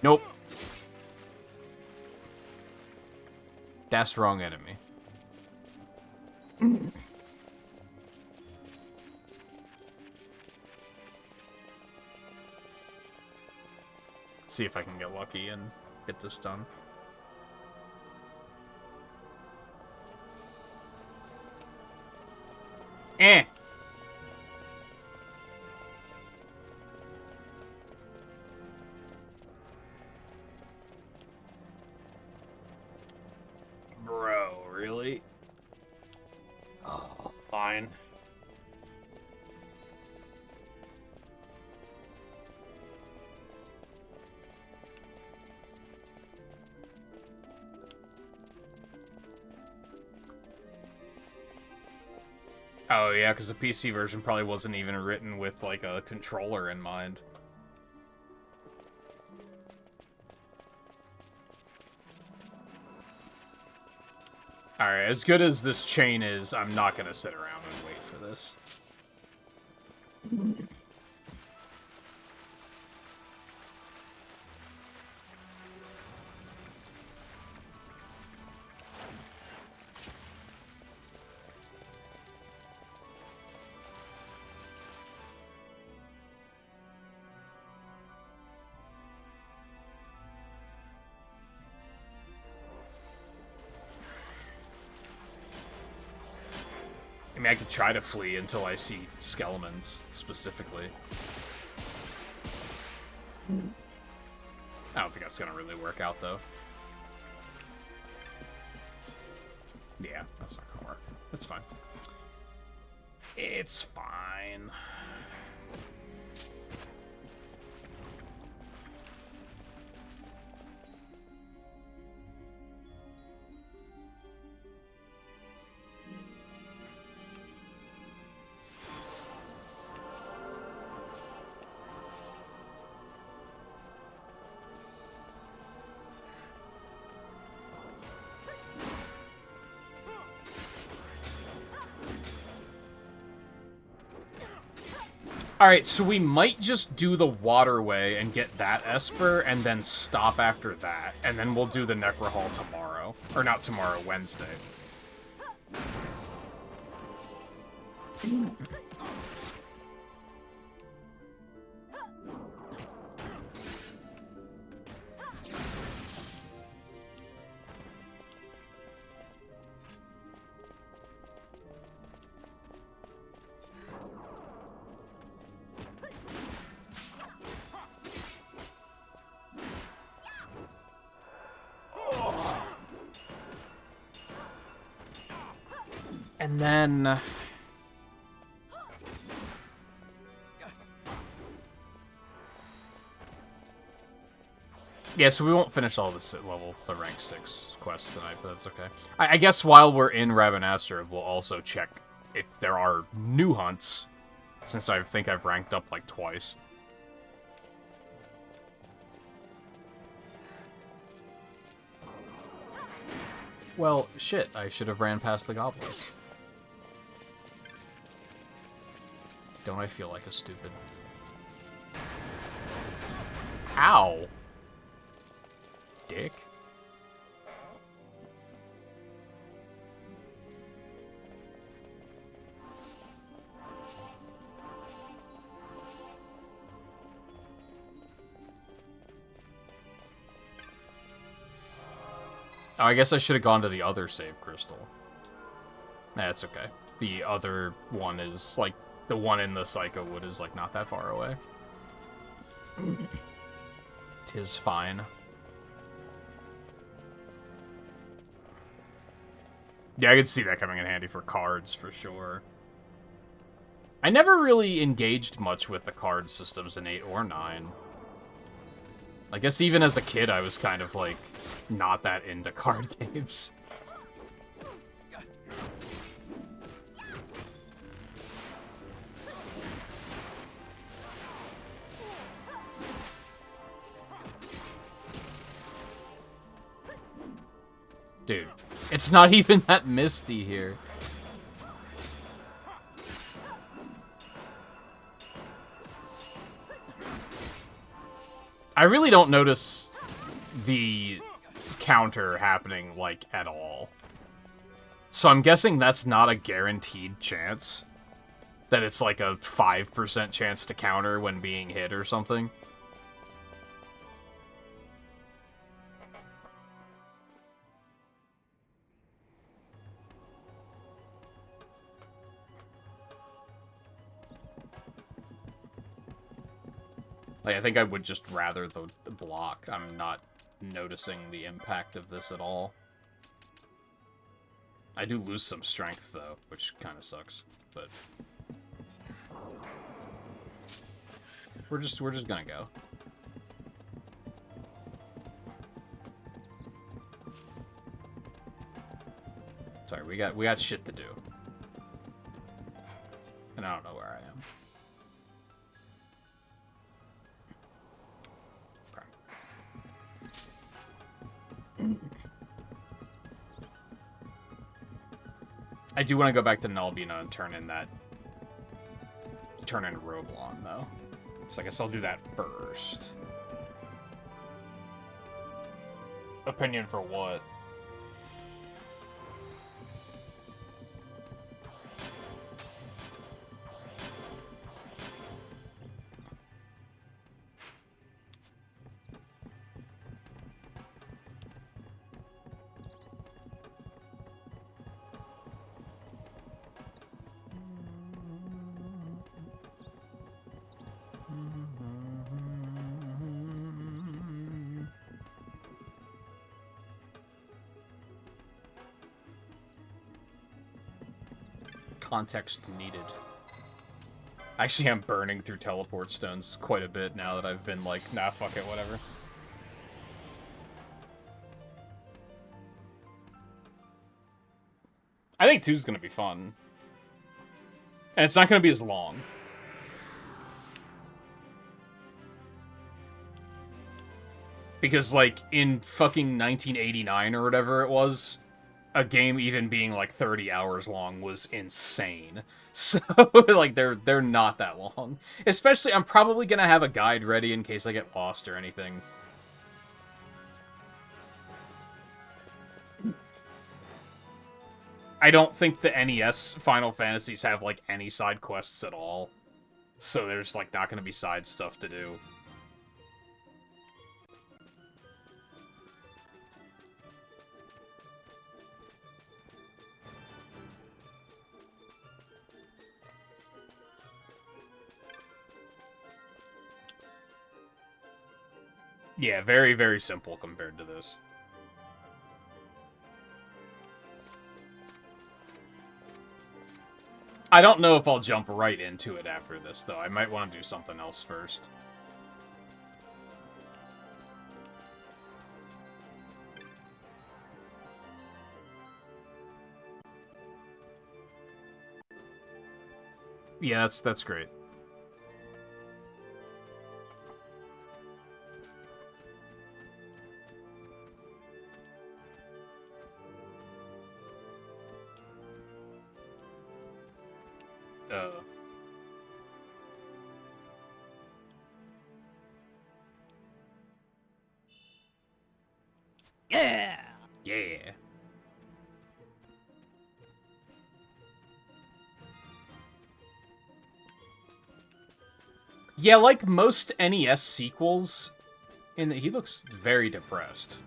Nope. That's wrong enemy. Let's see if I can get lucky and get this done. Eh. Bro, really? Oh, fine. Oh, yeah, because the PC version probably wasn't even written with, like, a controller in mind. Alright, as good as this chain is, I'm not gonna sit around and wait for this. I mean, I could try to flee until I see skeletons, specifically. I don't think that's gonna really work out, though. Yeah, that's not gonna work. It's fine. It's fine. Alright, so we might just do the waterway and get that Esper, and then stop after that. And then we'll do the Necrohall tomorrow. Or not tomorrow, Wednesday. And then... yeah, so we won't finish all this at the rank 6 quests tonight, but that's okay. I guess while we're in Rabanastre, we'll also check if there are new hunts, since I think I've ranked up like twice. Well, shit, I should have ran past the goblins. Don't I feel like a stupid... Ow! dick? Oh, I guess I should have gone to the other save crystal. That's okay. The other one is, like, the one in the Psycho Wood is, like, not that far away. Tis fine. Yeah, I could see that coming in handy for cards, for sure. I never really engaged much with the card systems in 8 or 9. I guess even as a kid, I was kind of, like, not that into card games. Dude, it's not even that misty here. I really don't notice the counter happening, like, at all. So I'm guessing that's not a guaranteed chance. That it's like a 5% chance to counter when being hit or something. Like, I think I would just rather the block. I'm not noticing the impact of this at all. I do lose some strength, though, which kind of sucks, but... We're just gonna go. Sorry, we got shit to do. And I don't know where I am. I do want to go back to Nalbina and turn in Roblon, though. So I guess I'll do that first. Opinion for what? Context needed. Actually, I'm burning through teleport stones quite a bit now that I've been like, nah, fuck it, whatever. I think 2's gonna be fun. And it's not gonna be as long. Because, like, in fucking 1989 or whatever it was, a game even being like 30 hours long was insane. So like they're not that long. Especially I'm probably going to have a guide ready in case I get lost or anything. I don't think the NES Final Fantasies have like any side quests at all. So there's like not going to be side stuff to do. Yeah, very, very simple compared to this. I don't know if I'll jump right into it after this, though. I might want to do something else first. Yeah, that's great. Yeah. Yeah. Yeah, like most NES sequels, he looks very depressed.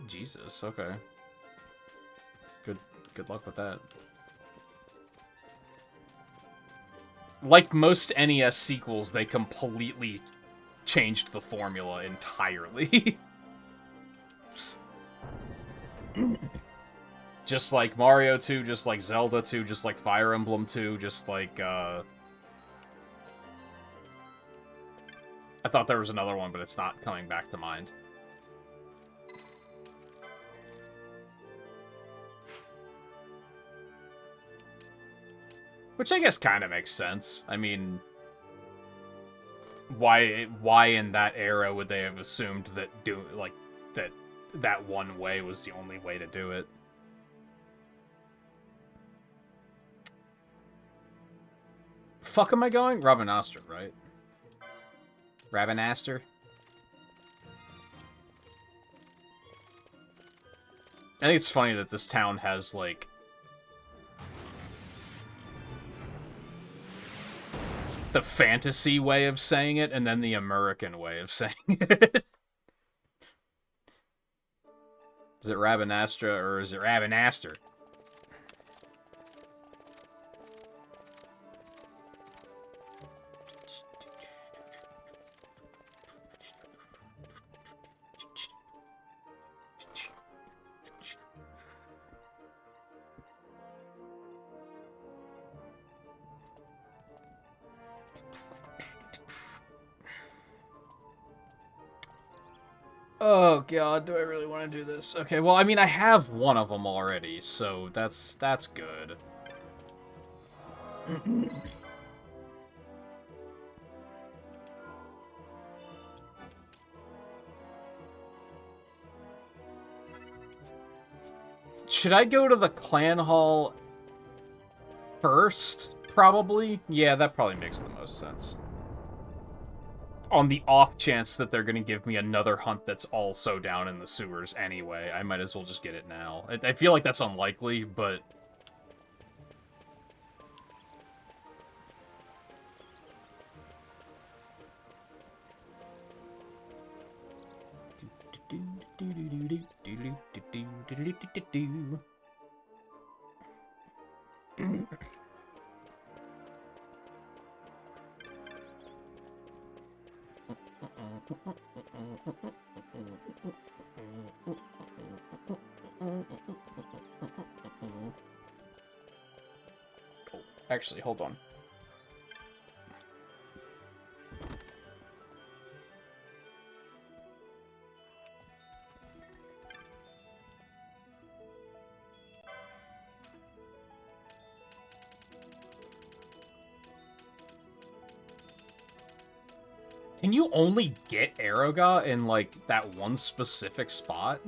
Jesus, okay. Good luck with that. Like most NES sequels, they completely changed the formula entirely. Just like Mario 2, just like Zelda 2, just like Fire Emblem 2, just like, I thought there was another one, but it's not coming back to mind. Which I guess kind of makes sense. I mean, why in that era would they have assumed that that one way was the only way to do it? Fuck am I going? Rabanastre, right? Rabanastre? I think it's funny that this town has, like, the fantasy way of saying it and then the American way of saying it. Is it Rabanastre or is it Rabanastre? Oh god, do I really want to do this? Okay, well, I mean, I have one of them already, so that's good. Should I go to the clan hall first? Probably? Yeah, that probably makes the most sense. On the off chance that they're going to give me another hunt that's also down in the sewers anyway, I might as well just get it now. I feel like that's unlikely, but... Actually, hold on. Can you only get Aeroga in, like, that one specific spot?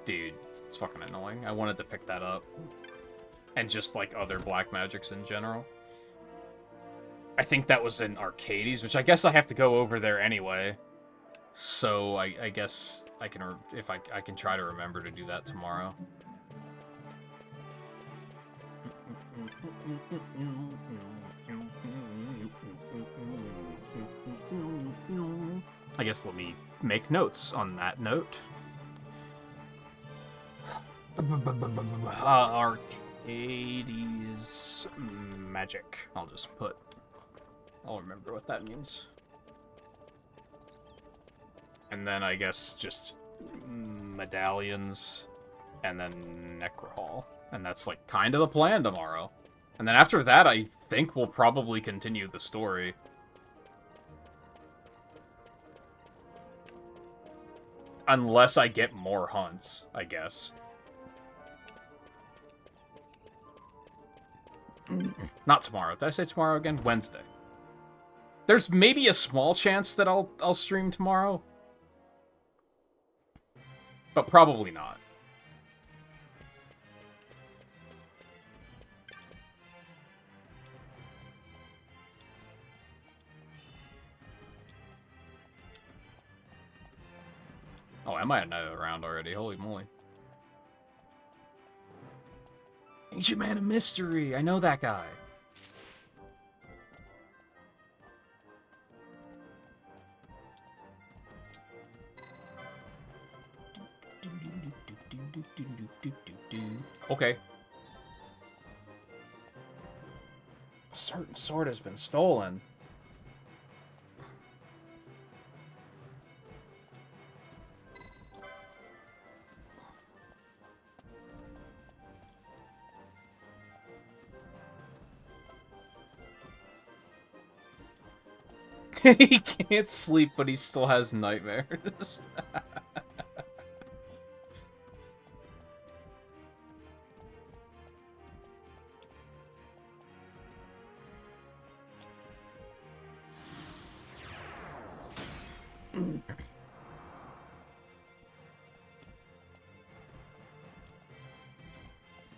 Dude, it's fucking annoying. I wanted to pick that up. And just, like, other black magics in general. I think that was in Arcades, which I guess I have to go over there anyway. So, I guess I can, if I can try to remember to do that tomorrow. I guess let me make notes on that note. Arcades magic. I'll remember what that means. And then I guess just medallions and then Necrohall. And that's like kind of the plan tomorrow. And then after that, I think we'll probably continue the story. Unless I get more hunts, I guess. Not tomorrow. Did I say tomorrow again? Wednesday. There's maybe a small chance that I'll stream tomorrow. But probably not. Oh, I might have another round already. Holy moly. Ancient Man of Mystery. I know that guy. Okay. A certain sword has been stolen. He can't sleep, but he still has nightmares.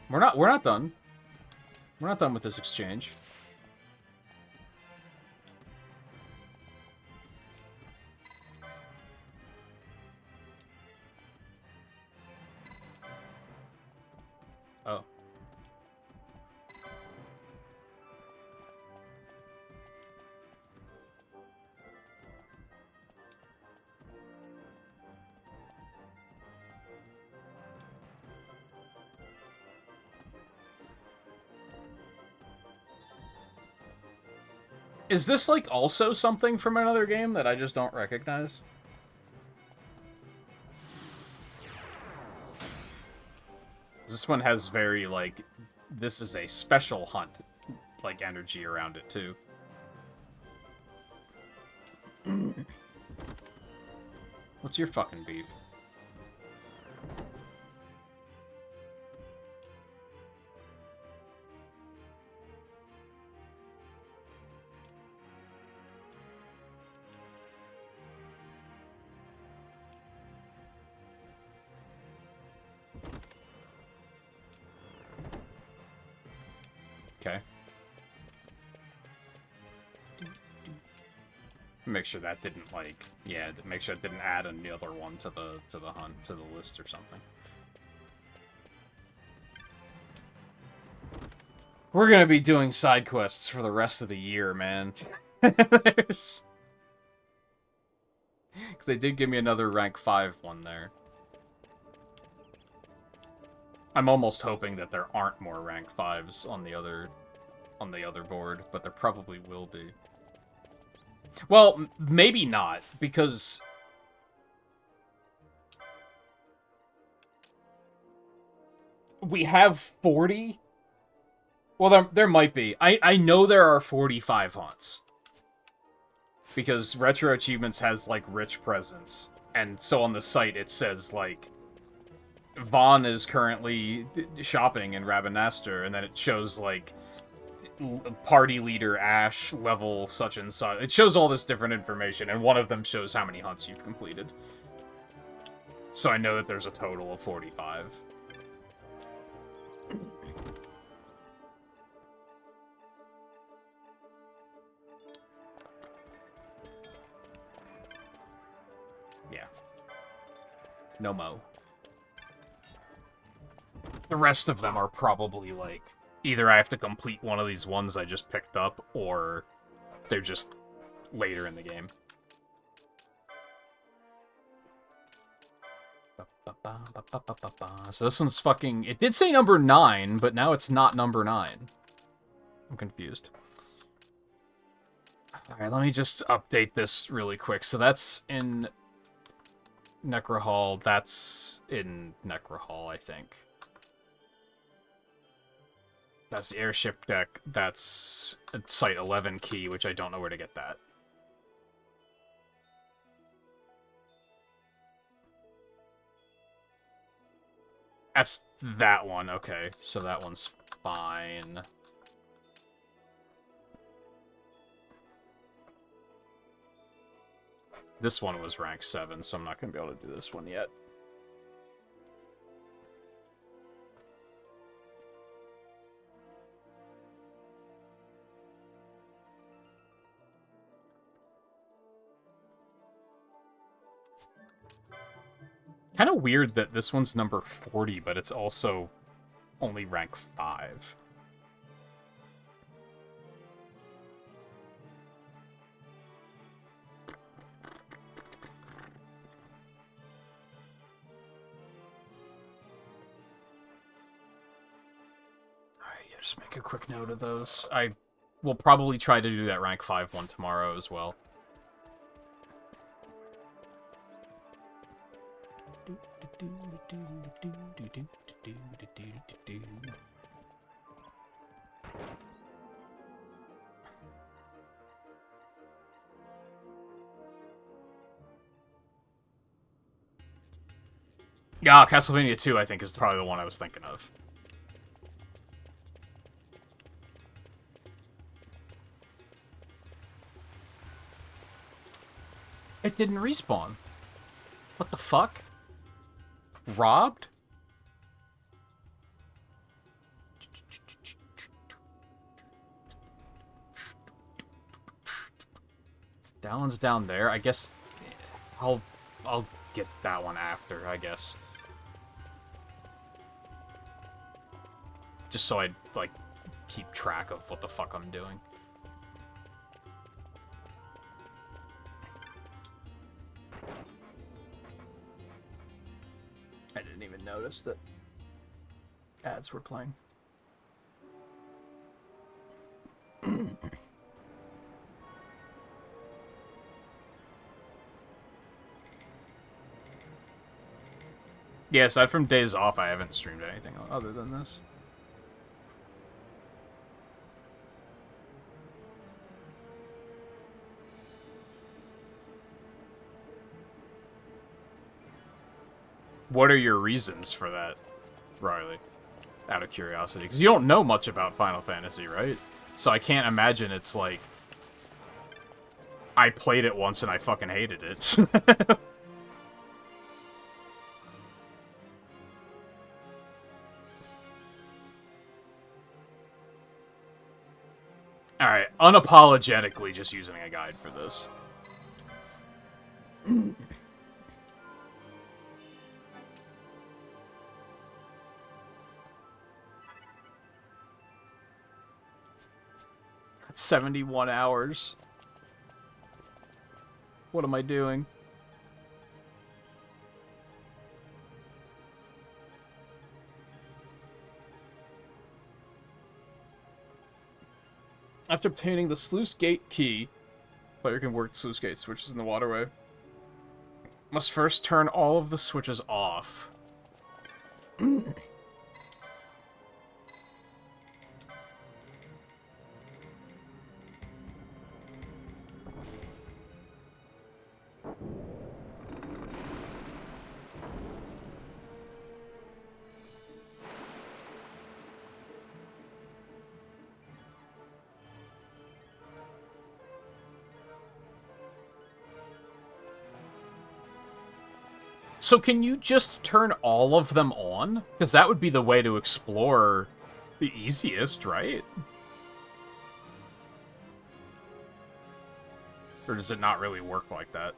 We're not done. We're not done with this exchange. Oh. Is this, like, also something from another game that I just don't recognize? This one has very, like, this is a special hunt, like, energy around it, too. What's your fucking beef? Okay. Make sure that didn't, like, yeah, make sure it didn't add another one to the hunt, to the list or something. We're gonna be doing side quests for the rest of the year, man. Because they did give me another rank 5 one there. I'm almost hoping that there aren't more rank 5s on the other board, but there probably will be. Well, maybe not, because we have 40. Well, there might be. I know there are 45 hunts. Because Retro Achievements has, like, rich presence. And so on the site it says, like, Vaughn is currently shopping in Rabanastre, and then it shows, like, party leader Ash, level such and such. It shows all this different information, and one of them shows how many hunts you've completed. So I know that there's a total of 45. Yeah. No mo. The rest of them are probably, like, either I have to complete one of these ones I just picked up, or they're just later in the game. So this one's fucking... It did say number 9, but now it's not number 9. I'm confused. Alright, let me just update this really quick. So that's in Necrohall. That's in Necrohall, I think. That's the airship deck. That's a Site 11 key, which I don't know where to get that. That's that one. Okay, so that one's fine. This one was rank 7, so I'm not going to be able to do this one yet. Kind of weird that this one's number 40, but it's also only rank 5. Alright, yeah, just make a quick note of those. I will probably try to do that rank 5 one tomorrow as well. Yeah, Castlevania 2, I think, is probably the one I was thinking of. It didn't respawn. What the fuck? Robbed? That one's down there. I guess I'll get that one after, I guess. Just so I, like, keep track of what the fuck I'm doing. I didn't even notice that ads were playing. Yeah, aside from days off, I haven't streamed anything other than this. What are your reasons for that, Riley? Out of curiosity. Because you don't know much about Final Fantasy, right? So I can't imagine it's like... I played it once and I fucking hated it. Alright, unapologetically just using a guide for this. That's 71 hours. What am I doing? After obtaining the sluice gate key, player can work sluice gate switches in the waterway. Must first turn all of the switches off. So can you just turn all of them on? Because that would be the way to explore the easiest, right? Or does it not really work like that?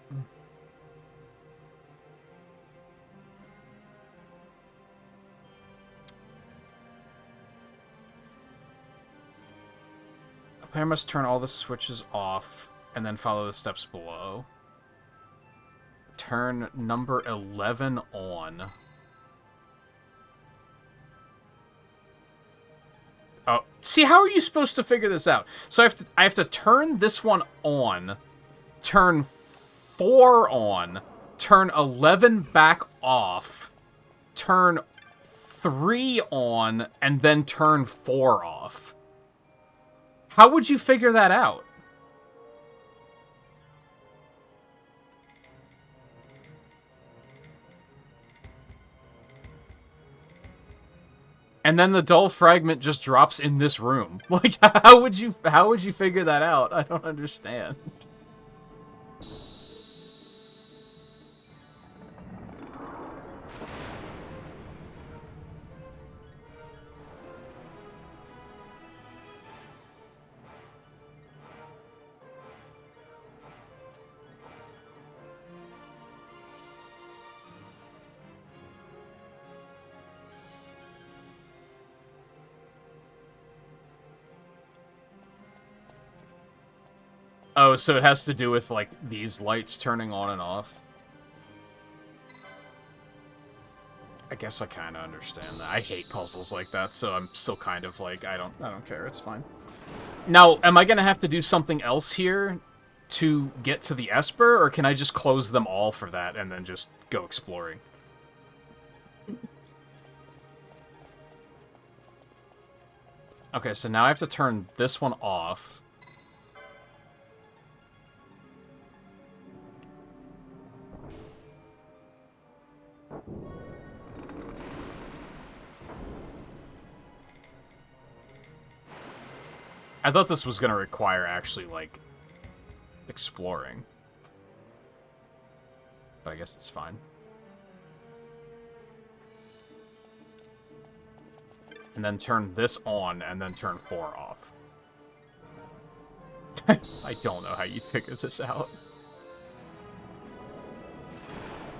A player must turn all the switches off and then follow the steps below. Turn number 11 on. Oh, see, how are you supposed to figure this out? So I have to turn this one on, turn 4 on, turn 11 back off, turn 3 on, and then turn 4 off. How would you figure that out? And then the dull fragment just drops in this room. Like, how would you figure that out? I don't understand. Oh, so it has to do with, like, these lights turning on and off? I guess I kind of understand that. I hate puzzles like that, so I'm still kind of like, I don't care, it's fine. Now, am I gonna have to do something else here to get to the Esper, or can I just close them all for that and then just go exploring? Okay, so now I have to turn this one off. I thought this was going to require actually, like, exploring. But I guess it's fine. And then turn this on, and then turn 4 off. I don't know how you'd figure this out.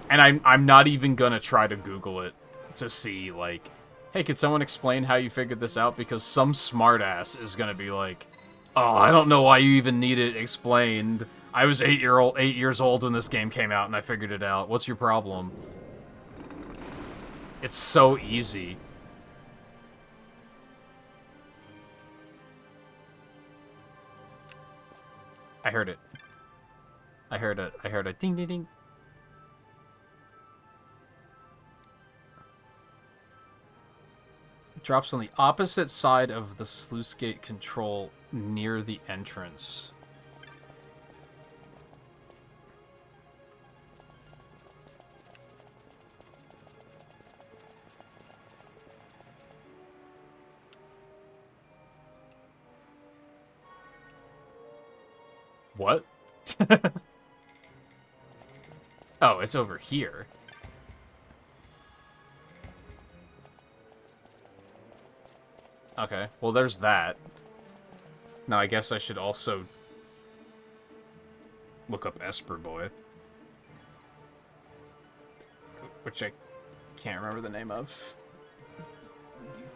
And I'm not even gonna try to Google it to see, like, hey, could someone explain how you figured this out? Because some smartass is gonna be like, oh, I don't know why you even need it explained. I was 8 years old when this game came out, and I figured it out. What's your problem? It's so easy. I heard it. I heard it. I heard a ding ding ding. It drops on the opposite side of the sluice gate control near the entrance. What? Oh, it's over here. Okay, well there's that. Now I guess I should also look up Esper Boy. Which I can't remember the name of.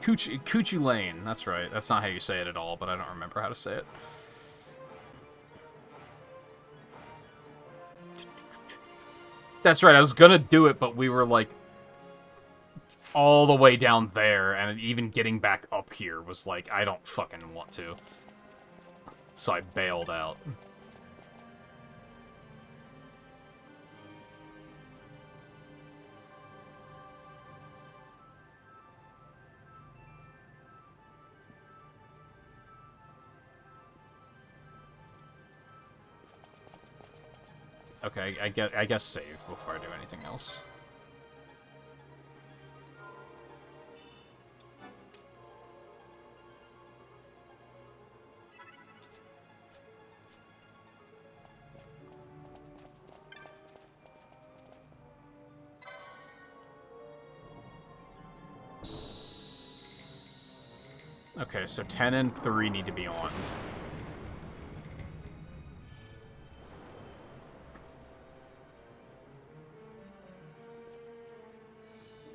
Coochie Lane, that's right. That's not how you say it at all, but I don't remember how to say it. That's right, I was gonna do it, but we were, like, all the way down there, and even getting back up here was like, I don't fucking want to. So I bailed out. Okay, I guess save before I do anything else. Okay, so 10 and 3 need to be on.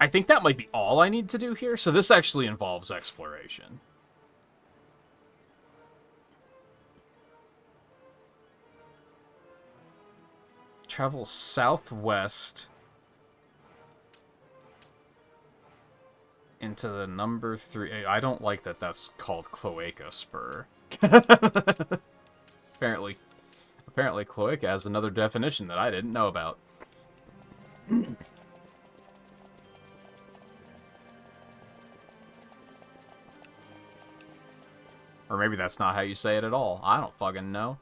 I think that might be all I need to do here, so this actually involves exploration. Travel southwest into the number 3. I don't like that that's called Cloaca Spur. Apparently Cloaca has another definition that I didn't know about. Or maybe that's not how you say it at all. I don't fucking know.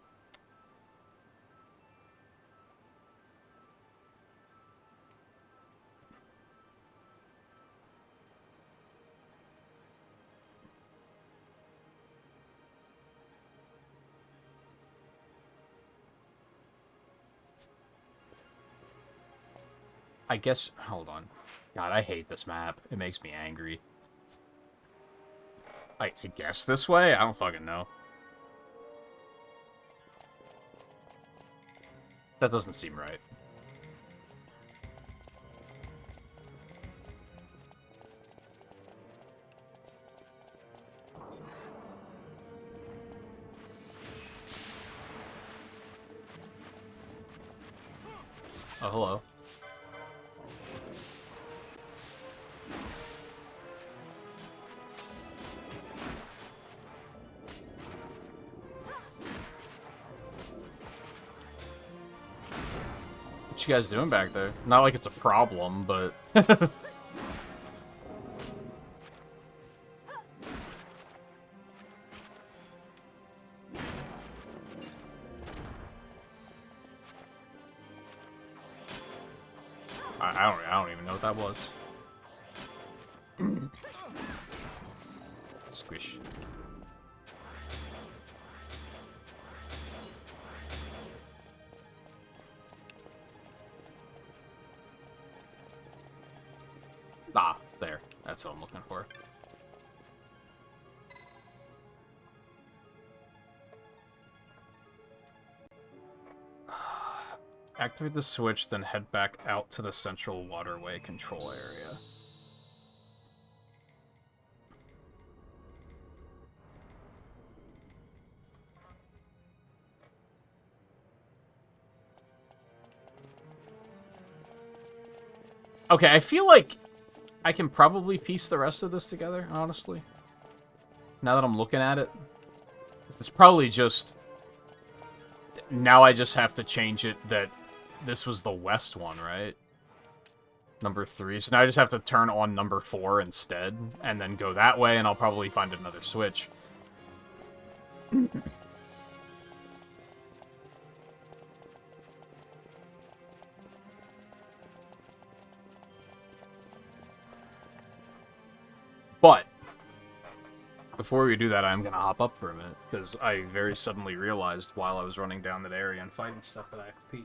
I guess... Hold on. God, I hate this map. It makes me angry. I guess this way? I don't fucking know. That doesn't seem right. Oh, hello. What you guys doing back there? Not like it's a problem, but... I don't even know what that was. Squish. Ah, there. That's what I'm looking for. Activate the switch, then head back out to the central waterway control area. Okay, I feel like I can probably piece the rest of this together, honestly. Now that I'm looking at it. It's probably just... Now I just have to change it that this was the west one, right? Number 3. So now I just have to turn on number 4 instead, and then go that way, and I'll probably find another switch. But before we do that, I'm going to hop up for a minute, because I very suddenly realized while I was running down that area and fighting stuff that I have to pee.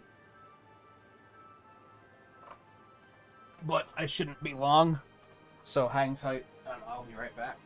But I shouldn't be long, so hang tight, and I'll be right back.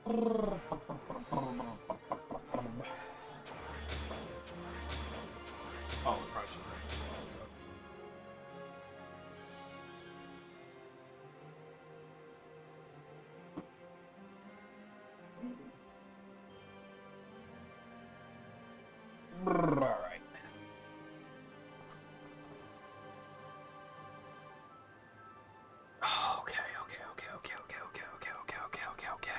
Oh, it probably should bring the walls up. Alright. Okay.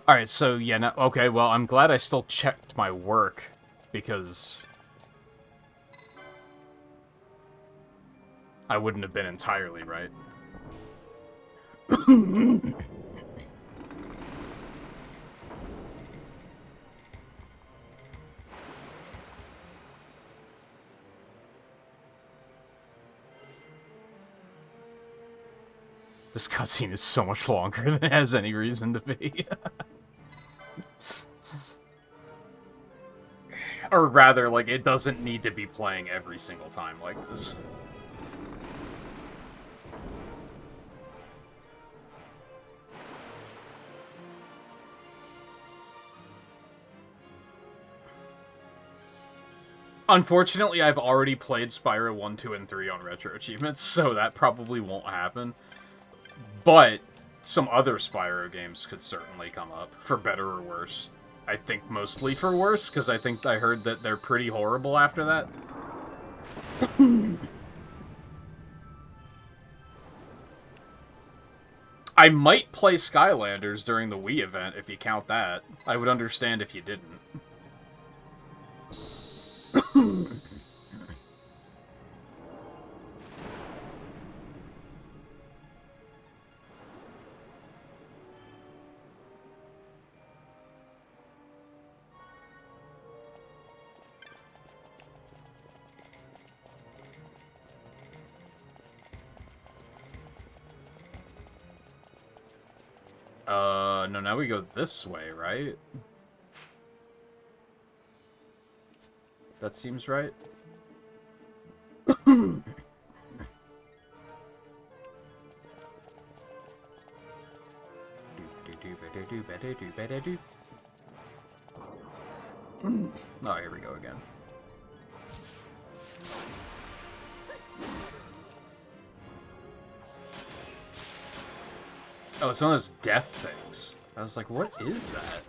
Alright, so yeah, no, okay, well, I'm glad I still checked my work, because I wouldn't have been entirely right. This cutscene is so much longer than it has any reason to be. Or rather, like, it doesn't need to be playing every single time like this. Unfortunately, I've already played Spyro 1, 2, and 3 on Retro Achievements, so that probably won't happen. But some other Spyro games could certainly come up, for better or worse. I think mostly for worse, because I think I heard that they're pretty horrible after that. I might play Skylanders during the Wii event, if you count that. I would understand if you didn't. No, now we go this way, right? That seems right. Oh, here we go again. Oh, it's one of those death things. I was like, what is that?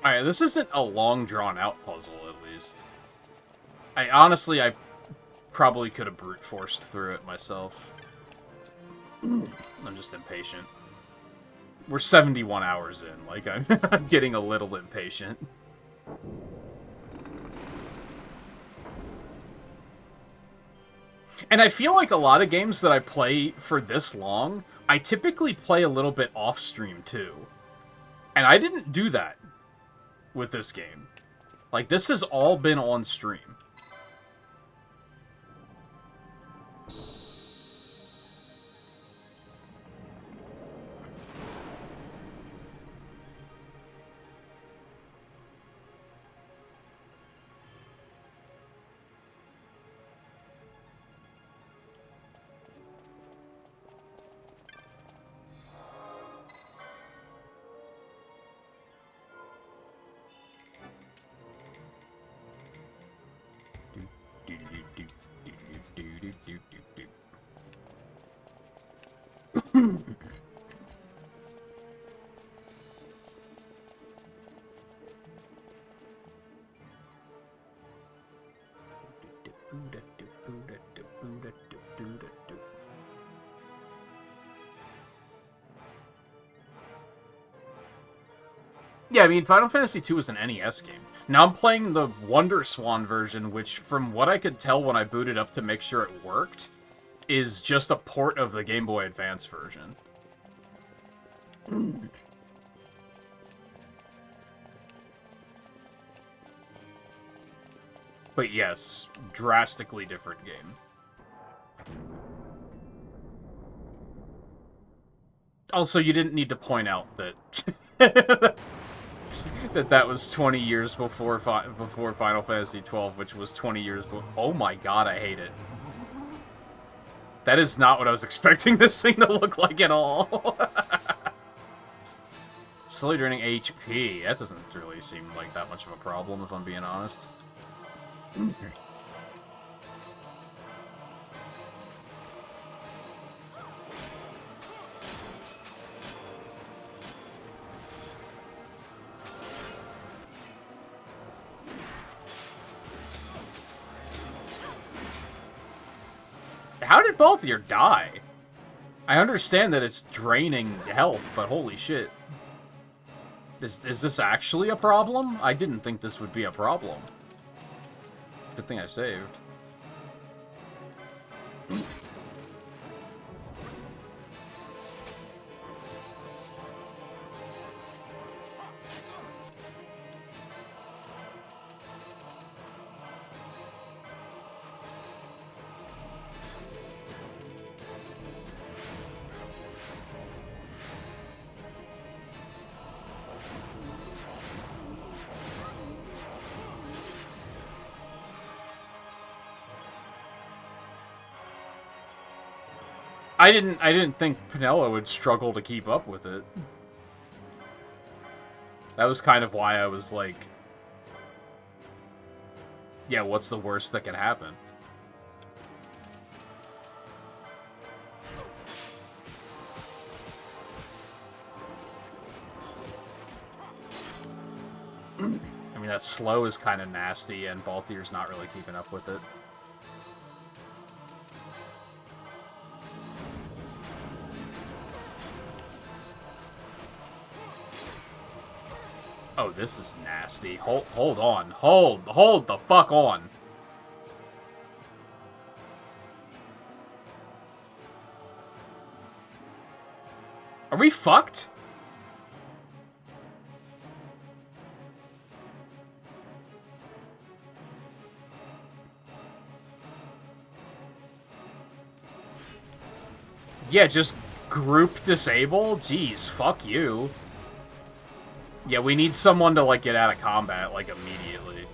Alright, this isn't a long drawn-out puzzle, at least. I probably could have brute forced through it myself. I'm just impatient. We're 71 hours in, like, I'm getting a little impatient. And I feel like a lot of games that I play for this long, I typically play a little bit off-stream, too. And I didn't do that with this game. Like, this has all been on stream. Yeah, I mean, Final Fantasy II is an NES game. Now I'm playing the Wonder Swan version, which, from what I could tell when I booted up to make sure it worked, is just a port of the Game Boy Advance version. But yes, drastically different game. Also, you didn't need to point out that that was 20 years before Final Fantasy XII, which was 20 years before. Oh my god, I hate it. That is not what I was expecting this thing to look like at all. Slowly draining HP. That doesn't really seem like that much of a problem, if I'm being honest. How did both of you die? I understand that it's draining health, but holy shit. Is this actually a problem? I didn't think this would be a problem. Good thing I saved. I didn't think Pinella would struggle to keep up with it. That was kind of why I was like, yeah, what's the worst that can happen? I mean, that slow is kind of nasty, and Balthier's not really keeping up with it. Oh, this is nasty. Hold on. Hold the fuck on. Are we fucked? Yeah, just group disable? Jeez, fuck you. Yeah, we need someone to, like, get out of combat, like, immediately.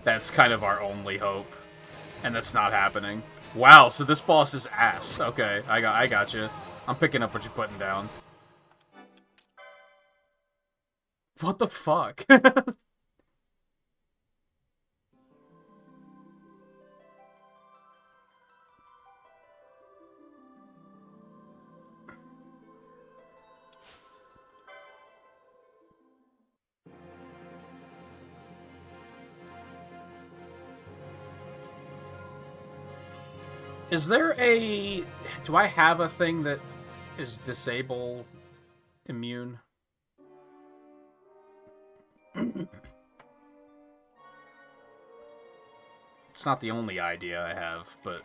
That's kind of our only hope. And that's not happening. Wow, so this boss is ass. Okay, I got you. I'm picking up what you're putting down. What the fuck? Is there a... Do I have a thing that is disable immune? It's not the only idea I have, but...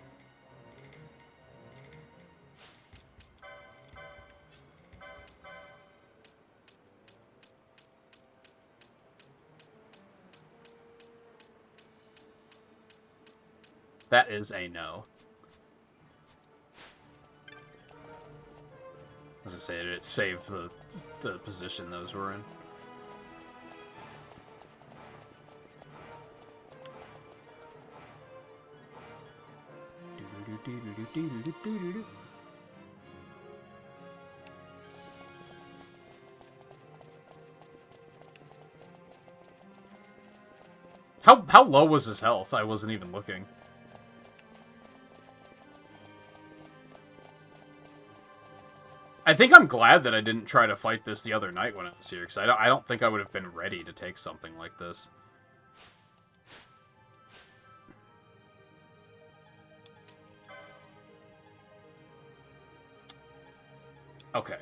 That is a no. As I say, it saved the position those were in. How low was his health? I wasn't even looking. I think I'm glad that I didn't try to fight this the other night when I was here, because I don't think I would have been ready to take something like this. Okay.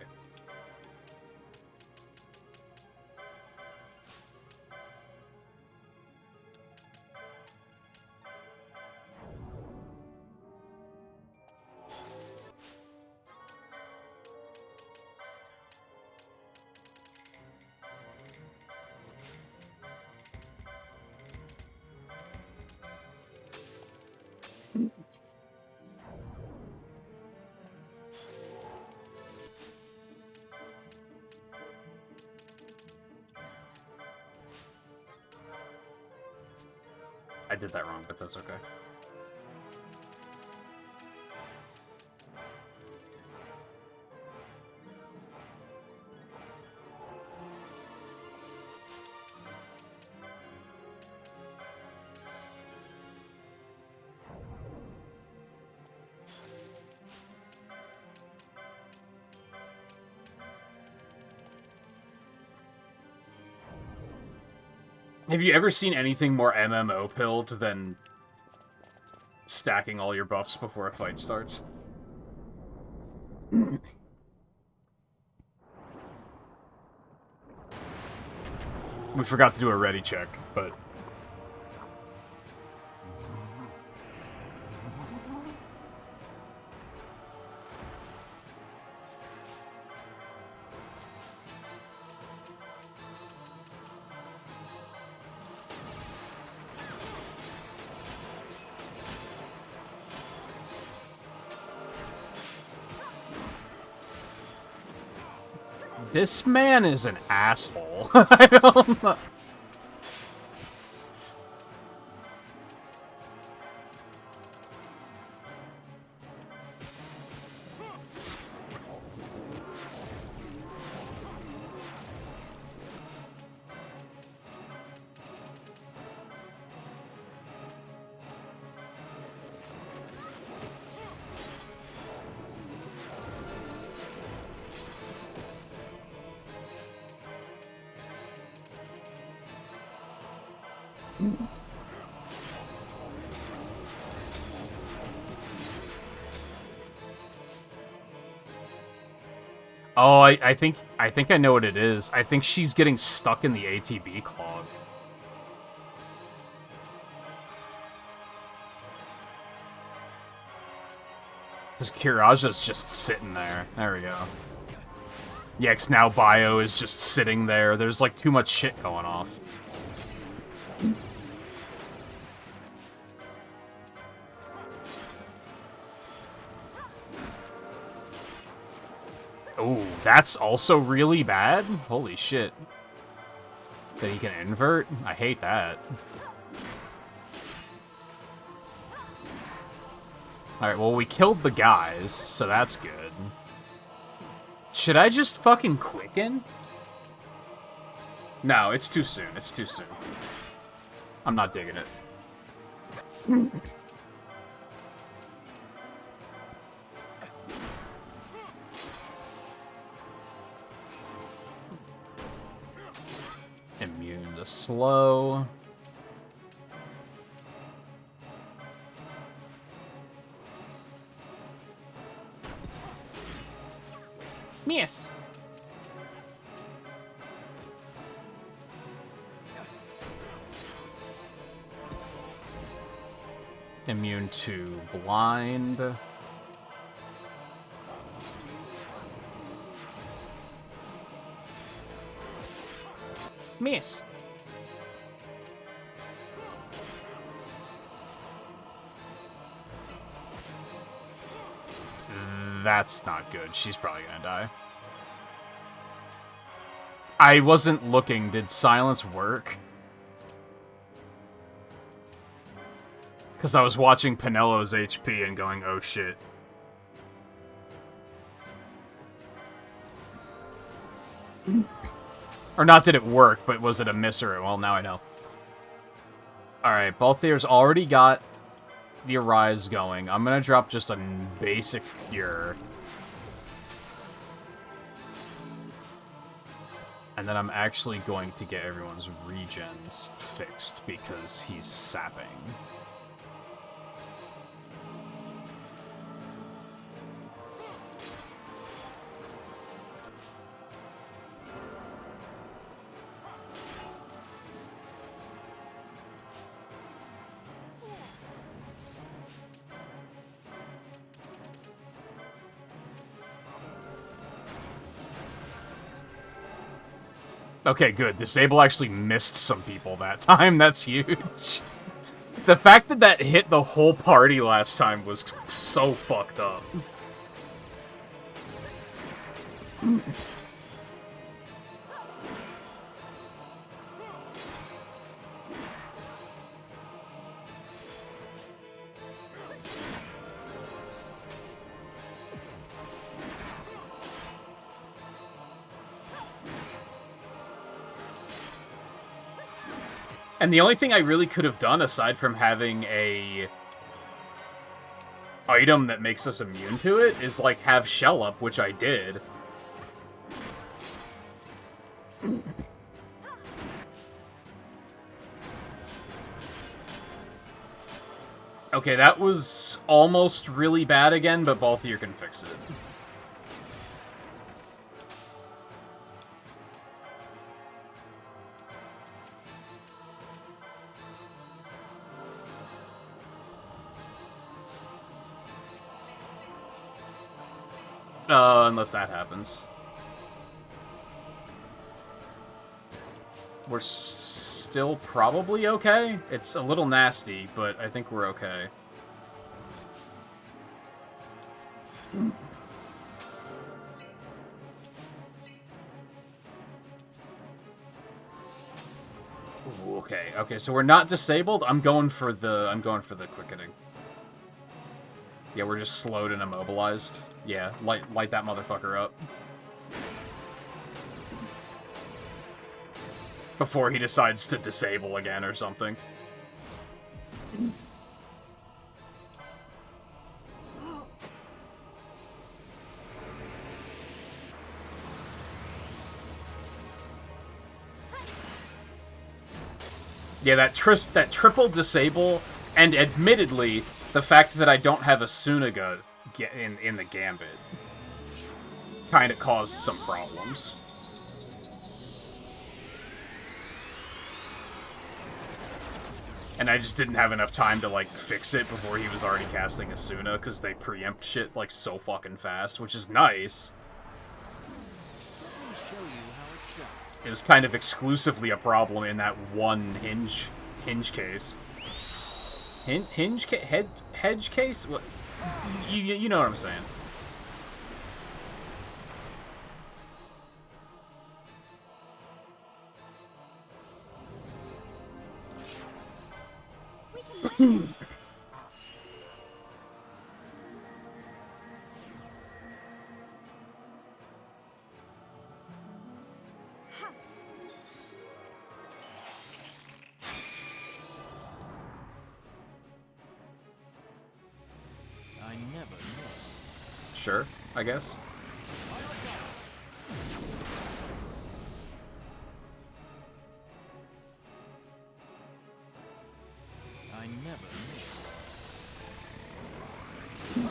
I did that wrong, but that's okay. Have you ever seen anything more MMO-pilled than stacking all your buffs before a fight starts? We forgot to do a ready check, but... This man is an asshole. I don't know. Oh, I think I know what it is. I think she's getting stuck in the ATB clog. Because Kiraja's just sitting there. There we go. Yeah, 'cause now Bio is just sitting there. There's like too much shit going off. Oh, that's also really bad? Holy shit. That he can invert? I hate that. Alright, well, we killed the guys, so that's good. Should I just fucking quicken? No, it's too soon. It's too soon. I'm not digging it. Immune to slow. Miss. Immune to blind. Miss. That's not good. She's probably gonna die. I wasn't looking. Did silence work? Because I was watching Pinello's HP and going, oh shit. Or not did it work, but was it a miss or... Well, now I know. Alright, Balthier's already got the Arise going. I'm gonna drop just a basic Cure. And then I'm actually going to get everyone's regens fixed because he's sapping. Okay, good. Disable actually missed some people that time. That's huge. The fact that that hit the whole party last time was so fucked up. And the only thing I really could have done, aside from having a item that makes us immune to it, is, like, have Shell Up, which I did. Okay, that was almost really bad again, but both of you can fix it. Unless that happens. We're still probably okay. It's a little nasty, but I think we're okay. Ooh, okay, so we're not disabled. I'm going for the quickening. Yeah, we're just slowed and immobilized. Yeah, light that motherfucker up. Before he decides to disable again or something. Yeah, that triple disable, and admittedly, the fact that I don't have a Sunaga in the Gambit kind of caused some problems. And I just didn't have enough time to, like, fix it before he was already casting Asuna, because they preempt shit, like, so fucking fast, which is nice. It was kind of exclusively a problem in that one hinge case. Hedge case? What? You know what I'm saying. Sure, I guess. I never knew.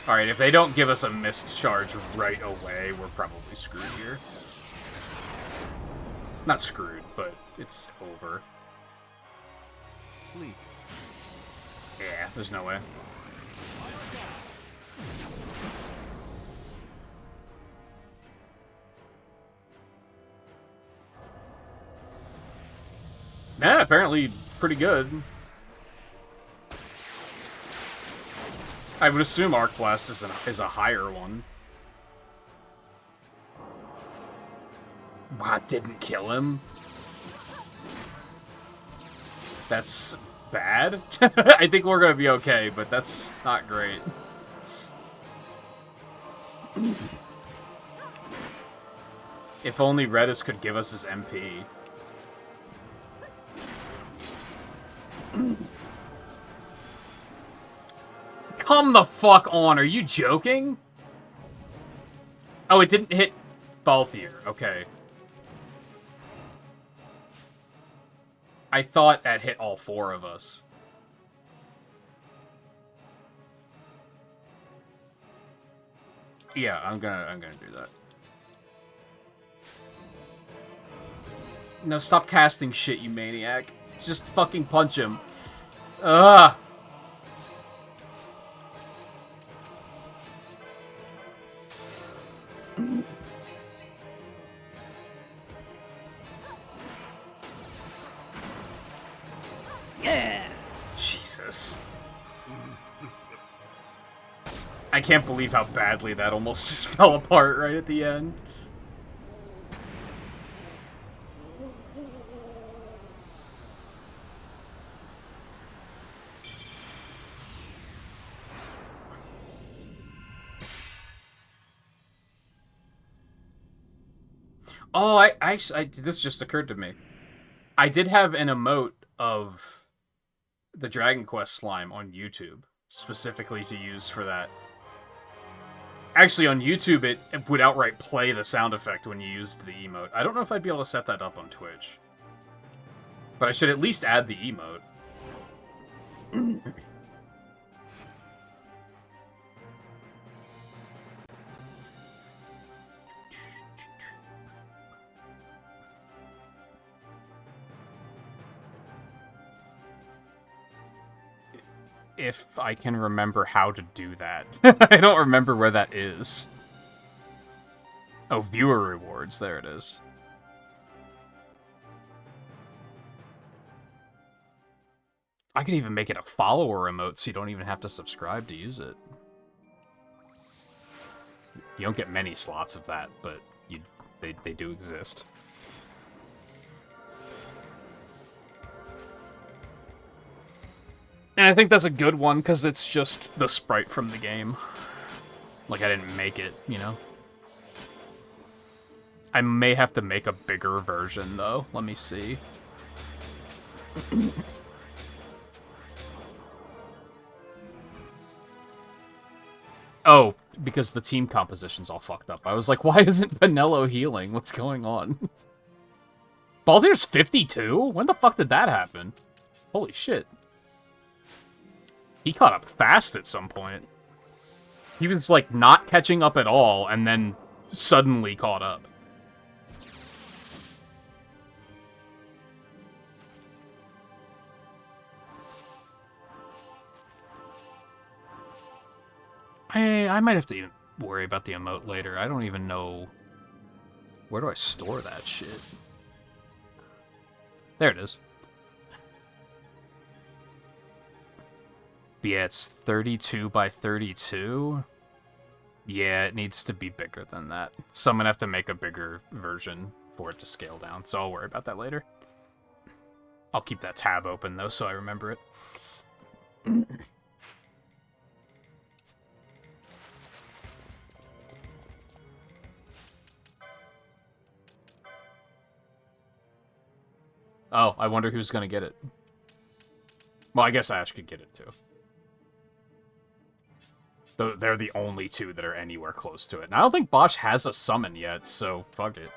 Alright, if they don't give us a missed charge right away, we're probably screwed here. Not screwed, but it's over. Please. Yeah, there's no way. Yeah, apparently pretty good. I would assume Arc Blast is a higher one. Wow, didn't kill him? That's bad? I think we're gonna be okay, but that's not great. If only Redis could give us his MP. Come the fuck on, are you joking? Oh, it didn't hit Balthier, okay. I thought that hit all 4 of us. Yeah, I'm gonna do that. No, stop casting shit, you maniac. Just fucking punch him. Ugh! Yeah. Jesus. I can't believe how badly that almost just fell apart right at the end. Oh, this just occurred to me. I did have an emote of the Dragon Quest slime on YouTube, specifically to use for that. Actually, on YouTube, it would outright play the sound effect when you used the emote. I don't know if I'd be able to set that up on Twitch. But I should at least add the emote. If I can remember how to do that. I don't remember where that is. Oh, viewer rewards. There it is. I could even make it a follower emote so you don't even have to subscribe to use it. You don't get many slots of that, but they do exist. And I think that's a good one, because it's just the sprite from the game. Like, I didn't make it, you know? I may have to make a bigger version, though. Let me see. Oh, because the team composition's all fucked up. I was like, why isn't Vanello healing? What's going on? Baldur's 52? When the fuck did that happen? Holy shit. He caught up fast at some point. He was, like, not catching up at all, and then suddenly caught up. I might have to even worry about the emote later. I don't even know... Where do I store that shit? There it is. But yeah, it's 32 by 32. Yeah, it needs to be bigger than that. So I'm gonna have to make a bigger version for it to scale down. So I'll worry about that later. I'll keep that tab open, though, so I remember it. Oh, I wonder who's gonna get it. Well, I guess Ash could get it, too. They're the only two that are anywhere close to it. And I don't think Bosch has a summon yet, so fuck it.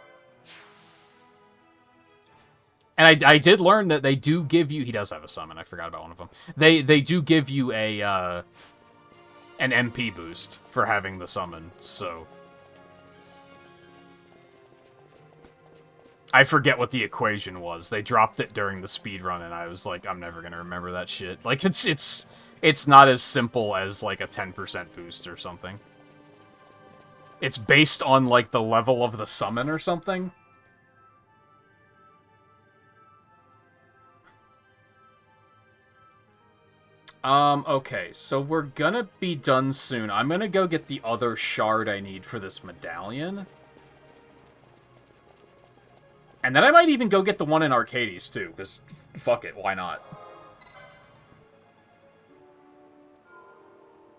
And I did learn that they do give you... He does have a summon, I forgot about one of them. They do give you a, an MP boost for having the summon, so... I forget what the equation was. They dropped it during the speedrun, and I was like, I'm never gonna remember that shit. Like, it's not as simple as, like, a 10% boost or something. It's based on, like, the level of the summon or something. Okay, so we're gonna be done soon. I'm gonna go get the other shard I need for this medallion. And then I might even go get the one in Arcades, too, because fuck it, why not?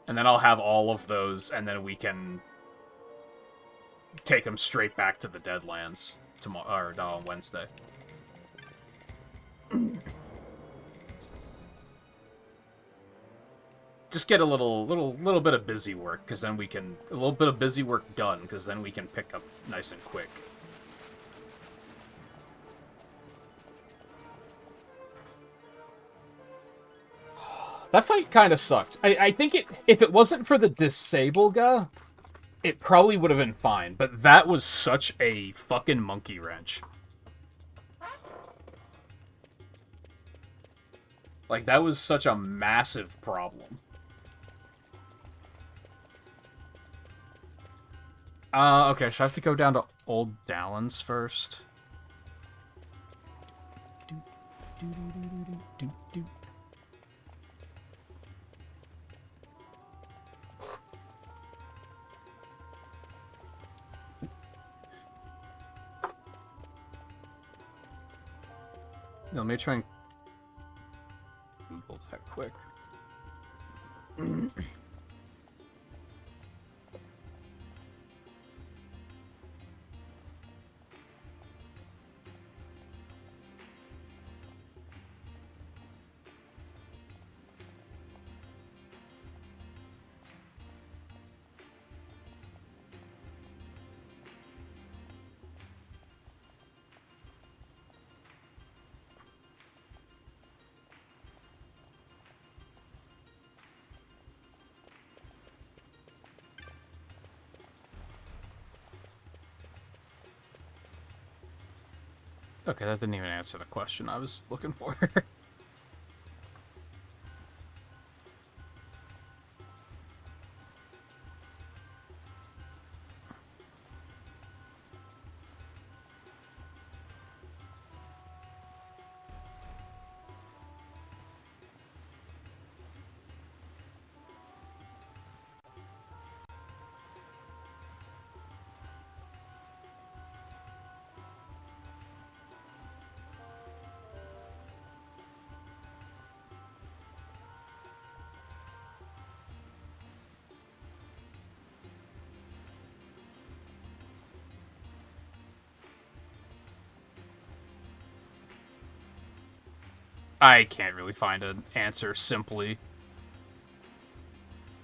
And then I'll have all of those, and then we can take him straight back to the Deadlands tomorrow or on Wednesday. Just get a little bit of busy work, because then we can a little bit of busy work done, because then we can pick up nice and quick. That fight kind of sucked. I think if it wasn't for the disable guy, it probably would have been fine. But that was such a fucking monkey wrench. Like, that was such a massive problem. Okay, should I have to go down to Old Dallins first? Let me try and Google that quick. Okay, that didn't even answer the question I was looking for. I can't really find an answer simply.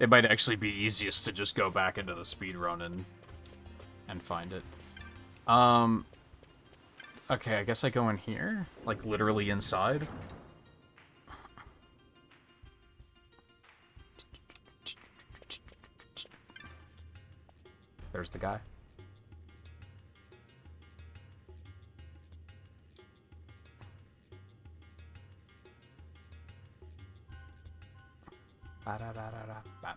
It might actually be easiest to just go back into the speedrun and find it. Okay, I guess I go in here? Like, literally inside? There's the guy. Ba-da-da-da-da-ba.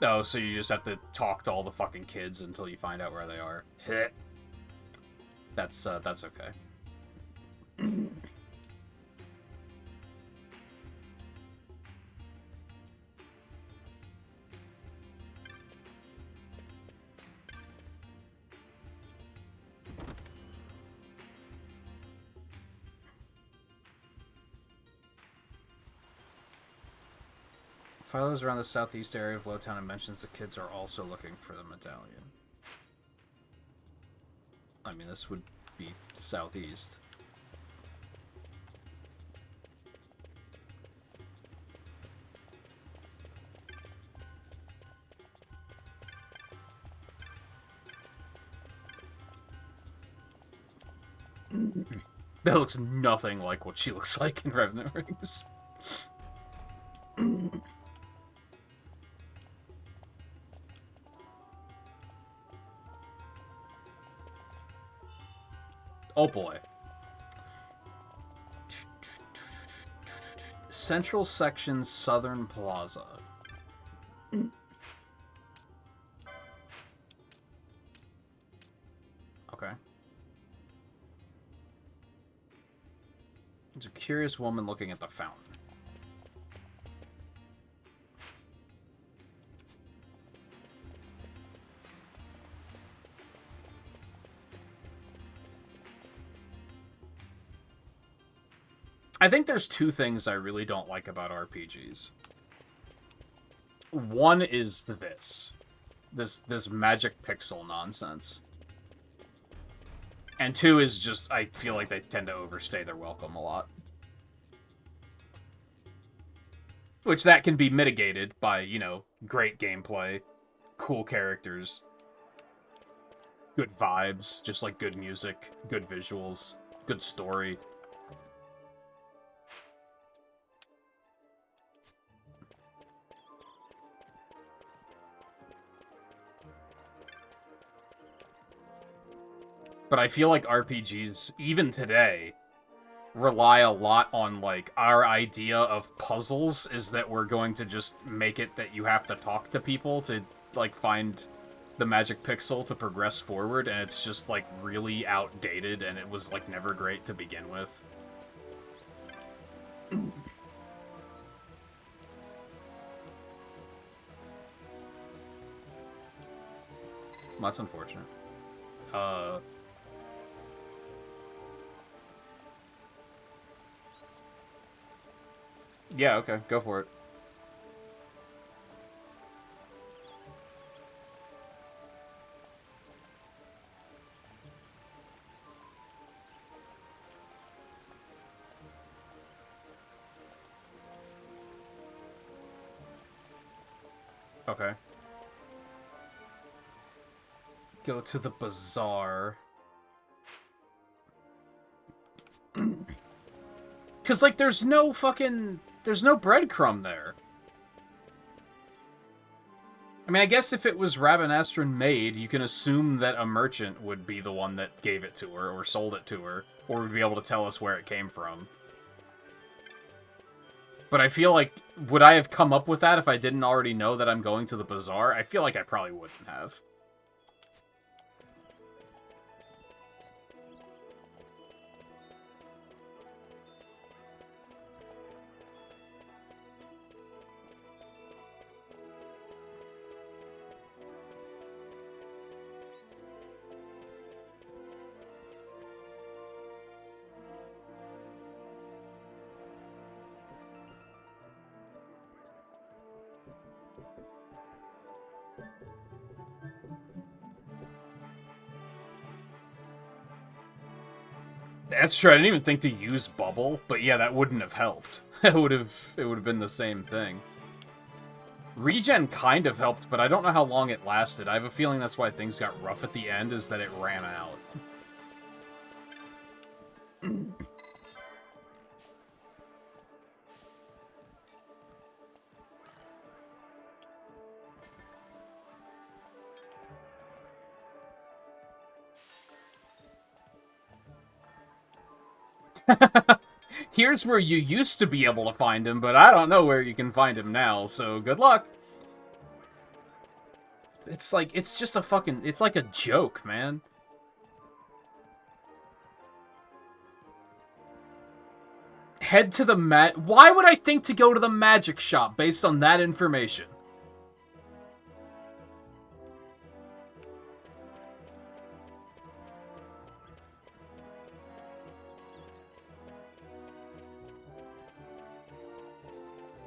Oh, so you just have to talk to all the fucking kids until you find out where they are. That's okay. Philo's around the southeast area of Lowtown and mentions the kids are also looking for the medallion. I mean, this would be southeast. That looks nothing like what she looks like in Revenant Rings. Oh boy. Central Section Southern Plaza. Okay. There's a curious woman looking at the fountain. I think there's two things I really don't like about RPGs. One is this magic pixel nonsense. And two is just, I feel like they tend to overstay their welcome a lot. Which that can be mitigated by, you know, great gameplay, cool characters, good vibes, just like good music, good visuals, good story. But I feel like RPGs, even today, rely a lot on, like, our idea of puzzles is that we're going to just make it that you have to talk to people to, like, find the magic pixel to progress forward, and it's just, like, really outdated, and it was, like, never great to begin with. That's unfortunate. Yeah, okay, go for it. Okay. Go to the bazaar. Because, like, there's no breadcrumb there. I mean, I guess if it was Rabanastron made, you can assume that a merchant would be the one that gave it to her, or sold it to her, or would be able to tell us where it came from. But I feel like, would I have come up with that if I didn't already know that I'm going to the bazaar? I feel like I probably wouldn't have. That's true. I didn't even think to use bubble, but yeah, that wouldn't have helped. It would have been the same thing. Regen kind of helped, but I don't know how long it lasted. I have a feeling that's why things got rough at the end, is that it ran out. Here's where you used to be able to find him, but I don't know where you can find him now, so good luck. It's like, it's just a fucking, it's like a joke, man. Head to the why would I think to go to the magic shop based on that information?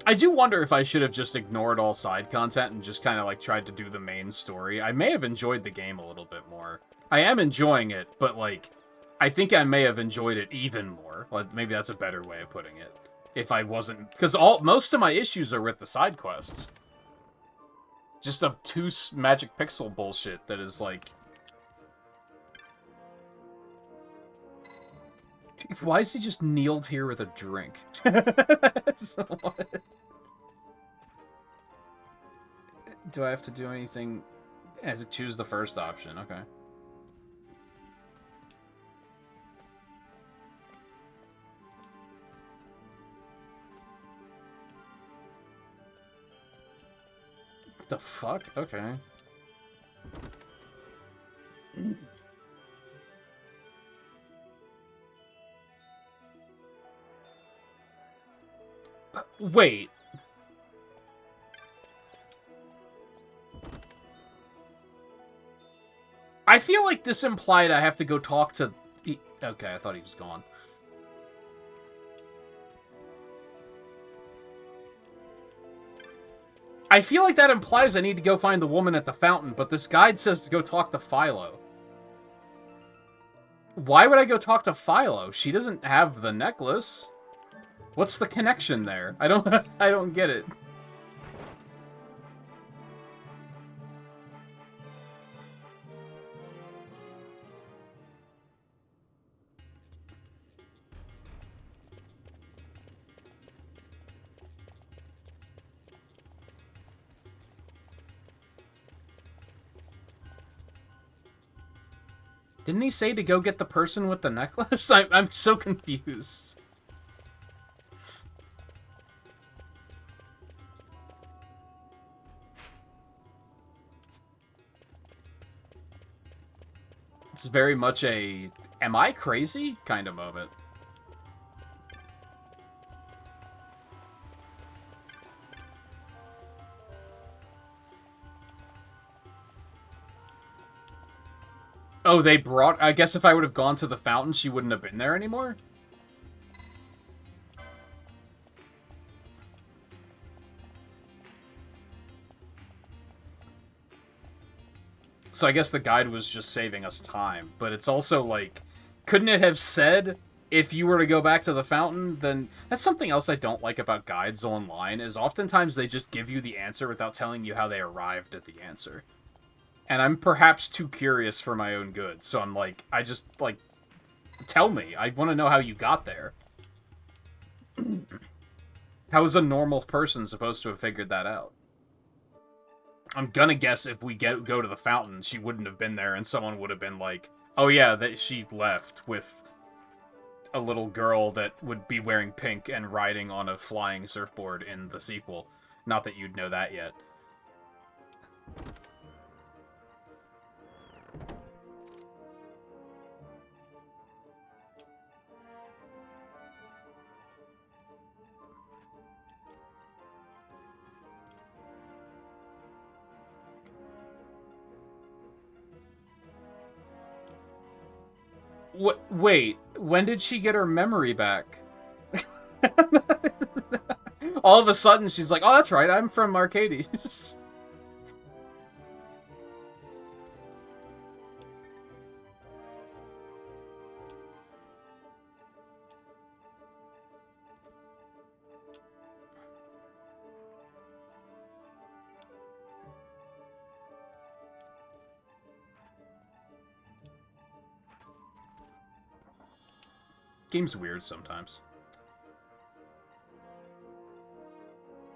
I do wonder if I should have just ignored all side content and just kind of, like, tried to do the main story. I may have enjoyed the game a little bit more. I am enjoying it, but, like, I think I may have enjoyed it even more. Like, maybe that's a better way of putting it. If I wasn't... Because most of my issues are with the side quests. Just obtuse magic pixel bullshit that is, like... Why is he just kneeled here with a drink? So what? Do I have to do anything? As it choose the first option, okay. The fuck? Okay. Wait. I feel like this implied I have to go talk to... Okay, I thought he was gone. I feel like that implies I need to go find the woman at the fountain, but this guide says to go talk to Philo. Why would I go talk to Philo? She doesn't have the necklace. What's the connection there? I don't get it. Didn't he say to go get the person with the necklace? I'm so confused. It's very much a, am I crazy kind of moment. Oh, they brought... I guess if I would have gone to the fountain, she wouldn't have been there anymore? So I guess the guide was just saving us time. But it's also like... Couldn't it have said, if you were to go back to the fountain, then... That's something else I don't like about guides online, is oftentimes they just give you the answer without telling you how they arrived at the answer. And I'm perhaps too curious for my own good, so I'm like, I just, like, tell me. I want to know how you got there. How is a normal person supposed to have figured that out? I'm gonna guess if we go to the fountain, she wouldn't have been there, and someone would have been like, oh yeah, that she left with a little girl that would be wearing pink and riding on a flying surfboard in the sequel. Not that you'd know that yet. Wait, when did she get her memory back? All of a sudden, she's like, oh, that's right, I'm from Arcades. Game's weird sometimes.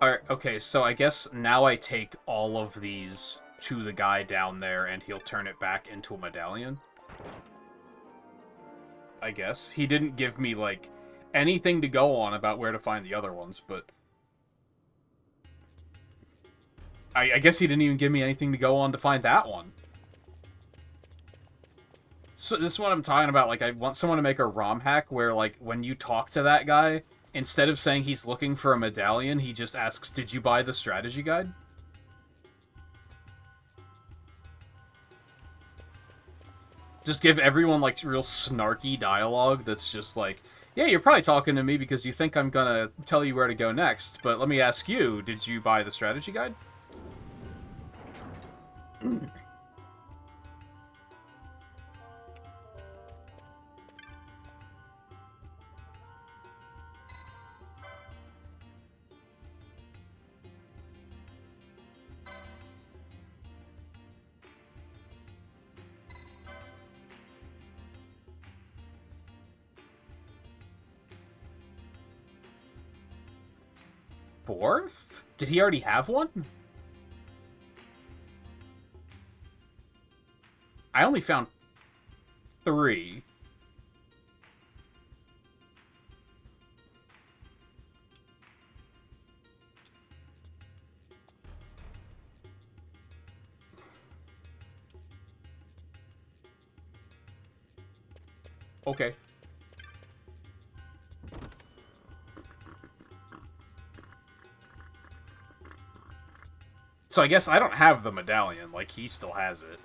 Alright, okay, so I guess now I take all of these to the guy down there and he'll turn it back into a medallion. I guess. He didn't give me, like, anything to go on about where to find the other ones, but... I guess he didn't even give me anything to go on to find that one. So this is what I'm talking about. Like, I want someone to make a ROM hack where, like, when you talk to that guy, instead of saying he's looking for a medallion, he just asks, did you buy the strategy guide? Just give everyone, like, real snarky dialogue that's just like, yeah, you're probably talking to me because you think I'm gonna tell you where to go next, but let me ask you, did you buy the strategy guide? Fourth? Did he already have one? I only found 3. Okay. So I guess I don't have the medallion, like, he still has it.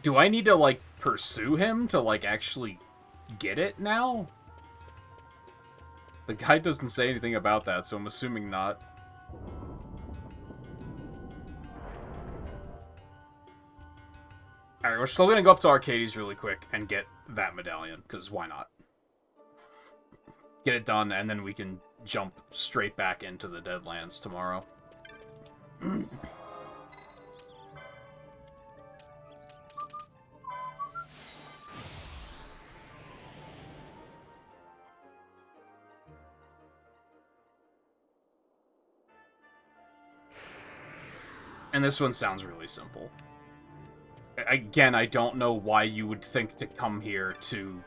Do I need to, like, pursue him to, like, actually get it now? The guy doesn't say anything about that, so I'm assuming not. Alright, we're still gonna go up to Arcades really quick and get that medallion, because why not? Get it done, and then we can jump straight back into the Deadlands tomorrow. And this one sounds really simple. Again, I don't know why you would think to come here to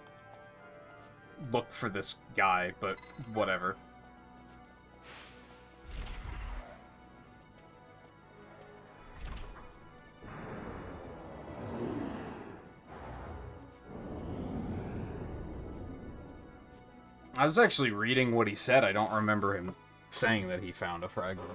look for this guy, but whatever. I was actually reading what he said. I don't remember him saying that he found a fragment.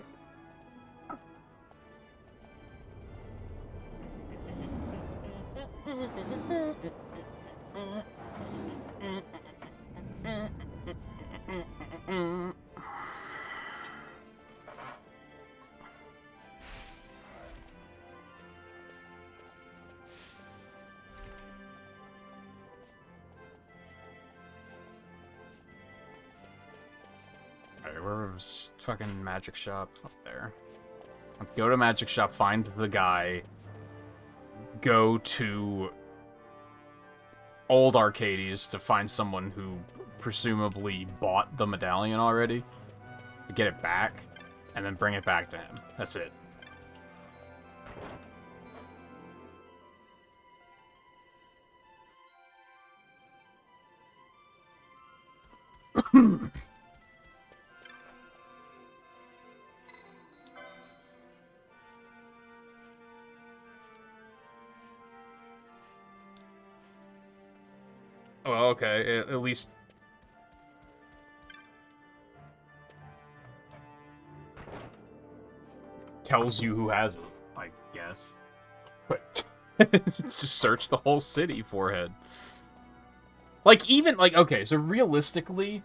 Alright, where's fucking Magic Shop? Up there. Go to Magic Shop, find the guy, go to Old Arcades to find someone who presumably bought the medallion already, to get it back, and then bring it back to him. That's it. Well, okay, at least... tells you who has it, I guess. But just search the whole city, forehead. Like, even, like, okay, so realistically,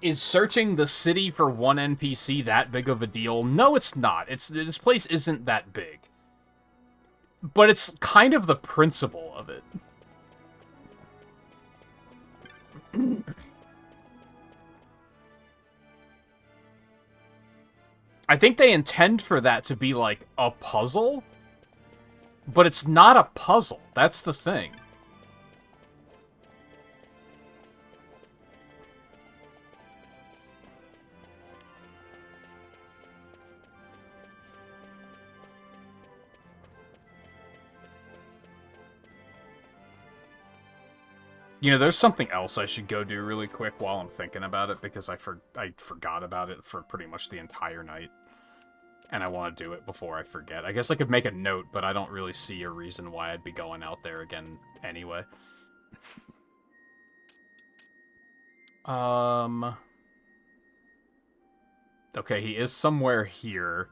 is searching the city for one NPC that big of a deal? No, it's not. This place isn't that big. But it's kind of the principle of it. I think they intend for that to be, like, a puzzle, but it's not a puzzle. That's the thing. You know, there's something else I should go do really quick while I'm thinking about it, because I forgot about it for pretty much the entire night. And I want to do it before I forget. I guess I could make a note, but I don't really see a reason why I'd be going out there again anyway. Okay, he is somewhere here.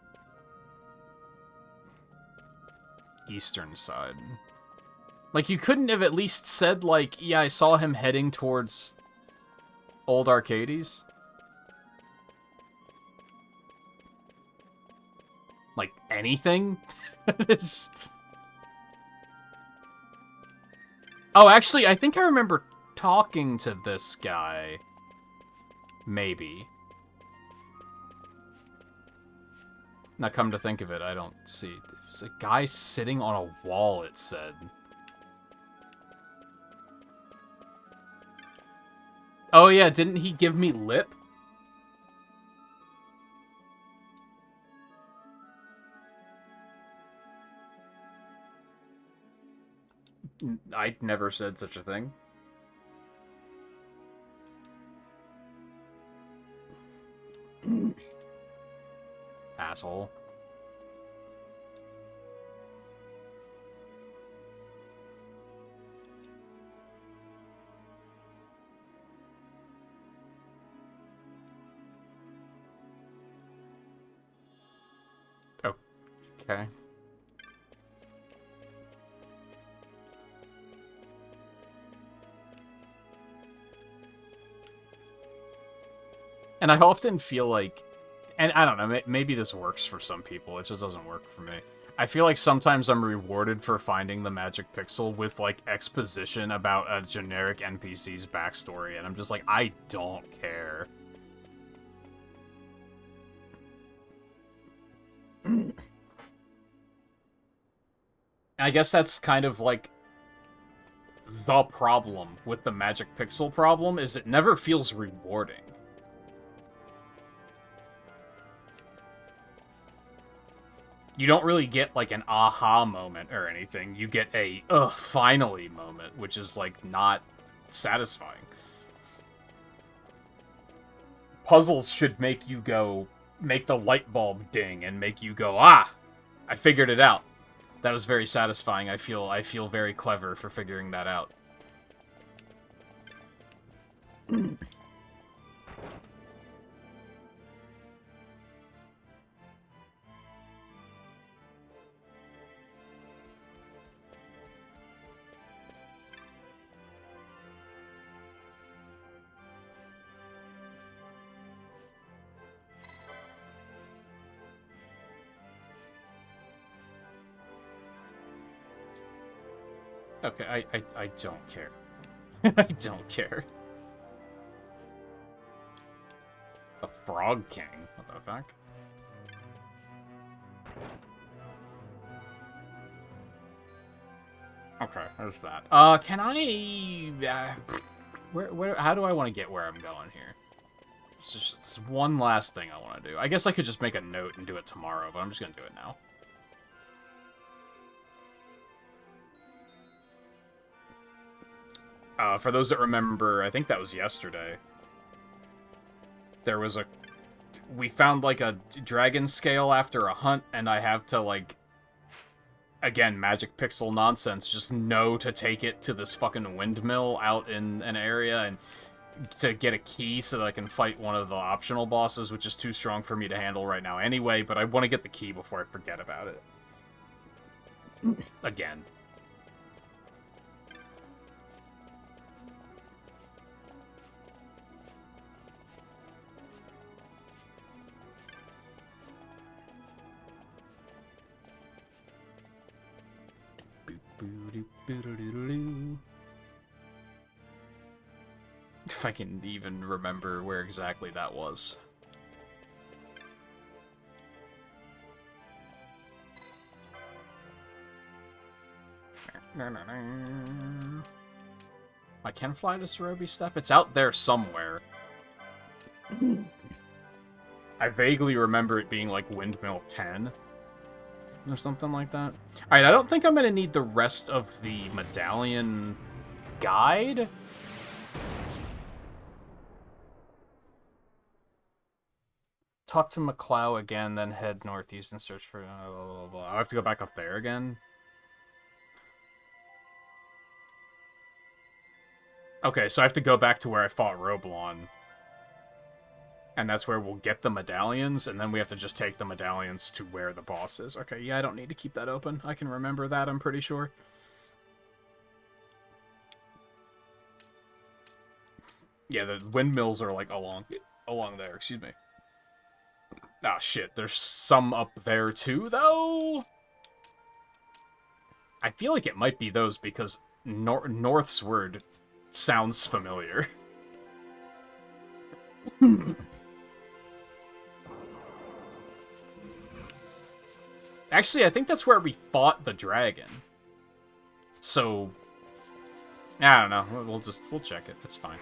Eastern side. Like, you couldn't have at least said, like, yeah, I saw him heading towards Old Arcades? Like, anything? Oh, actually, I think I remember talking to this guy. Maybe. Now, come to think of it, I don't see. There's a guy sitting on a wall, it said. Oh, yeah, didn't he give me lip? I never said such a thing. Asshole. Okay. And I often feel like, and I don't know, maybe this works for some people, it just doesn't work for me. I feel like sometimes I'm rewarded for finding the magic pixel with, like, exposition about a generic NPC's backstory, and I'm just like, I don't care. I guess that's kind of, like, the problem with the magic pixel problem, is it never feels rewarding. You don't really get, like, an aha moment or anything. You get a, ugh, finally moment, which is, like, not satisfying. Puzzles should make you go, make the light bulb ding and make you go, ah, I figured it out. That was very satisfying. I feel very clever for figuring that out. Okay, I don't care. I don't care. The Frog King? What the fuck? Okay, there's that. Can I... where, how do I want to get where I'm going here? It's just one last thing I want to do. I guess I could just make a note and do it tomorrow, but I'm just going to do it now. For those that remember, I think that was yesterday. There was a... We found, like, a dragon scale after a hunt, and I have to, like... Again, magic pixel nonsense. Just know to take it to this fucking windmill out in an area, and to get a key so that I can fight one of the optional bosses, which is too strong for me to handle right now anyway, but I want to get the key before I forget about it. Again. If I can even remember where exactly that was. I can fly to Cerobi Steppe? It's out there somewhere. I vaguely remember it being like Windmill 10. Or something like that. Alright, I don't think I'm gonna need the rest of the medallion guide. Talk to McClow again, then head northeast and search for... Blah, blah, blah. I have to go back up there again. Okay, so I have to go back to where I fought Roblon. And that's where we'll get the medallions, and then we have to just take the medallions to where the boss is. Okay, yeah, I don't need to keep that open. I can remember that, I'm pretty sure. Yeah, the windmills are, like, along there, excuse me. Ah, shit, there's some up there, too, though? I feel like it might be those, because Northsward sounds familiar. Actually, I think that's where we fought the dragon. So, I don't know. We'll check it. It's fine.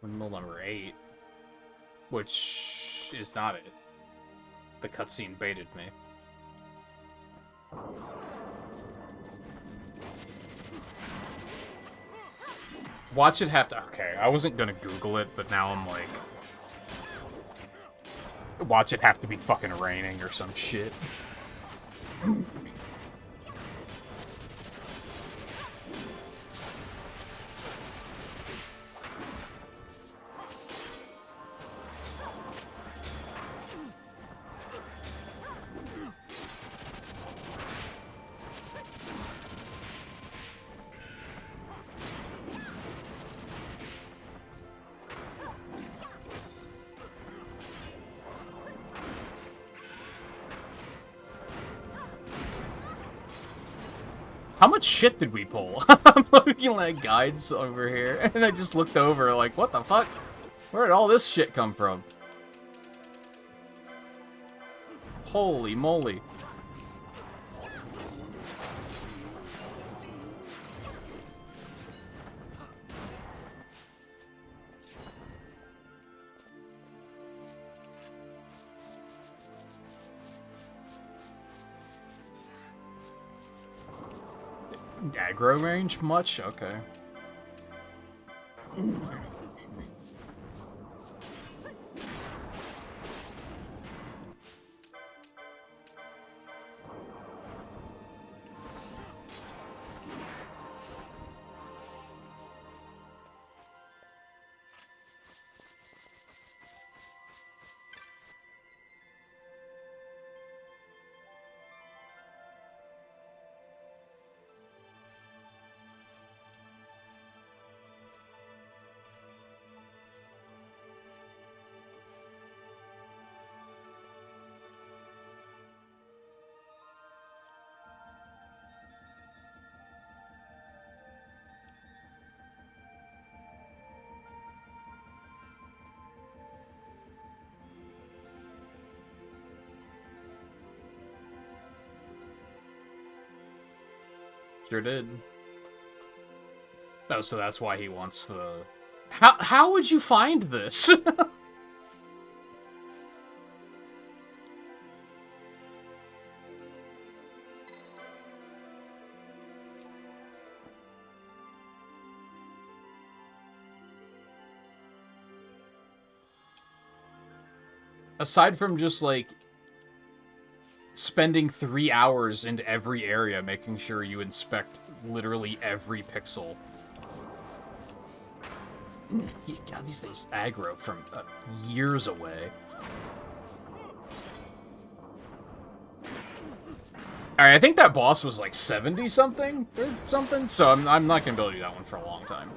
Windmill number 8. Which is not it. The cutscene baited me. Watch it have to... Okay, I wasn't gonna Google it, but now I'm like... Watch it have to be fucking raining or some shit. How much shit did we pull? I'm looking at guides over here, and I just looked over like, what the fuck? Where did all this shit come from? Holy moly. Aggro range much? Okay. Sure did. Oh, so that's why he wants the... How would you find this? Aside from just, like, spending 3 hours into every area making sure you inspect literally every pixel. God, these things aggro from years away. Alright, I think that boss was like 70-something or something, so I'm not going to be able to do that one for a long time.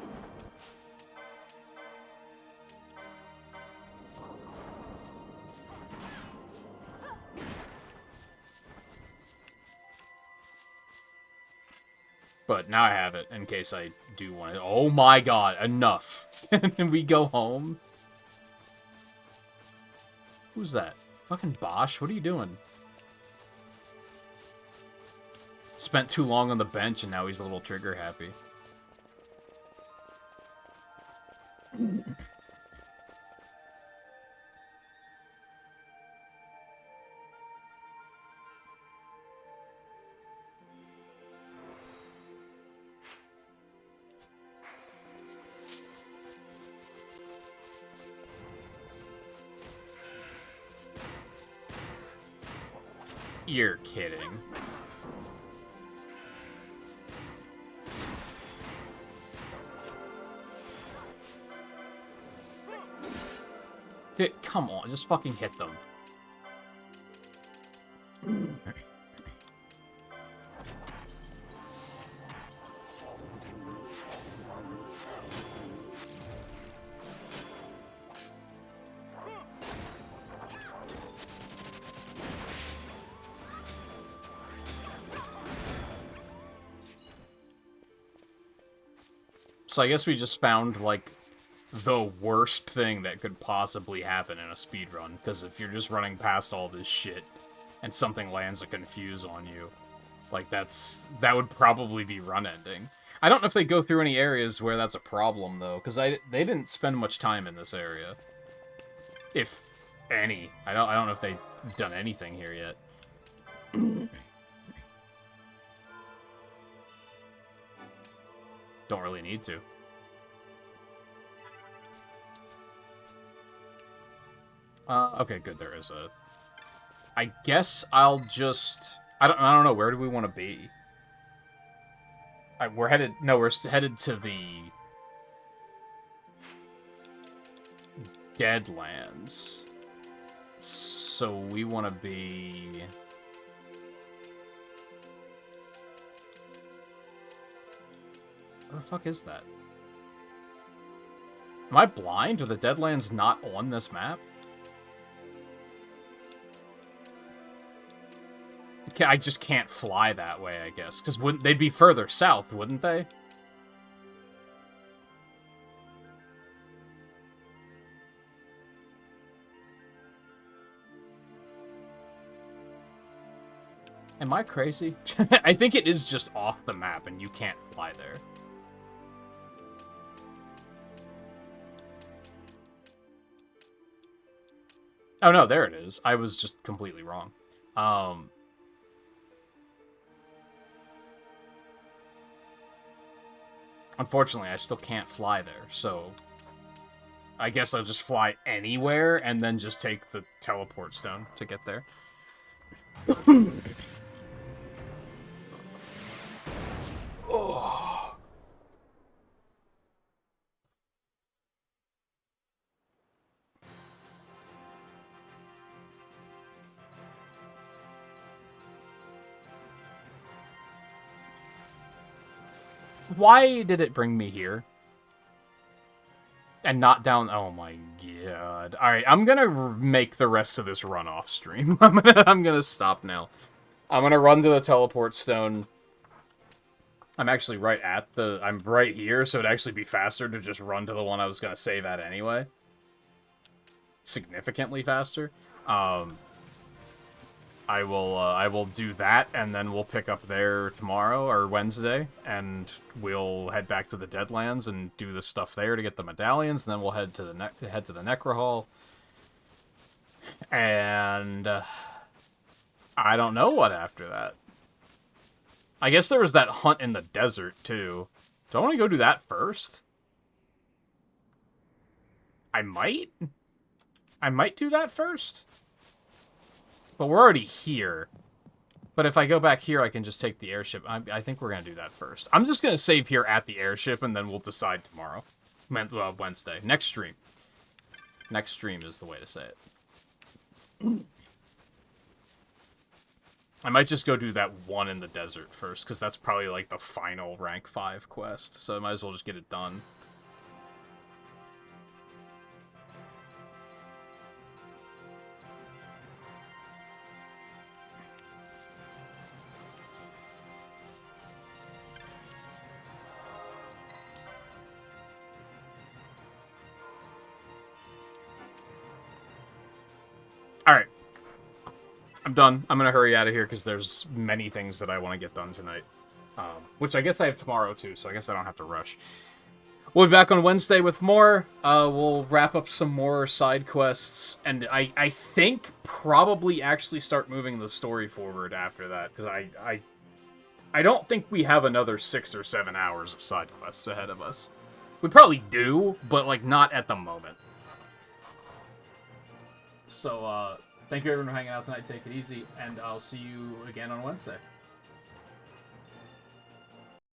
But now I have it, in case I do want to... Oh my god, enough. And we go home. Who's that? Fucking Bosch, what are you doing? Spent too long on the bench, and now he's a little trigger happy. You're kidding. Dude, come on, just fucking hit them. So I guess we just found, like, the worst thing that could possibly happen in a speedrun, because if you're just running past all this shit and something lands a confuse on you, like, that would probably be run ending. I don't know if they go through any areas where that's a problem, though, because they didn't spend much time in this area. If any. I don't know if they've done anything here yet. Don't really need to. Okay, good. There is a. I guess I'll just. I don't know. Where do we want to be? We're headed. No, we're headed to the Deadlands. So we want to be. Where the fuck is that? Am I blind? Are the Deadlands not on this map? Okay, I just can't fly that way, I guess. Because they'd be further south, wouldn't they? Am I crazy? I think it is just off the map and you can't fly there. Oh no, there it is. I was just completely wrong. Unfortunately, I still can't fly there, so I guess I'll just fly anywhere and then just take the teleport stone to get there. Oh. Why did it bring me here? And not down... Oh my god. Alright, I'm gonna make the rest of this run off stream. I'm gonna stop now. I'm gonna run to the teleport stone. I'm actually right at the... I'm right here, so it'd actually be faster to just run to the one I was gonna save at anyway. Significantly faster. I will do that, and then we'll pick up there tomorrow, or Wednesday, and we'll head back to the Deadlands and do the stuff there to get the medallions, and then we'll head to the Necro Hall. And I don't know what after that. I guess there was that hunt in the desert, too. Do I want to go do that first? I might? I might do that first? But we're already here. But if I go back here, I can just take the airship. I think we're going to do that first. I'm just going to save here at the airship, and then we'll decide tomorrow. Well, Wednesday. Next stream. Next stream is the way to say it. I might just go do that one in the desert first, because that's probably like the final rank 5 quest. So I might as well just get it done. Alright. I'm done. I'm gonna hurry out of here because there's many things that I want to get done tonight. Which I guess I have tomorrow too, so I guess I don't have to rush. We'll be back on Wednesday with more. We'll wrap up some more side quests, and I think probably actually start moving the story forward after that, because I don't think we have another 6 or 7 hours of side quests ahead of us. We probably do, but like not at the moment. So, thank you everyone for hanging out tonight. Take it easy, and I'll see you again on Wednesday.